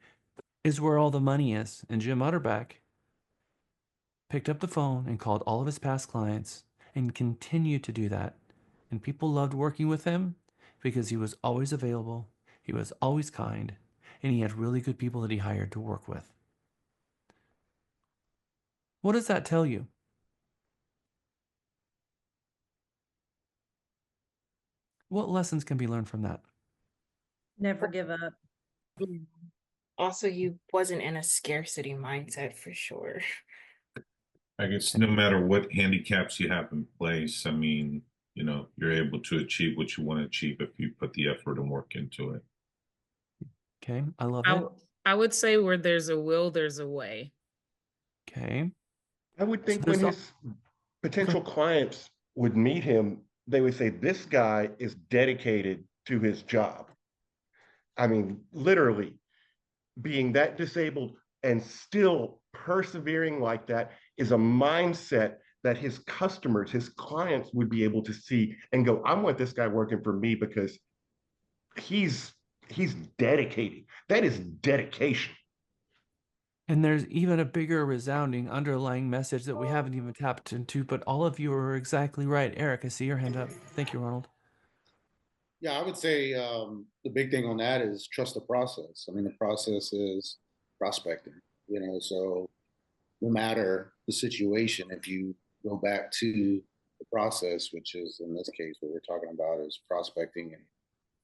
is where all the money is. And Jim Utterback picked up the phone and called all of his past clients and continued to do that. And people loved working with him because he was always available, he was always kind, and he had really good people that he hired to work with. What does that tell you? What lessons can be learned from that?
Never give up.
Also, you wasn't in a scarcity mindset for sure.
I guess no matter what handicaps you have in place, I mean, you know, you're able to achieve what you want to achieve if you put the effort and work into it.
Okay, I love
I,
it.
w- I would say where there's a will, there's a way.
Okay.
I would think when
there's al-
his potential clients would meet him, they would say, this guy is dedicated to his job. I mean, literally being that disabled and still persevering like that is a mindset that his customers, his clients would be able to see and go, I want this guy working for me because he's he's dedicated. That is dedication.
And there's even a bigger resounding underlying message that we haven't even tapped into, but all of you are exactly right. Eric, I see your hand up. Thank you, Ronald.
Yeah, I would say the big thing on that is trust the process. I mean, the process is prospecting, you know, so no matter the situation, if you go back to the process, which is in this case, what we're talking about is prospecting and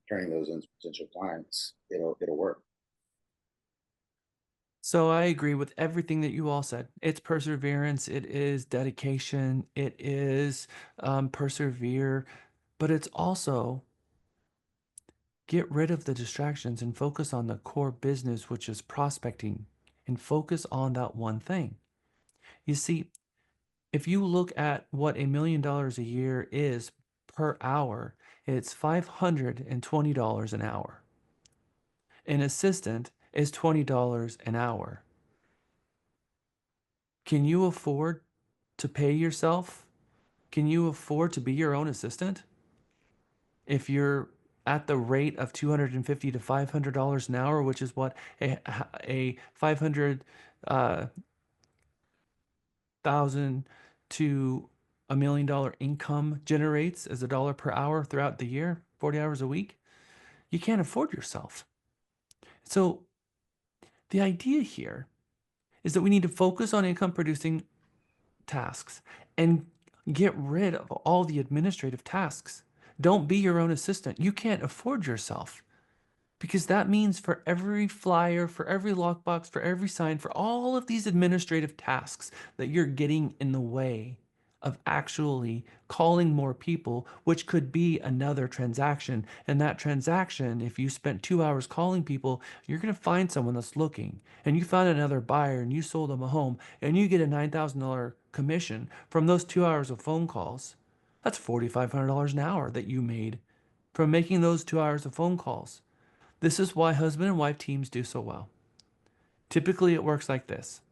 turning those into potential clients, it'll work.
So I agree with everything that you all said. It's perseverance, it is dedication, it is persevere, but it's also get rid of the distractions and focus on the core business, which is prospecting, and focus on that one thing. You see, if you look at what $1 million a year is per hour, it's $520 an hour. An assistant is $20 an hour. Can you afford to pay yourself? Can you afford to be your own assistant? If you're at the rate of $250 to $500 an hour, which is what a 500 thousand to $1 million income generates as a dollar per hour throughout the year, 40 hours a week, you can't afford yourself. So the idea here is that we need to focus on income producing tasks and get rid of all the administrative tasks. Don't be your own assistant. You can't afford yourself. Because that means for every flyer, for every lockbox, for every sign, for all of these administrative tasks that you're getting in the way of actually calling more people, which could be another transaction. And that transaction, if you spent 2 hours calling people, you're going to find someone that's looking. And you found another buyer and you sold them a home and you get a $9,000 commission from those 2 hours of phone calls. That's $4,500 an hour that you made from making those 2 hours of phone calls. This is why husband and wife teams do so well. Typically, it works like this.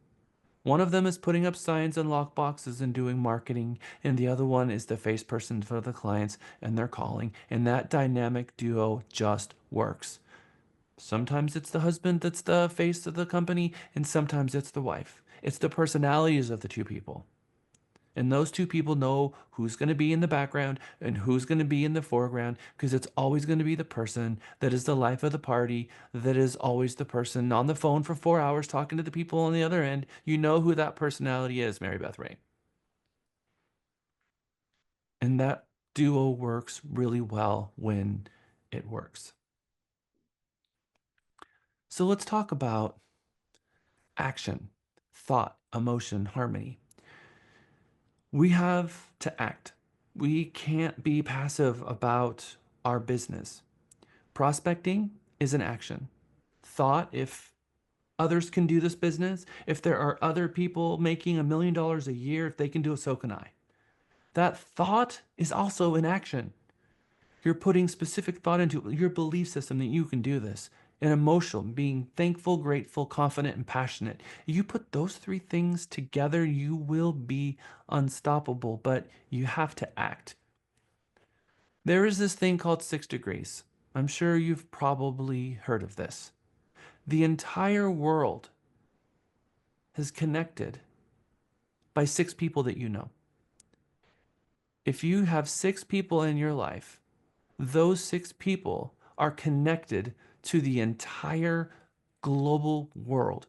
One of them is putting up signs and lock boxes and doing marketing, and the other one is the face person for the clients and they're calling, and that dynamic duo just works. Sometimes it's the husband that's the face of the company, and sometimes it's the wife. It's the personalities of the two people. And those two people know who's going to be in the background and who's going to be in the foreground because it's always going to be the person that is the life of the party, that is always the person on the phone for 4 hours talking to the people on the other end. You know who that personality is, Mary Beth Ray. And that duo works really well when it works. So let's talk about action, thought, emotion, harmony. We have to act. We can't be passive about our business. Prospecting is an action. Thought, if others can do this business, if there are other people making $1 million a year, if they can do it, so can I. That thought is also an action. You're putting specific thought into your belief system that you can do this. And emotional, being thankful, grateful, confident, and passionate. You put those three things together, you will be unstoppable, but you have to act. There is this thing called 6 degrees. I'm sure you've probably heard of this. The entire world is connected by 6 people that you know. If you have 6 people in your life, those 6 people are connected to the entire global world.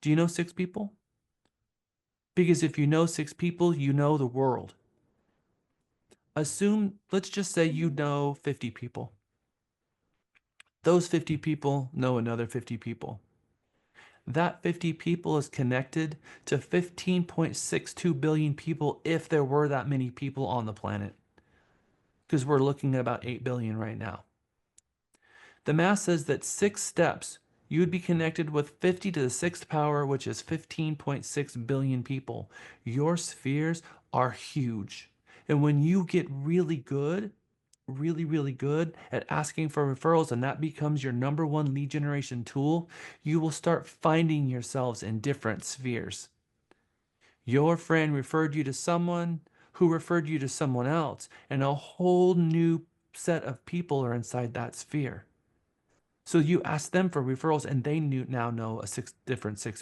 Do you know 6 people? Because if you know 6 people, you know the world. Assume, let's just say you know 50 people. Those 50 people know another 50 people. That 50 people is connected to 15.62 billion people if there were that many people on the planet. Because we're looking at about 8 billion right now. The math says that 6 steps, you would be connected with 50 to the 6th power, which is 15.6 billion people. Your spheres are huge. And when you get really good at asking for referrals, and that becomes your #1 lead generation tool, you will start finding yourselves in different spheres. Your friend referred you to someone who referred you to someone else, and a whole new set of people are inside that sphere. So you ask them for referrals, and they now know 6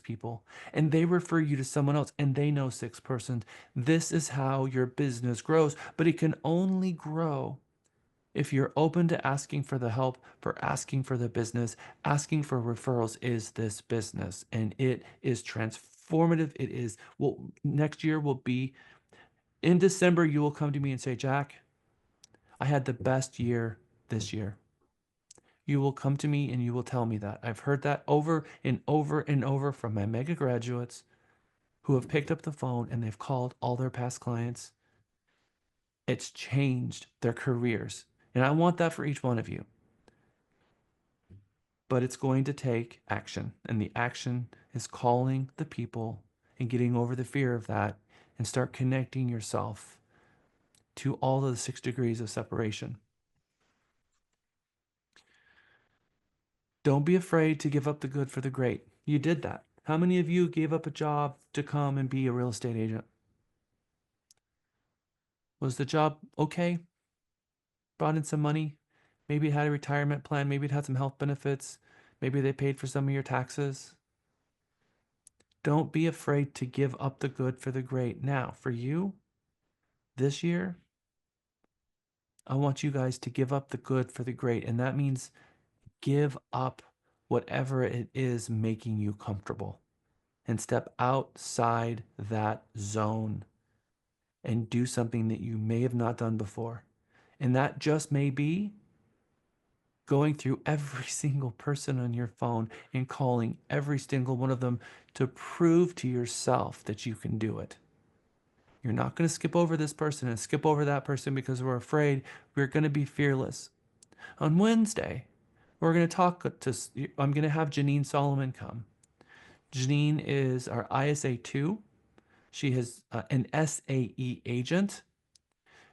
people, and they refer you to someone else, and they know 6 persons. This is how your business grows, but it can only grow if you're open to asking for the help, for asking for the business. Asking for referrals is this business, and it is transformative. It is, well, next year will be, in December, you will come to me and say, Jack, I had the best year this year. You will come to me and you will tell me that. I've heard that over and over and over from my mega graduates who have picked up the phone and they've called all their past clients. It's changed their careers. And I want that for each one of you. But it's going to take action. And the action is calling the people and getting over the fear of that and start connecting yourself to all of the 6 degrees of separation. Don't be afraid to give up the good for the great. You did that. How many of you gave up a job to come and be a real estate agent? Was the job okay? Brought in some money? Maybe it had a retirement plan. Maybe it had some health benefits. Maybe they paid for some of your taxes. Don't be afraid to give up the good for the great. Now, for you, this year, I want you guys to give up the good for the great. And that means give up whatever it is making you comfortable and step outside that zone and do something that you may have not done before. And that just may be going through every single person on your phone and calling every single one of them to prove to yourself that you can do it. You're not going to skip over this person and skip over that person because we're afraid. We're going to be fearless. On Wednesday, we're going to I'm going to have Janine Solomon come. Janine is our ISA 2. She is an SAE agent.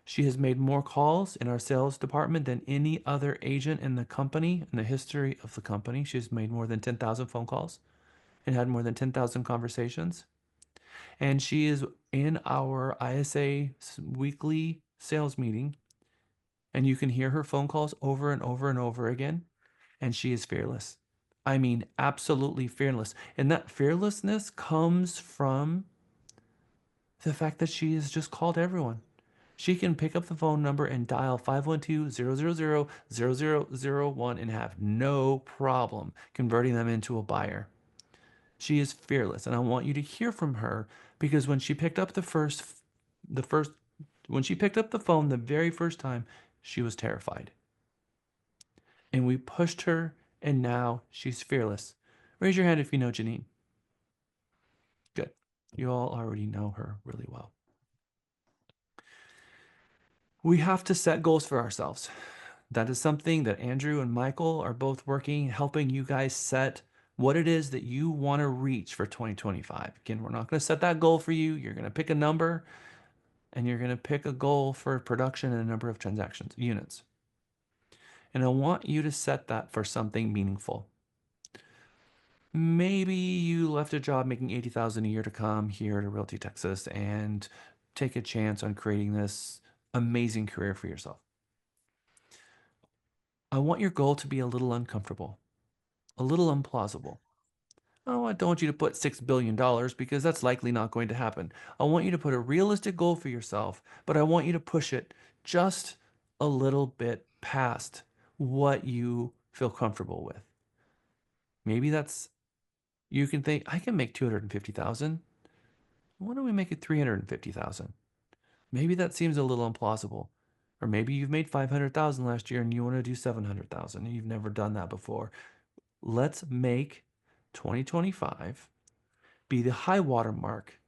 She has made more calls in our sales department than any other agent in the company, in the history of the company. She's made more than 10,000 phone calls and had more than 10,000 conversations. And she is in our ISA weekly sales meeting. And you can hear her phone calls over and over and over again. And she is fearless. I mean, absolutely fearless. And that fearlessness comes from the fact that she has just called everyone. She can pick up the phone number and dial 512-000-0001 and have no problem converting them into a buyer. She is fearless, and I want you to hear from her because when she picked up when she picked up the phone the very first time, she was terrified. And we pushed her, and now she's fearless. Raise your hand if you know Janine. Good. You all already know her really well. We have to set goals for ourselves. That is something that Andrew and Michael are both working, helping you guys set what it is that you want to reach for 2025. Again, we're not going to set that goal for you. You're going to pick a number and you're going to pick a goal for production and a number of transactions, units. And I want you to set that for something meaningful. Maybe you left a job making $80,000 a year to come here to Realty Texas and take a chance on creating this amazing career for yourself. I want your goal to be a little uncomfortable, a little implausible. Oh, I don't want you to put $6 billion because that's likely not going to happen. I want you to put a realistic goal for yourself, but I want you to push it just a little bit past what you feel comfortable with. Maybe that's, you can think, I can make 250,000. Why don't we make it 350,000? Maybe that seems a little implausible. Or maybe you've made 500,000 last year and you want to do 700,000 and you've never done that before. Let's make 2025 be the high water mark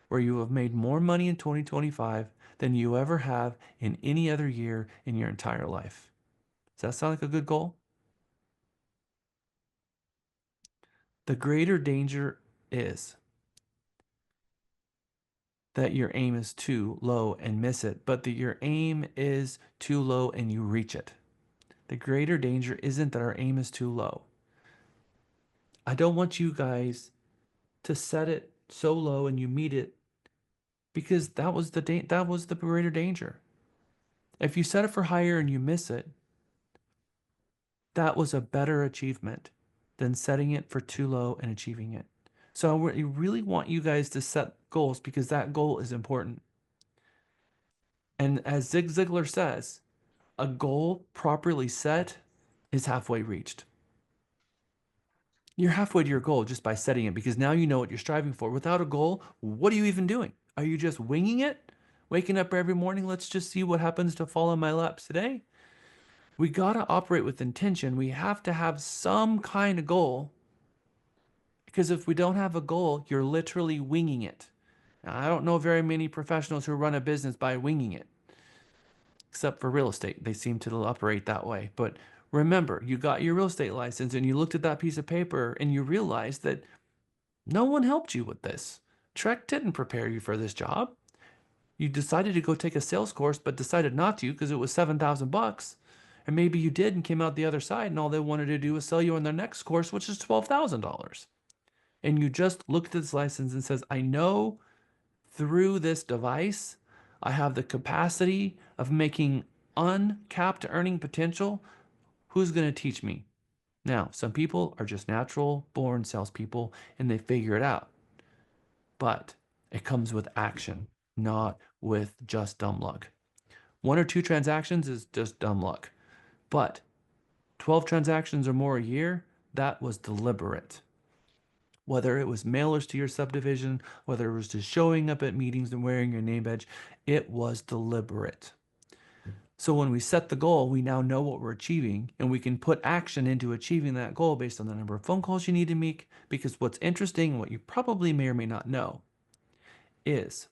where you have made more money in 2025 than you ever have in any other year in your entire life. Does that sound like a good goal? The greater danger is that your aim is too low and miss it, but that your aim is too low and you reach it. The greater danger isn't that our aim is too low. I don't want you guys to set it so low and you meet it because that was the greater danger. If you set it for higher and you miss it, that was a better achievement than setting it for too low and achieving it. So I really want you guys to set goals because that goal is important. And as Zig Ziglar says, a goal properly set is halfway reached. You're halfway to your goal just by setting it because now you know what you're striving for. Without a goal, what are you even doing? Are you just winging it? Waking up every morning, let's just see what happens to fall in my laps today? We got to operate with intention. We have to have some kind of goal because if we don't have a goal, you're literally winging it. Now, I don't know very many professionals who run a business by winging it, except for real estate. They seem to operate that way. But remember, you got your real estate license and you looked at that piece of paper and you realized that no one helped you with this. Trek didn't prepare you for this job. You decided to go take a sales course, but decided not to because it was $7,000. And maybe you did and came out the other side, and all they wanted to do was sell you on their next course, which is $12,000. And you just looked at this license and says, I know through this device, I have the capacity of making uncapped earning potential. Who's going to teach me? Now, some people are just natural born salespeople and they figure it out. But it comes with action, not with just dumb luck. 1 or 2 transactions is just dumb luck. But 12 transactions or more a year, that was deliberate. Whether it was mailers to your subdivision, whether it was just showing up at meetings and wearing your name badge, it was deliberate. So when we set the goal, we now know what we're achieving and we can put action into achieving that goal based on the number of phone calls you need to make. Because what's interesting, and what you probably may or may not know, is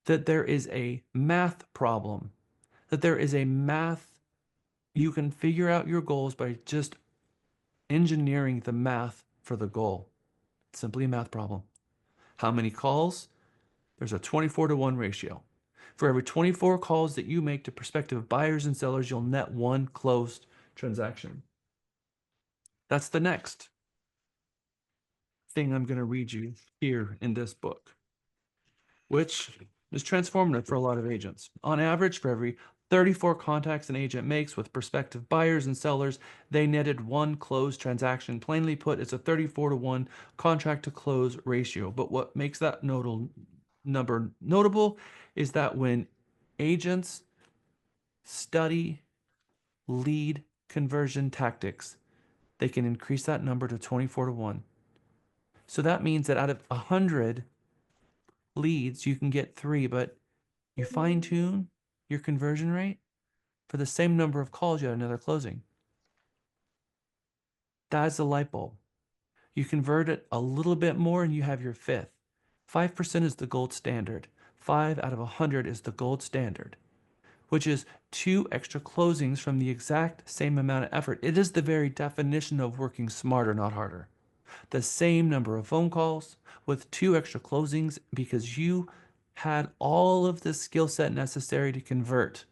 that there is a math problem, that there is a math, you can figure out your goals by just engineering the math for the goal. It's simply a math problem. How many calls? There's a 24-to-1 ratio. For every 24 calls that you make to prospective buyers and sellers, you'll net 1 closed transaction. That's the next thing I'm going to read you here in this book, which is transformative for a lot of agents. On average, for every 34 contacts an agent makes with prospective buyers and sellers, they netted 1 closed transaction. Plainly put, it's a 34-to-1 contract to close ratio. But what makes that number notable is that when agents study lead conversion tactics, they can increase that number to 24-to-1. So that means that out of 100 leads, you can get 3, but you fine tune your conversion rate for the same number of calls, you had another closing. That's the light bulb. You convert it a little bit more and you have your 5th. 5% is the gold standard. 5 out of 100 is the gold standard. which is 2 extra closings from the exact same amount of effort. It is the very definition of working smarter, not harder. The same number of phone calls with 2 extra closings because you had all of the skill set necessary to convert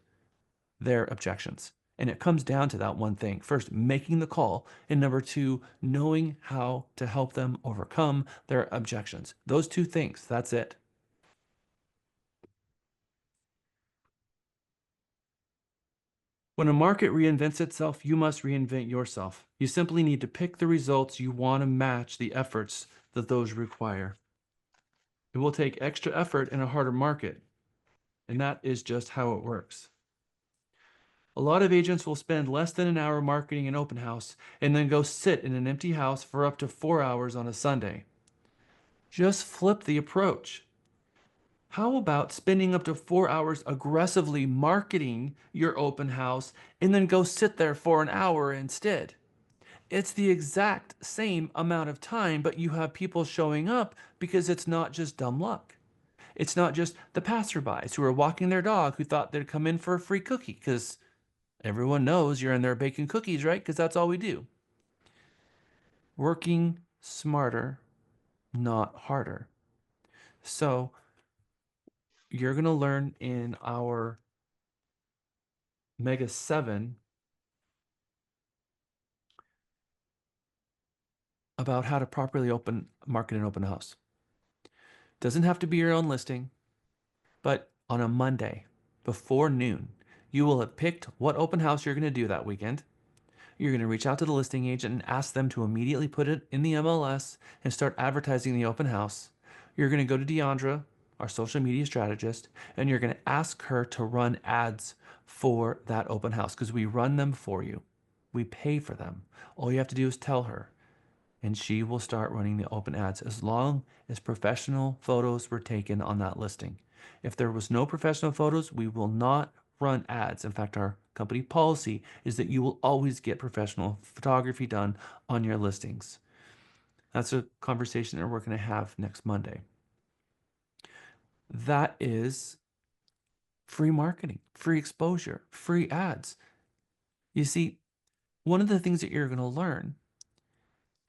their objections. And it comes down to that one thing. First, making the call, and number 2, knowing how to help them overcome their objections. Those 2 things, that's it. When a market reinvents itself, you must reinvent yourself. You simply need to pick the results you want to match the efforts that those require. It will take extra effort in a harder market, and that is just how it works. A lot of agents will spend less than an hour marketing an open house and then go sit in an empty house for up to 4 hours on a Sunday. Just flip the approach. How about spending up to 4 hours aggressively marketing your open house and then go sit there for an hour instead? It's the exact same amount of time, but you have people showing up because it's not just dumb luck. It's not just the passerbys who are walking their dog who thought they'd come in for a free cookie because everyone knows you're in there baking cookies, right? Because that's all we do. Working smarter, not harder. So you're going to learn in our Mega 7 about how to properly market an open house. Doesn't have to be your own listing, but on a Monday before noon, you will have picked what open house you're going to do that weekend. You're going to reach out to the listing agent and ask them to immediately put it in the MLS and start advertising the open house. You're going to go to Deandra, our social media strategist, and you're going to ask her to run ads for that open house because we run them for you. We pay for them. All you have to do is tell her, and she will start running the open ads as long as professional photos were taken on that listing. If there was no professional photos, we will not run ads. In fact, our company policy is that you will always get professional photography done on your listings. That's a conversation that we're going to have next Monday. That is free marketing, free exposure, free ads. You see, one of the things that you're going to learn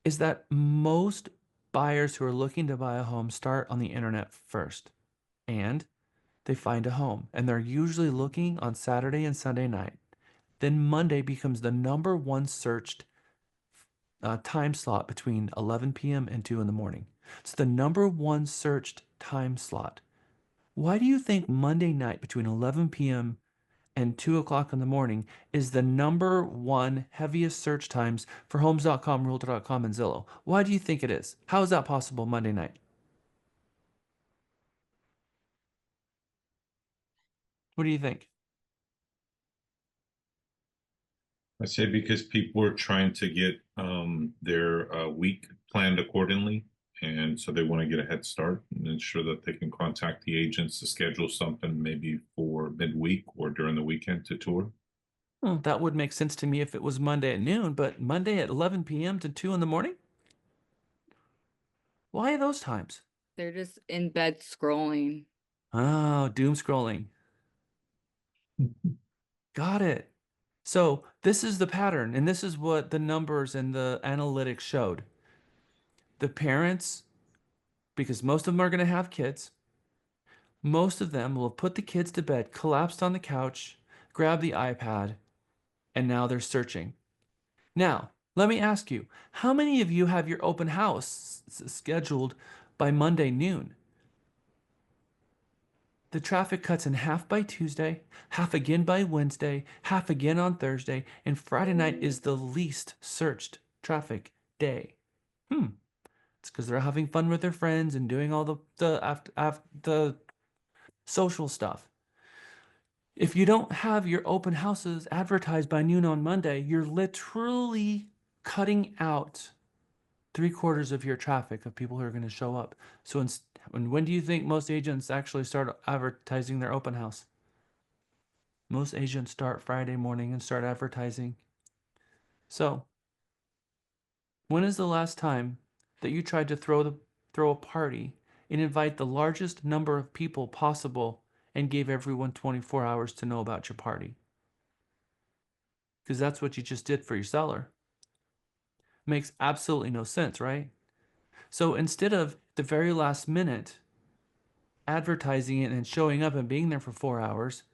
is that most buyers who are looking to buy a home start on the internet first, and they find a home, and they're usually looking on Saturday and Sunday night. Then Monday becomes the number one searched time slot between 11 p.m. and 2 in the morning. It's the number one searched time slot. Why do you think Monday night between 11 p.m. and 2 o'clock in the morning is the number one heaviest search times for homes.com, realtor.com, and Zillow? Why do you think it is? How is that possible Monday night? What do you think?
I say because people are trying to get their week planned accordingly. And so they want to get a head start and ensure that they can contact the agents to schedule something maybe for midweek or during the weekend to tour.
Well, that would make sense to me if it was Monday at noon, but Monday at 11 p.m. to 2 in the morning? Why those times?
They're just in bed scrolling.
Oh, doom scrolling. Got it. So this is the pattern, and this is what the numbers and the analytics showed. The parents, because most of them are going to have kids, most of them will have put the kids to bed, collapsed on the couch, grabbed the iPad, and now they're searching. Now, let me ask you, how many of you have your open house scheduled by Monday noon? The traffic cuts in half by Tuesday, half again by Wednesday, half again on Thursday, and Friday night is the least searched traffic day. It's because they're having fun with their friends and doing all the social stuff. If you don't have your open houses advertised by noon on Monday, you're literally cutting out 3/4 of your traffic of people who are going to show up. So when do you think most agents actually start advertising their open house? Most agents start Friday morning and start advertising. So when is the last time that you tried to throw a party and invite the largest number of people possible and gave everyone 24 hours to know about your party. Because that's what you just did for your seller. Makes absolutely no sense, right? So instead of the very last minute advertising it and showing up and being there for 4 hours,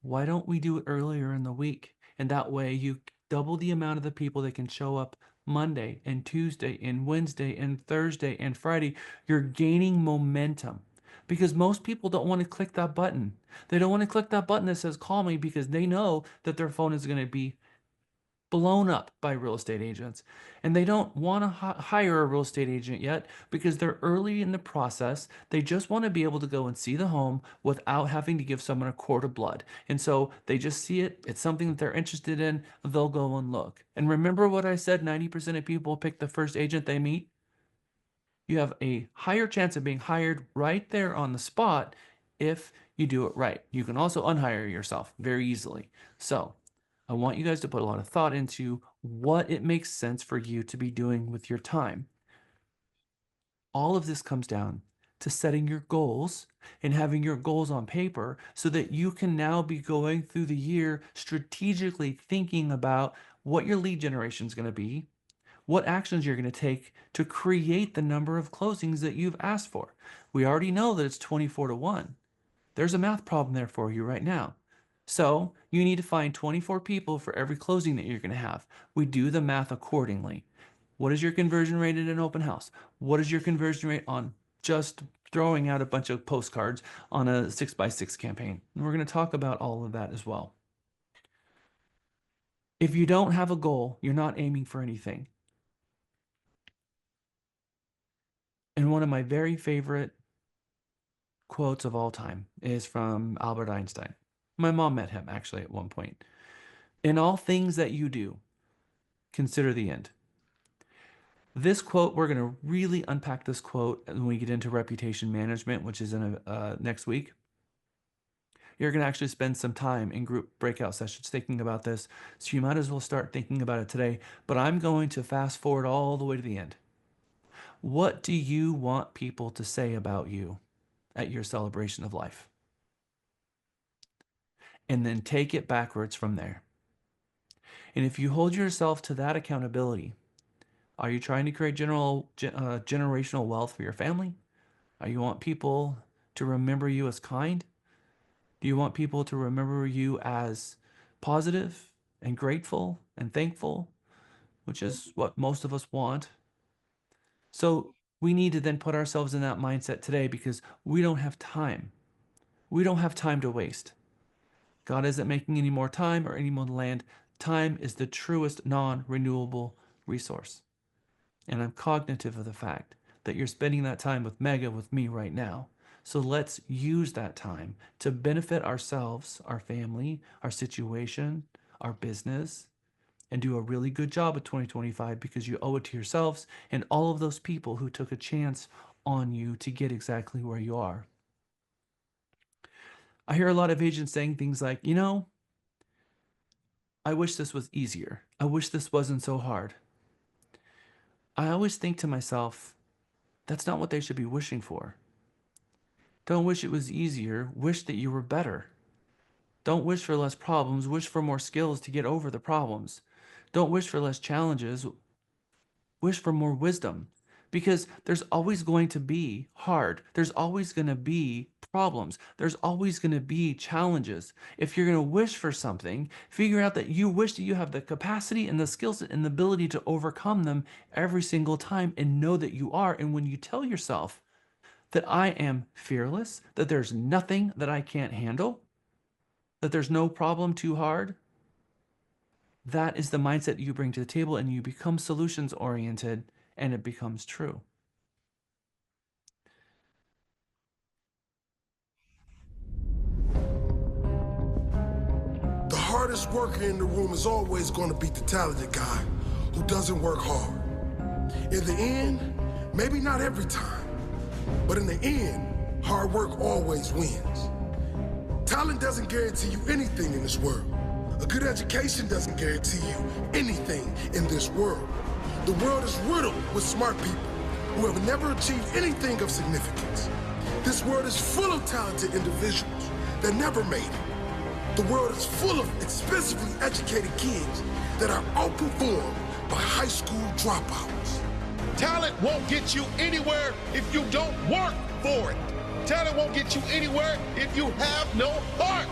why don't we do it earlier in the week? And that way you double the amount of the people that can show up Monday and Tuesday and Wednesday and Thursday and Friday. You're gaining momentum because most people don't want to click that button. They don't want to click that button that says call me because they know that their phone is going to be blown up by real estate agents. And they don't want to hire a real estate agent yet because they're early in the process. They just want to be able to go and see the home without having to give someone a quart of blood. And so they just see it. It's something that they're interested in. They'll go and look. And remember what I said, 90% of people pick the first agent they meet. You have a higher chance of being hired right there on the spot if you do it right. You can also unhire yourself very easily. So I want you guys to put a lot of thought into what it makes sense for you to be doing with your time. All of this comes down to setting your goals and having your goals on paper so that you can now be going through the year strategically thinking about what your lead generation is going to be, what actions you're going to take to create the number of closings that you've asked for. We already know that it's 24 to 1. There's a math problem there for you right now. So you need to find 24 people for every closing that you're going to have. We do the math accordingly. What is your conversion rate in an open house? What is your conversion rate on just throwing out a bunch of postcards on a 6x6 campaign? And we're going to talk about all of that as well. If you don't have a goal, you're not aiming for anything. And one of my very favorite quotes of all time is from Albert Einstein. My mom met him actually at one point. In all things that you do, consider the end. This quote, we're going to really unpack this quote when we get into reputation management, which is in next week. You're going to actually spend some time in group breakout sessions thinking about this. So you might as well start thinking about it today. But I'm going to fast forward all the way to the end. What do you want people to say about you at your celebration of life? And then take it backwards from there. And if you hold yourself to that accountability, are you trying to create generational wealth for your family? Do you want people to remember you as kind? Do you want people to remember you as positive and grateful and thankful, which is what most of us want? So we need to then put ourselves in that mindset today because we don't have time. We don't have time to waste. God isn't making any more time or any more land. Time is the truest non-renewable resource. And I'm cognitive of the fact that you're spending that time with Mega, with me right now. So let's use that time to benefit ourselves, our family, our situation, our business, and do a really good job of 2025 because you owe it to yourselves and all of those people who took a chance on you to get exactly where you are. I hear a lot of agents saying things like, you know, I wish this was easier. I wish this wasn't so hard. I always think to myself, that's not what they should be wishing for. Don't wish it was easier. Wish that you were better. Don't wish for less problems. Wish for more skills to get over the problems. Don't wish for less challenges. Wish for more wisdom. Because there's always going to be hard. There's always going to be problems. There's always going to be challenges. If you're going to wish for something, figure out that you wish that you have the capacity and the skills and the ability to overcome them every single time and know that you are. And when you tell yourself that I am fearless, that there's nothing that I can't handle, that there's no problem too hard, that is the mindset you bring to the table and you become solutions oriented and it becomes true.
The hardest worker in the room is always going to be the talented guy who doesn't work hard. In the end, maybe not every time, but in the end, hard work always wins. Talent doesn't guarantee you anything in this world. A good education doesn't guarantee you anything in this world. The world is riddled with smart people who have never achieved anything of significance. This world is full of talented individuals that never made it. The world is full of expensively educated kids that are outperformed by high school dropouts.
Talent won't get you anywhere if you don't work for it. Talent won't get you anywhere if you have no heart.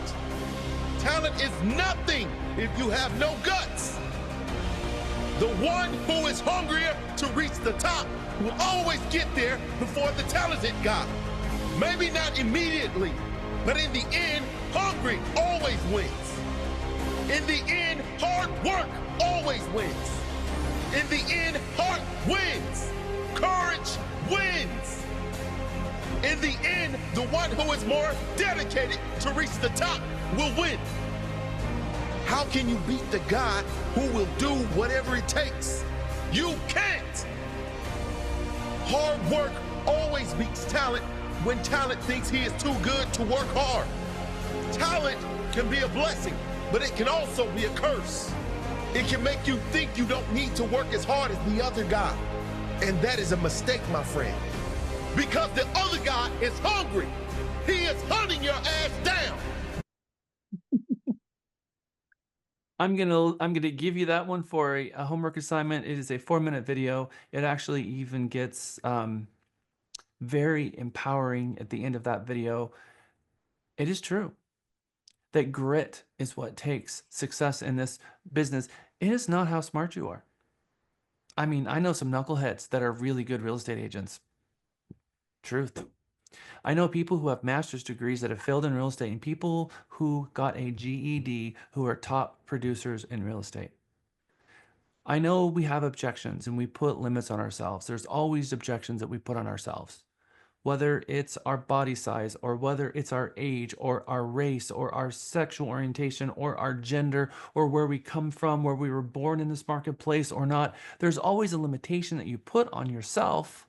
Talent is nothing if you have no guts. The one who is hungrier to reach the top will always get there before the talented guy. Maybe not immediately, but in the end, hungry always wins. In the end, hard work always wins. In the end, heart wins. Courage wins. In the end, the one who is more dedicated to reach the top will win. How can you beat the guy who will do whatever it takes? You can't. Hard work always beats talent when talent thinks he is too good to work hard. Talent can be a blessing, but it can also be a curse. It can make you think you don't need to work as hard as the other guy. And that is a mistake, my friend. Because the other guy is hungry. He is hunting your ass down.
I'm gonna give you that one for a homework assignment. It is a 4-minute video. It actually even gets very empowering at the end of that video. It is true that grit is what takes success in this business. It is not how smart you are. I mean, I know some knuckleheads that are really good real estate agents. Truth. I know people who have master's degrees that have failed in real estate and people who got a GED who are top producers in real estate. I know we have objections and we put limits on ourselves. There's always objections that we put on ourselves, whether it's our body size or whether it's our age or our race or our sexual orientation or our gender or where we come from, where we were born in this marketplace or not. There's always a limitation that you put on yourself.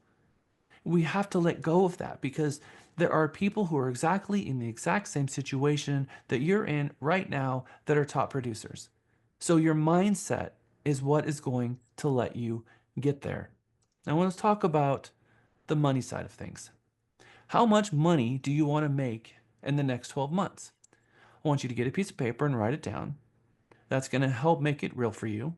We have to let go of that because there are people who are exactly in the exact same situation that you're in right now that are top producers. So your mindset is what is going to let you get there. Now let's talk about the money side of things. How much money do you want to make in the next 12 months? I want you to get a piece of paper and write it down. That's going to help make it real for you.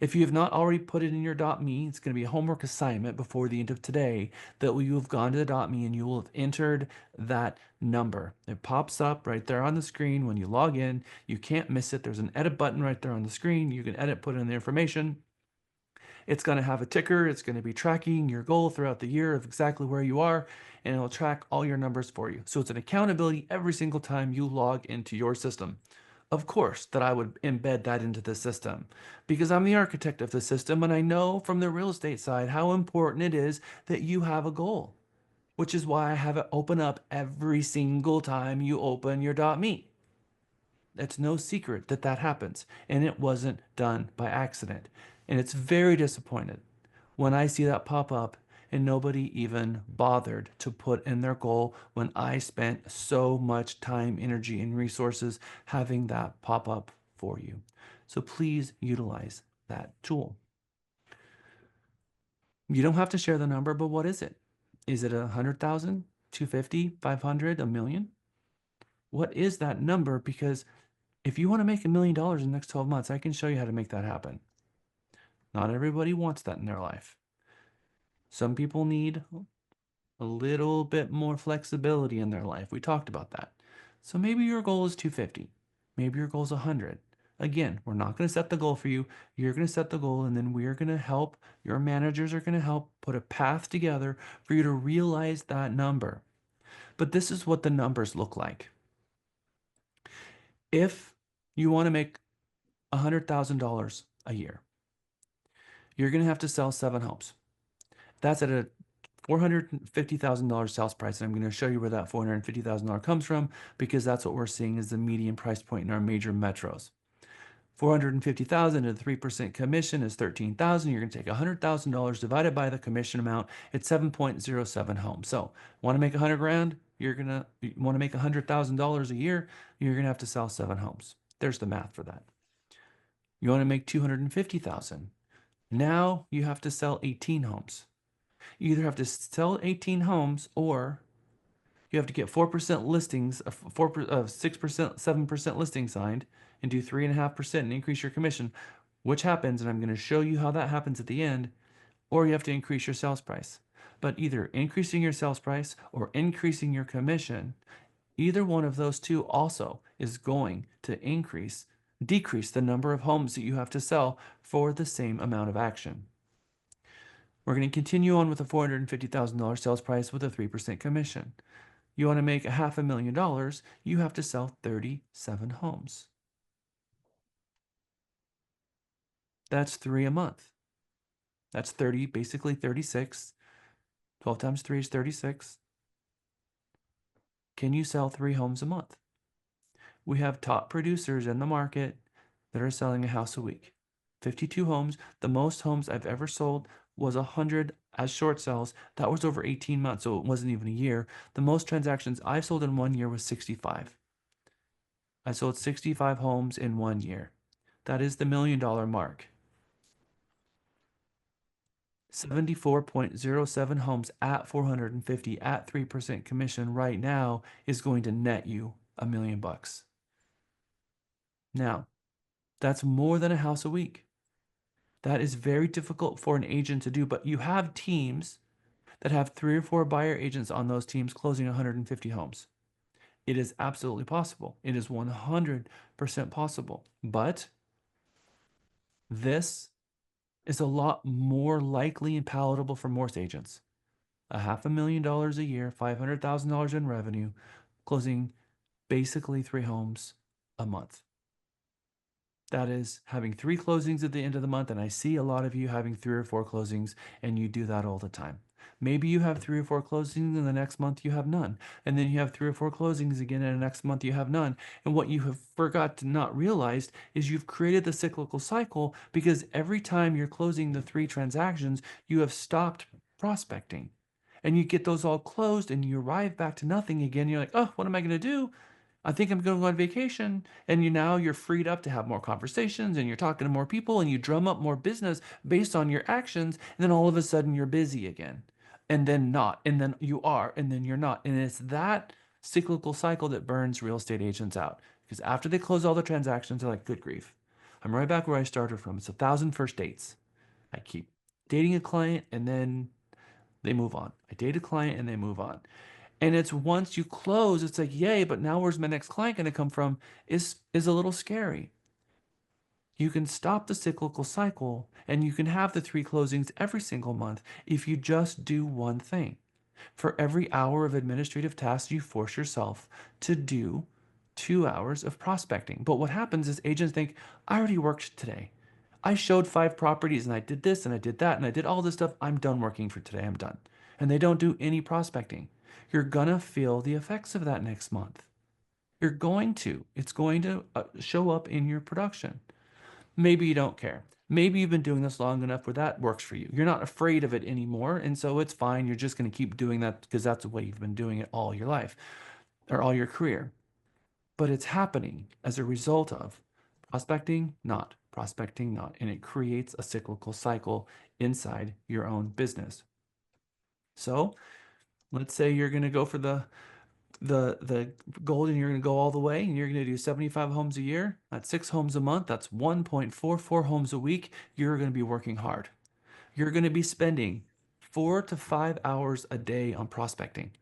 If you have not already put it in your .me, it's going to be a homework assignment before the end of today that you have gone to the .me and you will have entered that number. It pops up right there on the screen when you log in. You can't miss it. There's an edit button right there on the screen. You can edit, put in the information. It's going to have a ticker. It's going to be tracking your goal throughout the year of exactly where you are, and it'll track all your numbers for you. So it's an accountability every single time you log into your system. Of course that I would embed that into the system because I'm the architect of the system and I know from the real estate side how important it is that you have a goal, which is why I have it open up every single time you open your .me. It's no secret that that happens and it wasn't done by accident. And it's very disappointed when I see that pop up and nobody even bothered to put in their goal when I spent so much time, energy, and resources having that pop up for you. So please utilize that tool. You don't have to share the number, but what is it? Is it 100,000, 250, 500, a million? What is that number? Because if you want to make $1 million in the next 12 months, I can show you how to make that happen. Not everybody wants that in their life. Some people need a little bit more flexibility in their life. We talked about that. So maybe your goal is 250. Maybe your goal is 100. Again, we're not going to set the goal for you. You're going to set the goal, and then we're going to help. Your managers are going to help put a path together for you to realize that number. But this is what the numbers look like. If you want to make $100,000 a year, you're going to have to sell 7 homes. That's at a $450,000 sales price. And I'm going to show you where that $450,000 comes from because that's what we're seeing as the median price point in our major metros. $450,000 and a 3% commission is $13,000. You're going to take $100,000 divided by the commission amount. It's 7.07 homes. So want to make 100 grand? You want to make $100,000 a year? You're going to have to sell 7 homes. There's the math for that. You want to make 250,000. Now you have to sell 18 homes. You either have to sell 18 homes or You have to get 4% listings, 6%, 7% listing signed, and do 3.5% and increase your commission, which happens, and I'm going to show you how that happens at the end, or you have to increase your sales price. But either increasing your sales price or increasing your commission, either one of those two also is going to decrease the number of homes that you have to sell for the same amount of action. We're going to continue on with a $450,000 sales price with a 3% commission. You want to make $500,000, you have to sell 37 homes. That's 3 a month. That's 30, basically 36. 12 times 3 is 36. Can you sell 3 homes a month? We have top producers in the market that are selling a house a week. 52 homes. The most homes I've ever sold was 100 as short sales. That was over 18 months, so it wasn't even a year. The most transactions I've sold in 1 year was 65. I sold 65 homes in 1 year. That is the $1 million mark. 74.07 homes at 450 at 3% commission right now is going to net you $1 million. Now, that's more than a house a week. That is very difficult for an agent to do, but you have teams that have 3 or 4 buyer agents on those teams closing 150 homes. It is absolutely possible. It is 100% possible. But this is a lot more likely and palatable for most agents. $500,000 a year, $500,000 in revenue, closing basically 3 homes a month. That is having 3 closings at the end of the month, and I see a lot of you having 3 or 4 closings, and you do that all the time. Maybe you have 3 or 4 closings, and the next month you have none. And then you have 3 or 4 closings again, and the next month you have none. And what you have forgot to not realize is you've created the cyclical cycle, because every time you're closing the 3 transactions, you have stopped prospecting. And you get those all closed, and you arrive back to nothing again. You're like, oh, what am I going to do? I think I'm going to go on vacation. And you're freed up to have more conversations, and you're talking to more people, and you drum up more business based on your actions. And then all of a sudden you're busy again, and then not, and then you are, and then you're not. And it's that cyclical cycle that burns real estate agents out, because after they close all the transactions, they're like, good grief, I'm right back where I started from. It's 1,000 first dates. I keep dating a client, and then they move on. I date a client, and they move on. And it's once you close, it's like, yay, but now where's my next client going to come from is a little scary. You can stop the cyclical cycle, and you can have the 3 closings every single month if you just do one thing. For every hour of administrative tasks, you force yourself to do 2 hours of prospecting. But what happens is agents think, I already worked today. I showed 5 properties, and I did this, and I did that, and I did all this stuff. I'm done working for today. I'm done. And they don't do any prospecting. You're gonna feel the effects of that next month. You're going to. It's going to show up in your production. Maybe you don't care. Maybe you've been doing this long enough where that works for you. You're not afraid of it anymore, and so it's fine. You're just going to keep doing that because that's the way you've been doing it all your life or all your career. But it's happening as a result of prospecting, not, and it creates a cyclical cycle inside your own business. So let's say you're going to go for the gold, and you're going to go all the way, and you're going to do 75 homes a year. That's 6 homes a month. That's 1.44 homes a week. You're going to be working hard. You're going to be spending 4 to 5 hours a day on prospecting.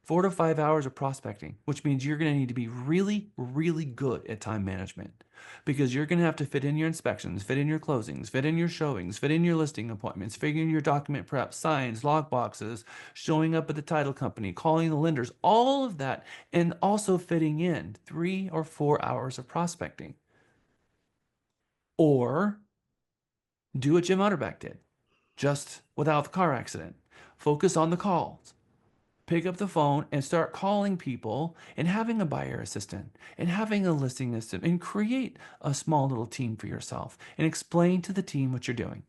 4 to 5 hours of prospecting, which means you're going to need to be really, really good at time management, because you're going to have to fit in your inspections, fit in your closings, fit in your showings, fit in your listing appointments, fit in your document prep, signs, log boxes, showing up at the title company, calling the lenders, all of that, and also fitting in 3 or 4 hours of prospecting. Or do what Jim Utterback did, just without the car accident. Focus on the calls. Pick up the phone and start calling people, and having a buyer assistant, and having a listing assistant, and create a small little team for yourself, and explain to the team what you're doing,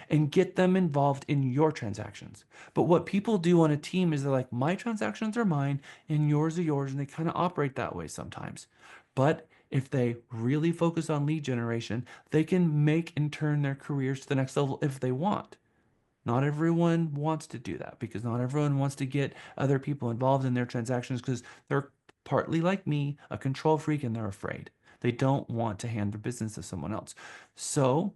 and get them involved in your transactions. But what people do on a team is they're like, my transactions are mine and yours are yours, and they kind of operate that way sometimes. But if they really focus on lead generation, they can make and turn their careers to the next level if they want. Not everyone wants to do that because not everyone wants to get other people involved in their transactions because they're partly like me, a control freak, and they're afraid. They don't want to hand their business to someone else. So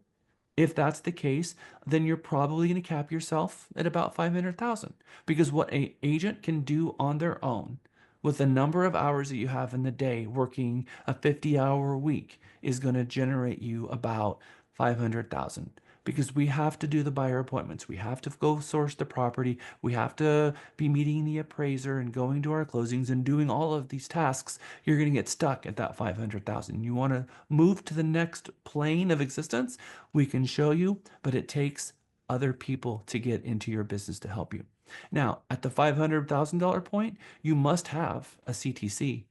if that's the case, then you're probably going to cap yourself at about 500,000 because what an agent can do on their own with the number of hours that you have in the day working a 50-hour week is going to generate you about 500,000 because we have to do the buyer appointments. We have to go source the property. We have to be meeting the appraiser and going to our closings and doing all of these tasks. You're going to get stuck at that 500,000. You want to move to the next plane of existence? We can show you, but it takes other people to get into your business to help you. Now, at the $500,000 point, you must have a CTC.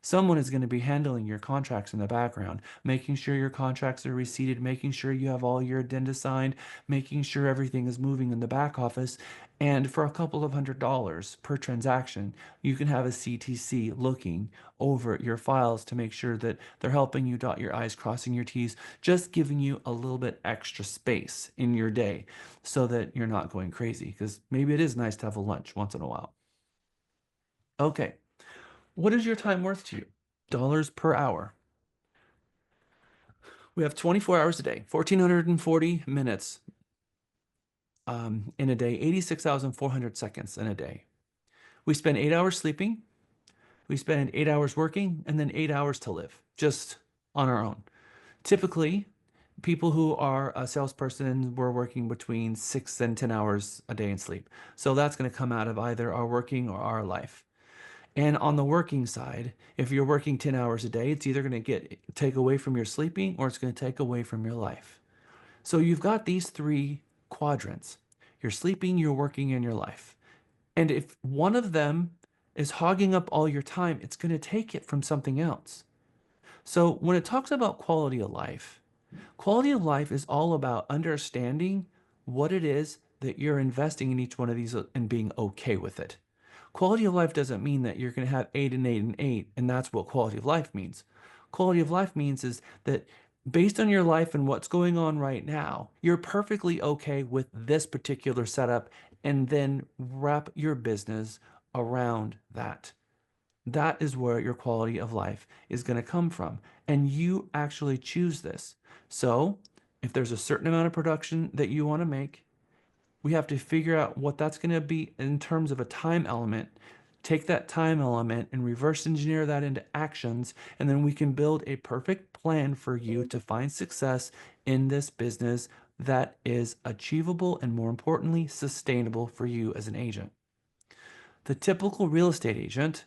Someone is going to be handling your contracts in the background, making sure your contracts are receipted, making sure you have all your addenda signed, making sure everything is moving in the back office. And for a couple of $100 per transaction, you can have a CTC looking over your files to make sure that they're helping you dot your I's, crossing your T's, just giving you a little bit extra space in your day so that you're not going crazy. Because maybe it is nice to have a lunch once in a while. Okay. What is your time worth to you? Dollars per hour. We have 24 hours a day, 1,440 minutes in a day, 86,400 seconds in a day. We spend 8 hours sleeping, we spend 8 hours working, and then 8 hours to live, just on our own. Typically, people who are a salesperson, we're working between 6 and 10 hours a day in sleep. So that's going to come out of either our working or our life. And on the working side, if you're working 10 hours a day, it's either going to take away from your sleeping or it's going to take away from your life. So you've got these three quadrants. You're sleeping, you're working, and your life. And if one of them is hogging up all your time, it's going to take it from something else. So when it talks about quality of life is all about understanding what it is that you're investing in each one of these and being okay with it. Quality of life doesn't mean that you're going to have 8 and 8 and 8, and that's what quality of life means. Quality of life means is that based on your life and what's going on right now, you're perfectly okay with this particular setup and then wrap your business around that. That is where your quality of life is going to come from. And you actually choose this. So if there's a certain amount of production that you want to make, we have to figure out what that's going to be in terms of a time element. Take that time element and reverse engineer that into actions, and then we can build a perfect plan for you to find success in this business that is achievable and, more importantly, sustainable for you as an agent. The typical real estate agent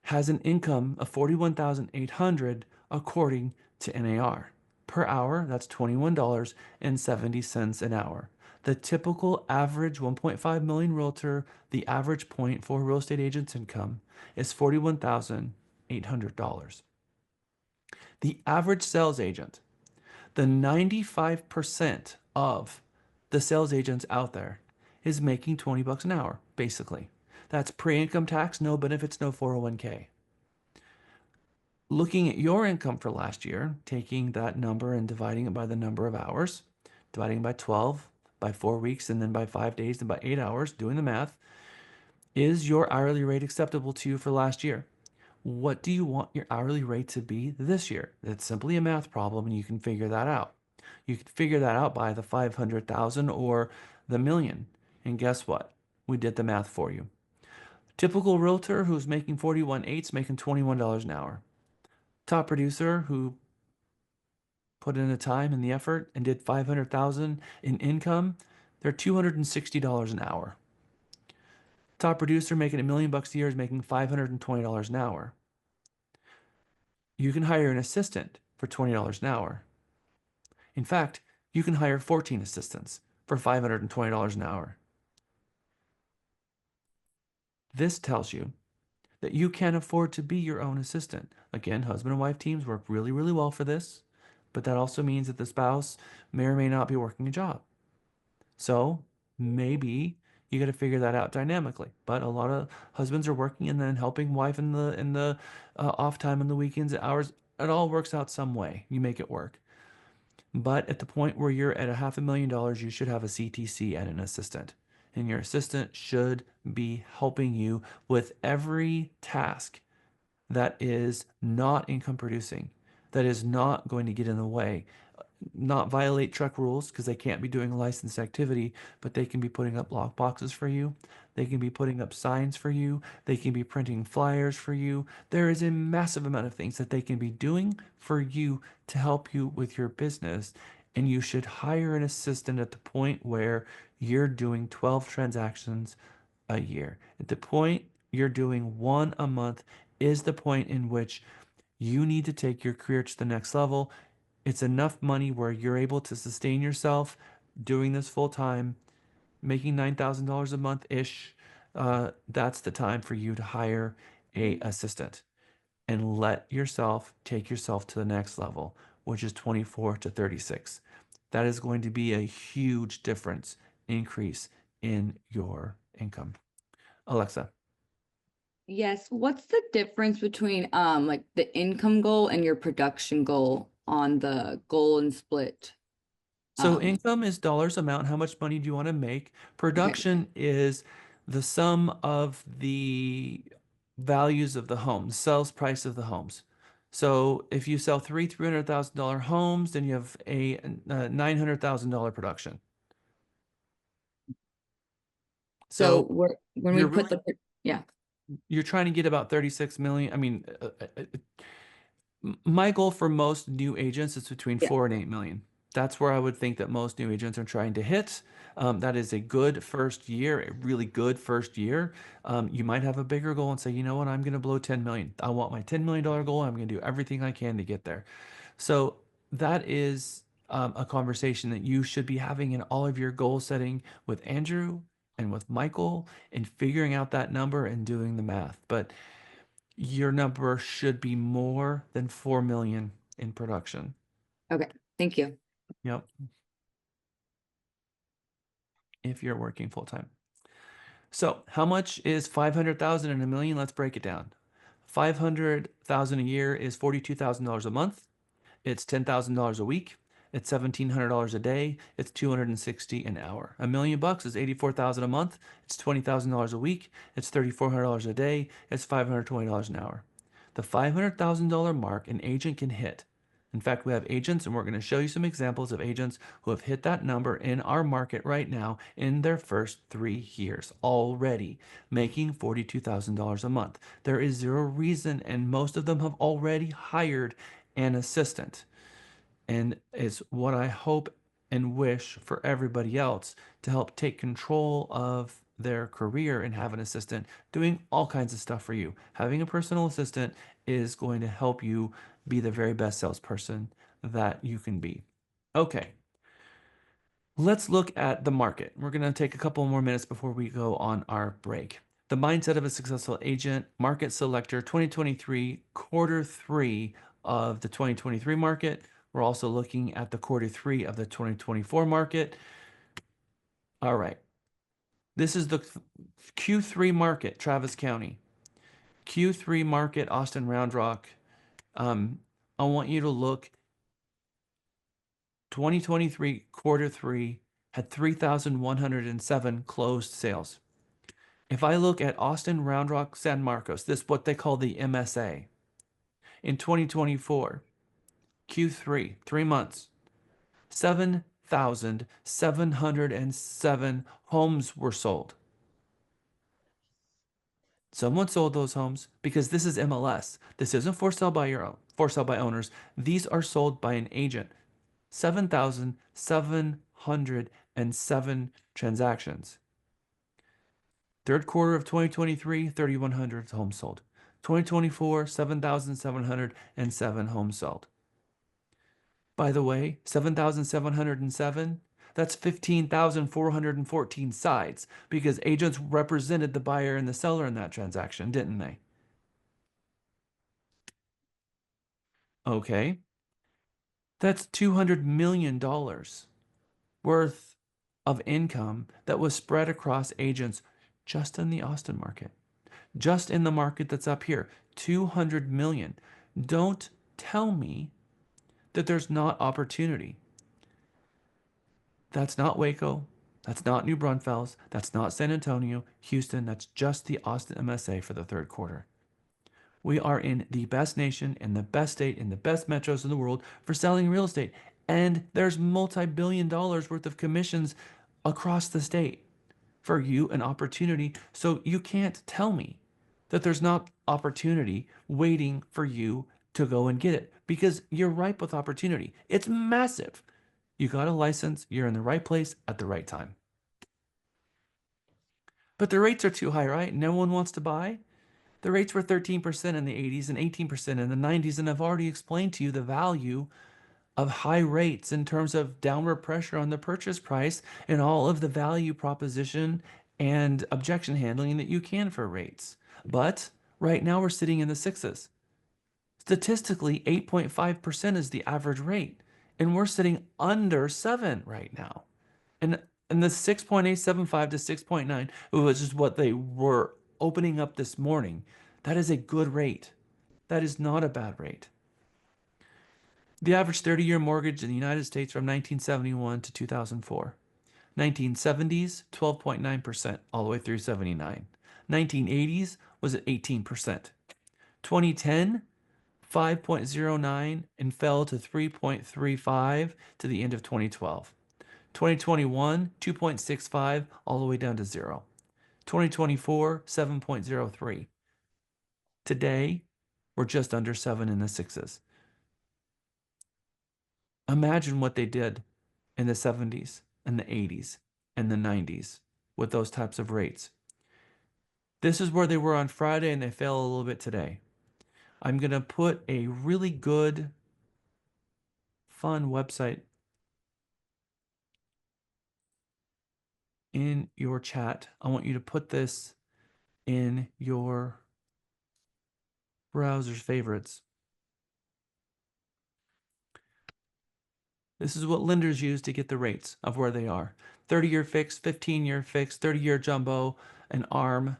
has an income of $41,800 according to NAR. Per hour, that's $21.70 an hour. The typical average 1.5 million realtor, the average point for real estate agent's income is $41,800. The average sales agent, the 95% of the sales agents out there is making 20 bucks an hour, basically. That's pre-income tax, no benefits, no 401k. Looking at your income for last year, taking that number and dividing it by the number of hours, dividing it by 12, by 4 weeks, and then by 5 days, and by 8 hours, doing the math, is your hourly rate acceptable to you for last year? What do you want your hourly rate to be this year? It's simply a math problem, and you can figure that out. You can figure that out by the 500,000 or the million. And guess what? We did the math for you. Typical realtor who's making 41.8's making $21 an hour. Top producer who put in the time and the effort and did 500,000 in income, they're $260 an hour. Top producer making $1 million a year is making $520 an hour. You can hire an assistant for $20 an hour. In fact, you can hire 14 assistants for $520 an hour. This tells you that you can afford to be your own assistant. Again, husband and wife teams work really, really well for this, but that also means that the spouse may or may not be working a job. So maybe you got to figure that out dynamically. But a lot of husbands are working and then helping wife in the off time and the weekends, hours. It all works out some way. You make it work. But at the point where you're at a $500,000, you should have a CTC and an assistant. And your assistant should be helping you with every task that is not income producing, that is not going to get in the way, not violate truck rules because they can't be doing licensed activity, but they can be putting up lock boxes for you. They can be putting up signs for you. They can be printing flyers for you. There is a massive amount of things that they can be doing for you to help you with your business. And you should hire an assistant at the point where you're doing 12 transactions a year. At the point you're doing one a month is the point in which you need to take your career to the next level. It's enough money where you're able to sustain yourself doing this full time, making $9,000 a month ish. That's the time for you to hire a assistant and let yourself take yourself to the next level, which is 24 to 36. That is going to be a huge difference, increase in your income. Alexa.
Yes. What's the difference between like the income goal and your production goal on the goal and split?
So income is dollars amount. How much money do you want to make? Production is the sum of the values of the homes, sales price of the homes. So if you sell three $300,000 homes, then you have a $900,000 production.
So when we
you're
put
really-
the yeah.
you're trying to get about 36 million. I mean, my goal for most new agents is between 4 and 8 million. That's where I would think that most new agents are trying to hit. That is a good first year, a really good first year. You might have a bigger goal and say, you know what, I'm going to blow 10 million. I want my $10 million goal. I'm going to do everything I can to get there. So that is a conversation that you should be having in all of your goal setting with Andrew and with Michael and figuring out that number and doing the math. But your number should be more than 4 million in production.
Okay. Thank you.
Yep. If you're working full time. So how much is 500,000 and a million? Let's break it down. 500,000 a year is $42,000 a month. It's $10,000 a week. It's $1,700 a day. It's $260 an hour. $1 million is 84,000 a month. It's $20,000 a week. It's $3,400 a day. It's $520 an hour. The $500,000 mark an agent can hit. In fact, we have agents, and we're going to show you some examples of agents who have hit that number in our market right now in their first 3 years already, making $42,000 a month. There is zero reason, and most of them have already hired an assistant. And it's what I hope and wish for everybody else to help take control of their career and have an assistant doing all kinds of stuff for you. Having a personal assistant is going to help you be the very best salesperson that you can be. Okay. Let's look at the market. We're going to take a couple more minutes before we go on our break. The mindset of a successful agent, market selector, 2023, quarter 3 of the 2023 market. We're also looking at the quarter 3 of the 2024 market. All right. This is the Q3 market, Travis County. Q3 market, Austin Round Rock. I want you to look. 2023 quarter 3 had 3,107 closed sales. If I look at Austin, Round Rock, San Marcos, this is what they call the MSA. In 2024, Q3, 3 months, 7,707 homes were sold. Someone sold those homes because this is MLS. This isn't for sale by owners. These are sold by an agent. 7,707 transactions. Third quarter of 2023, 3,100 homes sold. 2024, 7,707 homes sold. By the way, 7,707, that's 15,414 sides because agents represented the buyer and the seller in that transaction, didn't they? Okay. That's $200 million worth of income that was spread across agents just in the Austin market, just in the market that's up here, 200 million. Don't tell me that there's not opportunity. That's not Waco. That's not New Braunfels. That's not San Antonio, Houston. That's just the Austin MSA for the third quarter. We are in the best nation and the best state and the best metros in the world for selling real estate. And there's multi-billion dollars worth of commissions across the state for you, an opportunity. So you can't tell me that there's not opportunity waiting for you to go and get it, because you're ripe with opportunity. It's massive. You got a license, you're in the right place at the right time. But the rates are too high, right? No one wants to buy. The rates were 13% in the 80s and 18% in the 90s, and I've already explained to you the value of high rates in terms of downward pressure on the purchase price and all of the value proposition and objection handling that you can for rates. But right now we're sitting in the sixes. Statistically, 8.5% is the average rate, and we're sitting under 7 right now. And the 6.875 to 6.9, which is what they were opening up this morning, that is a good rate. That is not a bad rate. The average 30-year mortgage in the United States from 1971 to 2004. 1970s, 12.9% all the way through 79. 1980s was at 18%. 2010, 5.09 and fell to 3.35 to the end of 2012. 2021, 2.65 all the way down to 0. 2024, 7.03. Today, we're just under 7 in the sixes. Imagine what they did in the 70s and the 80s and the 90s with those types of rates. This is where they were on Friday, and they fell a little bit today. I'm going to put a really good, fun website in your chat. I want you to put this in your browser's favorites. This is what lenders use to get the rates of where they are. 30-year fixed, 15-year fixed, 30-year jumbo, an ARM,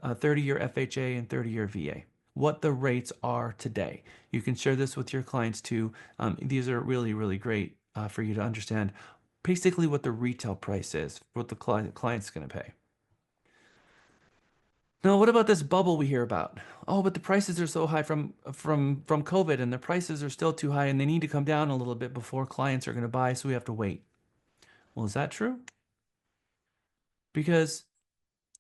30-year FHA, and 30-year VA. What the rates are today. You can share this with your clients too. These are really, really great for you to understand basically what the retail price is, what the client's going to pay. Now, what about this bubble we hear about? Oh, but the prices are so high from COVID, and the prices are still too high, and they need to come down a little bit before clients are going to buy, so we have to wait. Well, is that true? Because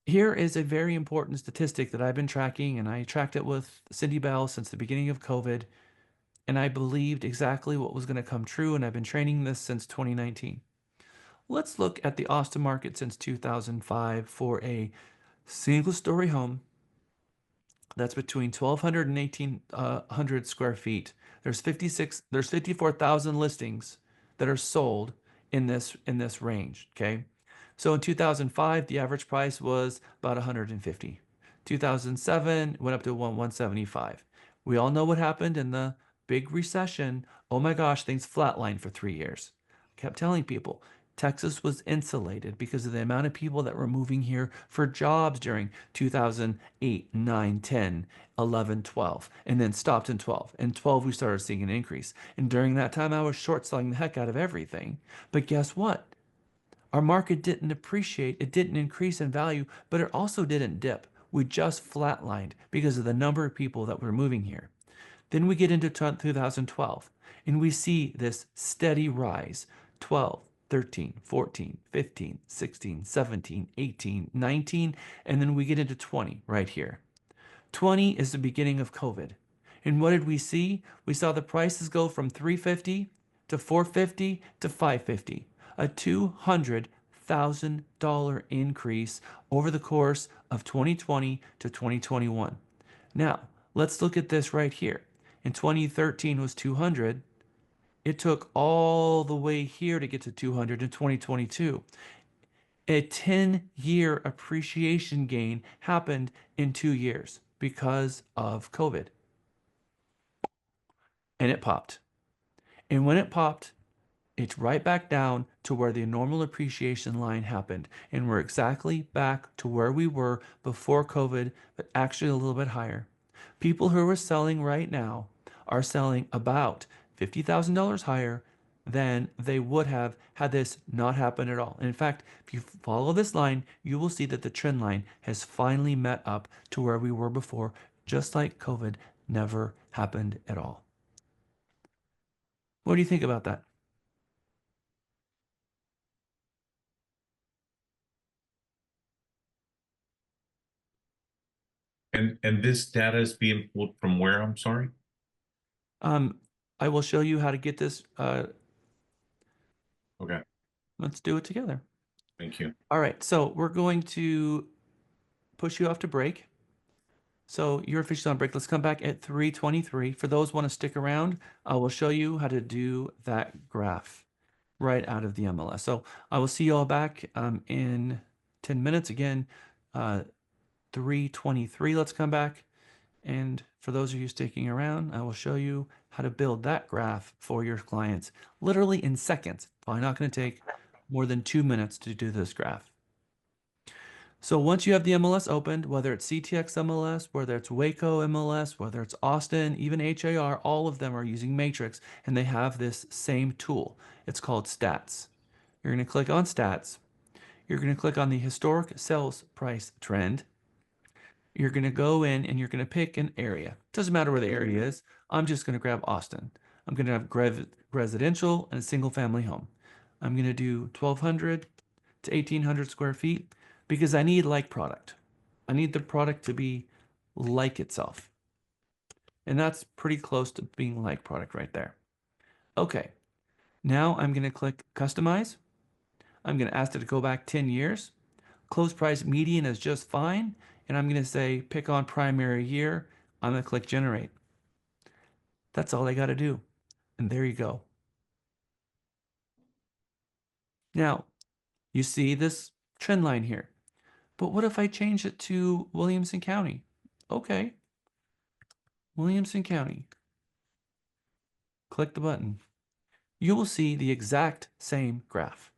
here is a very important statistic that I've been tracking, and I tracked it with Cindy Bell since the beginning of COVID, and I believed exactly what was going to come true, and I've been training this since 2019. Let's look at the Austin market since 2005 for a single-story home that's between 1,200 and 1,800 square feet. There's 54,000 listings that are sold in this range. Okay, so in 2005, the average price was about 150. 2007 went up to 175. We all know what happened in the big recession. Oh my gosh, things flatlined for 3 years. I kept telling people, Texas was insulated because of the amount of people that were moving here for jobs during 2008, 9, 10, 11, 12, and then stopped in 12. In 12, we started seeing an increase. And during that time, I was short selling the heck out of everything. But guess what? Our market didn't appreciate, it didn't increase in value, but it also didn't dip. We just flatlined because of the number of people that were moving here. Then we get into 2012, and we see this steady rise. 12, 13, 14, 15, 16, 17, 18, 19, and then we get into 20 right here. 20 is the beginning of COVID. And what did we see? We saw the prices go from 350 to 450 to 550, a $200,000 increase over the course of 2020 to 2021. Now, let's look at this right here. In 2013 was 200. It took all the way here to get to 200 in 2022. A 10-year appreciation gain happened in 2 years because of COVID. And it popped. And when it popped, it's right back down to where the normal appreciation line happened. And we're exactly back to where we were before COVID, but actually a little bit higher. People who are selling right now are selling about $50,000 higher than they would have had this not happened at all. And in fact, if you follow this line, you will see that the trend line has finally met up to where we were before, just like COVID never happened at all. What do you think about that?
And this data is being pulled from where? I'm sorry.
I will show you how to get this.
Okay.
Let's do it together.
Thank you.
All right, so we're going to push you off to break. So you're officially on break. Let's come back at 3:23. For those want to stick around, I will show you how to do that graph right out of the MLS. So I will see you all back in 10 minutes. Again, 3:23. Let's come back. And for those of you sticking around, I will show you how to build that graph for your clients, literally in seconds. Probably not going to take more than 2 minutes to do this graph. So once you have the MLS opened, whether it's CTX MLS, whether it's Waco MLS, whether it's Austin, even HAR, all of them are using Matrix, and they have this same tool. It's called Stats. You're going to click on Stats. You're going to click on the historic sales price trend. You're going to go in and you're going to pick an area. Doesn't matter where the area is. I'm just going to grab Austin. I'm going to have residential and a single family home. I'm going to do 1,200 to 1,800 square feet because I need like product. I need the product to be like itself. And that's pretty close to being like product right there. Okay. Now I'm going to click customize. I'm going to ask it to go back 10 years. Close price median is just fine. And I'm going to say pick on primary year. I'm going to click generate. That's all I got to do. And there you go. Now, you see this trend line here. But what if I change it to Williamson County? Okay. Williamson County. Click the button. You will see the exact same graph.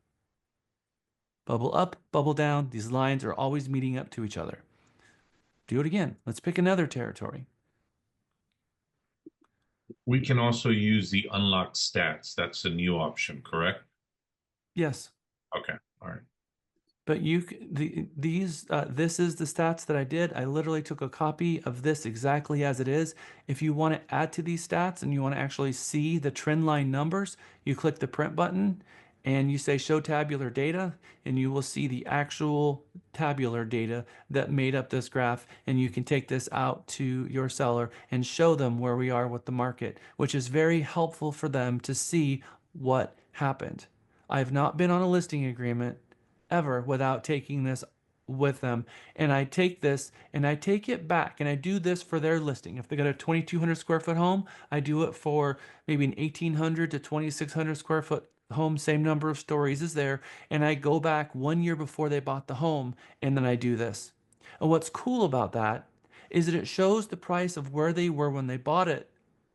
Bubble up, bubble down. These lines are always meeting up to each other. Do it again. Let's pick another territory.
We can also use the unlock stats. That's a new option, correct?
Yes.
Okay. All right.
But this is the stats that I did. I literally took a copy of this exactly as it is. If you want to add to these stats and you want to actually see the trend line numbers, you click the print button and you say show tabular data, and you will see the actual tabular data that made up this graph. And you can take this out to your seller and show them where we are with the market, which is very helpful for them to see what happened. I've not been on a listing agreement ever without taking this with them. And I take this and I take it back and I do this for their listing. If they got a 2,200 square foot home, I do it for maybe an 1,800 to 2,600 square foot home, same number of stories as there. And I go back 1 year before they bought the home and then I do this. And what's cool about that is that it shows the price of where they were when they bought it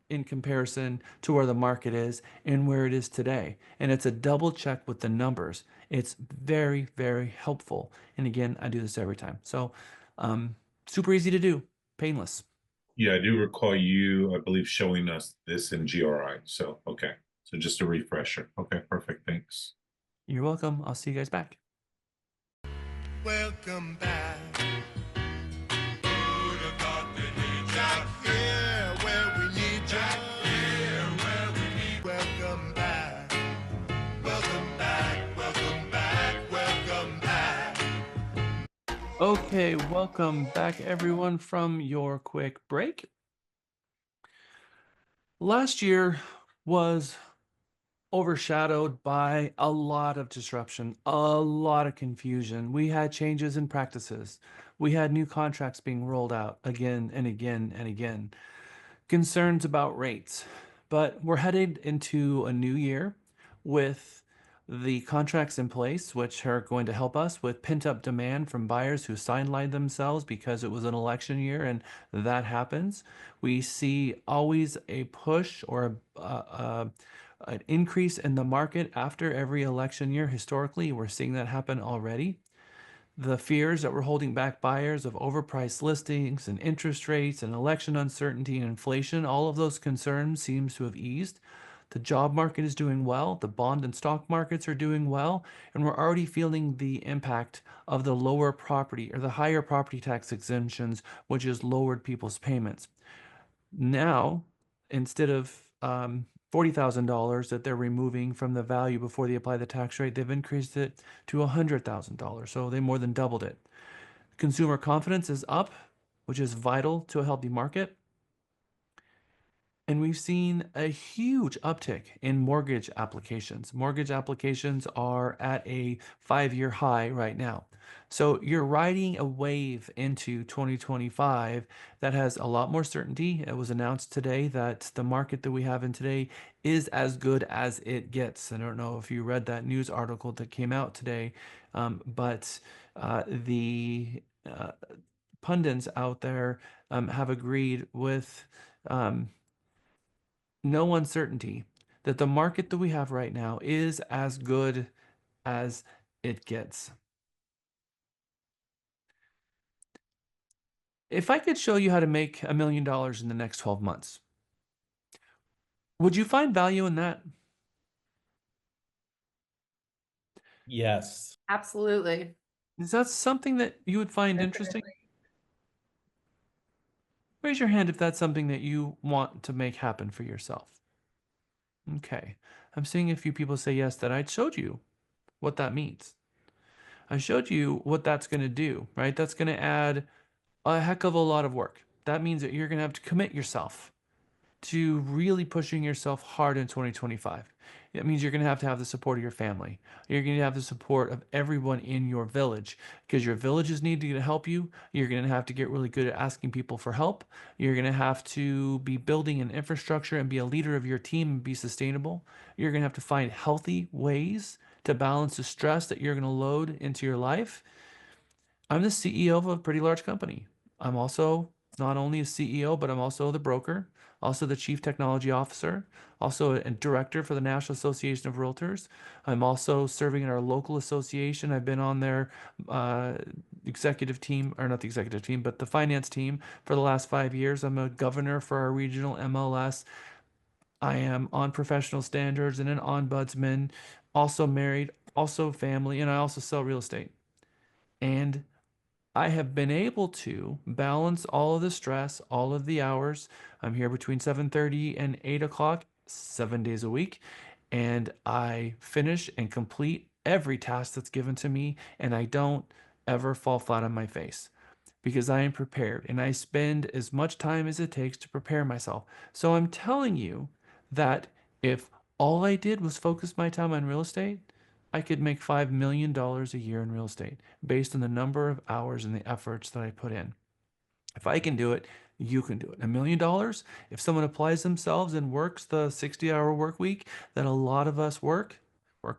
in comparison to where the market is and where it is today. And it's a double check with the numbers. It's very, very helpful. And again, I do this every time. So super easy to do, painless.
Yeah, I do recall you, I believe, showing us this in GRI. So, okay. So just a refresher. Okay, perfect. Thanks.
You're welcome. I'll see you guys back.
Welcome back. Who'd have thought that we'd out here where we need you? Here where we need. Welcome back. Welcome back. Welcome back. Welcome back.
Okay, welcome back everyone from your quick break. Last year was overshadowed by a lot of disruption, a lot of confusion. We had changes in practices. We had new contracts being rolled out again and again and again. Concerns about rates. But we're headed into a new year with the contracts in place, which are going to help us with pent-up demand from buyers who sidelined themselves because it was an election year, and that happens. We see always a push or an increase in the market after every election year. Historically, we're seeing that happen already. The fears that were holding back buyers of overpriced listings and interest rates and election uncertainty and inflation, all of those concerns seems to have eased. The job market is doing well. The bond and stock markets are doing well. And we're already feeling the impact of the lower property or the higher property tax exemptions, which has lowered people's payments. Now, instead of $40,000 that they're removing from the value before they apply the tax rate, they've increased it to $100,000. So they more than doubled it. Consumer confidence is up, which is vital to a healthy market. And we've seen a huge uptick in mortgage applications. Mortgage applications are at a 5-year high right now. So you're riding a wave into 2025 that has a lot more certainty. It was announced today that the market that we have in today is as good as it gets. I don't know if you read that news article that came out today, but the pundits out there have agreed with no uncertainty that the market that we have right now is as good as it gets. If I could show you how to make $1 million in the next 12 months, would you find value in that?
Yes.
Absolutely.
Is that something that you would find interesting? Raise your hand if that's something that you want to make happen for yourself. Okay. I'm seeing a few people say yes, that I showed you what that means. I showed you what that's going to do, right? That's going to add a heck of a lot of work. That means that you're going to have to commit yourself to really pushing yourself hard in 2025. It means you're going to have the support of your family. You're going to have the support of everyone in your village, because your villages need to help you. You're going to have to get really good at asking people for help. You're going to have to be building an infrastructure and be a leader of your team and be sustainable. You're going to have to find healthy ways to balance the stress that you're going to load into your life. I'm the CEO of a pretty large company. I'm also not only a CEO, but I'm also the broker, also the chief technology officer, also a director for the National Association of Realtors. I'm also serving in our local association. I've been on their executive team, or not the executive team, but the finance team for the last 5 years. I'm a governor for our regional MLS. I am on professional standards and an ombudsman, also married, also family, and I also sell real estate. And I have been able to balance all of the stress, all of the hours. I'm here between 7:30 and 8 o'clock, 7 days a week. And I finish and complete every task that's given to me. And I don't ever fall flat on my face, because I am prepared and I spend as much time as it takes to prepare myself. So I'm telling you that if all I did was focus my time on real estate, I could make $5 million a year in real estate based on the number of hours and the efforts that I put in. If I can do it, you can do it. $1 million, if someone applies themselves and works the 60-hour work week that a lot of us work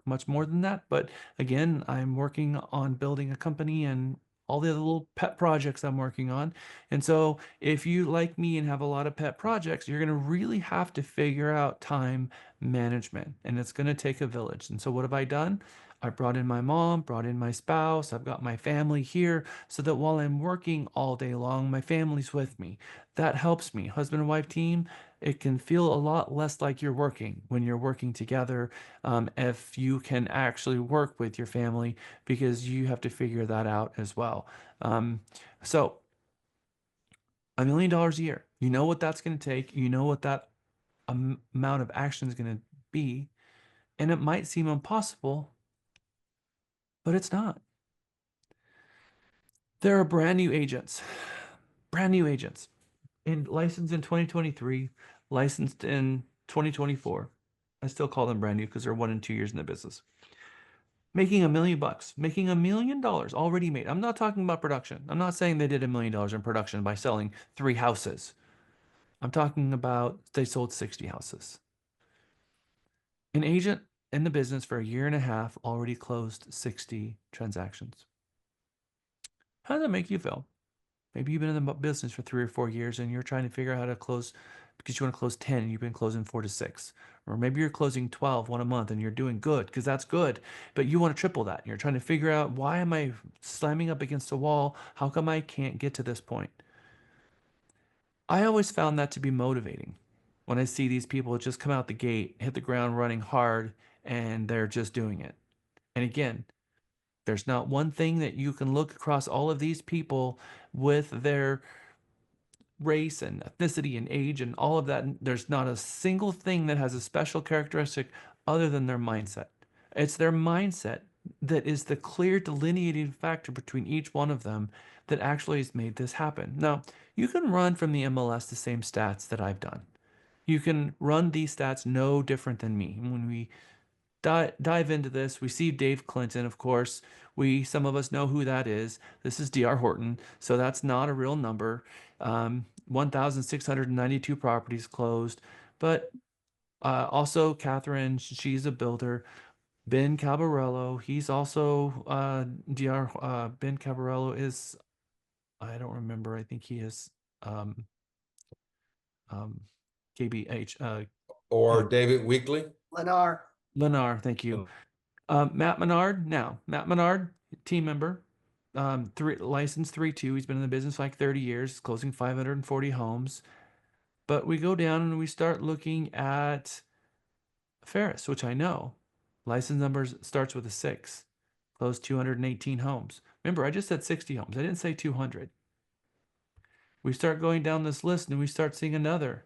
much more than that. But again, I'm working on building a company and all the other little pet projects I'm working on. And so if you, like me, and have a lot of pet projects, you're going to really have to figure out time management, and it's going to take a village. And so what have I done? I brought in my mom, brought in my spouse. I've got my family here so that while I'm working all day long, my family's with me. That helps me. Husband and wife team, it can feel a lot less like you're working when you're working together, if you can actually work with your family, because you have to figure that out as well. So $1 million a year, you know what that's going to take. You know what that amount of action is going to be. And it might seem impossible, but it's not. There are brand new agents, licensed in 2023, licensed in 2024. I still call them brand new because they're 1 and 2 years in the business. Making $1 million, making $1 million already made. I'm not talking about production. I'm not saying they did $1 million in production by selling 3 houses. I'm talking about they sold 60 houses. An agent in the business for 1.5 years already closed 60 transactions. How does that make you feel? Maybe you've been in the business for 3 or 4 years and you're trying to figure out how to close, because you want to close 10 and you've been closing 4 to 6. Or maybe you're closing 12, one a month, and you're doing good because that's good, but you want to triple that. You're trying to figure out, why am I slamming up against a wall? How come I can't get to this point? I always found that to be motivating. when I see these people just come out the gate, hit the ground running hard, and they're just doing it. And again, there's not one thing that you can look across all of these people with their race and ethnicity and age and all of that. There's not a single thing that has a special characteristic other than their mindset. It's their mindset that is the clear delineating factor between each one of them that actually has made this happen. Now, you can run from the MLS the same stats that I've done. You can run these stats no different than me. When we dive into this, we see Dave Clinton, of course. Some of us know who that is. This is D.R. Horton, so that's not a real number. 1,692 properties closed, but also Catherine, she's a builder. Ben Cabarello, he's also Dr. Ben Cabarello is, I don't remember. I think he is KBH.
Or David Weekly.
Lennar, thank you. Matt Menard, team member, licensed 3-2. He's been in the business for like 30 years, closing 540 homes. But we go down and we start looking at Ferris, which I know. License numbers starts with a 6. Closed 218 homes. Remember, I just said 60 homes. I didn't say 200. We start going down this list and we start seeing another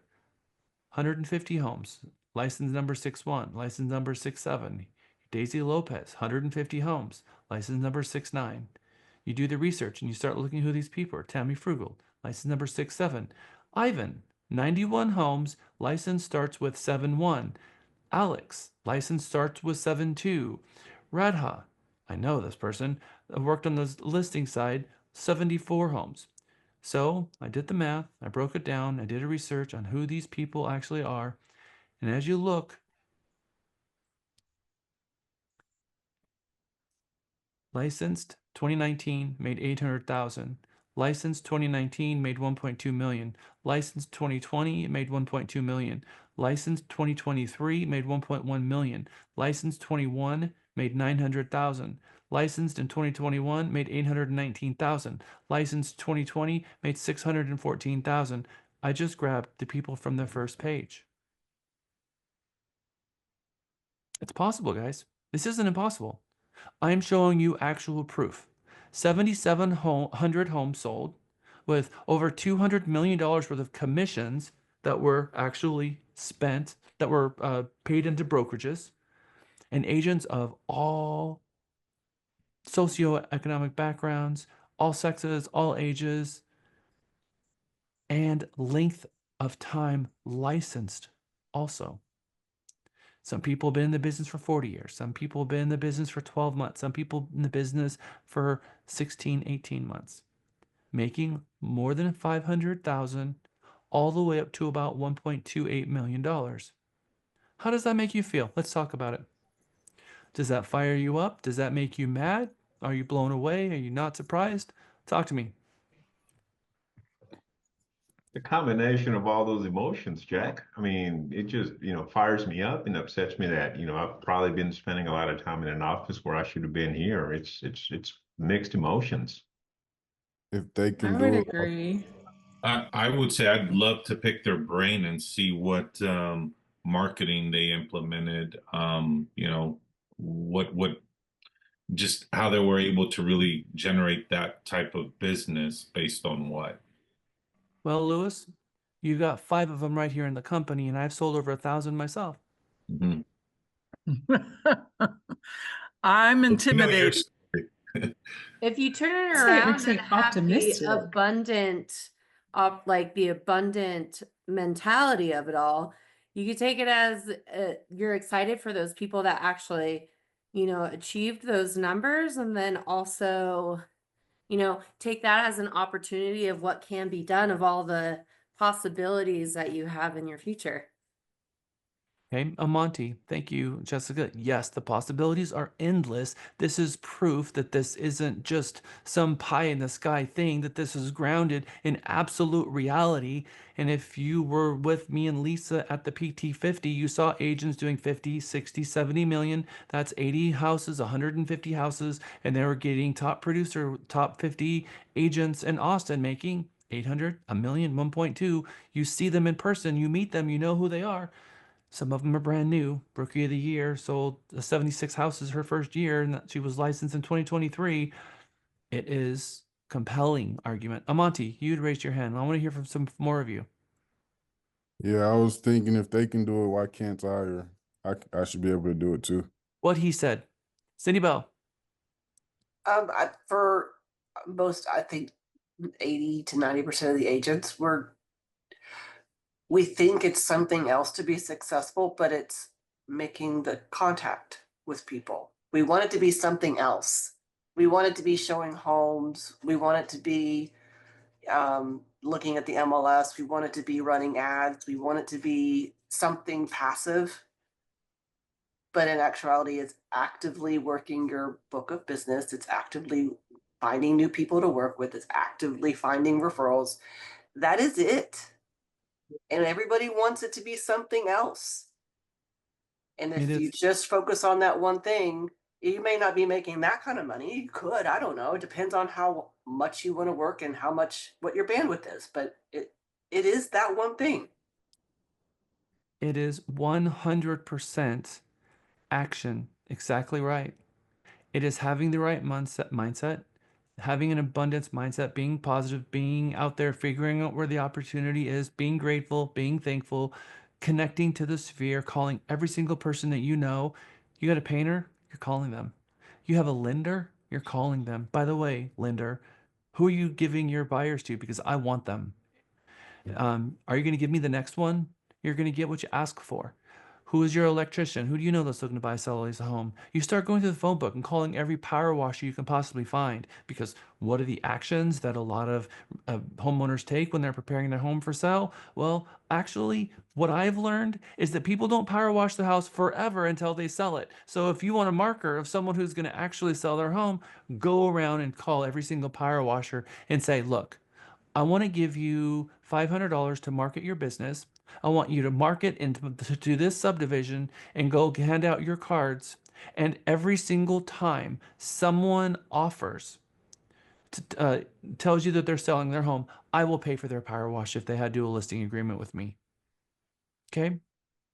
150 homes. License number 61, license number 67. Daisy Lopez, 150 homes, license number 69. You do the research and you start looking who these people are. Tammy Frugal, license number 67. Ivan, 91 homes, license starts with 71. Alex, license starts with 72. Radha, I know this person, worked on the listing side, 74 homes. So I did the math, I broke it down, I did a research on who these people actually are. And as you look, licensed 2019 made 800,000. Licensed 2019 made 1.2 million. Licensed 2020 made 1.2 million. Licensed 2023 made 1.1 million. Licensed 21 made 900,000. Licensed in 2021 made 819,000. Licensed 2020 made 614,000. I just grabbed the people from the first page. It's possible, guys. This isn't impossible. I'm showing you actual proof. 7,700 homes sold with over $200 million worth of commissions that were actually spent, that were paid into brokerages, and agents of all socioeconomic backgrounds, all sexes, all ages, and length of time licensed also. Some people have been in the business for 40 years. Some people have been in the business for 12 months. Some people in the business for 16, 18 months, making more than 500,000 all the way up to about $1.28 million. How does that make you feel? Let's talk about it. Does that fire you up? Does that make you mad? Are you blown away? Are you not surprised? Talk to me.
The combination of all those emotions, Jack. I mean, it just, fires me up and upsets me that, I've probably been spending a lot of time in an office where I should have been here. It's mixed emotions.
If they
I
can
would
do it,
agree.
I would say I'd love to pick their brain and see what marketing they implemented. What just how they were able to really generate that type of business based on what.
Well, Lewis, you've got 5 of them right here in the company, and I've sold over 1,000 myself.
Mm-hmm.
I'm intimidated.
If you turn it
Say it
around
makes me
and have
optimistic.
the abundant mentality of it all, you could take it as you're excited for those people that actually, achieved those numbers, and then also, take that as an opportunity of what can be done, of all the possibilities that you have in your future.
Okay, Amonte, thank you, Jessica. Yes, the possibilities are endless. This is proof that this isn't just some pie in the sky thing, that this is grounded in absolute reality. And if you were with me and Lisa at the PT50, you saw agents doing 50, 60, 70 million. That's 80 houses, 150 houses, and they were getting top producer, top 50 agents in Austin making 800, a million, 1.2. You see them in person, you meet them, you know who they are. Some of them are brand new. Rookie of the year, sold 76 houses her first year, and she was licensed in 2023. It is compelling argument. Amonte, you'd raised your hand. I want to hear from some more of you.
Yeah, I was thinking if they can do it, why can't I? Or I should be able to do it too.
What he said. Cindy Bell.
For most, I think 80 to 90% of the agents, we think it's something else to be successful, but it's making the contact with people. We want it to be something else. We want it to be showing homes. We want it to be looking at the MLS. We want it to be running ads. We want it to be something passive. But in actuality, it's actively working your book of business. It's actively finding new people to work with. It's actively finding referrals. That is it. And everybody wants it to be something else. And if you just focus on that one thing, you may not be making that kind of money. You could, I don't know. It depends on how much you want to work and what your bandwidth is. But it is that one thing.
It is 100% action. Exactly right. It is having the right mindset, having an abundance mindset, being positive, being out there, figuring out where the opportunity is, being grateful, being thankful, connecting to the sphere, calling every single person that you know. You got a painter, you're calling them. You have a lender, you're calling them. By the way, lender, who are you giving your buyers to? Because I want them. Are you going to give me the next one? You're going to get what you ask for. Who is your electrician? Who do you know that's looking to buy, sell, or lease a home? You start going through the phone book and calling every power washer you can possibly find. Because what are the actions that a lot of homeowners take when they're preparing their home for sale? Well, actually, what I've learned is that people don't power wash the house forever until they sell it. So if you want a marker of someone who's going to actually sell their home, go around and call every single power washer and say, look, I want to give you $500 to market your business. I want you to market to this subdivision and go hand out your cards. And every single time someone offers, tells you that they're selling their home, I will pay for their power wash if they had to do a listing agreement with me. Okay?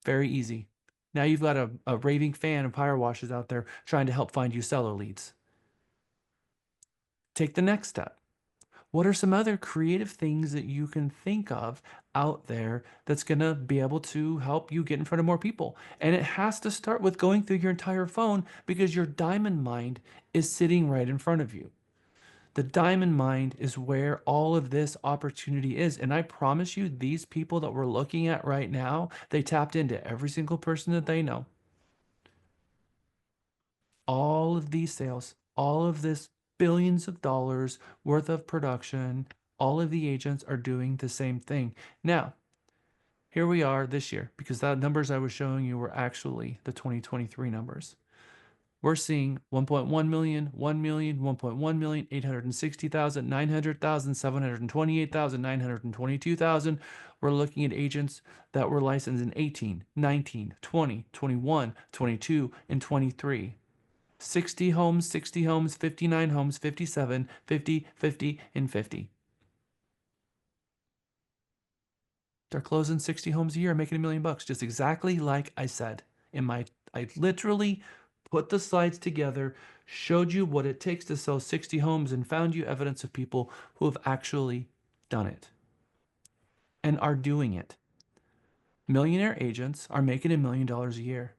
Very easy. Now you've got a raving fan of power washes out there trying to help find you seller leads. Take the next step. What are some other creative things that you can think of out there that's going to be able to help you get in front of more people? And it has to start with going through your entire phone because your diamond mind is sitting right in front of you. The diamond mind is where all of this opportunity is. And I promise you, these people that we're looking at right now, they tapped into every single person that they know. All of these sales, all of this billions of dollars worth of production, all of the agents are doing the same thing. Now, here we are this year, because the numbers I was showing you were actually the 2023 numbers. We're seeing 1.1 million, 1 million, 1.1 million, 860,000, 900,000, 728,000, 922,000. We're looking at agents that were licensed in 18, 19, 20, 21, 22, and 23. 60 homes, 60 homes, 59 homes, 57, 50, 50, and 50. They're closing 60 homes a year, making $1 million, just exactly like I said. I literally put the slides together, showed you what it takes to sell 60 homes, and found you evidence of people who have actually done it and are doing it. Millionaire agents are making $1 million a year.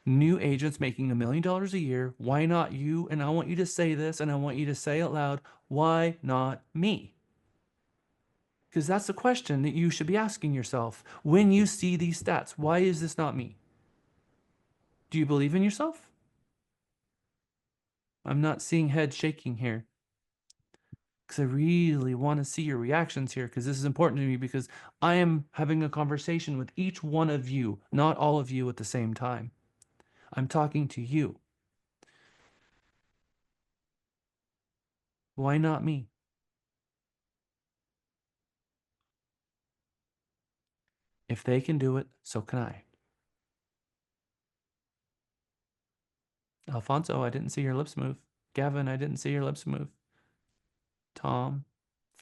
New agents making $1 million a year. Why not you? And I want you to say this, and I want you to say it loud. Why not me? Because that's the question that you should be asking yourself when you see these stats. Why is this not me? Do you believe in yourself? I'm not seeing head shaking here. Because I really want to see your reactions here, because this is important to me, because I am having a conversation with each one of you, not all of you at the same time. I'm talking to you. Why not me? If they can do it, so can I. Alfonso, I didn't see your lips move. Gavin, I didn't see your lips move. Tom,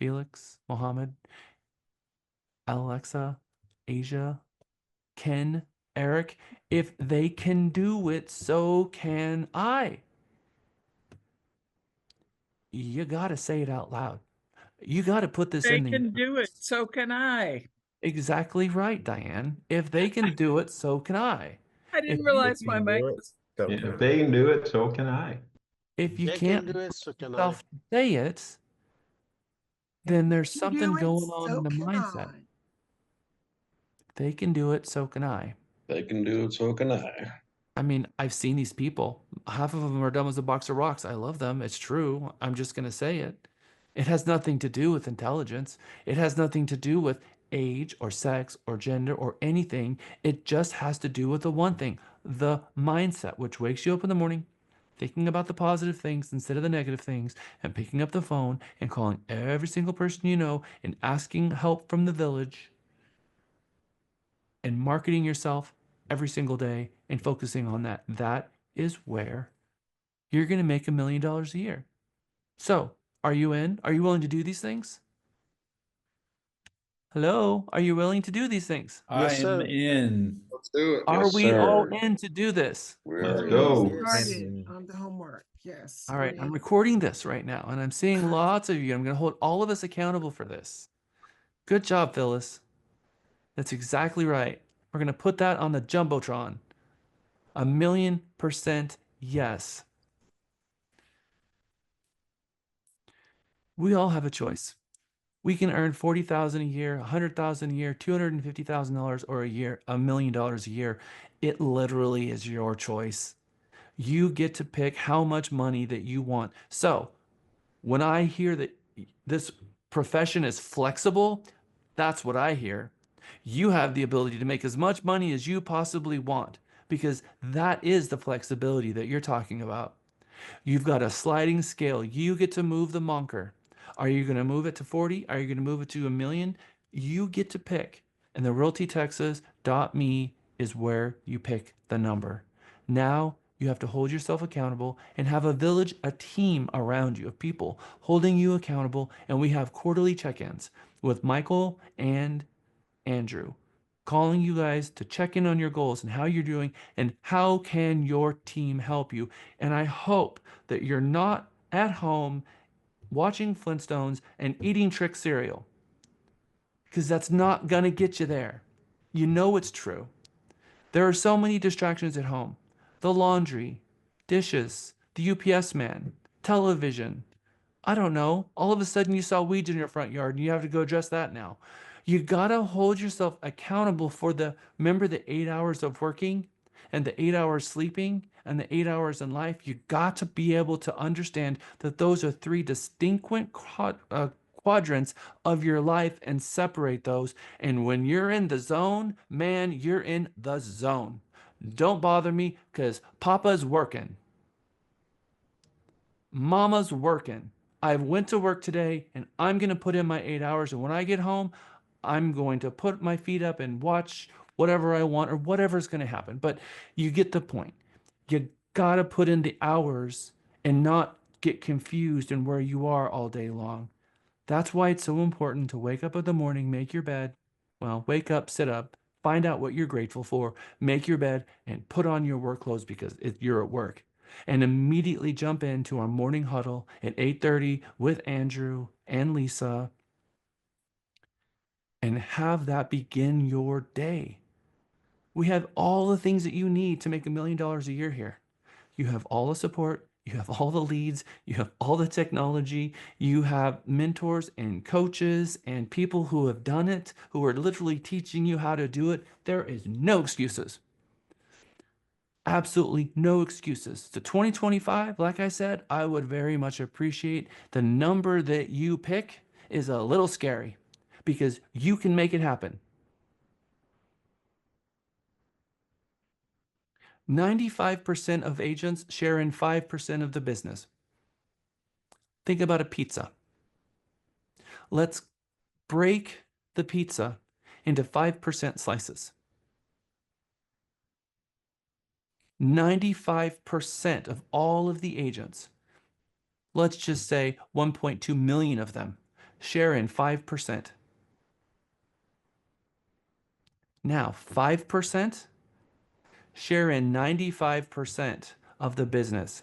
Felix, Mohammed, Alexa, Asia, Ken, Eric. If they can do it, so can I. You got to say it out loud. You got to put this
They
in the
can do it, so can I.
Exactly right, Diane. If they can do it, so can I.
I
If
didn't
you,
realize my mic was.
If they can do it, so can I.
if you
They can
can't
do it, so can I.
self say it, then there's
You
something
do it,
going on in
so
the
can
mindset.
I.
They can do it, so can I.
They can do it, so can I.
I mean, I've seen these people. Half of them are dumb as a box of rocks. I love them. It's true. I'm just going to say it. It has nothing to do with intelligence. It has nothing to do with age or sex or gender or anything. It just has to do with the one thing, the mindset, which wakes you up in the morning, thinking about the positive things instead of the negative things, and picking up the phone and calling every single person you know and asking help from the village and marketing yourself every single day and focusing on that. That is where you're going to make $1 million a year. So, are you in? Are you willing to do these things? Hello? Are you willing to do these things?
Yes,
I'm
sir.
in.
Let's do it.
Are
Yes,
we all
sir.
in to do this?
We're
go.
Started on the homework. Yes.
All
we're
right, I'm
in.
recording this right now, and I'm seeing lots of you. I'm going to hold all of us accountable for this. Good job, Phyllis. That's exactly right. We're going to put that on the Jumbotron. 1,000,000% yes. We all have a choice. We can earn 40,000 a year, 100,000 a year, $250,000 or a year, $1 million a year. It literally is your choice. You get to pick how much money that you want. So, when I hear that this profession is flexible, that's what I hear. You have the ability to make as much money as you possibly want because that is the flexibility that you're talking about. You've got a sliding scale. You get to move the monker. Are you going to move it to 40? Are you going to move it to 1,000,000? You get to pick. And the realtytexas.me is where you pick the number. Now you have to hold yourself accountable and have a village, a team around you of people holding you accountable. And we have quarterly check-ins with Michael and Andrew, calling you guys to check in on your goals and how you're doing and how can your team help you. And I hope that you're not at home watching Flintstones and eating Trick cereal, because that's not going to get you there. You know it's true. There are so many distractions at home. The laundry, dishes, the UPS man, television. I don't know. All of a sudden you saw weeds in your front yard and you have to go address that now. You gotta hold yourself accountable for remember the 8 hours of working and the 8 hours sleeping and the 8 hours in life. You got to be able to understand that those are three distinct quadrants of your life and separate those. And when you're in the zone, man, you're in the zone. Don't bother me because Papa's working. Mama's working. I went to work today and I'm going to put in my 8 hours. And when I get home, I'm going to put my feet up and watch whatever I want or whatever's going to happen. But you get the point. You got to put in the hours and not get confused in where you are all day long. That's why it's so important to wake up in the morning, make your bed. Well, wake up, sit up, find out what you're grateful for, make your bed, and put on your work clothes because you're at work. And immediately jump into our morning huddle at 8:30 with Andrew and Lisa and have that begin your day. We have all the things that you need to make $1 million a year here. You have all the support, you have all the leads, you have all the technology, you have mentors and coaches and people who have done it, who are literally teaching you how to do it. There is no excuses. Absolutely no excuses. So 2025, like I said, I would very much appreciate the number that you pick is a little scary because you can make it happen. 95% of agents share in 5% of the business. Think about a pizza. Let's break the pizza into 5% slices. 95% of all of the agents, let's just say 1.2 million of them, share in 5%. Now, 5% share in 95% of the business.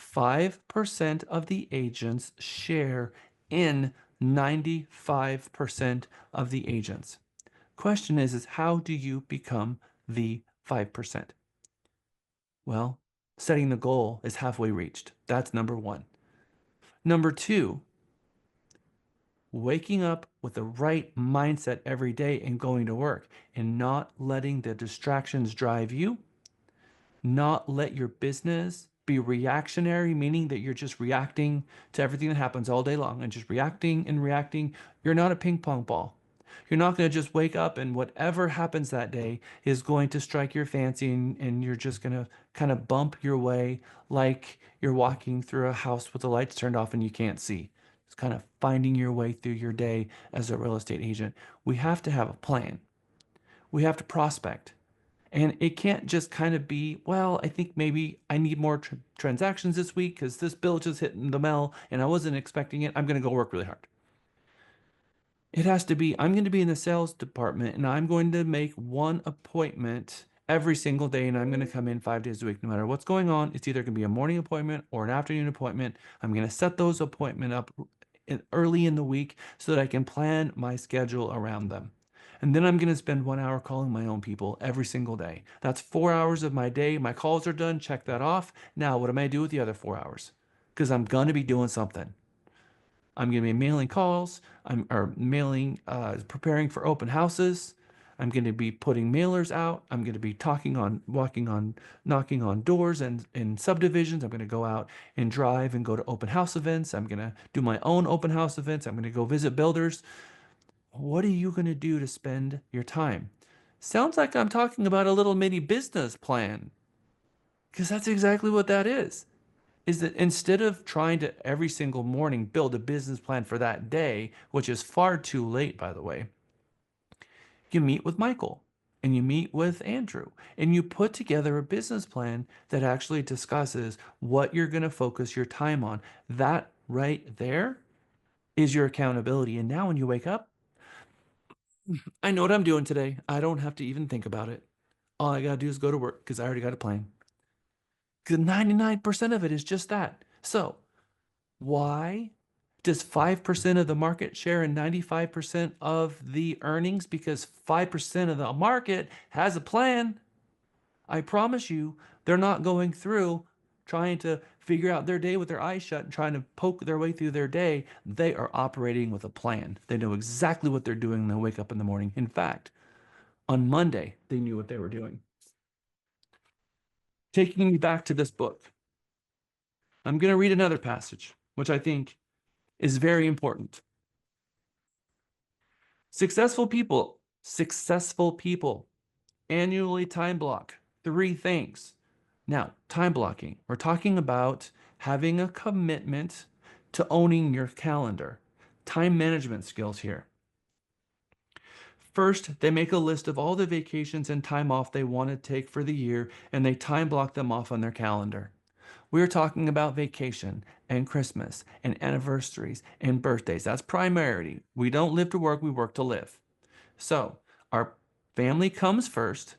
5% of the agents share in 95% of the agents. Question is how do you become the 5%? Well, setting the goal is halfway reached. That's number one. Number two, waking up with the right mindset every day and going to work and not letting the distractions drive you, not let your business be reactionary, meaning that you're just reacting to everything that happens all day long and just reacting and reacting. You're not a ping pong ball. You're not going to just wake up and whatever happens that day is going to strike your fancy and you're just going to kind of bump your way like you're walking through a house with the lights turned off and you can't see. It's kind of finding your way through your day as a real estate agent. We have to have a plan. We have to prospect. And it can't just kind of be, well, I think maybe I need more transactions this week because this bill just hit in the mail and I wasn't expecting it. I'm going to go work really hard. It has to be, I'm going to be in the sales department and I'm going to make one appointment every single day and I'm going to come in 5 days a week. No matter what's going on, it's either going to be a morning appointment or an afternoon appointment. I'm going to set those appointments up early in the week so that I can plan my schedule around them. And then I'm going to spend 1 hour calling my own people every single day. That's 4 hours of my day. My calls are done. Check that off. Now, what am I going to do with the other 4 hours? Because I'm going to be doing something. I'm going to be mailing calls. Preparing for open houses. I'm going to be putting mailers out. I'm going to be knocking on doors and in subdivisions. I'm going to go out and drive and go to open house events. I'm going to do my own open house events. I'm going to go visit builders. What are you going to do to spend your time? Sounds like I'm talking about a little mini business plan. Because that's exactly what that is that instead of trying to every single morning build a business plan for that day, which is far too late, by the way, you meet with Michael and you meet with Andrew and you put together a business plan that actually discusses what you're going to focus your time on. That right there is your accountability. And now when you wake up, I know what I'm doing today. I don't have to even think about it. All I got to do is go to work because I already got a plan. Because 99% of it is just that. So, why does 5% of the market share in 95% of the earnings? Because 5% of the market has a plan. I promise you, they're not going through trying to figure out their day with their eyes shut and trying to poke their way through their day. They are operating with a plan. They know exactly what they're doing when they wake up in the morning. In fact, on Monday, they knew what they were doing. Taking me back to this book, I'm going to read another passage, which I think is very important. Successful people annually time block 3 things. Now, time blocking, we're talking about having a commitment to owning your calendar. Time management skills here. First, they make a list of all the vacations and time off they want to take for the year, and they time block them off on their calendar. We're talking about vacation and Christmas and anniversaries and birthdays. That's priority. We don't live to work, we work to live. So our family comes first.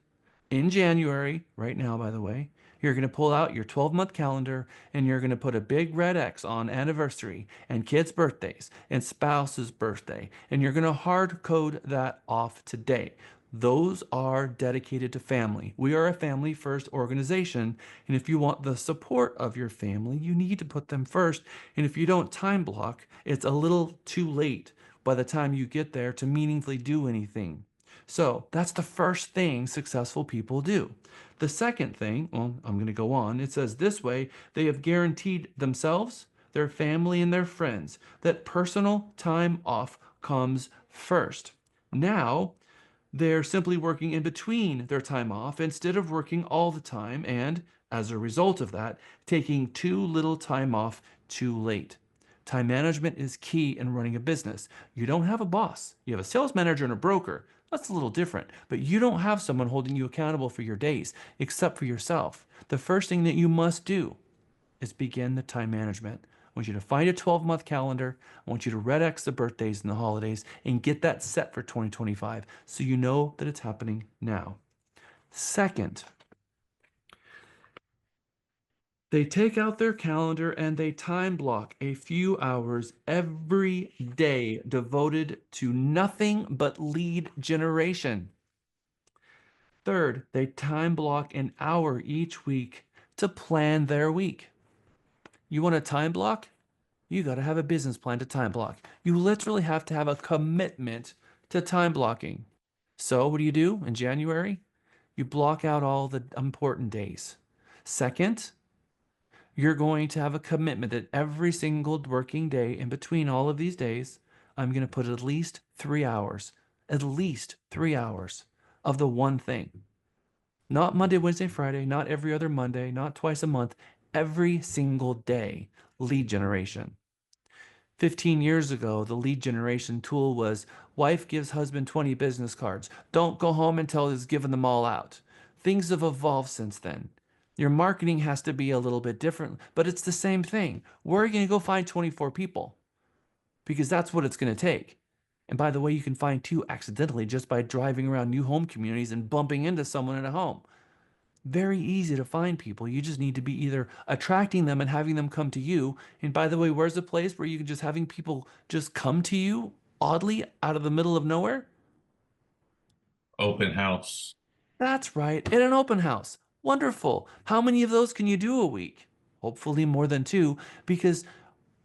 In January, right now, by the way, you're going to pull out your 12-month calendar and you're going to put a big red X on anniversary and kids' birthdays and spouse's birthday. And you're going to hard code that off today. Those are dedicated to family. We are a family first organization. And if you want the support of your family, you need to put them first. And if you don't time block, it's a little too late by the time you get there to meaningfully do anything. So that's the first thing successful people do. The second thing, well, I'm going to go on. It says this way, they have guaranteed themselves, their family, and their friends that personal time off comes first. Now, they're simply working in between their time off instead of working all the time and, as a result of that, taking too little time off too late. Time management is key in running a business. You don't have a boss. You have a sales manager and a broker. That's a little different, but you don't have someone holding you accountable for your days except for yourself. The first thing that you must do is begin the time management. want you to find a 12-month calendar. I want you to red X the birthdays and the holidays and get that set for 2025 so you know that it's happening now. Second, they take out their calendar and they time block a few hours every day devoted to nothing but lead generation. Third, they time block an hour each week to plan their week. You want a time block? You got to have a business plan to time block. You literally have to have a commitment to time blocking. So what do you do in January? You block out all the important days. Second, you're going to have a commitment that every single working day in between all of these days, I'm going to put at least 3 hours of the one thing. Not Monday, Wednesday, Friday, not every other Monday, not twice a month, every single day, lead generation. 15 years ago, the lead generation tool was wife gives husband 20 business cards. Don't go home until he's given them all out. Things have evolved since then. Your marketing has to be a little bit different, but it's the same thing. Where are you going to go find 24 people? Because that's what it's going to take. And by the way, you can find 2 accidentally just by driving around new home communities and bumping into someone in a home. Very easy to find people. You just need to be either attracting them and having them come to you. And by the way, where's a place where you can just having people just come to you oddly out of the middle of nowhere?
Open house.
That's right, in an open house. Wonderful. How many of those can you do a week? Hopefully more than 2, because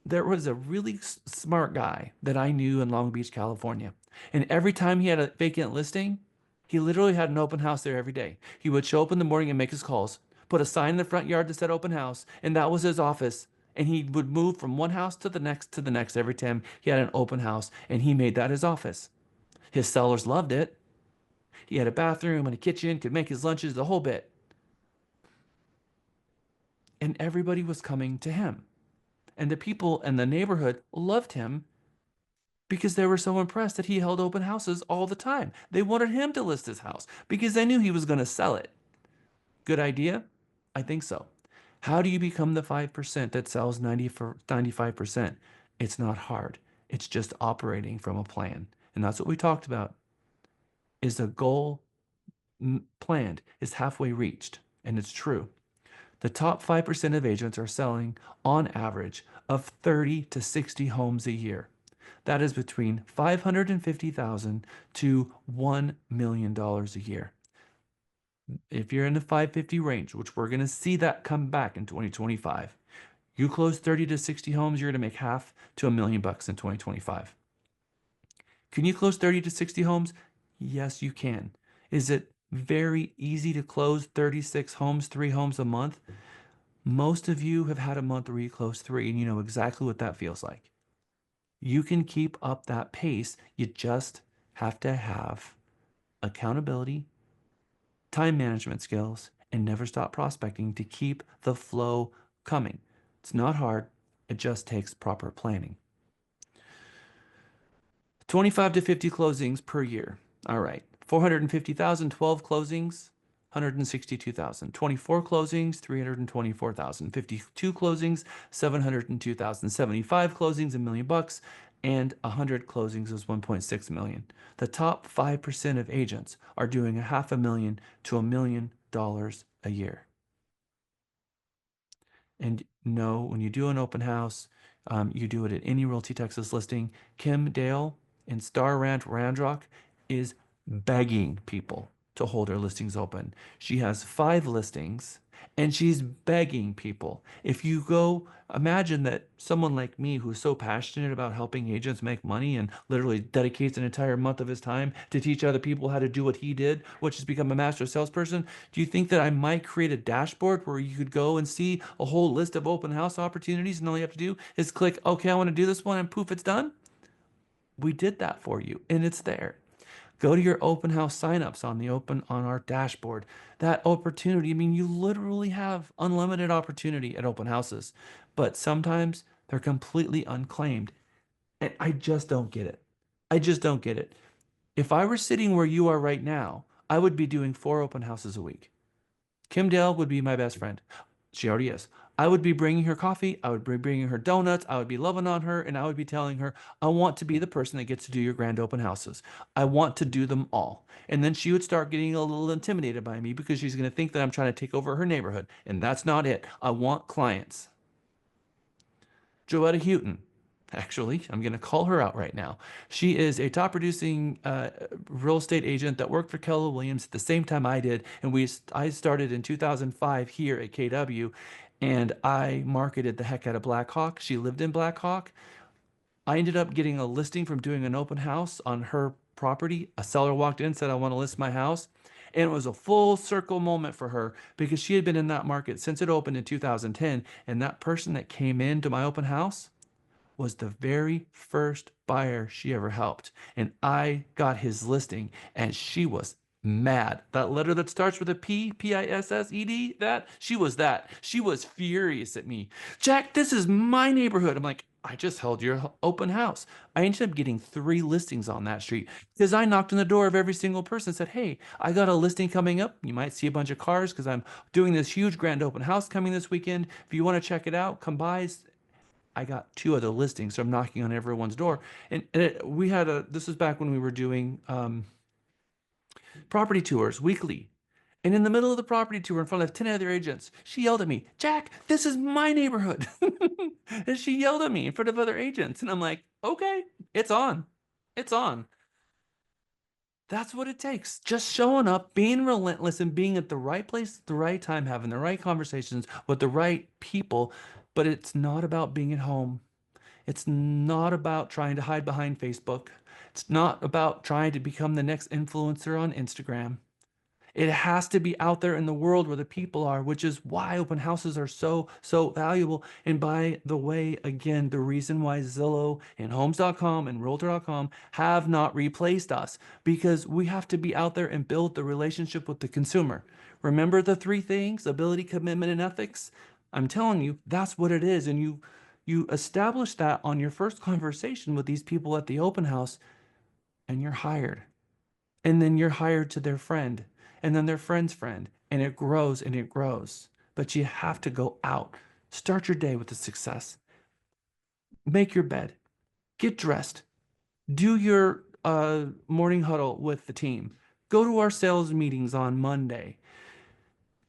there was a really smart guy that I knew in Long Beach, California. And every time he had a vacant listing, he literally had an open house there every day. He would show up in the morning and make his calls, put a sign in the front yard that said open house, and that was his office. And he would move from one house to the next every time he had an open house, and he made that his office. His sellers loved it. He had a bathroom and a kitchen, could make his lunches, the whole bit. And everybody was coming to him. And the people in the neighborhood loved him because they were so impressed that he held open houses all the time. They wanted him to list his house because they knew he was going to sell it. Good idea? I think so. How do you become the 5% that sells 95%? It's not hard. It's just operating from a plan. And that's what we talked about. Is a goal planned is halfway reached. And it's true. The top 5% of agents are selling on average of 30 to 60 homes a year. That is between $550,000 to $1 million a year. If you're in the 550 range, which we're going to see that come back in 2025, you close 30 to 60 homes, you're going to make half to $1 million in 2025. Can you close 30 to 60 homes? Yes, you can. Is it very easy to close 36 homes, 3 homes a month? Most of you have had a month where you close 3, and you know exactly what that feels like. You can keep up that pace. You just have to have accountability, time management skills, and never stop prospecting to keep the flow coming. It's not hard. It just takes proper planning. 25 to 50 closings per year. All right. 450,000, 12 closings, 162,000. 24 closings, 324,000. 52 closings, 702,000. 75 closings, $1 million. And 100 closings is 1.6 million. The top 5% of agents are doing $500,000 to $1 million a year. And no, when you do an open house, you do it at any Realty Texas listing. Kim Dale in Star Ranch, Randrock is begging people to hold her listings open. She has 5 listings and she's begging people. If you go, imagine that someone like me who's so passionate about helping agents make money and literally dedicates an entire month of his time to teach other people how to do what he did, which is become a master salesperson. Do you think that I might create a dashboard where you could go and see a whole list of open house opportunities and all you have to do is click, okay, I want to do this one, and poof, it's done? We did that for you and it's there. Go to your open house signups on our dashboard. That opportunity, I mean, you literally have unlimited opportunity at open houses, but sometimes they're completely unclaimed. And I just don't get it. I just don't get it. If I were sitting where you are right now, I would be doing 4 open houses a week. Kim Dale would be my best friend. She already is. I would be bringing her coffee. I would be bringing her donuts. I would be loving on her. And I would be telling her, I want to be the person that gets to do your grand open houses. I want to do them all. And then she would start getting a little intimidated by me because she's going to think that I'm trying to take over her neighborhood. And that's not it. I want clients. Joetta Houghton. Actually, I'm going to call her out right now. She is a top producing real estate agent that worked for Keller Williams at the same time I did. And I started in 2005 here at KW, and I marketed the heck out of Black Hawk. She lived in Black Hawk. I ended up getting a listing from doing an open house on her property. A seller walked in, said, I want to list my house. And it was a full circle moment for her because she had been in that market since it opened in 2010. And that person that came into my open house was the very first buyer she ever helped. And I got his listing and she was mad. That letter that starts with a P, P-I-S-S-E-D, she was furious at me. Jack, this is my neighborhood. I'm like, I just held your open house. I ended up getting 3 listings on that street because I knocked on the door of every single person and said, hey, I got a listing coming up. You might see a bunch of cars because I'm doing this huge grand open house coming this weekend. If you want to check it out, come by. I got 2 other listings, so I'm knocking on everyone's door. And this was back when we were doing property tours weekly. And in the middle of the property tour, in front of 10 other agents, she yelled at me, Jack, this is my neighborhood. And she yelled at me in front of other agents. And I'm like, okay, it's on. It's on. That's what it takes. Just showing up, being relentless, and being at the right place at the right time, having the right conversations with the right people. But it's not about being at home. It's not about trying to hide behind Facebook. It's not about trying to become the next influencer on Instagram. It has to be out there in the world where the people are, which is why open houses are so, so valuable. And by the way, again, the reason why Zillow and Homes.com and Realtor.com have not replaced us, because we have to be out there and build the relationship with the consumer. Remember the 3 things: ability, commitment, and ethics? I'm telling you, that's what it is. And you establish that on your first conversation with these people at the open house, and you're hired. And then you're hired to their friend, and then their friend's friend, and it grows and it grows. But you have to go out. Start your day with a success. Make your bed. Get dressed. Do your morning huddle with the team. Go to our sales meetings on Monday.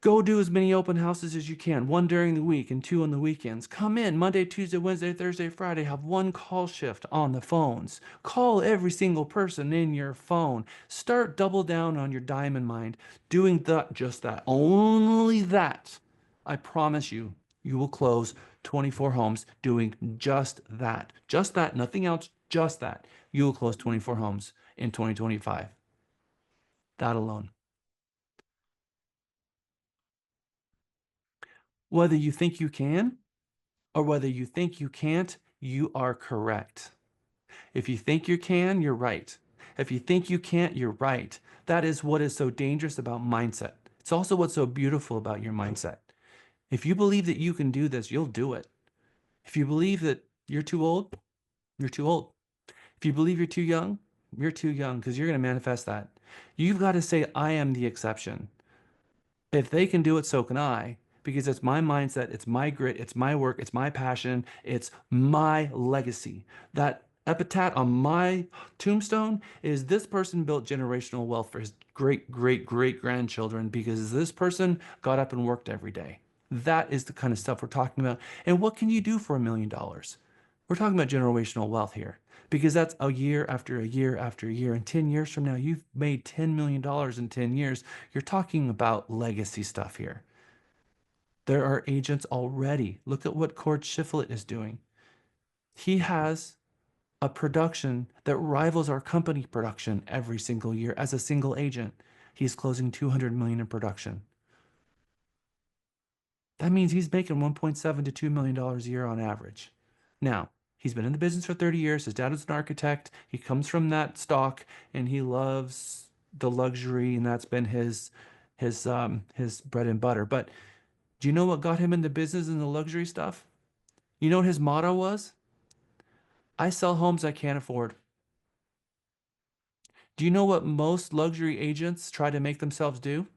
Go do as many open houses as you can, 1 during the week and 2 on the weekends. Come in Monday, Tuesday, Wednesday, Thursday, Friday. Have 1 call shift on the phones. Call every single person in your phone. Start double down on your diamond mind, doing that, just that, only that. I promise you, you will close 24 homes doing just that. Just that, nothing else, just that. You will close 24 homes in 2025. That alone. Whether you think you can or whether you think you can't, you are correct. If you think you can, you're right. If you think you can't, you're right. That is what is so dangerous about mindset. It's also what's so beautiful about your mindset. If you believe that you can do this, you'll do it. If you believe that you're too old, you're too old. If you believe you're too young, you're too young, because you're going to manifest that. You've got to say, I am the exception. If they can do it, so can I, because it's my mindset, it's my grit, it's my work, it's my passion, it's my legacy. That epitaph on my tombstone is, this person built generational wealth for his great, great, great grandchildren because this person got up and worked every day. That is the kind of stuff we're talking about. And what can you do for $1 million? We're talking about generational wealth here, because that's a year after a year after a year. And 10 years from now, you've made $10 million in 10 years. You're talking about legacy stuff here. There are agents already. Look at what Cord Shiflett is doing. He has a production that rivals our company production every single year as a single agent. He's closing $200 million in production. That means he's making $1.7 to $2 million a year on average. Now, he's been in the business for 30 years. His dad was an architect. He comes from that stock, and he loves the luxury, and that's been his bread and butter. But do you know what got him into business and the luxury stuff? You know what his motto was? I sell homes I can't afford. Do you know what most luxury agents try to make themselves do?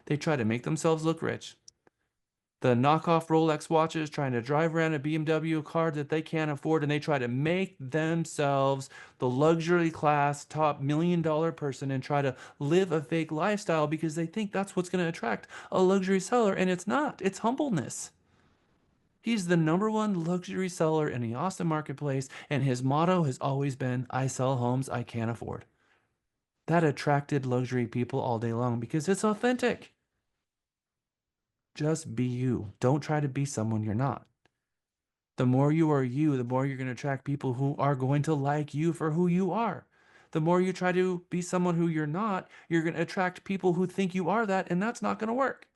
They try to make themselves look rich. the knockoff Rolex watches, trying to drive around a BMW car that they can't afford, and they try to make themselves the luxury class top $1 million person and try to live a fake lifestyle because they think that's what's going to attract a luxury seller, and it's not. It's humbleness. He's the #1 luxury seller in the Austin marketplace, and his motto has always been, I sell homes I can't afford. That attracted luxury people all day long because it's authentic. Just be you. Don't try to be someone you're not. The more you are you, the more you're going to attract people who are going to like you for who you are. The more you try to be someone who you're not, you're going to attract people who think you are that, and that's not going to work.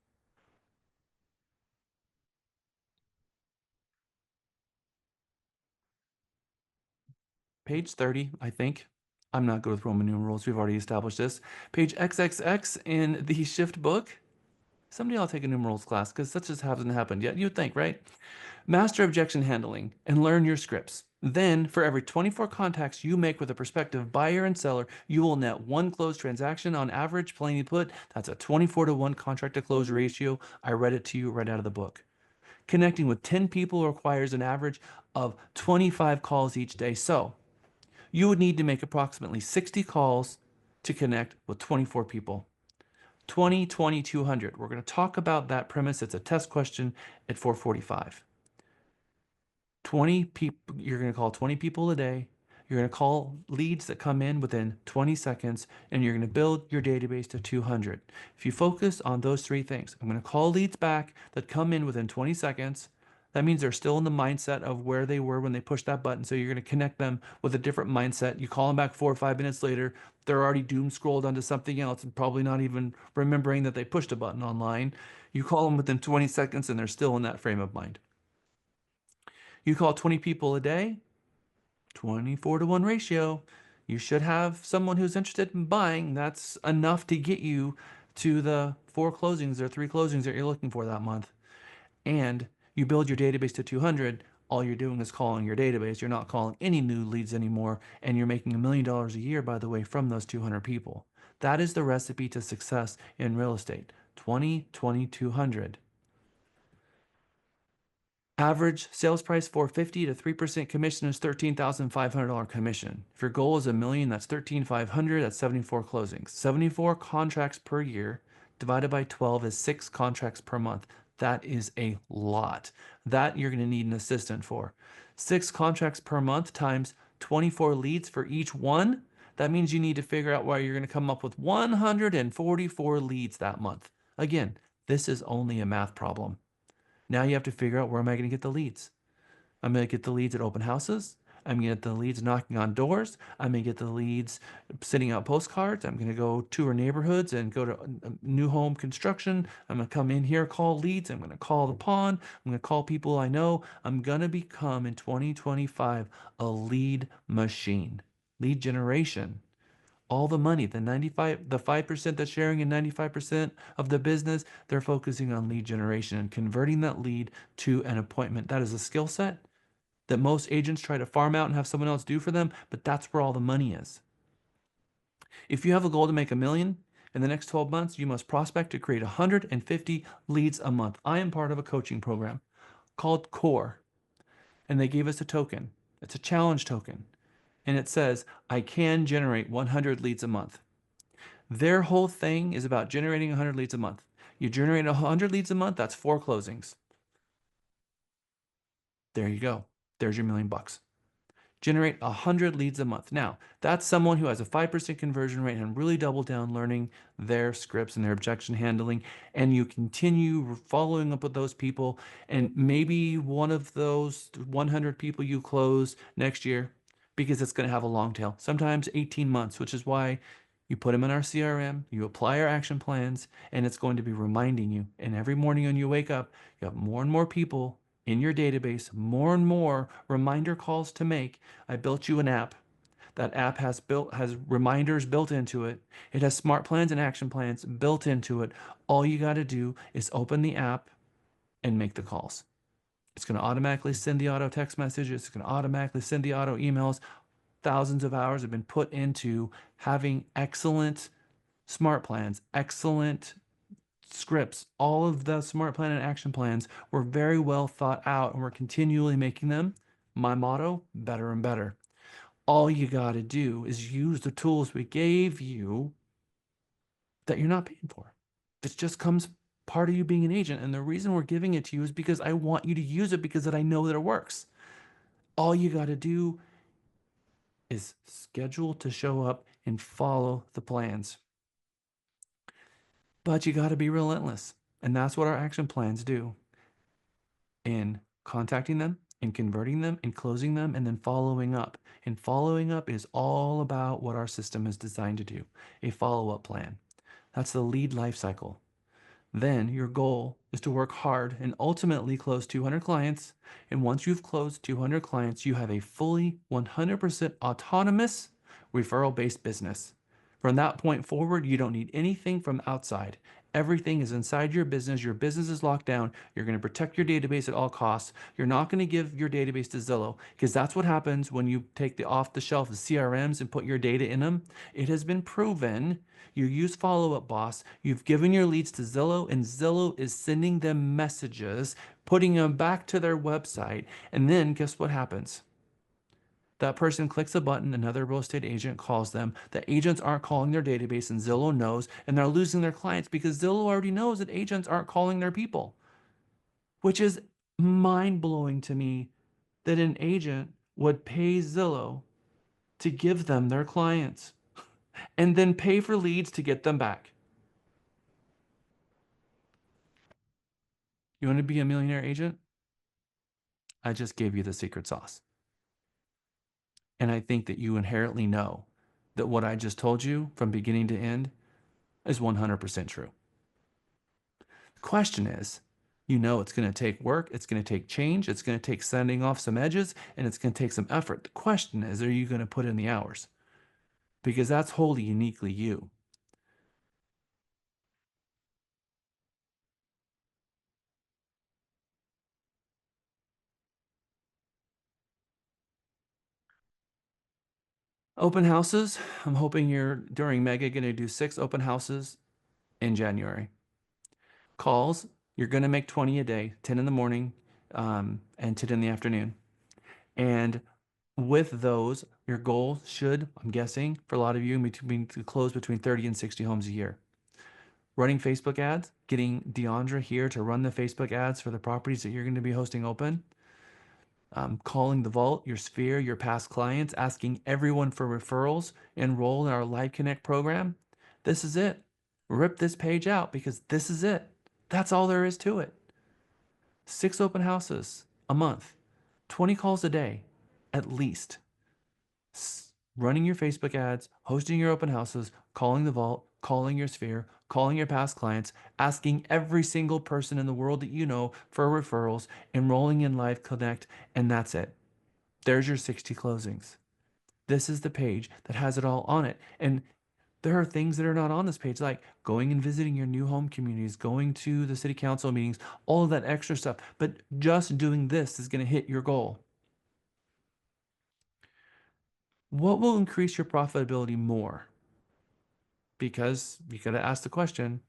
Page 30, I think. I'm not good with Roman numerals. We've already established this. Page XXX in the shift book. Someday I'll take a numerals class because that just hasn't happened yet. You'd think, right? Master objection handling and learn your scripts. Then, for every 24 contacts you make with a prospective buyer and seller, you will net 1 closed transaction on average. Plainly put, that's a 24-to-1 contract to close ratio. I read it to you right out of the book. Connecting with 10 people requires an average of 25 calls each day. So, you would need to make approximately 60 calls to connect with 24 people. 20, 20, 200. We're going to talk about that premise. It's a test question at 4:45. 20 people, you're going to call 20 people a day. You're going to call leads that come in within 20 seconds, and you're going to build your database to 200. If you focus on those 3 things, I'm going to call leads back that come in within 20 seconds. That means they're still in the mindset of where they were when they pushed that button. So you're going to connect them with a different mindset. You call them back 4 or 5 minutes later, they're already doom scrolled onto something else and probably not even remembering that they pushed a button online. You call them within 20 seconds and they're still in that frame of mind. You call 20 people a day, 24-to-1 ratio. You should have someone who's interested in buying. That's enough to get you to the 4 closings or 3 closings that you're looking for that month. And you build your database to 200. All you're doing is calling your database. You're not calling any new leads anymore. And you're making $1 million a year, by the way, from those 200 people. That is the recipe to success in real estate. 20, 20, 200. Average sales price $450 to 3% commission is $13,500 commission. If your goal is $1 million, that's $13,500. That's 74 closings. 74 contracts per year divided by 12 is 6 contracts per month. That is a lot. That you're going to need an assistant for. 6 contracts per month times 24 leads for each one. That means you need to figure out where you're going to come up with 144 leads that month. Again, this is only a math problem. Now you have to figure out, where am I going to get the leads? I'm going to get the leads at open houses. I'm going to get the leads knocking on doors. I'm going to get the leads sending out postcards. I'm going to go tour neighborhoods and go to new home construction. I'm going to come in here, call leads. I'm going to call the pond. I'm going to call people I know. I'm going to become, in 2025, a lead machine. Lead generation. All the money, the 5% that's sharing in 95% of the business, they're focusing on lead generation and converting that lead to an appointment. That is a skill set that most agents try to farm out and have someone else do for them, but that's where all the money is. If you have a goal to make $1 million in the next 12 months, you must prospect to create 150 leads a month. I am part of a coaching program called Core, and they gave us a token. It's a challenge token. And it says, I can generate 100 leads a month. Their whole thing is about generating 100 leads a month. You generate 100 leads a month, that's 4 closings. There you go. There's your $1 million. Generate 100 leads a month. Now, that's someone who has a 5% conversion rate and really doubled down learning their scripts and their objection handling, and you continue following up with those people, and maybe one of those 100 people you close next year, because it's going to have a long tail, sometimes 18 months, which is why you put them in our CRM, you apply our action plans, and it's going to be reminding you. And every morning when you wake up, you have more and more people in your database, more and more reminder calls to make. I built you an app. That app has reminders built into it. It has smart plans and action plans built into it. All you got to do is open the app and make the calls. It's going to automatically send the auto text messages. It's going to automatically send the auto emails. Thousands of hours have been put into having excellent smart plans, excellent scripts, all of the smart plan and action plans were very well thought out, and we're continually making them. My motto, better and better. All you got to do is use the tools we gave you that you're not paying for. This just comes part of you being an agent. And the reason we're giving it to you is because I want you to use it, because that I know that it works. All you got to do is schedule to show up and follow the plans. But you got to be relentless. And that's what our action plans do, in contacting them, in converting them, in closing them, and then following up. And following up is all about what our system is designed to do, a follow-up plan. That's the lead life cycle. Then your goal is to work hard and ultimately close 200 clients. And once you've closed 200 clients, you have a fully 100% autonomous referral-based business. From that point forward, you don't need anything from outside. Everything is inside your business. Your business is locked down. You're going to protect your database at all costs. You're not going to give your database to Zillow, because that's what happens when you take the off-the-shelf CRMs and put your data in them. It has been proven. You use Follow Up Boss. You've given your leads to Zillow, and Zillow is sending them messages, putting them back to their website. And then guess what happens? That person clicks a button, another real estate agent calls them. The agents aren't calling their database, and Zillow knows, and they're losing their clients because Zillow already knows that agents aren't calling their people, which is mind-blowing to me, that an agent would pay Zillow to give them their clients and then pay for leads to get them back. You want to be a millionaire agent? I just gave you the secret sauce. And I think that you inherently know that what I just told you from beginning to end is 100% true. The question is, you know it's going to take work, it's going to take change, it's going to take sending off some edges, and it's going to take some effort. The question is, are you going to put in the hours? Because that's wholly uniquely you. Open houses. I'm hoping you're, during Mega, going to do 6 open houses in January. Calls, you're going to make 20 a day, 10 in the morning and 10 in the afternoon. And with those, your goal should, I'm guessing, for a lot of you, be to close between 30 and 60 homes a year. Running Facebook ads, getting Deandra here to run the Facebook ads for the properties that you're going to be hosting open. Calling the vault, your sphere, your past clients, asking everyone for referrals, enroll in our Live Connect program. This is it. Rip this page out, because this is it. That's all there is to it. 6 open houses a month, 20 calls a day, at least. Running your Facebook ads, hosting your open houses, calling the vault, calling your sphere, calling your past clients, asking every single person in the world that you know for referrals, enrolling in Live Connect, and that's it. There's your 60 closings. This is the page that has it all on it. And there are things that are not on this page, like going and visiting your new home communities, going to the city council meetings, all of that extra stuff. But just doing this is going to hit your goal. What will increase your profitability more? Because you got to ask the question,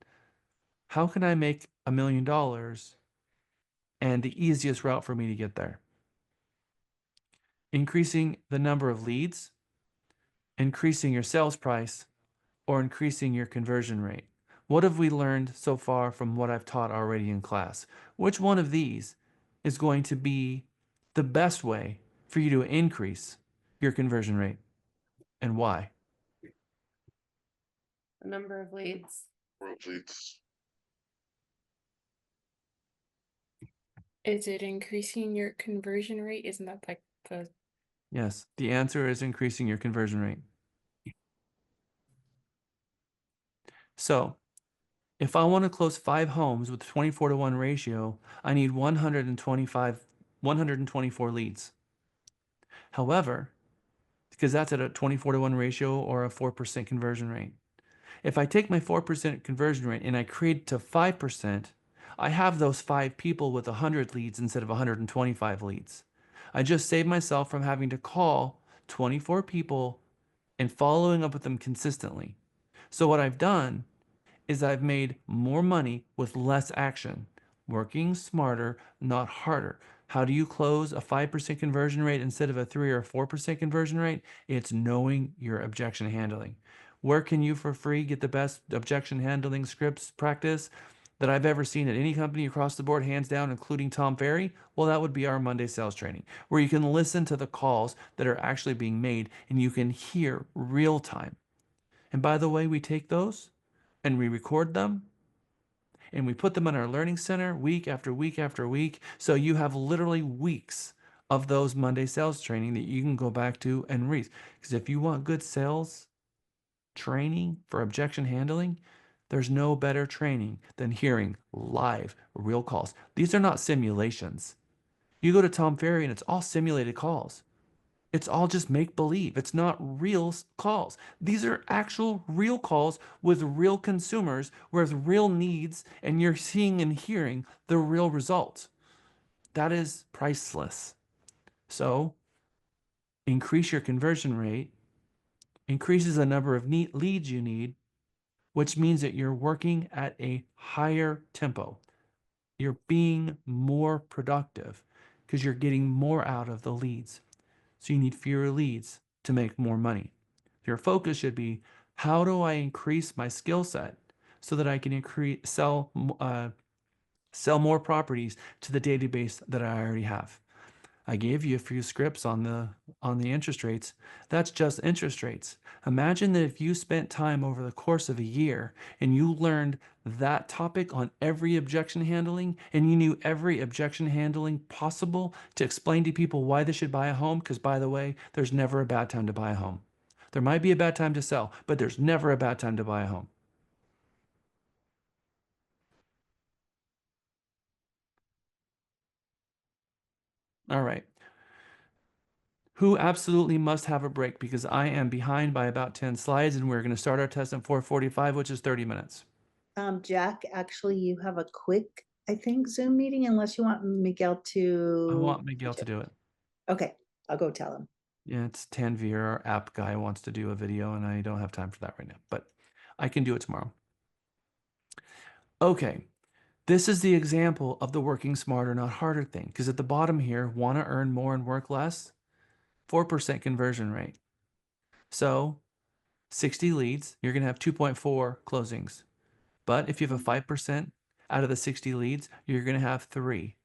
how can I make $1 million and the easiest route for me to get there? Increasing the number of leads, increasing your sales price, or increasing your conversion rate? What have we learned so far from what I've taught already in class? Which one of these is going to be the best way for you to increase your conversion rate, and why?
The number of leads.
Is it increasing your conversion rate? Isn't that like the
Yes, the answer is increasing your conversion rate. So if I want to close 5 homes with a 24-to-1 ratio, I need 124 leads. However, because that's at a 24-to-1 ratio or a 4% conversion rate. If I take my 4% conversion rate and I create it to 5%, I have those 5 people with 100 leads instead of 125 leads. I just saved myself from having to call 24 people and following up with them consistently. So what I've done is I've made more money with less action. Working smarter, not harder. How do you close a 5% conversion rate instead of a 3 or 4% conversion rate? It's knowing your objection handling. Where can you for free get the best objection handling scripts practice that I've ever seen at any company across the board, hands down, including Tom Ferry? Well, that would be our Monday sales training, where you can listen to the calls that are actually being made and you can hear real time. And by the way, we take those and we record them and we put them in our learning center week after week after week. So you have literally weeks of those Monday sales training that you can go back to and read. Because if you want good sales training for objection handling, there's no better training than hearing live real calls. These are not simulations. You go to Tom Ferry and it's all simulated calls. It's all just make believe. It's not real calls. These are actual real calls with real consumers with real needs, and you're seeing and hearing the real results. That is priceless. So increase your conversion rate, increases the number of leads you need, which means that you're working at a higher tempo. You're being more productive because you're getting more out of the leads. So you need fewer leads to make more money. Your focus should be, how do I increase my skill set so that I can sell more properties to the database that I already have? I gave you a few scripts on the interest rates. That's just interest rates. Imagine that if you spent time over the course of a year and you learned that topic on every objection handling, and you knew every objection handling possible to explain to people why they should buy a home. Because by the way, there's never a bad time to buy a home. There might be a bad time to sell, but there's never a bad time to buy a home. All right. Who absolutely must have a break, because I am behind by about 10 slides and we're going to start our test at 4:45, which is 30 minutes.
Jack, actually, you have a quick, I think, Zoom meeting, unless you want Miguel to.
I want Miguel to do it.
Okay, I'll go tell him.
Yeah, it's Tanvir, our app guy, wants to do a video and I don't have time for that right now, but I can do it tomorrow. Okay, this is the example of the working smarter, not harder thing, because at the bottom here, want to earn more and work less, 4% conversion rate. So 60 leads, you're going to have 2.4 closings. But if you have a 5% out of the 60 leads, you're going to have 3.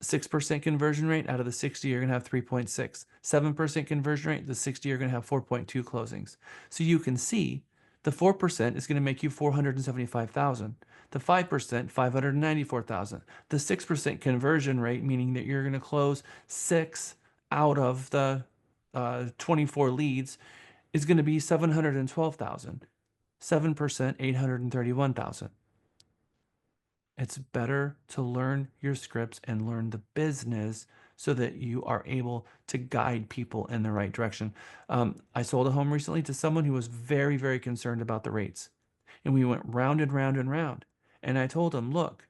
6% conversion rate out of the 60, you're going to have 3.6. 7% conversion rate, the 60, you're going to have 4.2 closings. So you can see the 4% is going to make you 475,000. The 5%, 594,000. The 6% conversion rate, meaning that you're going to close 6 out of the 24 leads, is going to be 712,000. 7%, 831,000. It's better to learn your scripts and learn the business so that you are able to guide people in the right direction. I sold a home recently to someone who was very, very concerned about the rates. And we went round and round and round. And I told him, look,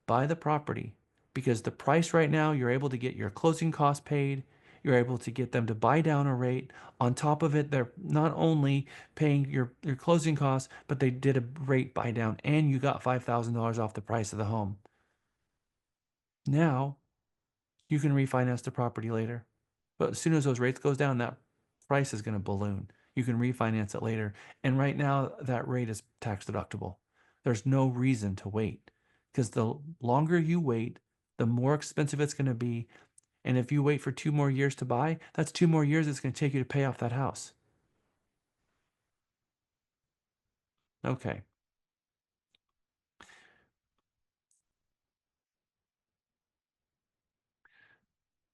buy the property, because the price right now, you're able to get your closing costs paid. You're able to get them to buy down a rate. On top of it, they're not only paying your closing costs, but they did a rate buy down and you got $5,000 off the price of the home. Now you can refinance the property later. But as soon as those rates goes down, that price is going to balloon. You can refinance it later. And right now that rate is tax deductible. There's no reason to wait, because the longer you wait, the more expensive it's going to be. And if you wait for 2 more years to buy, that's 2 more years it's going to take you to pay off that house. Okay.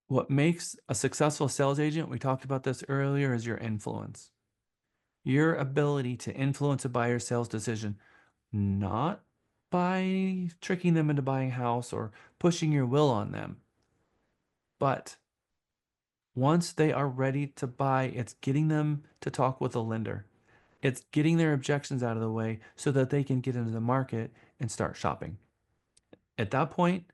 What makes a successful sales agent, we talked about this earlier, is your influence. Your ability to influence a buyer's sales decision, not by tricking them into buying a house or pushing your will on them, but once they are ready to buy, it's getting them to talk with a lender. It's getting their objections out of the way so that they can get into the market and start shopping. At that point,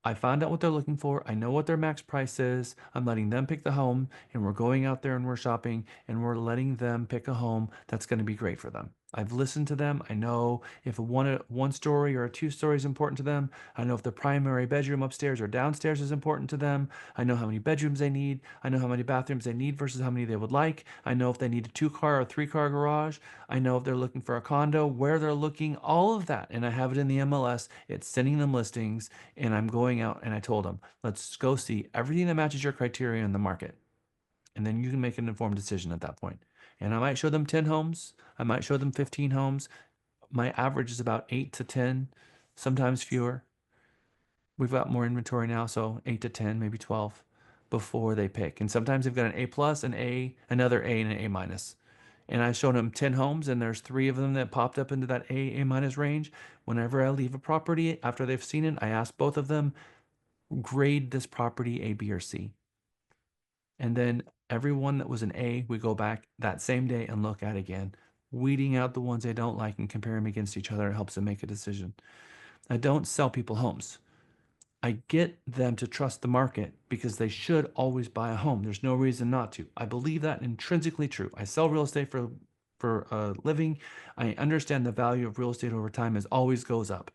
I found out what they're looking for. I know what their max price is. I'm letting them pick the home, and we're going out there and we're shopping and we're letting them pick a home that's going to be great for them. I've listened to them. I know if one story or a two story is important to them. I know if the primary bedroom upstairs or downstairs is important to them. I know how many bedrooms they need. I know how many bathrooms they need versus how many they would like. I know if they need a 2-car or 3-car garage. I know if they're looking for a condo, where they're looking, all of that. And I have it in the MLS. It's sending them listings, and I'm going out and I told them, let's go see everything that matches your criteria in the market. And then you can make an informed decision at that point. And I might show them 10 homes. I might show them 15 homes. My average is about 8 to 10, sometimes fewer. We've got more inventory now, so 8 to 10, maybe 12 before they pick. And sometimes they've got an A plus, an A, another A, and an A minus. And I showed them 10 homes, and there's 3 of them that popped up into that A minus range. Whenever I leave a property after they've seen it, I ask both of them, grade this property A, B, or C. And then every one that was an A, we go back that same day and look at again, weeding out the ones they don't like and compare them against each other. It helps them make a decision. I don't sell people homes. I get them to trust the market because they should always buy a home. There's no reason not to. I believe that intrinsically true. I sell real estate for a living. I understand the value of real estate over time as always goes up.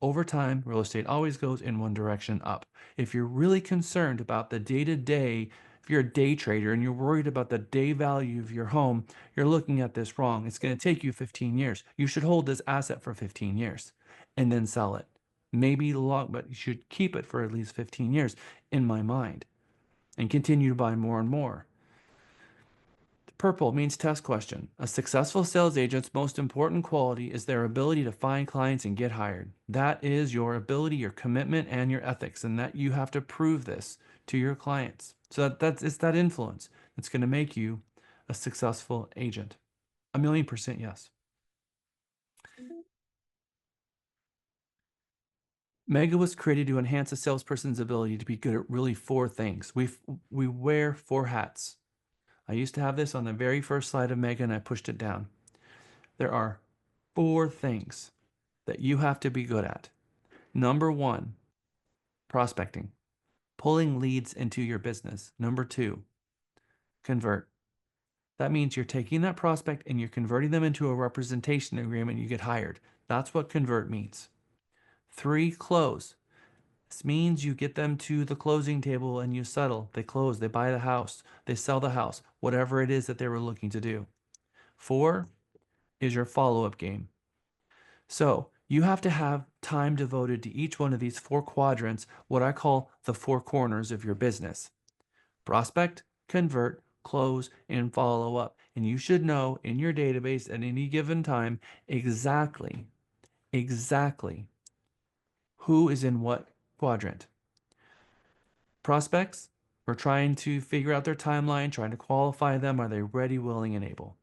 Over time, real estate always goes in one direction up. If you're really concerned about the day-to-day, if you're a day trader and you're worried about the day value of your home, you're looking at this wrong. It's going to take you 15 years. You should hold this asset for 15 years and then sell it. Maybe long, but you should keep it for at least 15 years in my mind and continue to buy more and more. Purple means test question. A successful sales agent's most important quality is their ability to find clients and get hired. That is your ability, your commitment, and your ethics, and that you have to prove this to your clients. So it's that influence that's going to make you a successful agent. 1,000,000% yes. Mega was created to enhance a salesperson's ability to be good at really 4 things. We wear 4 hats. I used to have this on the very first slide of Mega, and I pushed it down. There are 4 things that you have to be good at. Number 1, prospecting, pulling leads into your business. Number 2, convert. That means you're taking that prospect and you're converting them into a representation agreement, you get hired. That's what convert means. 3, close. This means you get them to the closing table and you settle. They close, they buy the house, they sell the house, whatever it is that they were looking to do. 4 is your follow-up game. So you have to have time devoted to each one of these 4 quadrants, what I call the 4 corners of your business. Prospect, convert, close, and follow up. And you should know in your database at any given time exactly who is in what quadrant. Prospects, we're trying to figure out their timeline, trying to qualify them. Are they ready, willing, and able?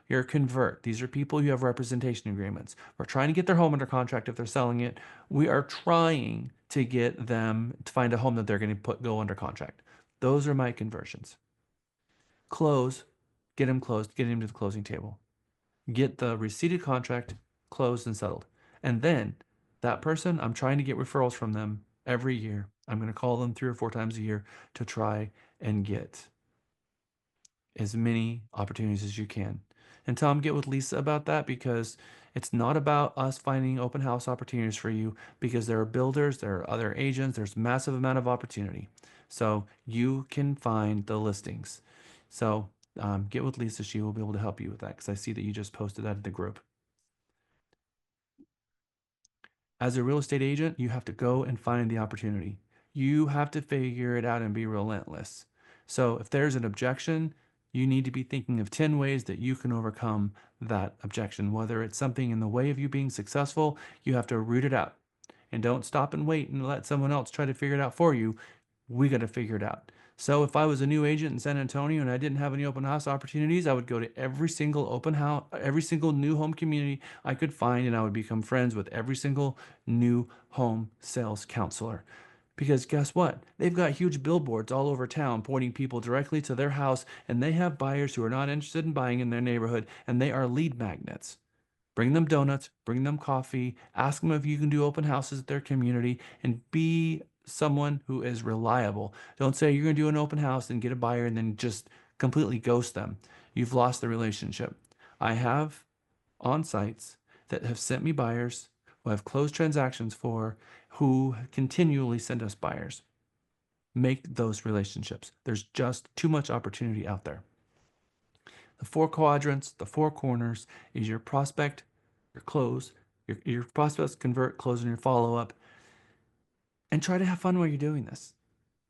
Your convert, these are people who have representation agreements. We're trying to get their home under contract if they're selling it. We are trying to get them to find a home that they're going to go under contract. Those are my conversions. Close, get them closed, get them to the closing table. Get the receipted contract closed and settled. And then that person, I'm trying to get referrals from them every year. I'm going to call them 3 or 4 times a year to try and get as many opportunities as you can. And Tom, get with Lisa about that, because it's not about us finding open house opportunities for you, because there are builders, there are other agents, there's massive amount of opportunity. So you can find the listings. So get with Lisa. She will be able to help you with that, because I see that you just posted that in the group. As a real estate agent, you have to go and find the opportunity. You have to figure it out and be relentless. So if there's an objection, you need to be thinking of 10 ways that you can overcome that objection. Whether it's something in the way of you being successful, you have to root it out. And don't stop and wait and let someone else try to figure it out for you. We got to figure it out. So if I was a new agent in San Antonio and I didn't have any open house opportunities, I would go to every single open house, every single new home community I could find, and I would become friends with every single new home sales counselor. Because guess what? They've got huge billboards all over town pointing people directly to their house, and they have buyers who are not interested in buying in their neighborhood, and they are lead magnets. Bring them donuts, bring them coffee, ask them if you can do open houses at their community, and be someone who is reliable. Don't say you're going to do an open house and get a buyer and then just completely ghost them. You've lost the relationship. I have on sites that have sent me buyers, who have closed transactions for, who continually send us buyers. Make those relationships. There's just too much opportunity out there. The 4 quadrants, the 4 corners is your prospect, your close, your prospects, convert, close, and your follow-up. And try to have fun while you're doing this.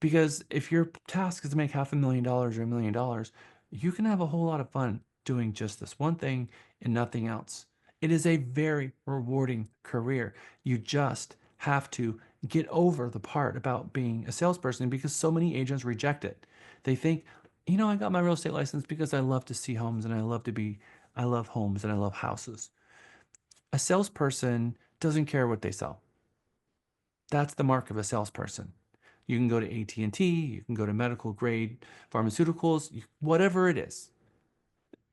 Because if your task is to make $500,000 or $1 million, you can have a whole lot of fun doing just this one thing and nothing else. It is a very rewarding career. You just have to get over the part about being a salesperson because so many agents reject it. They think, you know, I got my real estate license because I love to see homes and I love homes and I love houses. A salesperson doesn't care what they sell. That's the mark of a salesperson. You can go to AT&T, you can go to medical grade pharmaceuticals, whatever it is.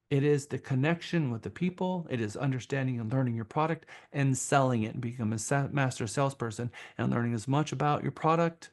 It is the connection with the people. It is understanding and learning your product and selling it and become a master salesperson and learning as much about your product,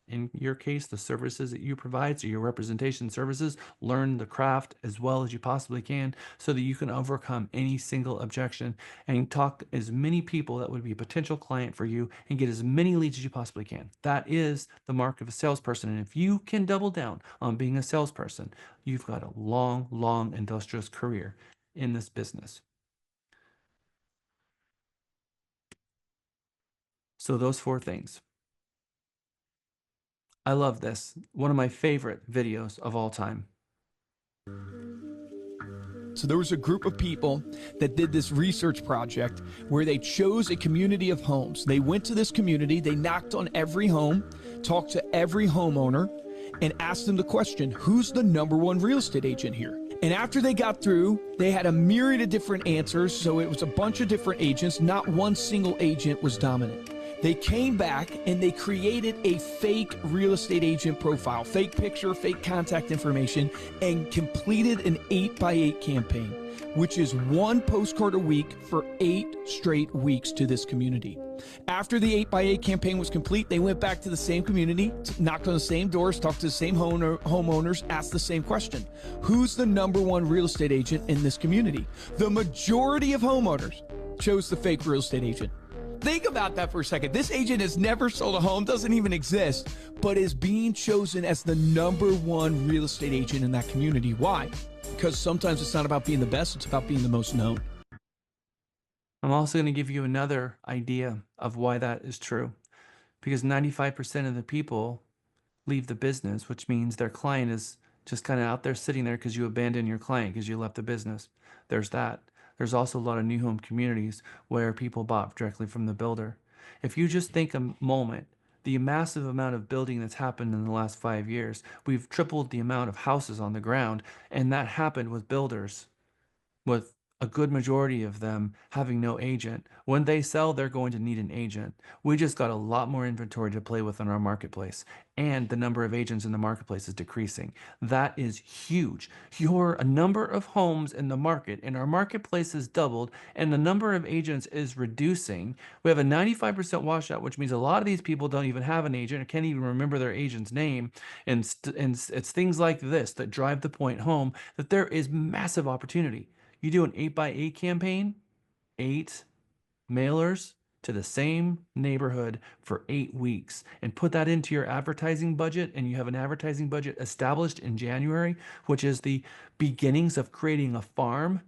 in your case, the services that you provide, so your representation services, learn the craft as well as you possibly can so that you can overcome any single objection and talk as many people that would be a potential client for you and get as many leads as you possibly can. That is the mark of a salesperson. And if you can double down on being a salesperson, you've got a long, long, industrious career in this business. So those 4 things. I love this. One of my favorite videos of all time.
So there was a group of people that did this research project where they chose a community of homes. They went to this community, they knocked on every home, talked to every homeowner, and asked them the question, who's the #1 real estate agent here? And after they got through, they had a myriad of different answers. So it was a bunch of different agents. Not one single agent was dominant. They came back and they created a fake real estate agent profile, fake picture, fake contact information, and completed an 8x8 campaign, which is 1 postcard a week for 8 straight weeks to this community. After the 8x8 campaign was complete, they went back to the same community, knocked on the same doors, talked to the same homeowners, asked the same question. Who's the #1 real estate agent in this community? The majority of homeowners chose the fake real estate agent. Think about that for a second. This agent has never sold a home, doesn't even exist, but is being chosen as the #1 real estate agent in that community. Why? Because sometimes it's not about being the best, it's about being the most known.
I'm also going to give you another idea of why that is true. Because 95% of the people leave the business, which means their client is just kind of out there sitting there because you abandoned your client because you left the business. There's that. There's also a lot of new home communities where people bought directly from the builder. If you just think a moment, the massive amount of building that's happened in the last 5 years, we've tripled the amount of houses on the ground, and that happened with builders, with a good majority of them having no agent. When they sell, they're going to need an agent. We just got a lot more inventory to play with in our marketplace, and the number of agents in the marketplace is decreasing. That is huge. Your number of homes in the market in our marketplace has doubled, and the number of agents is reducing. We have a 95% washout, which means a lot of these people don't even have an agent or can't even remember their agent's name. And it's things like this that drive the point home that there is massive opportunity. You do an 8x8 campaign, 8 mailers to the same neighborhood for 8 weeks, and put that into your advertising budget, and you have an advertising budget established in January, which is the beginnings of creating a farm,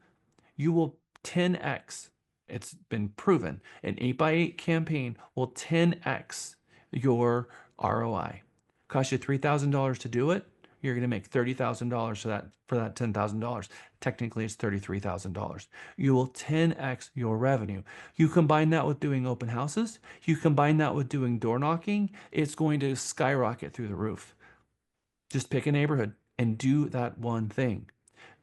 you will 10x. It's been proven. An 8x8 campaign will 10x your ROI. Cost you $3,000 to do it, you're going to make $30,000 for that $10,000. Technically, it's $33,000. You will 10x your revenue. You combine that with doing open houses. You combine that with doing door knocking. It's going to skyrocket through the roof. Just pick a neighborhood and do that one thing.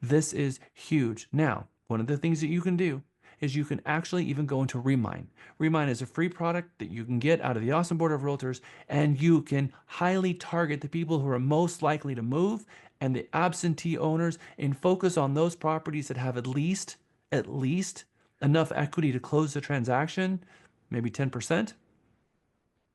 This is huge. Now, one of the things that you can do is you can actually even go into Remind. Remind is a free product that you can get out of the Awesome Board of Realtors, and you can highly target the people who are most likely to move and the absentee owners and focus on those properties that have at least enough equity to close the transaction, maybe 10%,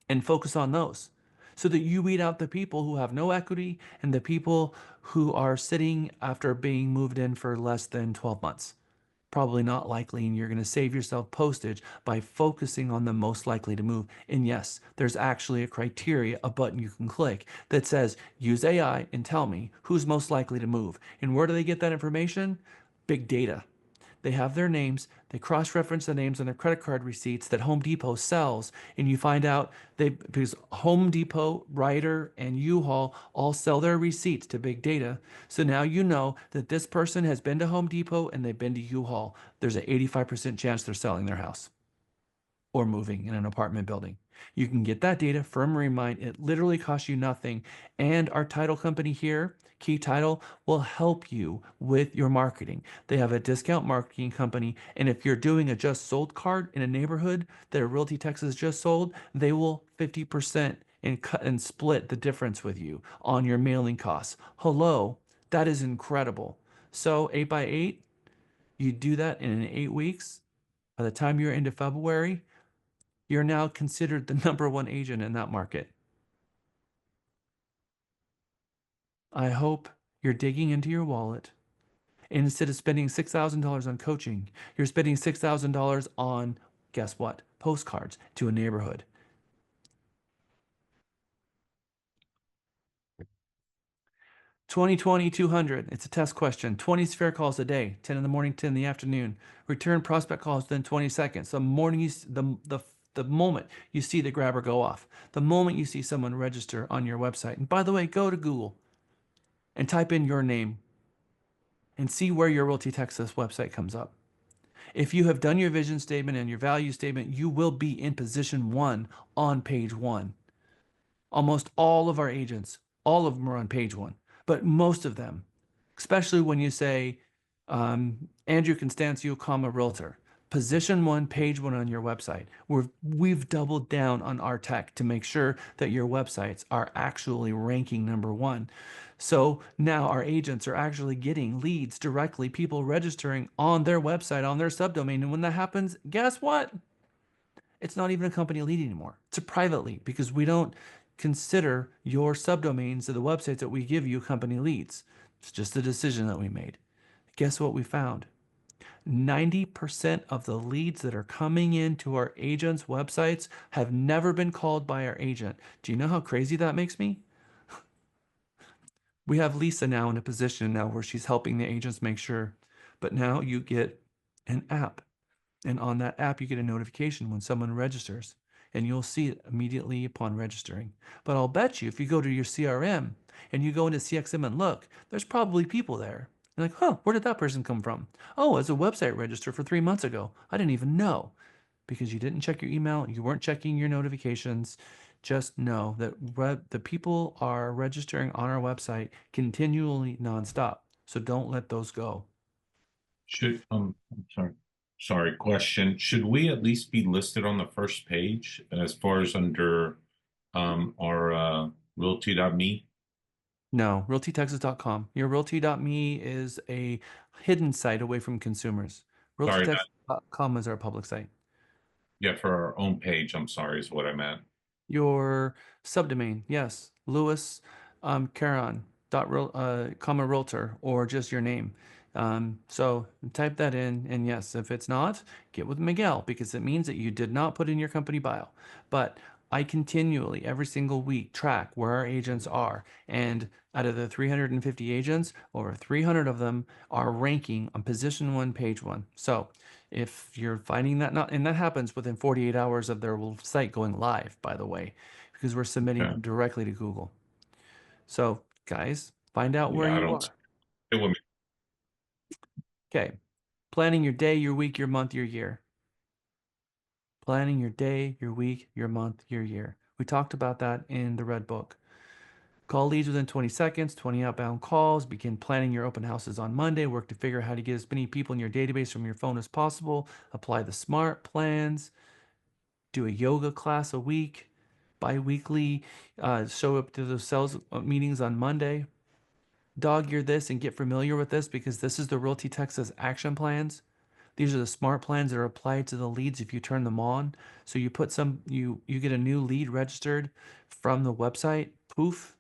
and focus on those so that you weed out the people who have no equity and the people who are sitting after being moved in for less than 12 months. probably not likely, and you're going to save yourself postage by focusing on the most likely to move. And yes, there's actually a criteria, a button you can click that says use AI and tell me who's most likely to move. And where do they get that information? Big data. They have their names, they cross-reference the names on their credit card receipts that Home Depot sells, and you find out because Home Depot, Ryder, and U-Haul all sell their receipts to big data. So now you know that this person has been to Home Depot and they've been to U-Haul. There's an 85% chance they're selling their house or moving in an apartment building. You can get that data from Remind. It literally costs you nothing. And our title company here, Key Title, will help you with your marketing. They have a discount marketing company. And if you're doing a just sold card in a neighborhood that a Realty Texas just sold, they will 50% and cut and split the difference with you on your mailing costs. Hello, that is incredible. So 8x8, you do that in 8 weeks. By the time you're into February, you're now considered the number one agent in that market. I hope you're digging into your wallet. And instead of spending $6,000 on coaching, you're spending $6,000 on, guess what? Postcards to a neighborhood. $20, 200. It's a test question. 20 sphere calls a day, 10 in the morning, 10 in the afternoon. Return prospect calls within 20 seconds. The morning the moment you see the grabber go off, the moment you see someone register on your website. And by the way, go to Google and type in your name and see where your Realty Texas website comes up. If you have done your vision statement and your value statement, you will be in position 1 on page 1. Almost all of our agents, all of them are on page 1, but most of them, especially when you say Andrew Constancio, realtor, position 1, page 1 on your website. We've doubled down on our tech to make sure that your websites are actually ranking number 1. So now our agents are actually getting leads directly, people registering on their website, on their subdomain. And when that happens, guess what? It's not even a company lead anymore. It's a private lead because we don't consider your subdomains of the websites that we give you company leads. It's just a decision that we made. Guess what we found? 90% of the leads that are coming into our agents' websites have never been called by our agent. Do you know how crazy that makes me? We have Lisa now in a position now where she's helping the agents make sure. But now you get an app. And on that app, you get a notification when someone registers. And you'll see it immediately upon registering. But I'll bet you if you go to your CRM and you go into CXM and look, there's probably people there. You're like, huh, where did that person come from? Oh, it's a website register for 3 months ago. I didn't even know because you didn't check your email. You weren't checking your notifications. Just know that the people are registering on our website continually nonstop. So don't let those go.
I'm sorry, question. Should we at least be listed on the first page as far as under our realty.me?
No, realtytexas.com. Your realty.me is a hidden site away from consumers.
Sorry,
Realtytexas.com is our public site.
yeah, for our own page, I'm sorry, is what I meant.
Your subdomain, yes, Lewis Caron dot real comma realtor or just your name. So type that in, and yes, if it's not, get with Miguel because it means that you did not put in your company bio. But I continually every single week track where our agents are, and out of the 350 agents, over 300 of them are ranking on position 1, page 1. So if you're finding that not, and that happens within 48 hours of their site going live, by the way, because we're submitting them directly to Google. So guys, find out where you are.
It would
Okay. Planning your day, your week, your month, your year. Planning your day, your week, your month, your year. We talked about that in the Red Book. Call leads within 20 seconds, 20 outbound calls, begin planning your open houses on Monday, work to figure out how to get as many people in your database from your phone as possible, apply the SMART plans, do a yoga class a week, bi-weekly, show up to the sales meetings on Monday, dog ear this and get familiar with this because this is the Realty Texas action plans. These are the SMART plans that are applied to the leads if you turn them on. So you put you get a new lead registered from the website, poof,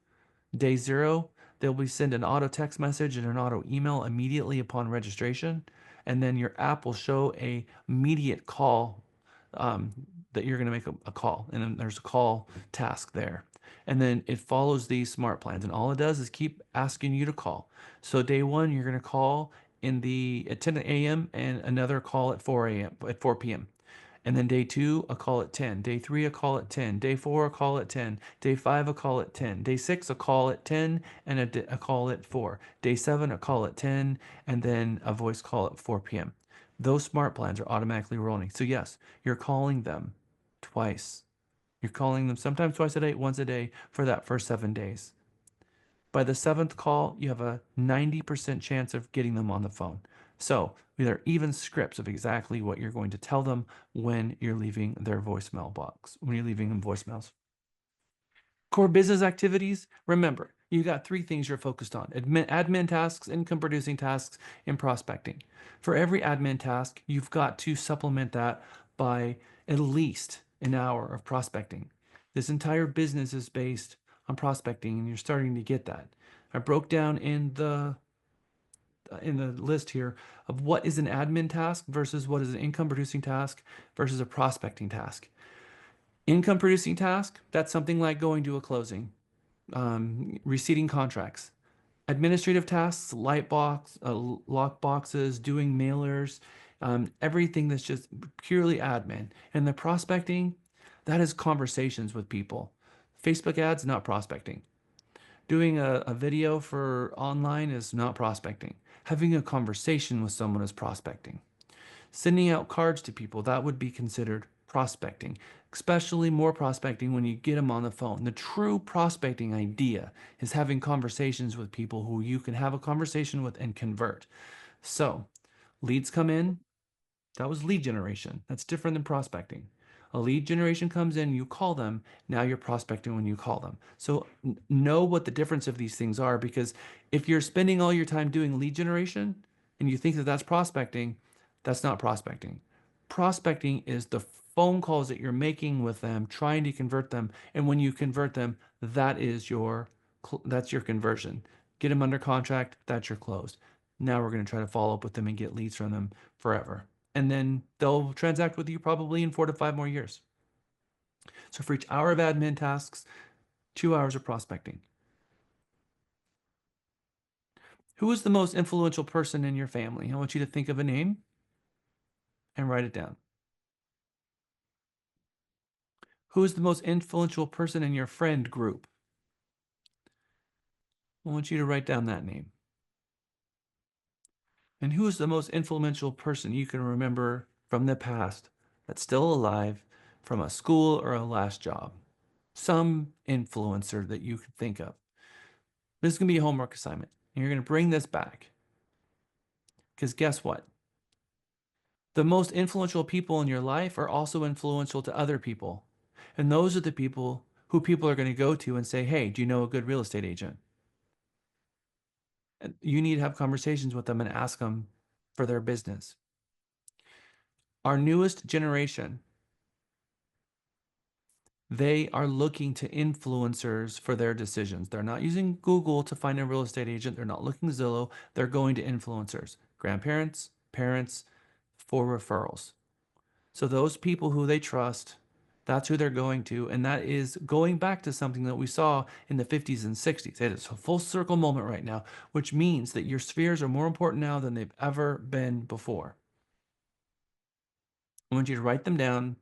day 0, they'll be sent an auto text message and an auto email immediately upon registration. and then your app will show a immediate call that you're going to make a call, and then there's a call task there. And then it follows these smart plans, and all it does is keep asking you to call. So day one, you're going to call at 10 a.m. and another call at 4 p.m. And then day two, a call at 10. Day three, a call at 10. Day four, a call at 10. Day five, a call at 10. Day six, a call at 10 and a call at 4. Day seven, a call at 10 and then a voice call at 4 p.m. Those smart plans are automatically rolling. So yes, you're calling them twice. You're calling them sometimes twice a day, once a day for that first 7 days. By the seventh call, you have a 90% chance of getting them on the phone. So there are even scripts of exactly what you're going to tell them when you're leaving their voicemail box, when you're leaving them voicemails. Core business activities, remember, you got 3 things you're focused on: admin tasks, income producing tasks, and prospecting. For every admin task, you've got to supplement that by at least an hour of prospecting. This entire business is based on prospecting, and you're starting to get that. I broke down in the list here of what is an admin task versus what is an income producing task versus a prospecting task. Income producing task, that's something like going to a closing, receiving contracts. Administrative tasks, lock boxes, doing mailers, everything that's just purely admin. And the prospecting, that is conversations with people. Facebook ads, not prospecting. Doing a video for online is not prospecting. Having a conversation with someone is prospecting. Sending out cards to people, that would be considered prospecting, especially more prospecting when you get them on the phone. The true prospecting idea is having conversations with people who you can have a conversation with and convert. So leads come in, that was lead generation. That's different than prospecting. A lead generation comes in, you call them, now you're prospecting when you call them. So know what the difference of these things are, because if you're spending all your time doing lead generation and you think that that's prospecting, that's not prospecting. Prospecting is the phone calls that you're making with them, trying to convert them, and when you convert them, that's your conversion. Get them under contract, that's your close. Now we're going to try to follow up with them and get leads from them forever. And then they'll transact with you probably in 4 to 5 more years. So for each hour of admin tasks, 2 hours of prospecting. Who is the most influential person in your family? I want you to think of a name and write it down. Who is the most influential person in your friend group? I want you to write down that name. And who is the most influential person you can remember from the past that's still alive, from a school or a last job? Some influencer that you could think of. This is going to be a homework assignment. And you're going to bring this back. Because guess what? The most influential people in your life are also influential to other people. And those are the people who people are going to go to and say, hey, do you know a good real estate agent? And you need to have conversations with them and ask them for their business. Our newest generation, they are looking to influencers for their decisions. They're not using Google to find a real estate agent. They're not looking Zillow. They're going to influencers, grandparents, parents, for referrals. So those people who they trust, that's who they're going to. And that is going back to something that we saw in the 50s and 60s. It is a full circle moment right now, which means that your spheres are more important now than they've ever been before. I want you to write them down.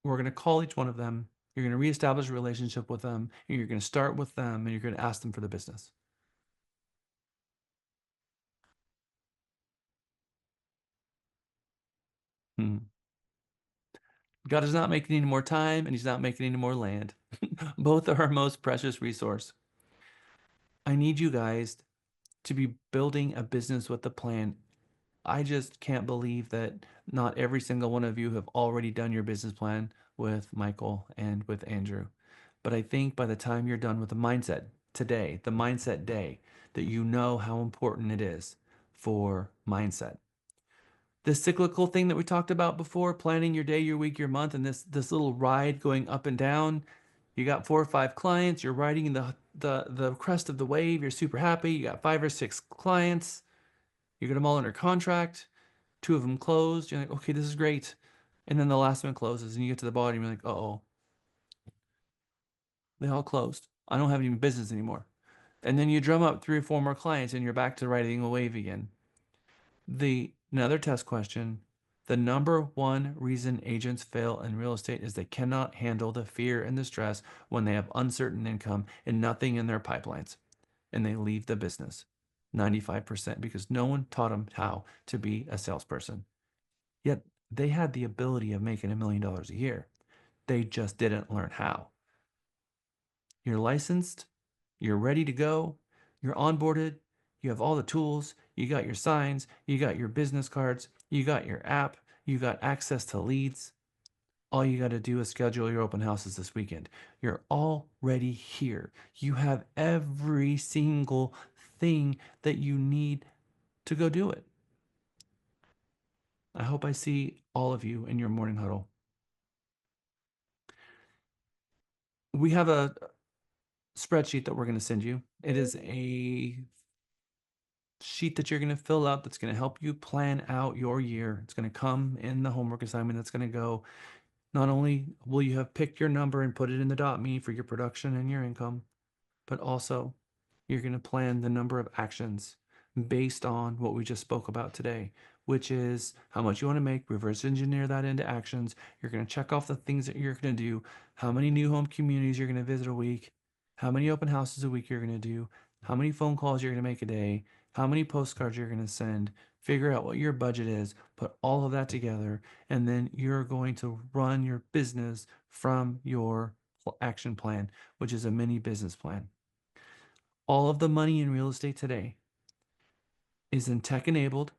We're going to call each one of them. You're going to reestablish a relationship with them. And you're going to start with them and you're going to ask them for the business. God is not making any more time and he's not making any more land. Both are our most precious resource. I need you guys to be building a business with a plan. I just can't believe that not every single one of you have already done your business plan with Michael and with Andrew. But I think by the time you're done with the mindset today, the mindset day, that you know how important it is for mindset. This cyclical thing that we talked about before, planning your day, your week, your month, and this little ride going up and down. You got 4 or 5 clients, you're riding the crest of the wave, you're super happy, you got 5 or 6 clients. You get them all under contract. 2 of them closed. You're like, okay, this is great. And then the last one closes and you get to the bottom. You're like, uh-oh, they all closed. I don't have any business anymore. And then you drum up 3 or 4 more clients and you're back to riding a wave again. Another test question. The number one reason agents fail in real estate is they cannot handle the fear and the stress when they have uncertain income and nothing in their pipelines, and they leave the business. 95% because no one taught them how to be a salesperson. Yet they had the ability of making $1 million a year. They just didn't learn how. You're licensed, you're ready to go, you're onboarded, you have all the tools, you got your signs, you got your business cards, you got your app, you got access to leads. All you got to do is schedule your open houses this weekend. You're already here. You have every single thing that you need to go do it. I hope I see all of you in your morning huddle. We have a spreadsheet that we're going to send you. It is a sheet that you're going to fill out that's going to help you plan out your year. It's going to come in the homework assignment that's going to go. Not only will you have picked your number and put it in the .me for your production and your income, but also you're going to plan the number of actions based on what we just spoke about today, which is how much you want to make, reverse engineer that into actions. You're going to check off the things that you're going to do, how many new home communities you're going to visit a week, how many open houses a week you're going to do, how many phone calls you're going to make a day, how many postcards you're going to send, figure out what your budget is, put all of that together, and then you're going to run your business from your action plan, which is a mini business plan. All of the money in real estate today is in tech enabled,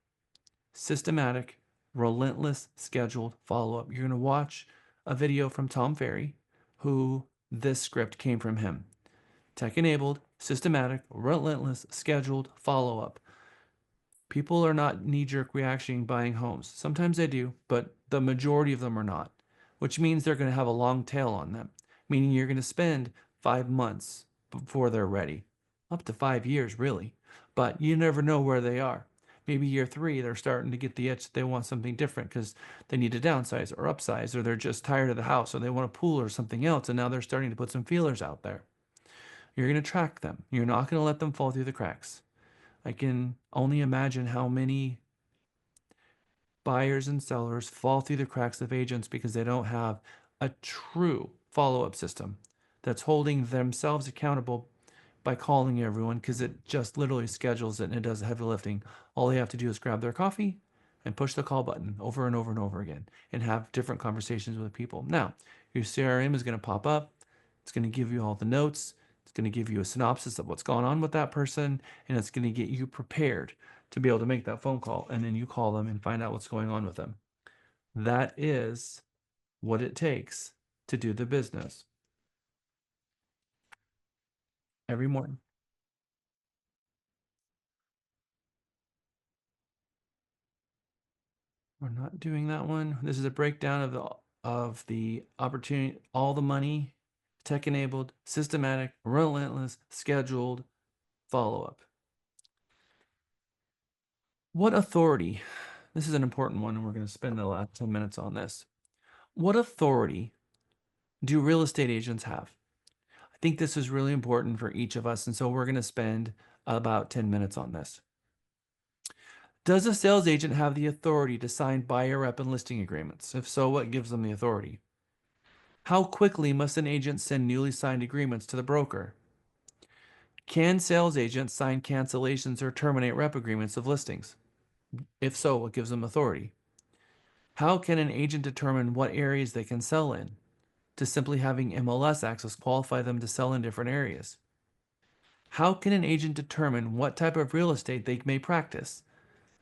systematic, relentless, scheduled follow up. You're going to watch a video from Tom Ferry, who this script came from him. Tech enabled, systematic, relentless, scheduled follow up. People are not knee jerk reaction buying homes. Sometimes they do, but the majority of them are not, which means they're going to have a long tail on them, meaning you're going to spend 5 months before they're ready, up to 5 years, really. But you never know where they are. Maybe year 3, they're starting to get the itch that they want something different because they need to downsize or upsize, or they're just tired of the house, or they want a pool or something else, and now they're starting to put some feelers out there. You're going to track them. You're not going to let them fall through the cracks. I can only imagine how many buyers and sellers fall through the cracks of agents because they don't have a true follow-up system that's holding themselves accountable by calling everyone, because it just literally schedules it and it does the heavy lifting. All they have to do is grab their coffee and push the call button over and over and over again and have different conversations with people. Now, your CRM is going to pop up. It's going to give you all the notes. It's going to give you a synopsis of what's going on with that person, and it's going to get you prepared to be able to make that phone call, and then you call them and find out what's going on with them. That is what it takes to do the business every morning. We're not doing that one. This is a breakdown of the opportunity, all the money, tech enabled, systematic, relentless, scheduled follow-up. What authority? This is an important one, and we're going to spend the last 10 minutes on this. What authority do real estate agents have? I think this is really important for each of us, and so we're going to spend about 10 minutes on this. Does a sales agent have the authority to sign buyer rep and listing agreements? If so, what gives them the authority? How quickly must an agent send newly signed agreements to the broker? Can sales agents sign cancellations or terminate rep agreements of listings? If so, what gives them authority? How can an agent determine what areas they can sell in? Does simply having MLS access qualify them to sell in different areas? How can an agent determine what type of real estate they may practice?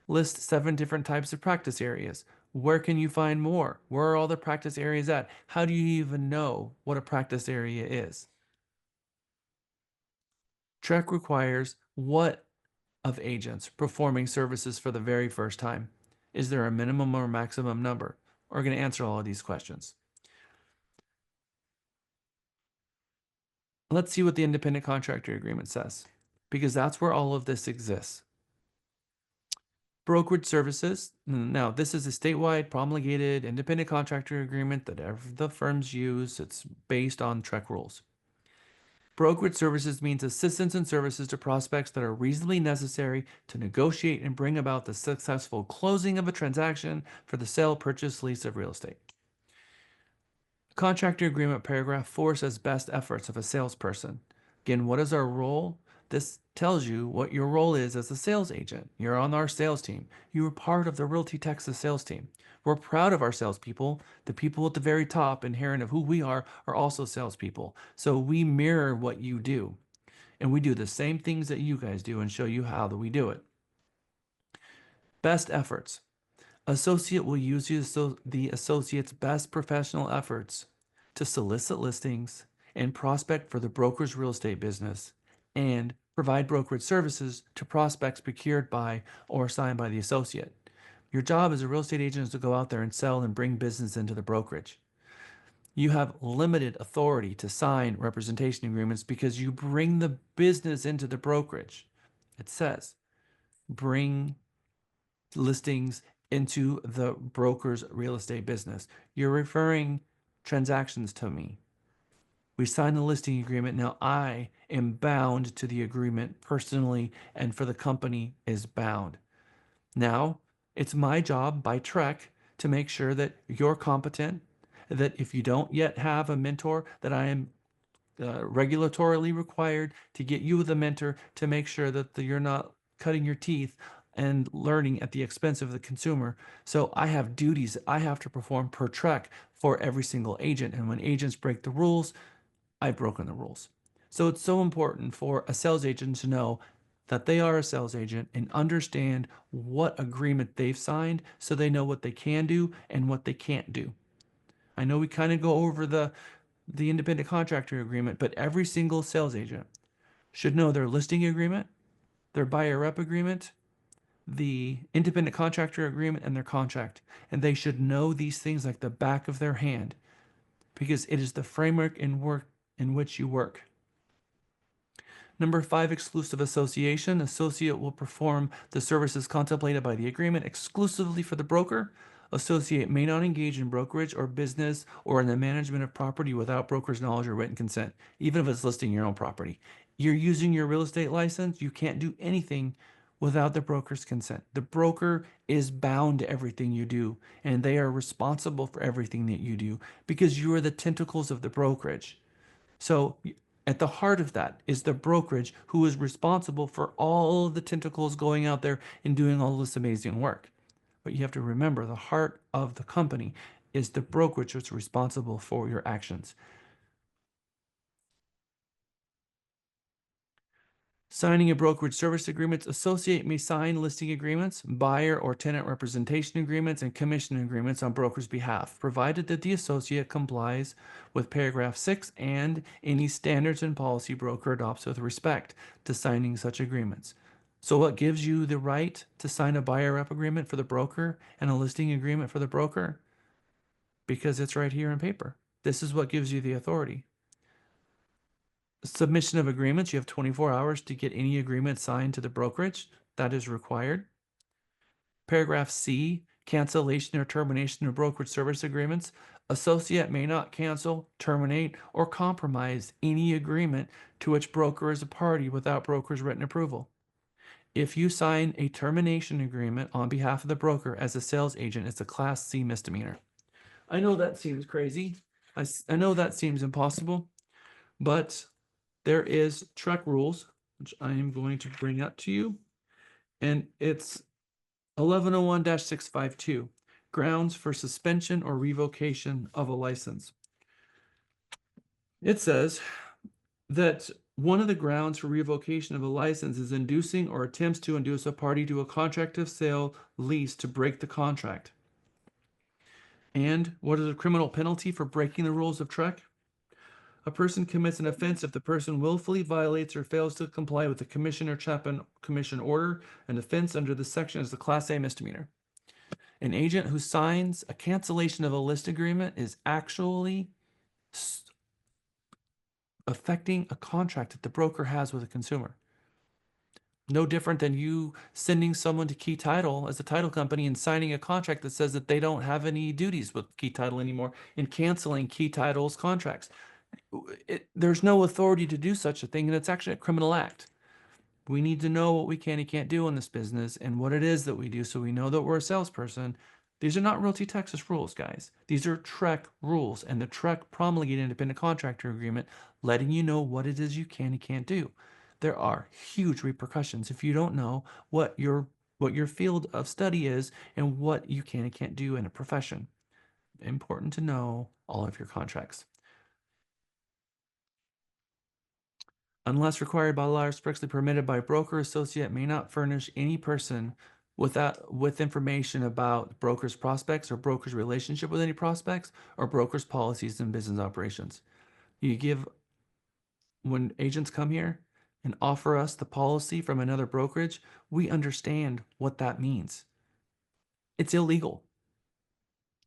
List 7 different types of practice areas. Where can you find more? Where are all the practice areas at? How do you even know what a practice area is? Trek requires what of agents performing services for the very first time? Is there a minimum or maximum number? We're going to answer all of these questions. Let's see what the independent contractor agreement says, because that's where all of this exists. Brokerage services. Now, this is a statewide promulgated independent contractor agreement that the firms use. It's based on TREC rules. Brokerage services means assistance and services to prospects that are reasonably necessary to negotiate and bring about the successful closing of a transaction for the sale, purchase, lease of real estate. Contractor agreement paragraph 4 says best efforts of a salesperson. Again, what is our role? This tells you what your role is as a sales agent. You're on our sales team. You are part of the Realty Texas sales team. We're proud of our salespeople. The people at the very top, inherent of who we are also salespeople. So we mirror what you do. And we do the same things that you guys do and show you how that we do it. Best efforts. Associate will use the associate's best professional efforts to solicit listings and prospect for the broker's real estate business and provide brokerage services to prospects procured by or assigned by the associate. Your job as a real estate agent is to go out there and sell and bring business into the brokerage. You have limited authority to sign representation agreements because you bring the business into the brokerage. It says, bring listings into the broker's real estate business. You're referring transactions to me. We signed the listing agreement. Now I am bound to the agreement personally, and for the company is bound. Now it's my job by TREC to make sure that you're competent, that if you don't yet have a mentor, that I am regulatorily required to get you the mentor to make sure that you're not cutting your teeth and learning at the expense of the consumer. So I have duties I have to perform per TREC for every single agent. And when agents break the rules, I've broken the rules. So it's so important for a sales agent to know that they are a sales agent and understand what agreement they've signed so they know what they can do and what they can't do. I know we kind of go over the independent contractor agreement, but every single sales agent should know their listing agreement, their buyer rep agreement, the independent contractor agreement, and their contract. And they should know these things like the back of their hand because it is the framework in which you work. Number 5, exclusive association. Associate will perform the services contemplated by the agreement exclusively for the broker. Associate may not engage in brokerage or business or in the management of property without broker's knowledge or written consent, even if it's listing your own property. You're using your real estate license, you can't do anything without the broker's consent. The broker is bound to everything you do, and they are responsible for everything that you do because you are the tentacles of the brokerage. So at the heart of that is the brokerage who is responsible for all the tentacles going out there and doing all this amazing work. But you have to remember the heart of the company is the brokerage that's responsible for your actions. Signing a brokerage service agreements. Associate may sign listing agreements, buyer or tenant representation agreements, and commission agreements on broker's behalf, provided that the associate complies with paragraph 6 and any standards and policy broker adopts with respect to signing such agreements. So what gives you the right to sign a buyer rep agreement for the broker and a listing agreement for the broker? Because it's right here in paper. This is what gives you the authority. Submission of agreements. You have 24 hours to get any agreement signed to the brokerage. That is required. Paragraph C, cancellation or termination of brokerage service agreements. Associate may not cancel, terminate, or compromise any agreement to which broker is a party without broker's written approval. If you sign a termination agreement on behalf of the broker as a sales agent, it's a Class C misdemeanor. I know that seems crazy. I know that seems impossible, but there is TREC rules, which I am going to bring up to you, and it's 1101-652, grounds for suspension or revocation of a license. It says that one of the grounds for revocation of a license is inducing or attempts to induce a party to a contract of sale, lease to break the contract. And what is a criminal penalty for breaking the rules of TREC? A person commits an offense if the person willfully violates or fails to comply with the commission or Chapman commission order. An offense under this section is the Class A misdemeanor. An agent who signs a cancellation of a list agreement is actually affecting a contract that the broker has with a consumer. No different than you sending someone to Key Title as a title company and signing a contract that says that they don't have any duties with Key Title anymore and canceling Key Title's contracts. There's no authority to do such a thing, and it's actually a criminal act. We need to know what we can and can't do in this business and what it is that we do so we know that we're a salesperson. These are not Realty Texas rules, guys. These are TREC rules, and the TREC promulgated independent contractor agreement letting you know what it is you can and can't do. There are huge repercussions if you don't know what your field of study is and what you can and can't do in a profession. Important to know all of your contracts. Unless required by law or expressly permitted by broker associate, may not furnish any person with information about broker's prospects or broker's relationship with any prospects or broker's policies and business operations. When agents come here and offer us the policy from another brokerage, we understand what that means. It's illegal.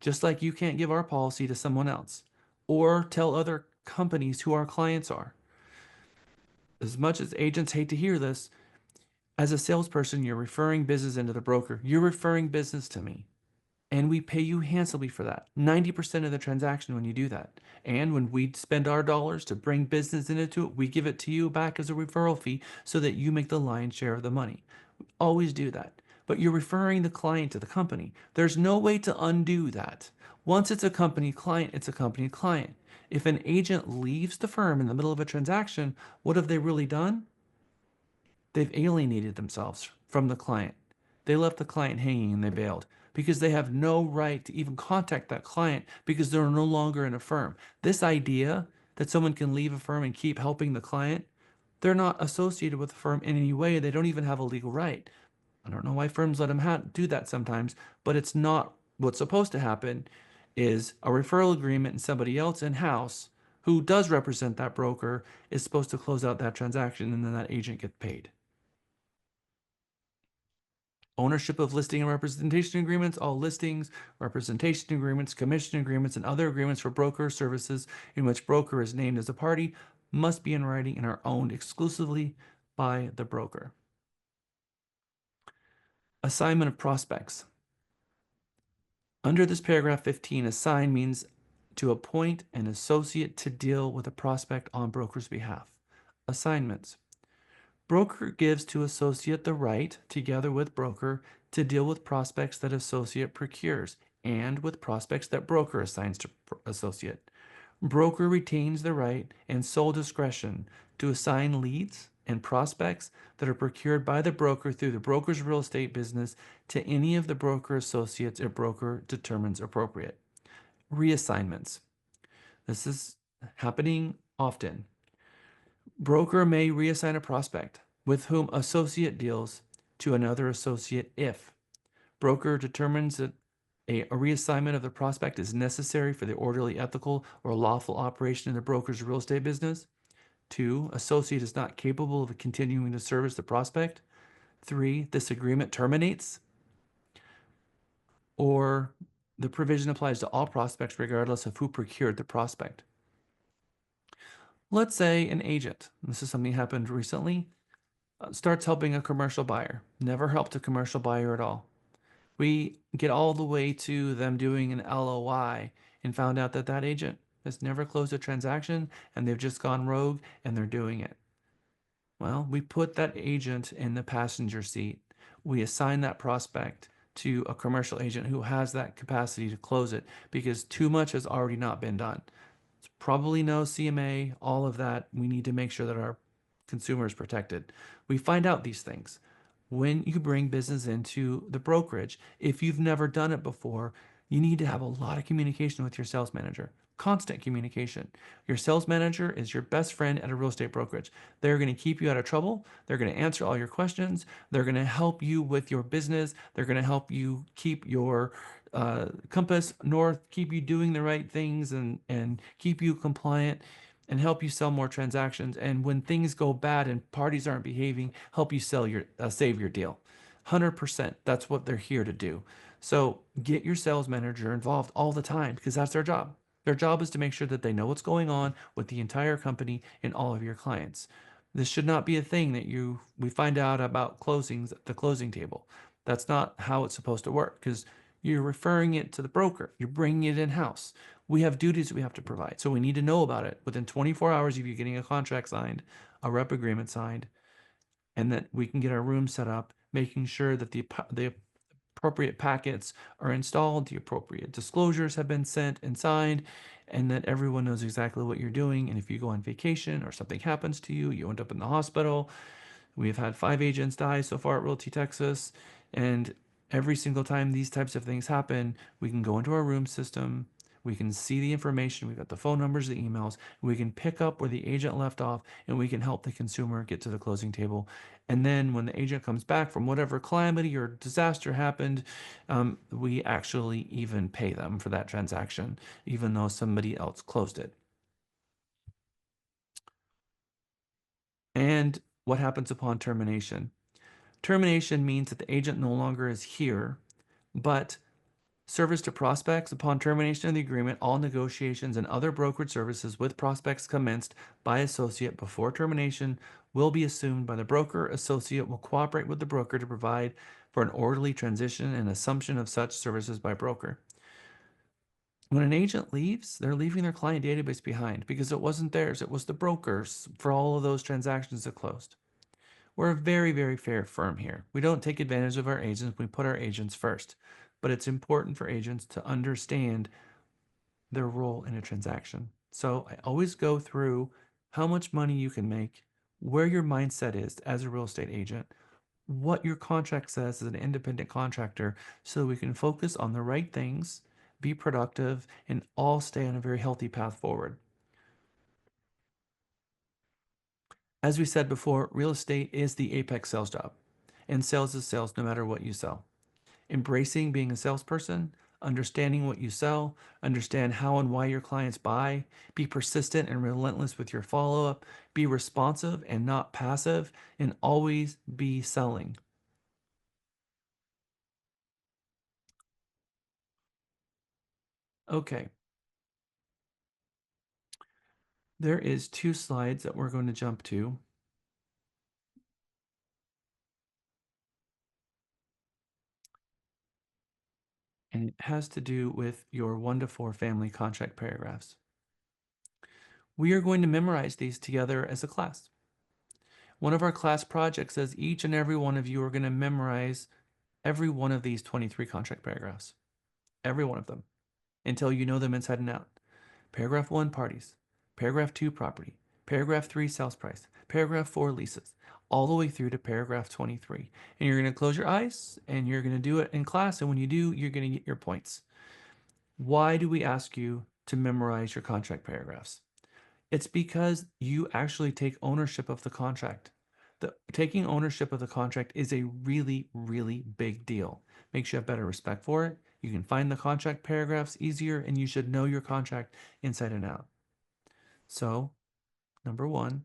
Just like you can't give our policy to someone else or tell other companies who our clients are. As much as agents hate to hear this, as a salesperson, you're referring business into the broker. You're referring business to me. And we pay you handsomely for that. 90% of the transaction when you do that. And when we spend our dollars to bring business into it, we give it to you back as a referral fee so that you make the lion's share of the money. We always do that. But you're referring the client to the company. There's no way to undo that. Once it's a company client, it's a company client. If an agent leaves the firm in the middle of a transaction, what have they really done? They've alienated themselves from the client. They left the client hanging and they bailed because they have no right to even contact that client because they're no longer in a firm. This idea that someone can leave a firm and keep helping the client, they're not associated with the firm in any way. They don't even have a legal right. I don't know why firms let them do that sometimes, but it's not what's supposed to happen is a referral agreement and somebody else in-house who does represent that broker is supposed to close out that transaction and then that agent gets paid. Ownership of listing and representation agreements, all listings, representation agreements, commission agreements, and other agreements for broker services in which broker is named as a party must be in writing and are owned exclusively by the broker. Assignment of prospects. Under this paragraph 15, assign means to appoint an associate to deal with a prospect on broker's behalf. Assignments. Broker gives to associate the right, together with broker, to deal with prospects that associate procures and with prospects that broker assigns to associate. Broker retains the right and sole discretion to assign leads and prospects that are procured by the broker through the broker's real estate business to any of the broker associates a broker determines appropriate. Reassignments. This is happening often. Broker may reassign a prospect with whom associate deals to another associate if broker determines that a reassignment of the prospect is necessary for the orderly, ethical, or lawful operation of the broker's real estate business. 2, associate is not capable of continuing to service the prospect. 3, this agreement terminates. Or the provision applies to all prospects regardless of who procured the prospect. Let's say an agent, this is something that happened recently, starts helping a commercial buyer. Never helped a commercial buyer at all. We get all the way to them doing an LOI and found out that that agent has never closed a transaction and they've just gone rogue and they're doing it. Well, we put that agent in the passenger seat. We assign that prospect to a commercial agent who has that capacity to close it because too much has already not been done. It's probably no CMA, all of that. We need to make sure that our consumer is protected. We find out these things when you bring business into the brokerage. If you've never done it before, you need to have a lot of communication with your sales manager. Constant communication. Your sales manager is your best friend at a real estate brokerage. They're going to keep you out of trouble. They're going to answer all your questions. They're going to help you with your business. They're going to help you keep your compass north, keep you doing the right things and keep you compliant and help you sell more transactions. And when things go bad and parties aren't behaving, help you save your deal. 100%. That's what they're here to do. So get your sales manager involved all the time because that's their job. Their job is to make sure that they know what's going on with the entire company and all of your clients. This should not be a thing that we find out about closings at the closing table. That's not how it's supposed to work, because you're referring it to the broker. You're bringing it in-house. We have duties that we have to provide. So we need to know about it within 24 hours of you getting a contract signed, a rep agreement signed, and that we can get our room set up, making sure that the appropriate packets are installed, the appropriate disclosures have been sent and signed, and that everyone knows exactly what you're doing. And if you go on vacation or something happens to you, you end up in the hospital. We've had 5 agents die so far at Realty Texas, and every single time these types of things happen, we can go into our room system, we can see the information, we've got the phone numbers, the emails, we can pick up where the agent left off, and we can help the consumer get to the closing table. And then when the agent comes back from whatever calamity or disaster happened, we actually even pay them for that transaction, even though somebody else closed it. And what happens upon termination? Termination means that the agent no longer is here, but service to prospects upon termination of the agreement, all negotiations and other brokerage services with prospects commenced by associate before termination will be assumed by the broker. Associate will cooperate with the broker to provide for an orderly transition and assumption of such services by broker. When an agent leaves, they're leaving their client database behind because it wasn't theirs. It was the broker's for all of those transactions that closed. We're a very, very fair firm here. We don't take advantage of our agents. We put our agents first. But it's important for agents to understand their role in a transaction. So I always go through how much money you can make, where your mindset is as a real estate agent, what your contract says as an independent contractor, so we can focus on the right things, be productive, and all stay on a very healthy path forward. As we said before, real estate is the apex sales job, and sales is sales no matter what you sell. Embracing being a salesperson, understanding what you sell, understand how and why your clients buy, be persistent and relentless with your follow-up, be responsive and not passive, and always be selling. Okay. There is 2 slides that we're going to jump to. And it has to do with your 1 to 4 family contract paragraphs. We are going to memorize these together as a class. One of our class projects says each and every one of you are going to memorize every one of these 23 contract paragraphs. Every one of them, until you know them inside and out. Paragraph 1, parties. Paragraph 2, property. Paragraph 3, sales price. Paragraph 4, leases. All the way through to paragraph 23. And you're going to close your eyes and you're going to do it in class. And when you do, you're going to get your points. Why do we ask you to memorize your contract paragraphs? It's because you actually take ownership of the contract. Taking ownership of the contract is a really, really big deal. Makes you have better respect for it. You can find the contract paragraphs easier, and you should know your contract inside and out. So, number 1,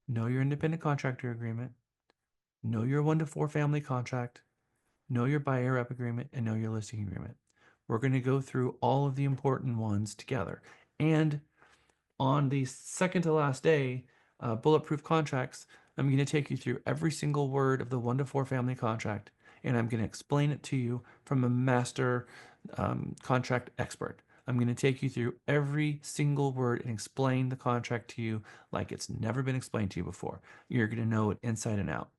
know your independent contractor agreement, know your 1 to 4 family contract, know your buyer rep agreement, and know your listing agreement. We're going to go through all of the important ones together. And on the second to last day, bulletproof contracts, I'm going to take you through every single word of the 1 to 4 family contract, and I'm going to explain it to you from a master contract expert. I'm going to take you through every single word and explain the contract to you like it's never been explained to you before. You're going to know it inside and out.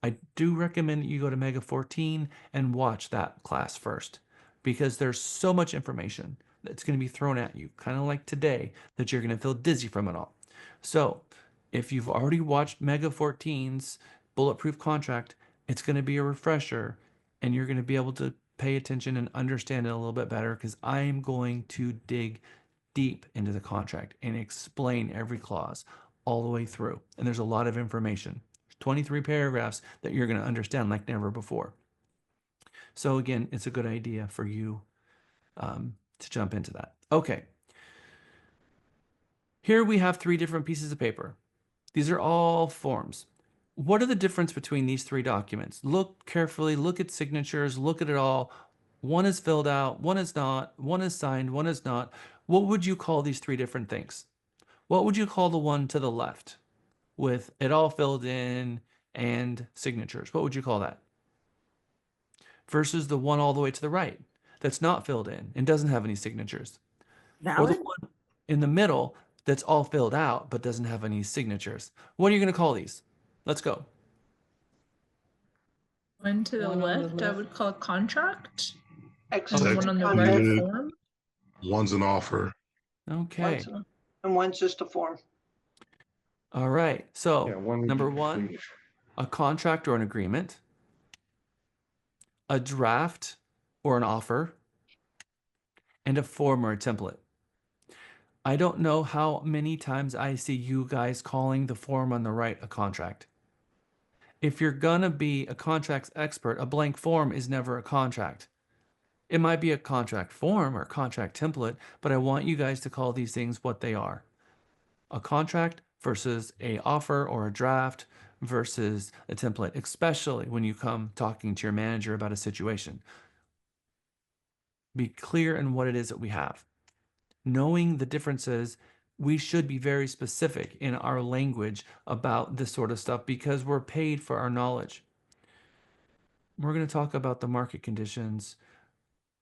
I do recommend that you go to Mega 14 and watch that class first, because there's so much information that's going to be thrown at you, kind of like today, that you're going to feel dizzy from it all. So if you've already watched Mega 14's Bulletproof Contract, it's going to be a refresher, and you're going to be able to pay attention and understand it a little bit better, because I'm going to dig deep into the contract and explain every clause all the way through. And there's a lot of information. 23 paragraphs that you're going to understand like never before. So again, it's a good idea for you to jump into that. Okay. Here we have 3 different pieces of paper. These are all forms. What are the difference between these 3 documents? Look carefully, look at signatures, look at it all. One is filled out, one is not, one is signed, one is not. What would you call these 3 different things? What would you call the one to the left? with it all filled in and signatures. What would you call that? Versus the one all the way to the right that's not filled in and doesn't have any signatures. Or the
Valid?
one in the middle that's all filled out but doesn't have any signatures. What are you going to call these? Let's go.
One to the
One on the
left, I
left.
would call contract. And the
Executed
one on the right,
Executed.
form.
One's an offer.
Okay.
And one's just a form.
All right. So,
Yeah, one
number one, a contract or an agreement, a draft or an offer, and a form or a template. I don't know how many times I see you guys calling the form on the right a contract. If you're gonna be a contracts expert, a blank form is never a contract. It might be a contract form or contract template, but I want you guys to call these things what they are. A contract versus a offer or a draft versus a template, especially when you come talking to your manager about a situation. Be clear in what it is that we have. Knowing the differences, we should be very specific in our language about this sort of stuff because we're paid for our knowledge. We're going to talk about the market conditions.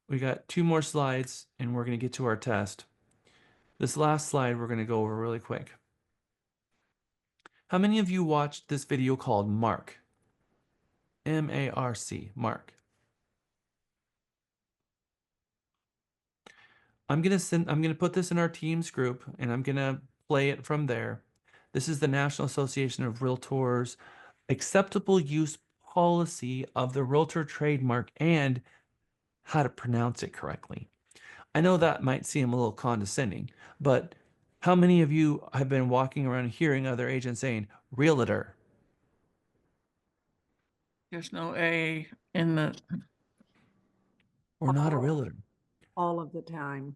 We got 2 more slides and we're going to get to our test. This last slide we're going to go over really quick. How many of you watched this video called Mark? M-A-R-C, Mark. I'm gonna put this in our Teams group and I'm gonna play it from there. This is the National Association of Realtors acceptable use policy of the realtor trademark and how to pronounce it correctly. I know that might seem a little condescending, but how many of you have been walking around hearing other agents saying realtor?
There's no A in the.
We're not a realtor.
All of the time.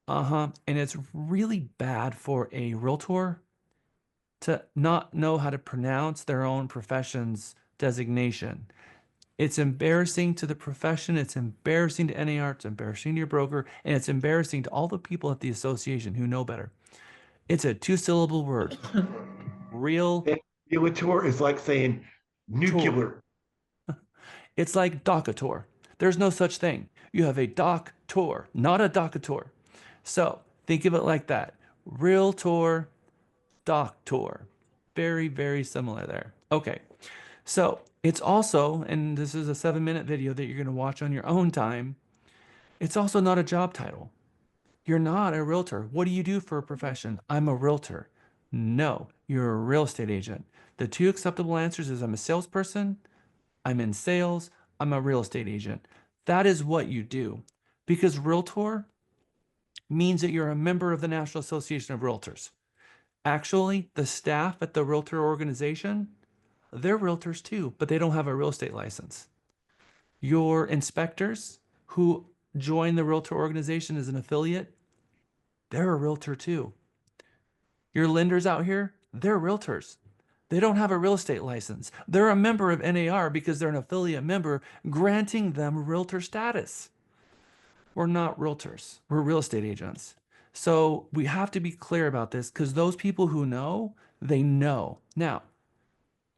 Uh-huh. And it's really bad for a realtor to not know how to pronounce their own profession's designation. It's embarrassing to the profession, it's embarrassing to NAR, it's embarrassing to your broker, and it's embarrassing to all the people at the association who know better. It's a 2-syllable word. Real.
Realtor is like saying nuclear.
It's like docator. There's no such thing. You have a doctor, not a docator. So think of it like that. Realtor, doctor. Very, very similar there. Okay. So it's also, and this is a 7-minute video that you're going to watch on your own time. It's also not a job title. You're not a realtor. What do you do for a profession? I'm a realtor. No, you're a real estate agent. The 2 acceptable answers is I'm a salesperson, I'm in sales, I'm a real estate agent. That is what you do. Because realtor means that you're a member of the National Association of Realtors. Actually, the staff at the realtor organization, they're realtors too, but they don't have a real estate license. Your inspectors who join the realtor organization as an affiliate, they're a realtor too. Your lenders out here, they're realtors. They don't have a real estate license. They're a member of NAR because they're an affiliate member, granting them realtor status. We're not realtors, we're real estate agents. So we have to be clear about this because those people who know, they know. Now,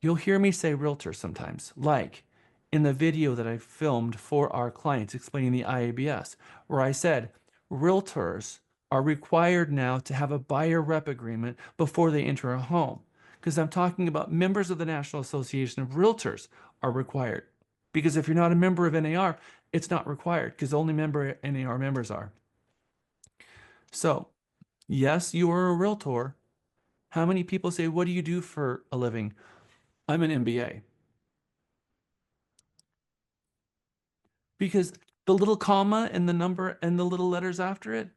you'll hear me say realtor sometimes, like in the video that I filmed for our clients explaining the IABS, where I said realtors are required now to have a buyer rep agreement before they enter a home. Because I'm talking about members of the National Association of Realtors are required. Because if you're not a member of NAR, it's not required because only NAR members are. So, yes, you are a realtor. How many people say, what do you do for a living? I'm an MBA. Because the little comma and the number and the little letters after it,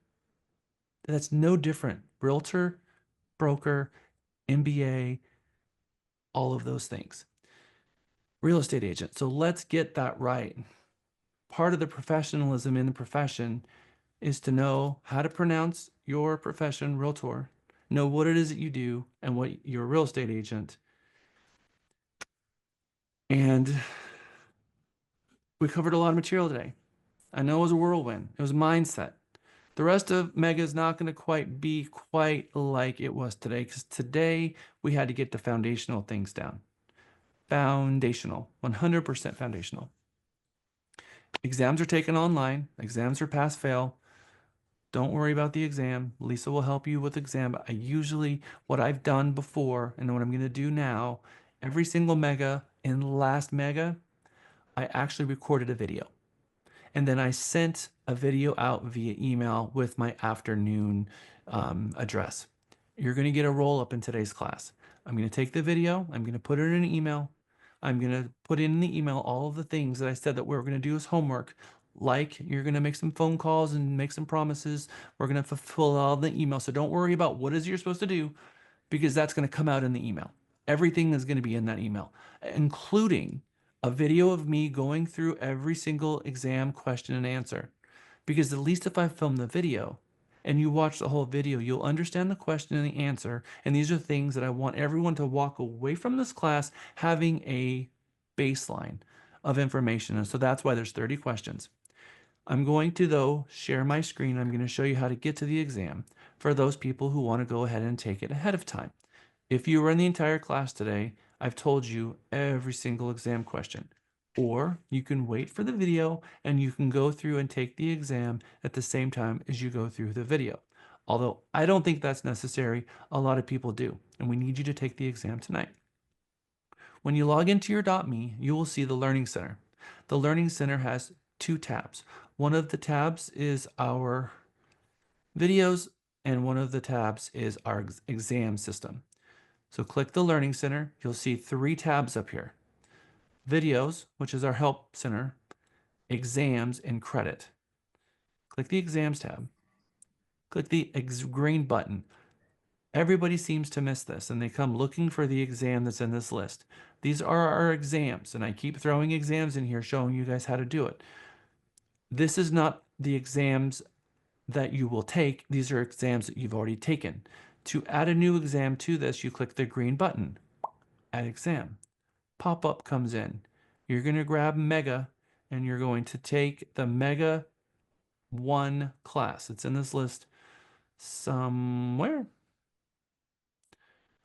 that's no different. Realtor, broker, MBA, all of those things. Real estate agent. So let's get that right. Part of the professionalism in the profession is to know how to pronounce your profession, realtor, know what it is that you do and what you're a real estate agent. And we covered a lot of material today. I know it was a whirlwind. It was mindset. The rest of Mega is not going to quite be quite like it was today, because today we had to get the foundational things down. Foundational, 100% foundational. Exams are taken online. Exams are pass fail. Don't worry about the exam. Lisa will help you with exam. I usually, what I've done before and what I'm going to do now, every single Mega and last Mega, I actually recorded a video. And then I sent a video out via email with my afternoon address. You're going to get a roll up in today's class. I'm going to take the video. I'm going to put it in an email. I'm going to put in the email all of the things that I said that we're going to do as homework. Like you're going to make some phone calls and make some promises. We're going to fulfill all the email. So don't worry about what is you're supposed to do, because that's going to come out in the email. Everything is going to be in that email, including a video of me going through every single exam question and answer. Because at least if I film the video and you watch the whole video, you'll understand the question and the answer. And these are things that I want everyone to walk away from this class having a baseline of information. And so that's why there's 30 questions. I'm going to, though, share my screen. I'm going to show you how to get to the exam for those people who want to go ahead and take it ahead of time. If you were in the entire class today, I've told you every single exam question. Or you can wait for the video and you can go through and take the exam at the same time as you go through the video. Although I don't think that's necessary, a lot of people do, and we need you to take the exam tonight. When you log into your .me, you will see the Learning Center. The Learning Center has two tabs. One of the tabs is our videos, and one of the tabs is our exam system. So click the Learning Center. You'll see three tabs up here. Videos, which is our Help Center, Exams, and Credit. Click the Exams tab. Click the green button. Everybody seems to miss this, and they come looking for the exam that's in this list. These are our exams, and I keep throwing exams in here showing you guys how to do it. This is not the exams that you will take. These are exams that you've already taken. To add a new exam to this, you click the green button, Add Exam. Pop-up comes in. You're going to grab Mega, and you're going to take the Mega 1 class. It's in this list somewhere.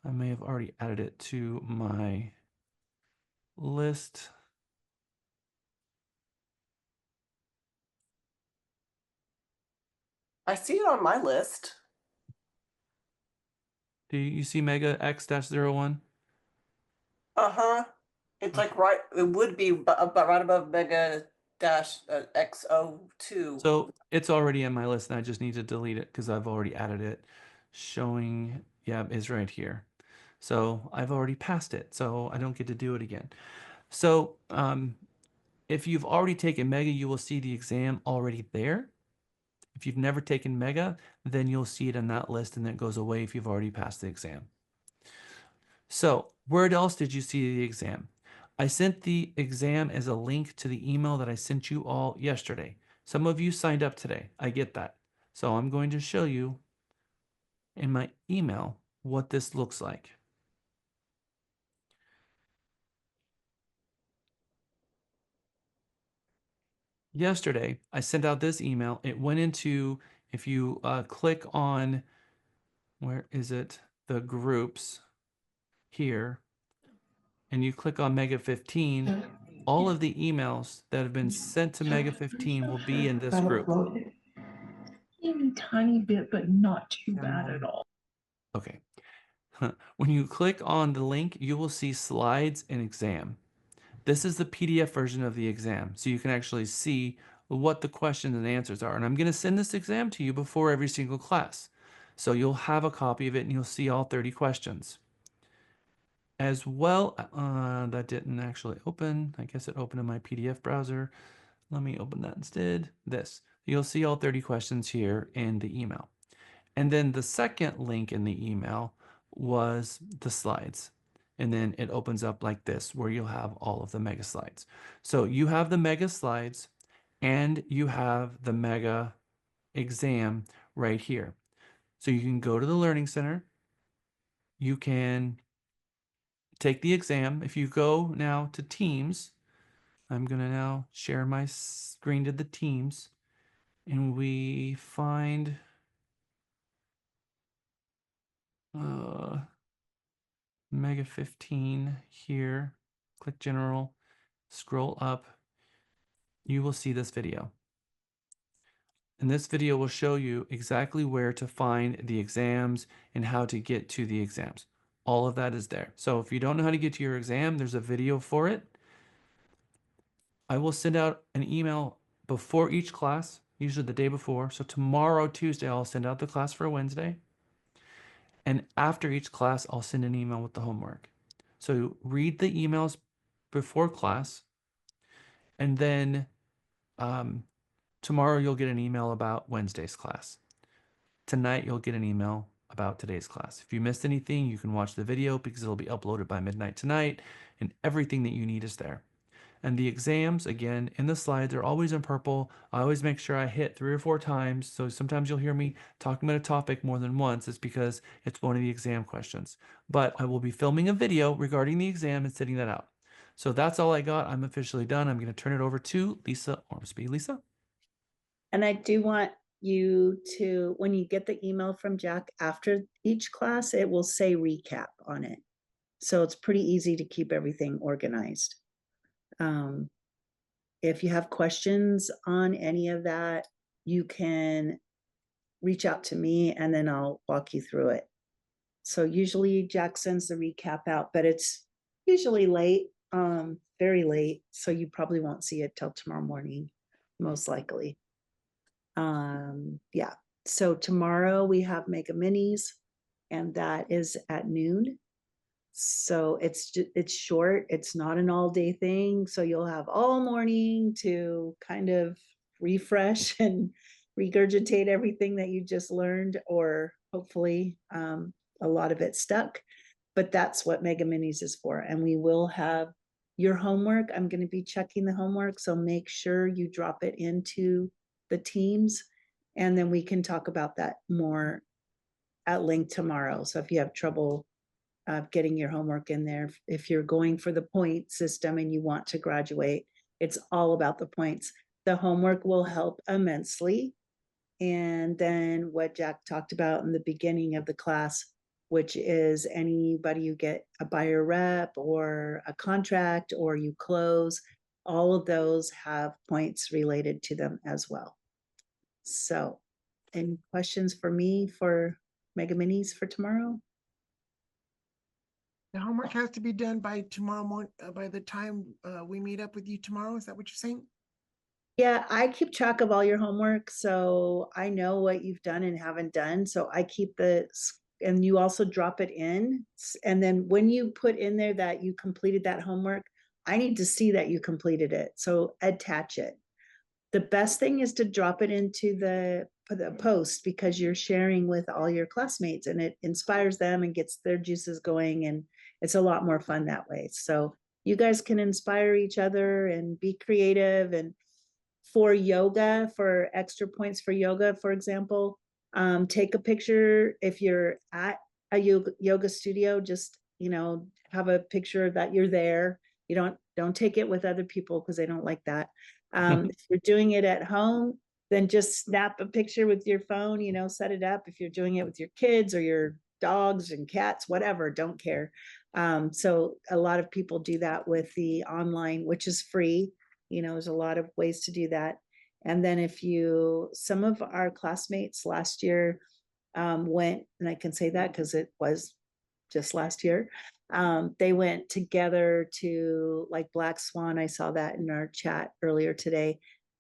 I may have already added it to my list.
I see it on my list.
Do you see Mega X-01?
Uh-huh. It's like right, it would be about right above Mega dash X02.
So it's already in my list, and I just need to delete it because I've already added it. Showing, yeah, is right here. So I've already passed it, so I don't get to do it again. So if you've already taken Mega, you will see the exam already there. If you've never taken Mega, then you'll see it in that list, and then it goes away if you've already passed the exam. So where else did you see the exam? I sent the exam as a link to the email that I sent you all yesterday. Some of you signed up today. I get that. So I'm going to show you in my email what this looks like. Yesterday, I sent out this email. It went into, if you click on, where is it? The groups here, and you click on Mega 15, all of the emails that have been sent to Mega 15 will be in this group.
Teeny tiny bit, but not too bad at all.
Okay. When you click on the link, you will see slides and exam. This is the PDF version of the exam, so you can actually see what the questions and answers are. And I'm going to send this exam to you before every single class. So you'll have a copy of it and you'll see all 30 questions. As well, that didn't actually open. I guess it opened in my PDF browser. Let me open that instead. This. You'll see all 30 questions here in the email. And then the second link in the email was the slides. And then it opens up like this, where you'll have all of the mega slides. So you have the mega slides and you have the mega exam right here. So you can go to the Learning Center. You can take the exam. If you go now to Teams, I'm going to now share my screen to the Teams. and we find Mega 15 here, click general, scroll up, you will see this video. And this video will show you exactly where to find the exams and how to get to the exams. All of that is there. So if you don't know how to get to your exam, there's a video for it. I will send out an email before each class, usually the day before. So tomorrow, Tuesday, I'll send out the class for Wednesday. And after each class, I'll send an email with the homework. So read the emails before class. And then tomorrow, you'll get an email about Wednesday's class. Tonight, you'll get an email about today's class. If you missed anything, you can watch the video because it'll be uploaded by midnight tonight, and everything that you need is there. And the exams, again, in the slides are always in purple. I always make sure I hit 3 or 4 times. So sometimes you'll hear me talking about a topic more than once. It's because it's one of the exam questions. But I will be filming a video regarding the exam and sending that out. So that's all I got. I'm officially done. I'm going to turn it over to Lisa Ormsby. Lisa?
And I do want you to, when you get the email from Jack after each class, it will say recap on it. So it's pretty easy to keep everything organized. If you have questions on any of that, you can reach out to me and then I'll walk you through it. So usually Jack sends the recap out, but it's usually late, very late. So you probably won't see it till tomorrow morning, most likely. Yeah. So tomorrow we have Mega Minis, and that is at noon. So it's short. It's not an all day thing. So you'll have all morning to kind of refresh and regurgitate everything that you just learned, or hopefully a lot of it stuck. But that's what Mega Minis is for. And we will have your homework. I'm going to be checking the homework. So make sure you drop it into the teams, and then we can talk about that more at length tomorrow. So if you have trouble getting your homework in there, if you're going for the point system and you want to graduate, it's all about the points. The homework will help immensely. And then what Jack talked about in the beginning of the class, which is anybody you get a buyer rep or a contract or you close, all of those have points related to them as well. So any questions for me for Mega Minis for tomorrow?
The homework has to be done by tomorrow morning, by the time we meet up with you tomorrow. Is that what you're saying?
Yeah, I keep track of all your homework, so I know what you've done and haven't done. So I keep and you also drop it in. And then when you put in there that you completed that homework, I need to see that you completed it. So attach it. The best thing is to drop it into the post, because you're sharing with all your classmates and it inspires them and gets their juices going. And it's a lot more fun that way. So you guys can inspire each other and be creative. And for yoga, for extra points for yoga, for example, take a picture. If you're at a yoga studio, just, have a picture that you're there. You don't take it with other people because they don't like that. If you're doing it at home, then just snap a picture with your phone, set it up. If you're doing it with your kids or your dogs and cats, whatever, don't care. So a lot of people do that with the online, which is free. There's a lot of ways to do that. And then some of our classmates last year went, and I can say that because it was just last year, they went together to like Black Swan. I saw that in our chat earlier today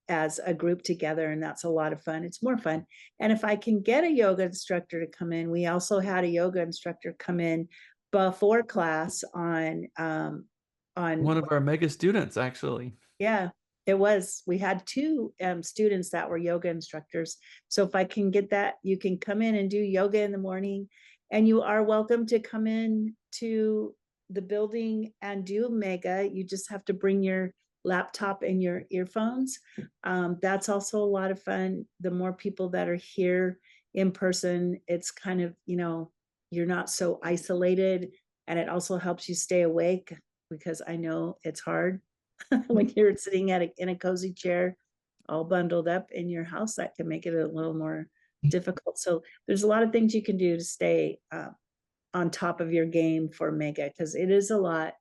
as a group together, and that's a lot of fun. It's more fun. And if I can get a yoga instructor to come in, we also had a yoga instructor come in before class on
One of our mega students, actually.
Yeah, it was. We had 2 students that were yoga instructors. So if I can get that, you can come in and do yoga in the morning, and you are welcome to come in to the building and do mega. You just have to bring your laptop and your earphones. That's also a lot of fun. The more people that are here in person, it's kind of, you're not so isolated, and it also helps you stay awake, because I know it's hard when you're sitting in a cozy chair all bundled up in your house, that can make it a little more difficult. So there's a lot of things you can do to stay on top of your game for Mega, because it is a lot.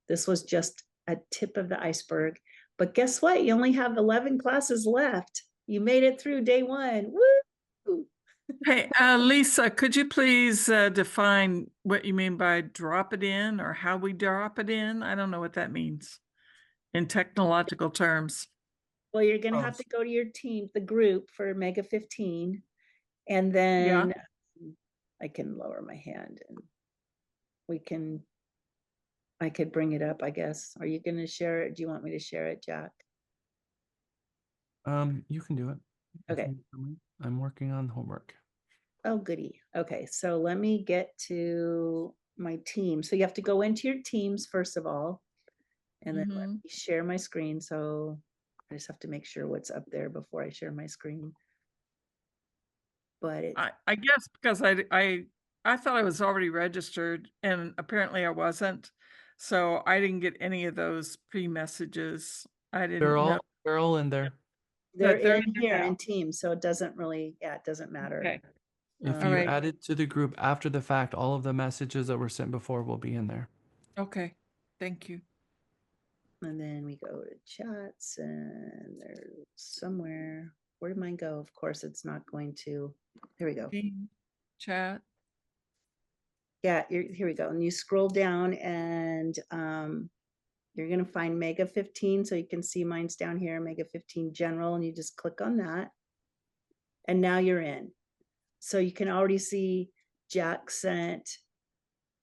This was just a tip of the iceberg. But guess what? You only have 11 classes left. You made it through day one. Woo!
Hey, Lisa, could you please define what you mean by drop it in, or how we drop it in? I don't know what that means in technological terms.
Well, you're going to have to go to your team, the group for Mega 15, and then I can lower my hand and I could bring it up, I guess. Are you going to share it? Do you want me to share it, Jack?
You can do it.
Okay.
I'm working on homework.
Oh, goody. Okay, so let me get to my team. So you have to go into your teams first of all, and then let me share my screen. So I just have to make sure what's up there before I share my screen. But
I guess because I thought I was already registered, and apparently I wasn't. So I didn't get any of those pre-messages. I didn't know.
They're all in there.
they're
They're
in
in
here
now.
in teams, so it doesn't really, it doesn't matter.
Okay.
If you added to the group after the fact, all of the messages that were sent before will be in there.
Okay. Thank you.
And then we go to chats, and there's somewhere, where did mine go? Of course, it's not going to, here we go.
Chat.
Yeah, here we go. And you scroll down, and you're going to find Mega 15. So you can see mine's down here, Mega 15 General, and you just click on that. And now you're in. So you can already see Jack sent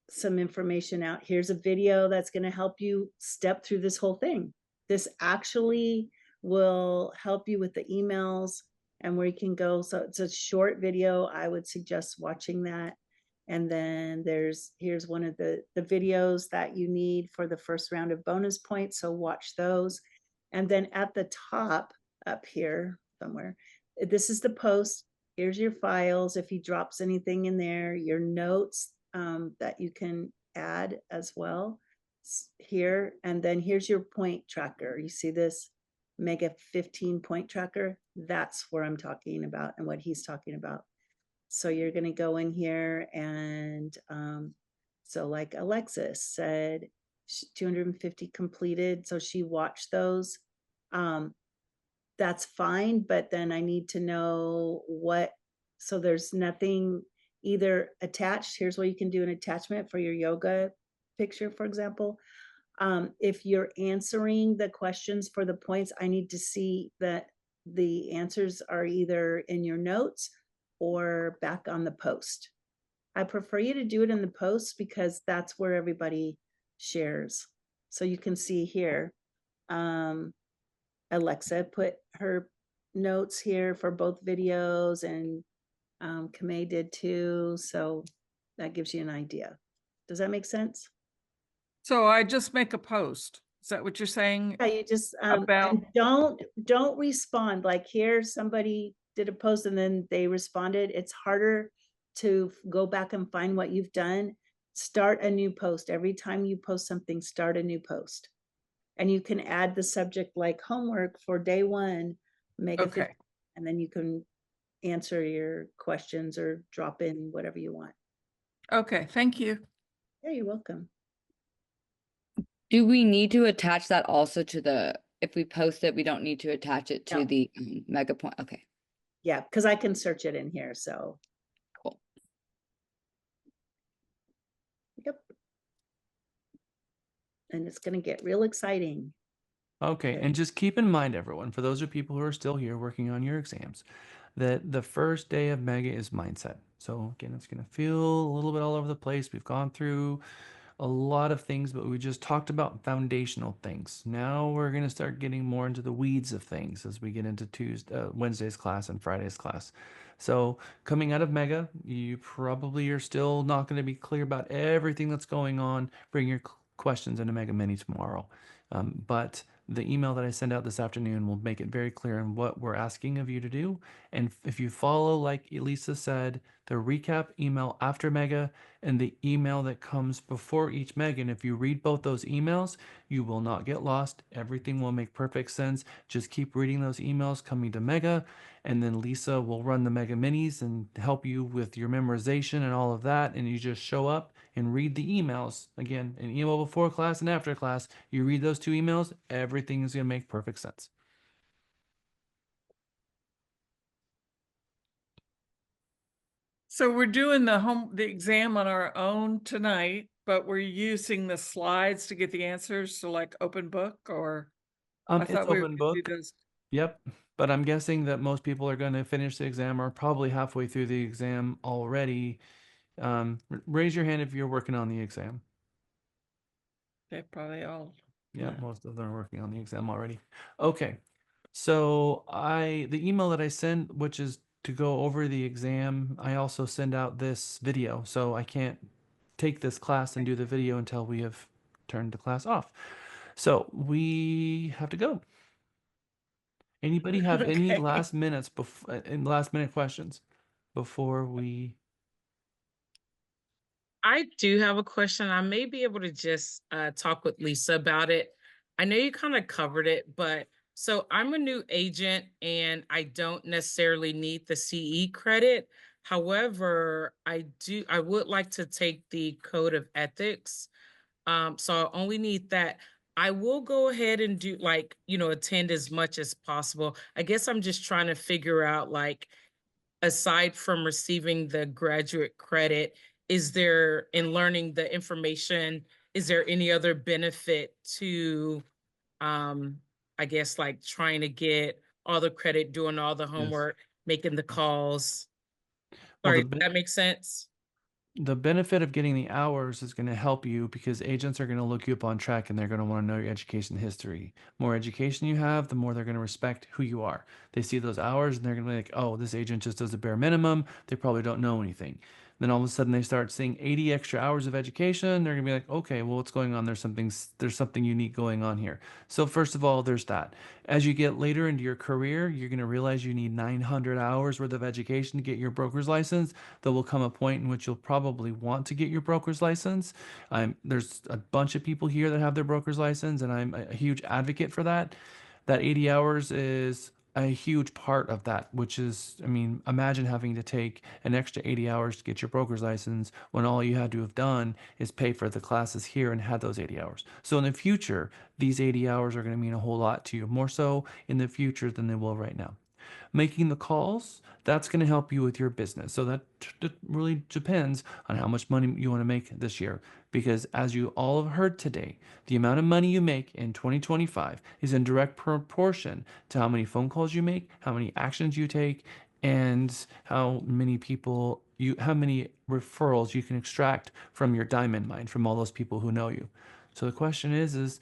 some information out. Here's a video that's going to help you step through this whole thing. This actually will help you with the emails and where you can go. So it's a short video. I would suggest watching that. And then here's one of the videos that you need for the first round of bonus points. So watch those. And then at the top up here somewhere, this is the post. Here's your files. If he drops anything in there, your notes that you can add as well here. And then here's your point tracker. You see this Mega 15 point tracker? That's where I'm talking about and what he's talking about. So you're going to go in here and so like Alexis said, 250 completed. So she watched those. That's fine, but then I need to know what, so there's nothing either attached. Here's where you can do an attachment for your yoga picture, for example. If you're answering the questions for the points, I need to see that the answers are either in your notes or back on the post. I prefer you to do it in the post because that's where everybody shares. So you can see here, Alexa put her notes here for both videos, and Kamei did too. So that gives you an idea. Does that make sense?
So I just make a post. Is that what you're saying?
Yeah, you just
about
and don't respond. Like here, somebody did a post and then they responded. It's harder to go back and find what you've done. Start a new post. Every time you post something, start a new post. And you can add the subject like homework for day one, make it, and then you can answer your questions or drop in whatever you want.
Okay, thank you.
Yeah, you're welcome.
Do we need to attach that also to the, if we post it, we don't need to attach it to
No.
the mega point? Okay.
Yeah, because I can search it in here. So
cool.
Yep. And it's going to get real exciting.
Okay, and just keep in mind, everyone, for those of people who are still here working on your exams, that the first day of Mega is mindset. So again, it's going to feel a little bit all over the place. We've gone through a lot of things, but we just talked about foundational things. Now we're going to start getting more into the weeds of things as we get into Wednesday's class and Friday's class. So coming out of Mega, you probably are still not going to be clear about everything that's going on. Bring your questions into Mega Mini tomorrow. But the email that I send out this afternoon will make it very clear on what we're asking of you to do. And if you follow, like Elisa said, the recap email after mega and the email that comes before each mega, and if you read both those emails, you will not get lost. Everything will make perfect sense. Just keep reading those emails coming to mega, and then Lisa will run the mega minis and help you with your memorization and all of that. And you just show up and read the emails. Again, an email before class and after class. You read those two emails, everything is going to make perfect sense.
So we're doing the exam on our own tonight, but we're using the slides to get the answers. So like open book, or I
It's
thought we were
open
gonna do
book.
those.
Yep. But I'm guessing that most people are going to finish the exam or probably halfway through the exam already. Raise your hand if you're working on the exam.
They probably all.
Yeah,
Yeah.
most of them are working on the exam already. Okay. So the email that I send, which is to go over the exam, I also send out this video. So I can't take this class and do the video until we have turned the class off. So we have to go. Anybody have any
Okay.
last minutes last minute questions before we?
I do have a question. I may be able to just talk with Lisa about it. I know you kind of covered it, but so I'm a new agent and I don't necessarily need the CE credit. However, I would like to take the code of ethics. So I only need that. I will go ahead and do like, attend as much as possible. I guess I'm just trying to figure out like, aside from receiving the graduate credit, is there in learning the information, is there any other benefit to um I guess like trying to get all the credit, doing all the
Yes.
homework, making the calls?
Well,
Sorry, that makes sense.
the benefit of getting the hours is going to help you because agents are going to look you up on track and they're going to want to know your education history. More education you have, the more they're going to respect who you are. They see those hours and they're going to be like, oh, this agent just does a bare minimum. They probably don't know anything. Then all of a sudden they start seeing 80 extra hours of education. They're going to be like, okay, well, what's going on? There's something unique going on here. So first of all, there's that. As you get later into your career, you're going to realize you need 900 hours worth of education to get your broker's license. There will come a point in which you'll probably want to get your broker's license. There's a bunch of people here that have their broker's license, and I'm a huge advocate for that. That 80 hours is a huge part of that, which is, I mean, imagine having to take an extra 80 hours to get your broker's license when all you had to have done is pay for the classes here and had those 80 hours. So in the future, these 80 hours are going to mean a whole lot to you, more so in the future than they will right now. Making the calls, that's going to help you with your business. So that really depends on how much money you want to make this year. Because as you all have heard today, the amount of money you make in 2025 is in direct proportion to how many phone calls you make, how many actions you take, and how many how many referrals you can extract from your diamond mine, from all those people who know you. So the question is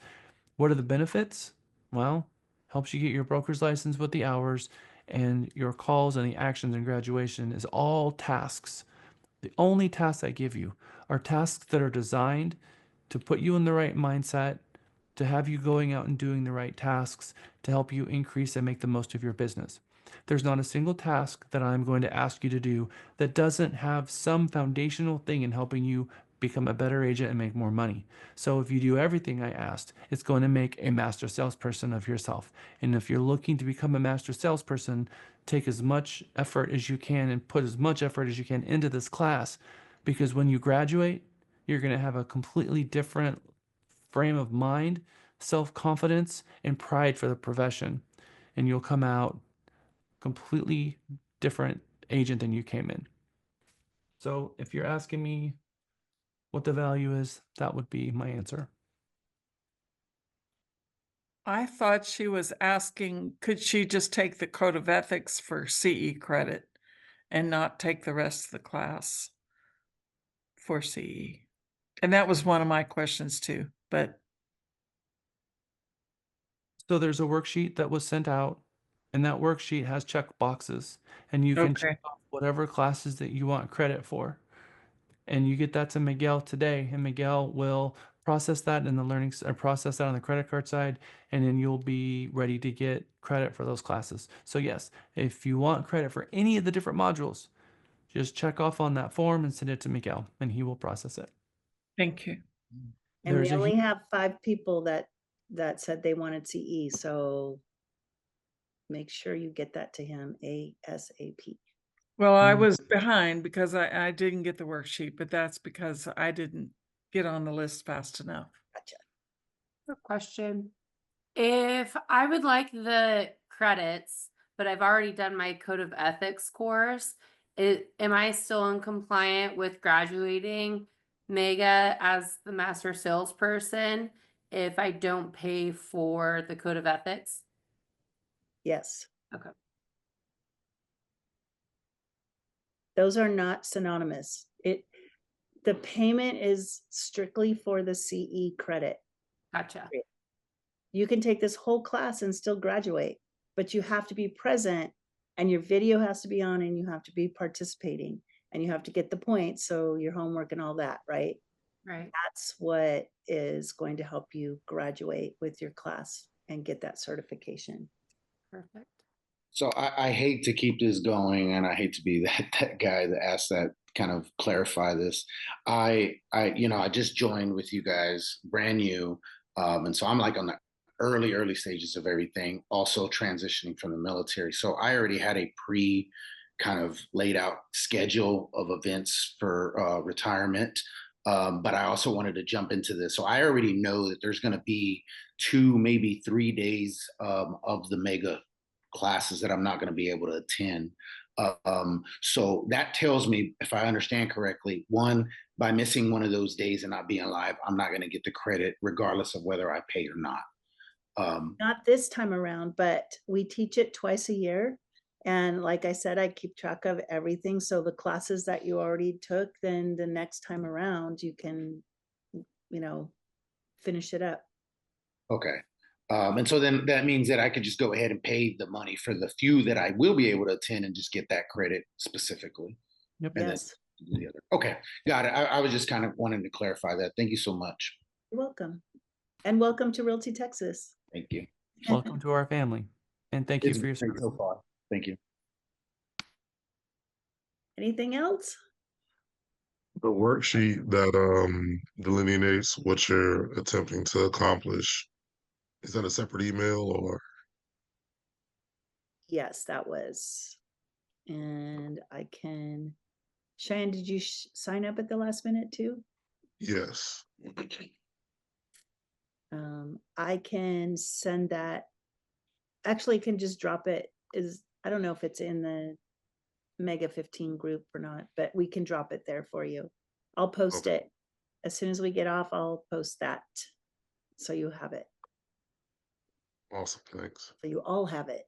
what are the benefits? Well, helps you get your broker's license with the hours, and your calls and the actions and graduation is all tasks. The only tasks I give you are tasks that are designed to put you in the right mindset, to have you going out and doing the right tasks, to help you increase and make the most of your business. There's not a single task that I'm going to ask you to do that doesn't have some foundational thing in helping you become a better agent and make more money. So if you do everything I asked, it's going to make a master salesperson of yourself. And if you're looking to become a master salesperson, take as much effort as you can and put as much effort as you can into this class, because when you graduate, you're going to have a completely different frame of mind, self-confidence, and pride for the profession. And you'll come out completely different agent than you came in. So if you're asking me what the value is, that would be my answer.
I thought she was asking, could she just take the code of ethics for CE credit and not take the rest of the class for CE? And that was one of my questions too, but
So there's a worksheet that was sent out, and that worksheet has check boxes, and you can check
okay.
off whatever classes that you want credit for. And you get that to Miguel today, and Miguel will process that in the process that on the credit card side, and then you'll be ready to get credit for those classes. So yes, if you want credit for any of the different modules, just check off on that form and send it to Miguel, and he will process it.
Thank you.
And
There's
we
a
only have 5 people that said they wanted CE, so make sure you get that to him ASAP.
Well, I was behind because I didn't get the worksheet, but that's because I didn't get on the list fast enough.
Gotcha.
Quick question. If I would like the credits, but I've already done my code of ethics course, am I still in compliant with graduating Mega as the master salesperson if I don't pay for the code of ethics?
Yes.
Okay.
Those are not synonymous. The payment is strictly for the CE credit.
Gotcha.
You can take this whole class and still graduate, but you have to be present and your video has to be on and you have to be participating and you have to get the points. So your homework and all that, right?
Right.
That's what is going to help you graduate with your class and get that certification.
Perfect.
So I hate to keep this going, and I hate to be that guy that asks that, kind of clarify this. I just joined with you guys, brand new, and so I'm like on the early stages of everything. Also transitioning from the military, so I already had a kind of laid out schedule of events for retirement. But I also wanted to jump into this, so I already know that there's going to be 2, maybe 3 days of the mega classes that I'm not going to be able to attend. So that tells me, if I understand correctly, one, by missing one of those days and not being live, I'm not going to get the credit regardless of whether I pay or not.
Not this time around, but we teach it twice a year. And like I said, I keep track of everything. So the classes that you already took, then the next time around, you can, finish it up.
Okay. And so then that means that I could just go ahead and pay the money for the few that I will be able to attend and just get that credit specifically.
Yep.
And
yes.
Then the other. Okay. Got it. I was just kind of wanting to clarify that. Thank you so much.
You're welcome. And welcome to Realty Texas.
Thank you.
Welcome to our family. And thank you
It's
for your
been
service.
so far. Thank you.
Anything else?
The worksheet that delineates what you're attempting to accomplish, is that a separate email or?
Yes, that was. And I can. Cheyenne, did you sign up at the last minute too?
Yes.
I can send that. Actually, can just drop it. I don't know if it's in the Mega 15 group or not, but we can drop it there for you. I'll post it as soon as we get off. I'll post that so you have it.
Awesome, thanks.
So you all have it.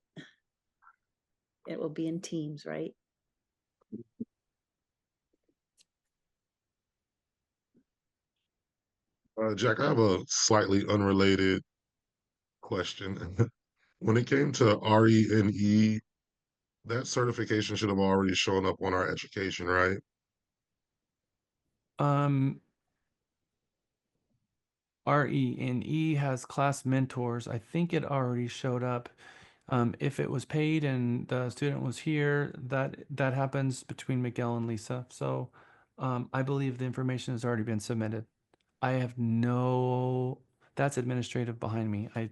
It will be in Teams, right?
Jack, I have a slightly unrelated question. When it came to RE&E, that certification should have already shown up on our education, right?
RE&E has class mentors. I think it already showed up. If it was paid and the student was here, that happens between Miguel and Lisa. So I believe the information has already been submitted. I have that's administrative behind me. I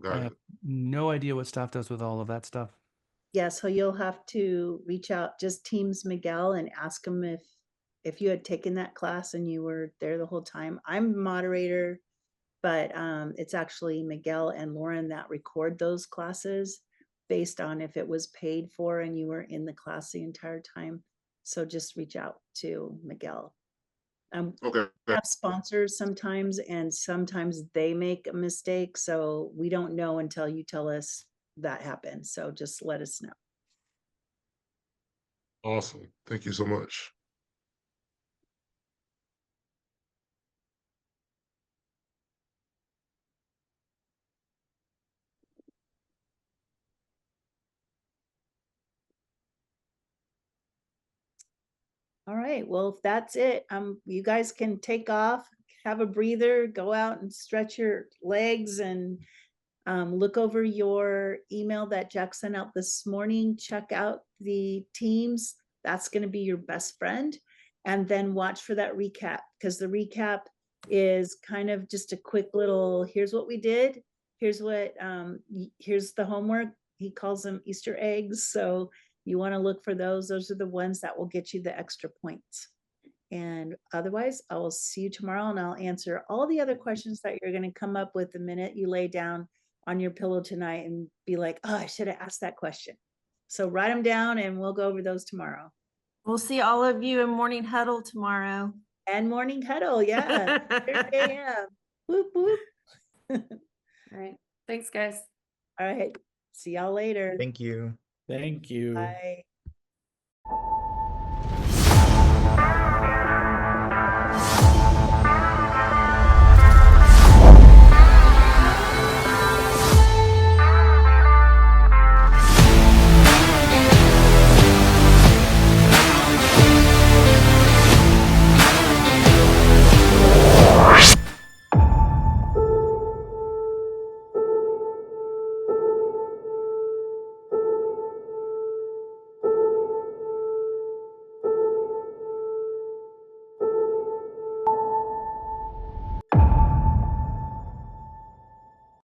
have no idea what staff does with all of that stuff.
Yeah, so you'll have to reach out, just Teams Miguel, and ask him if you had taken that class and you were there the whole time. I'm moderator, but it's actually Miguel and Lauren that record those classes based on if it was paid for and you were in the class the entire time. So just reach out to Miguel.
Okay.
We have sponsors sometimes, and sometimes they make a mistake. So we don't know until you tell us that happened. So just let us know.
Awesome. Thank you so much.
All right. Well, if that's it, you guys can take off. have a breather, go out and stretch your legs and look over your email that Jack sent out this morning. Check out the teams. That's going to be your best friend. And then watch for that recap, because the recap is kind of just a quick little, here's what we did. Here's what, here's the homework. He calls them Easter eggs. So you want to look for those. Those are the ones that will get you the extra points. And otherwise, I will see you tomorrow, and I'll answer all the other questions that you're going to come up with the minute you lay down on your pillow tonight and be like, oh, I should have asked that question. So write them down and we'll go over those tomorrow.
We'll see all of you in morning huddle tomorrow.
And morning huddle, yeah. 6 a.m. Whoop, whoop.
All right. Thanks, guys.
All right. See y'all later.
Thank you.
Thank you.
Bye.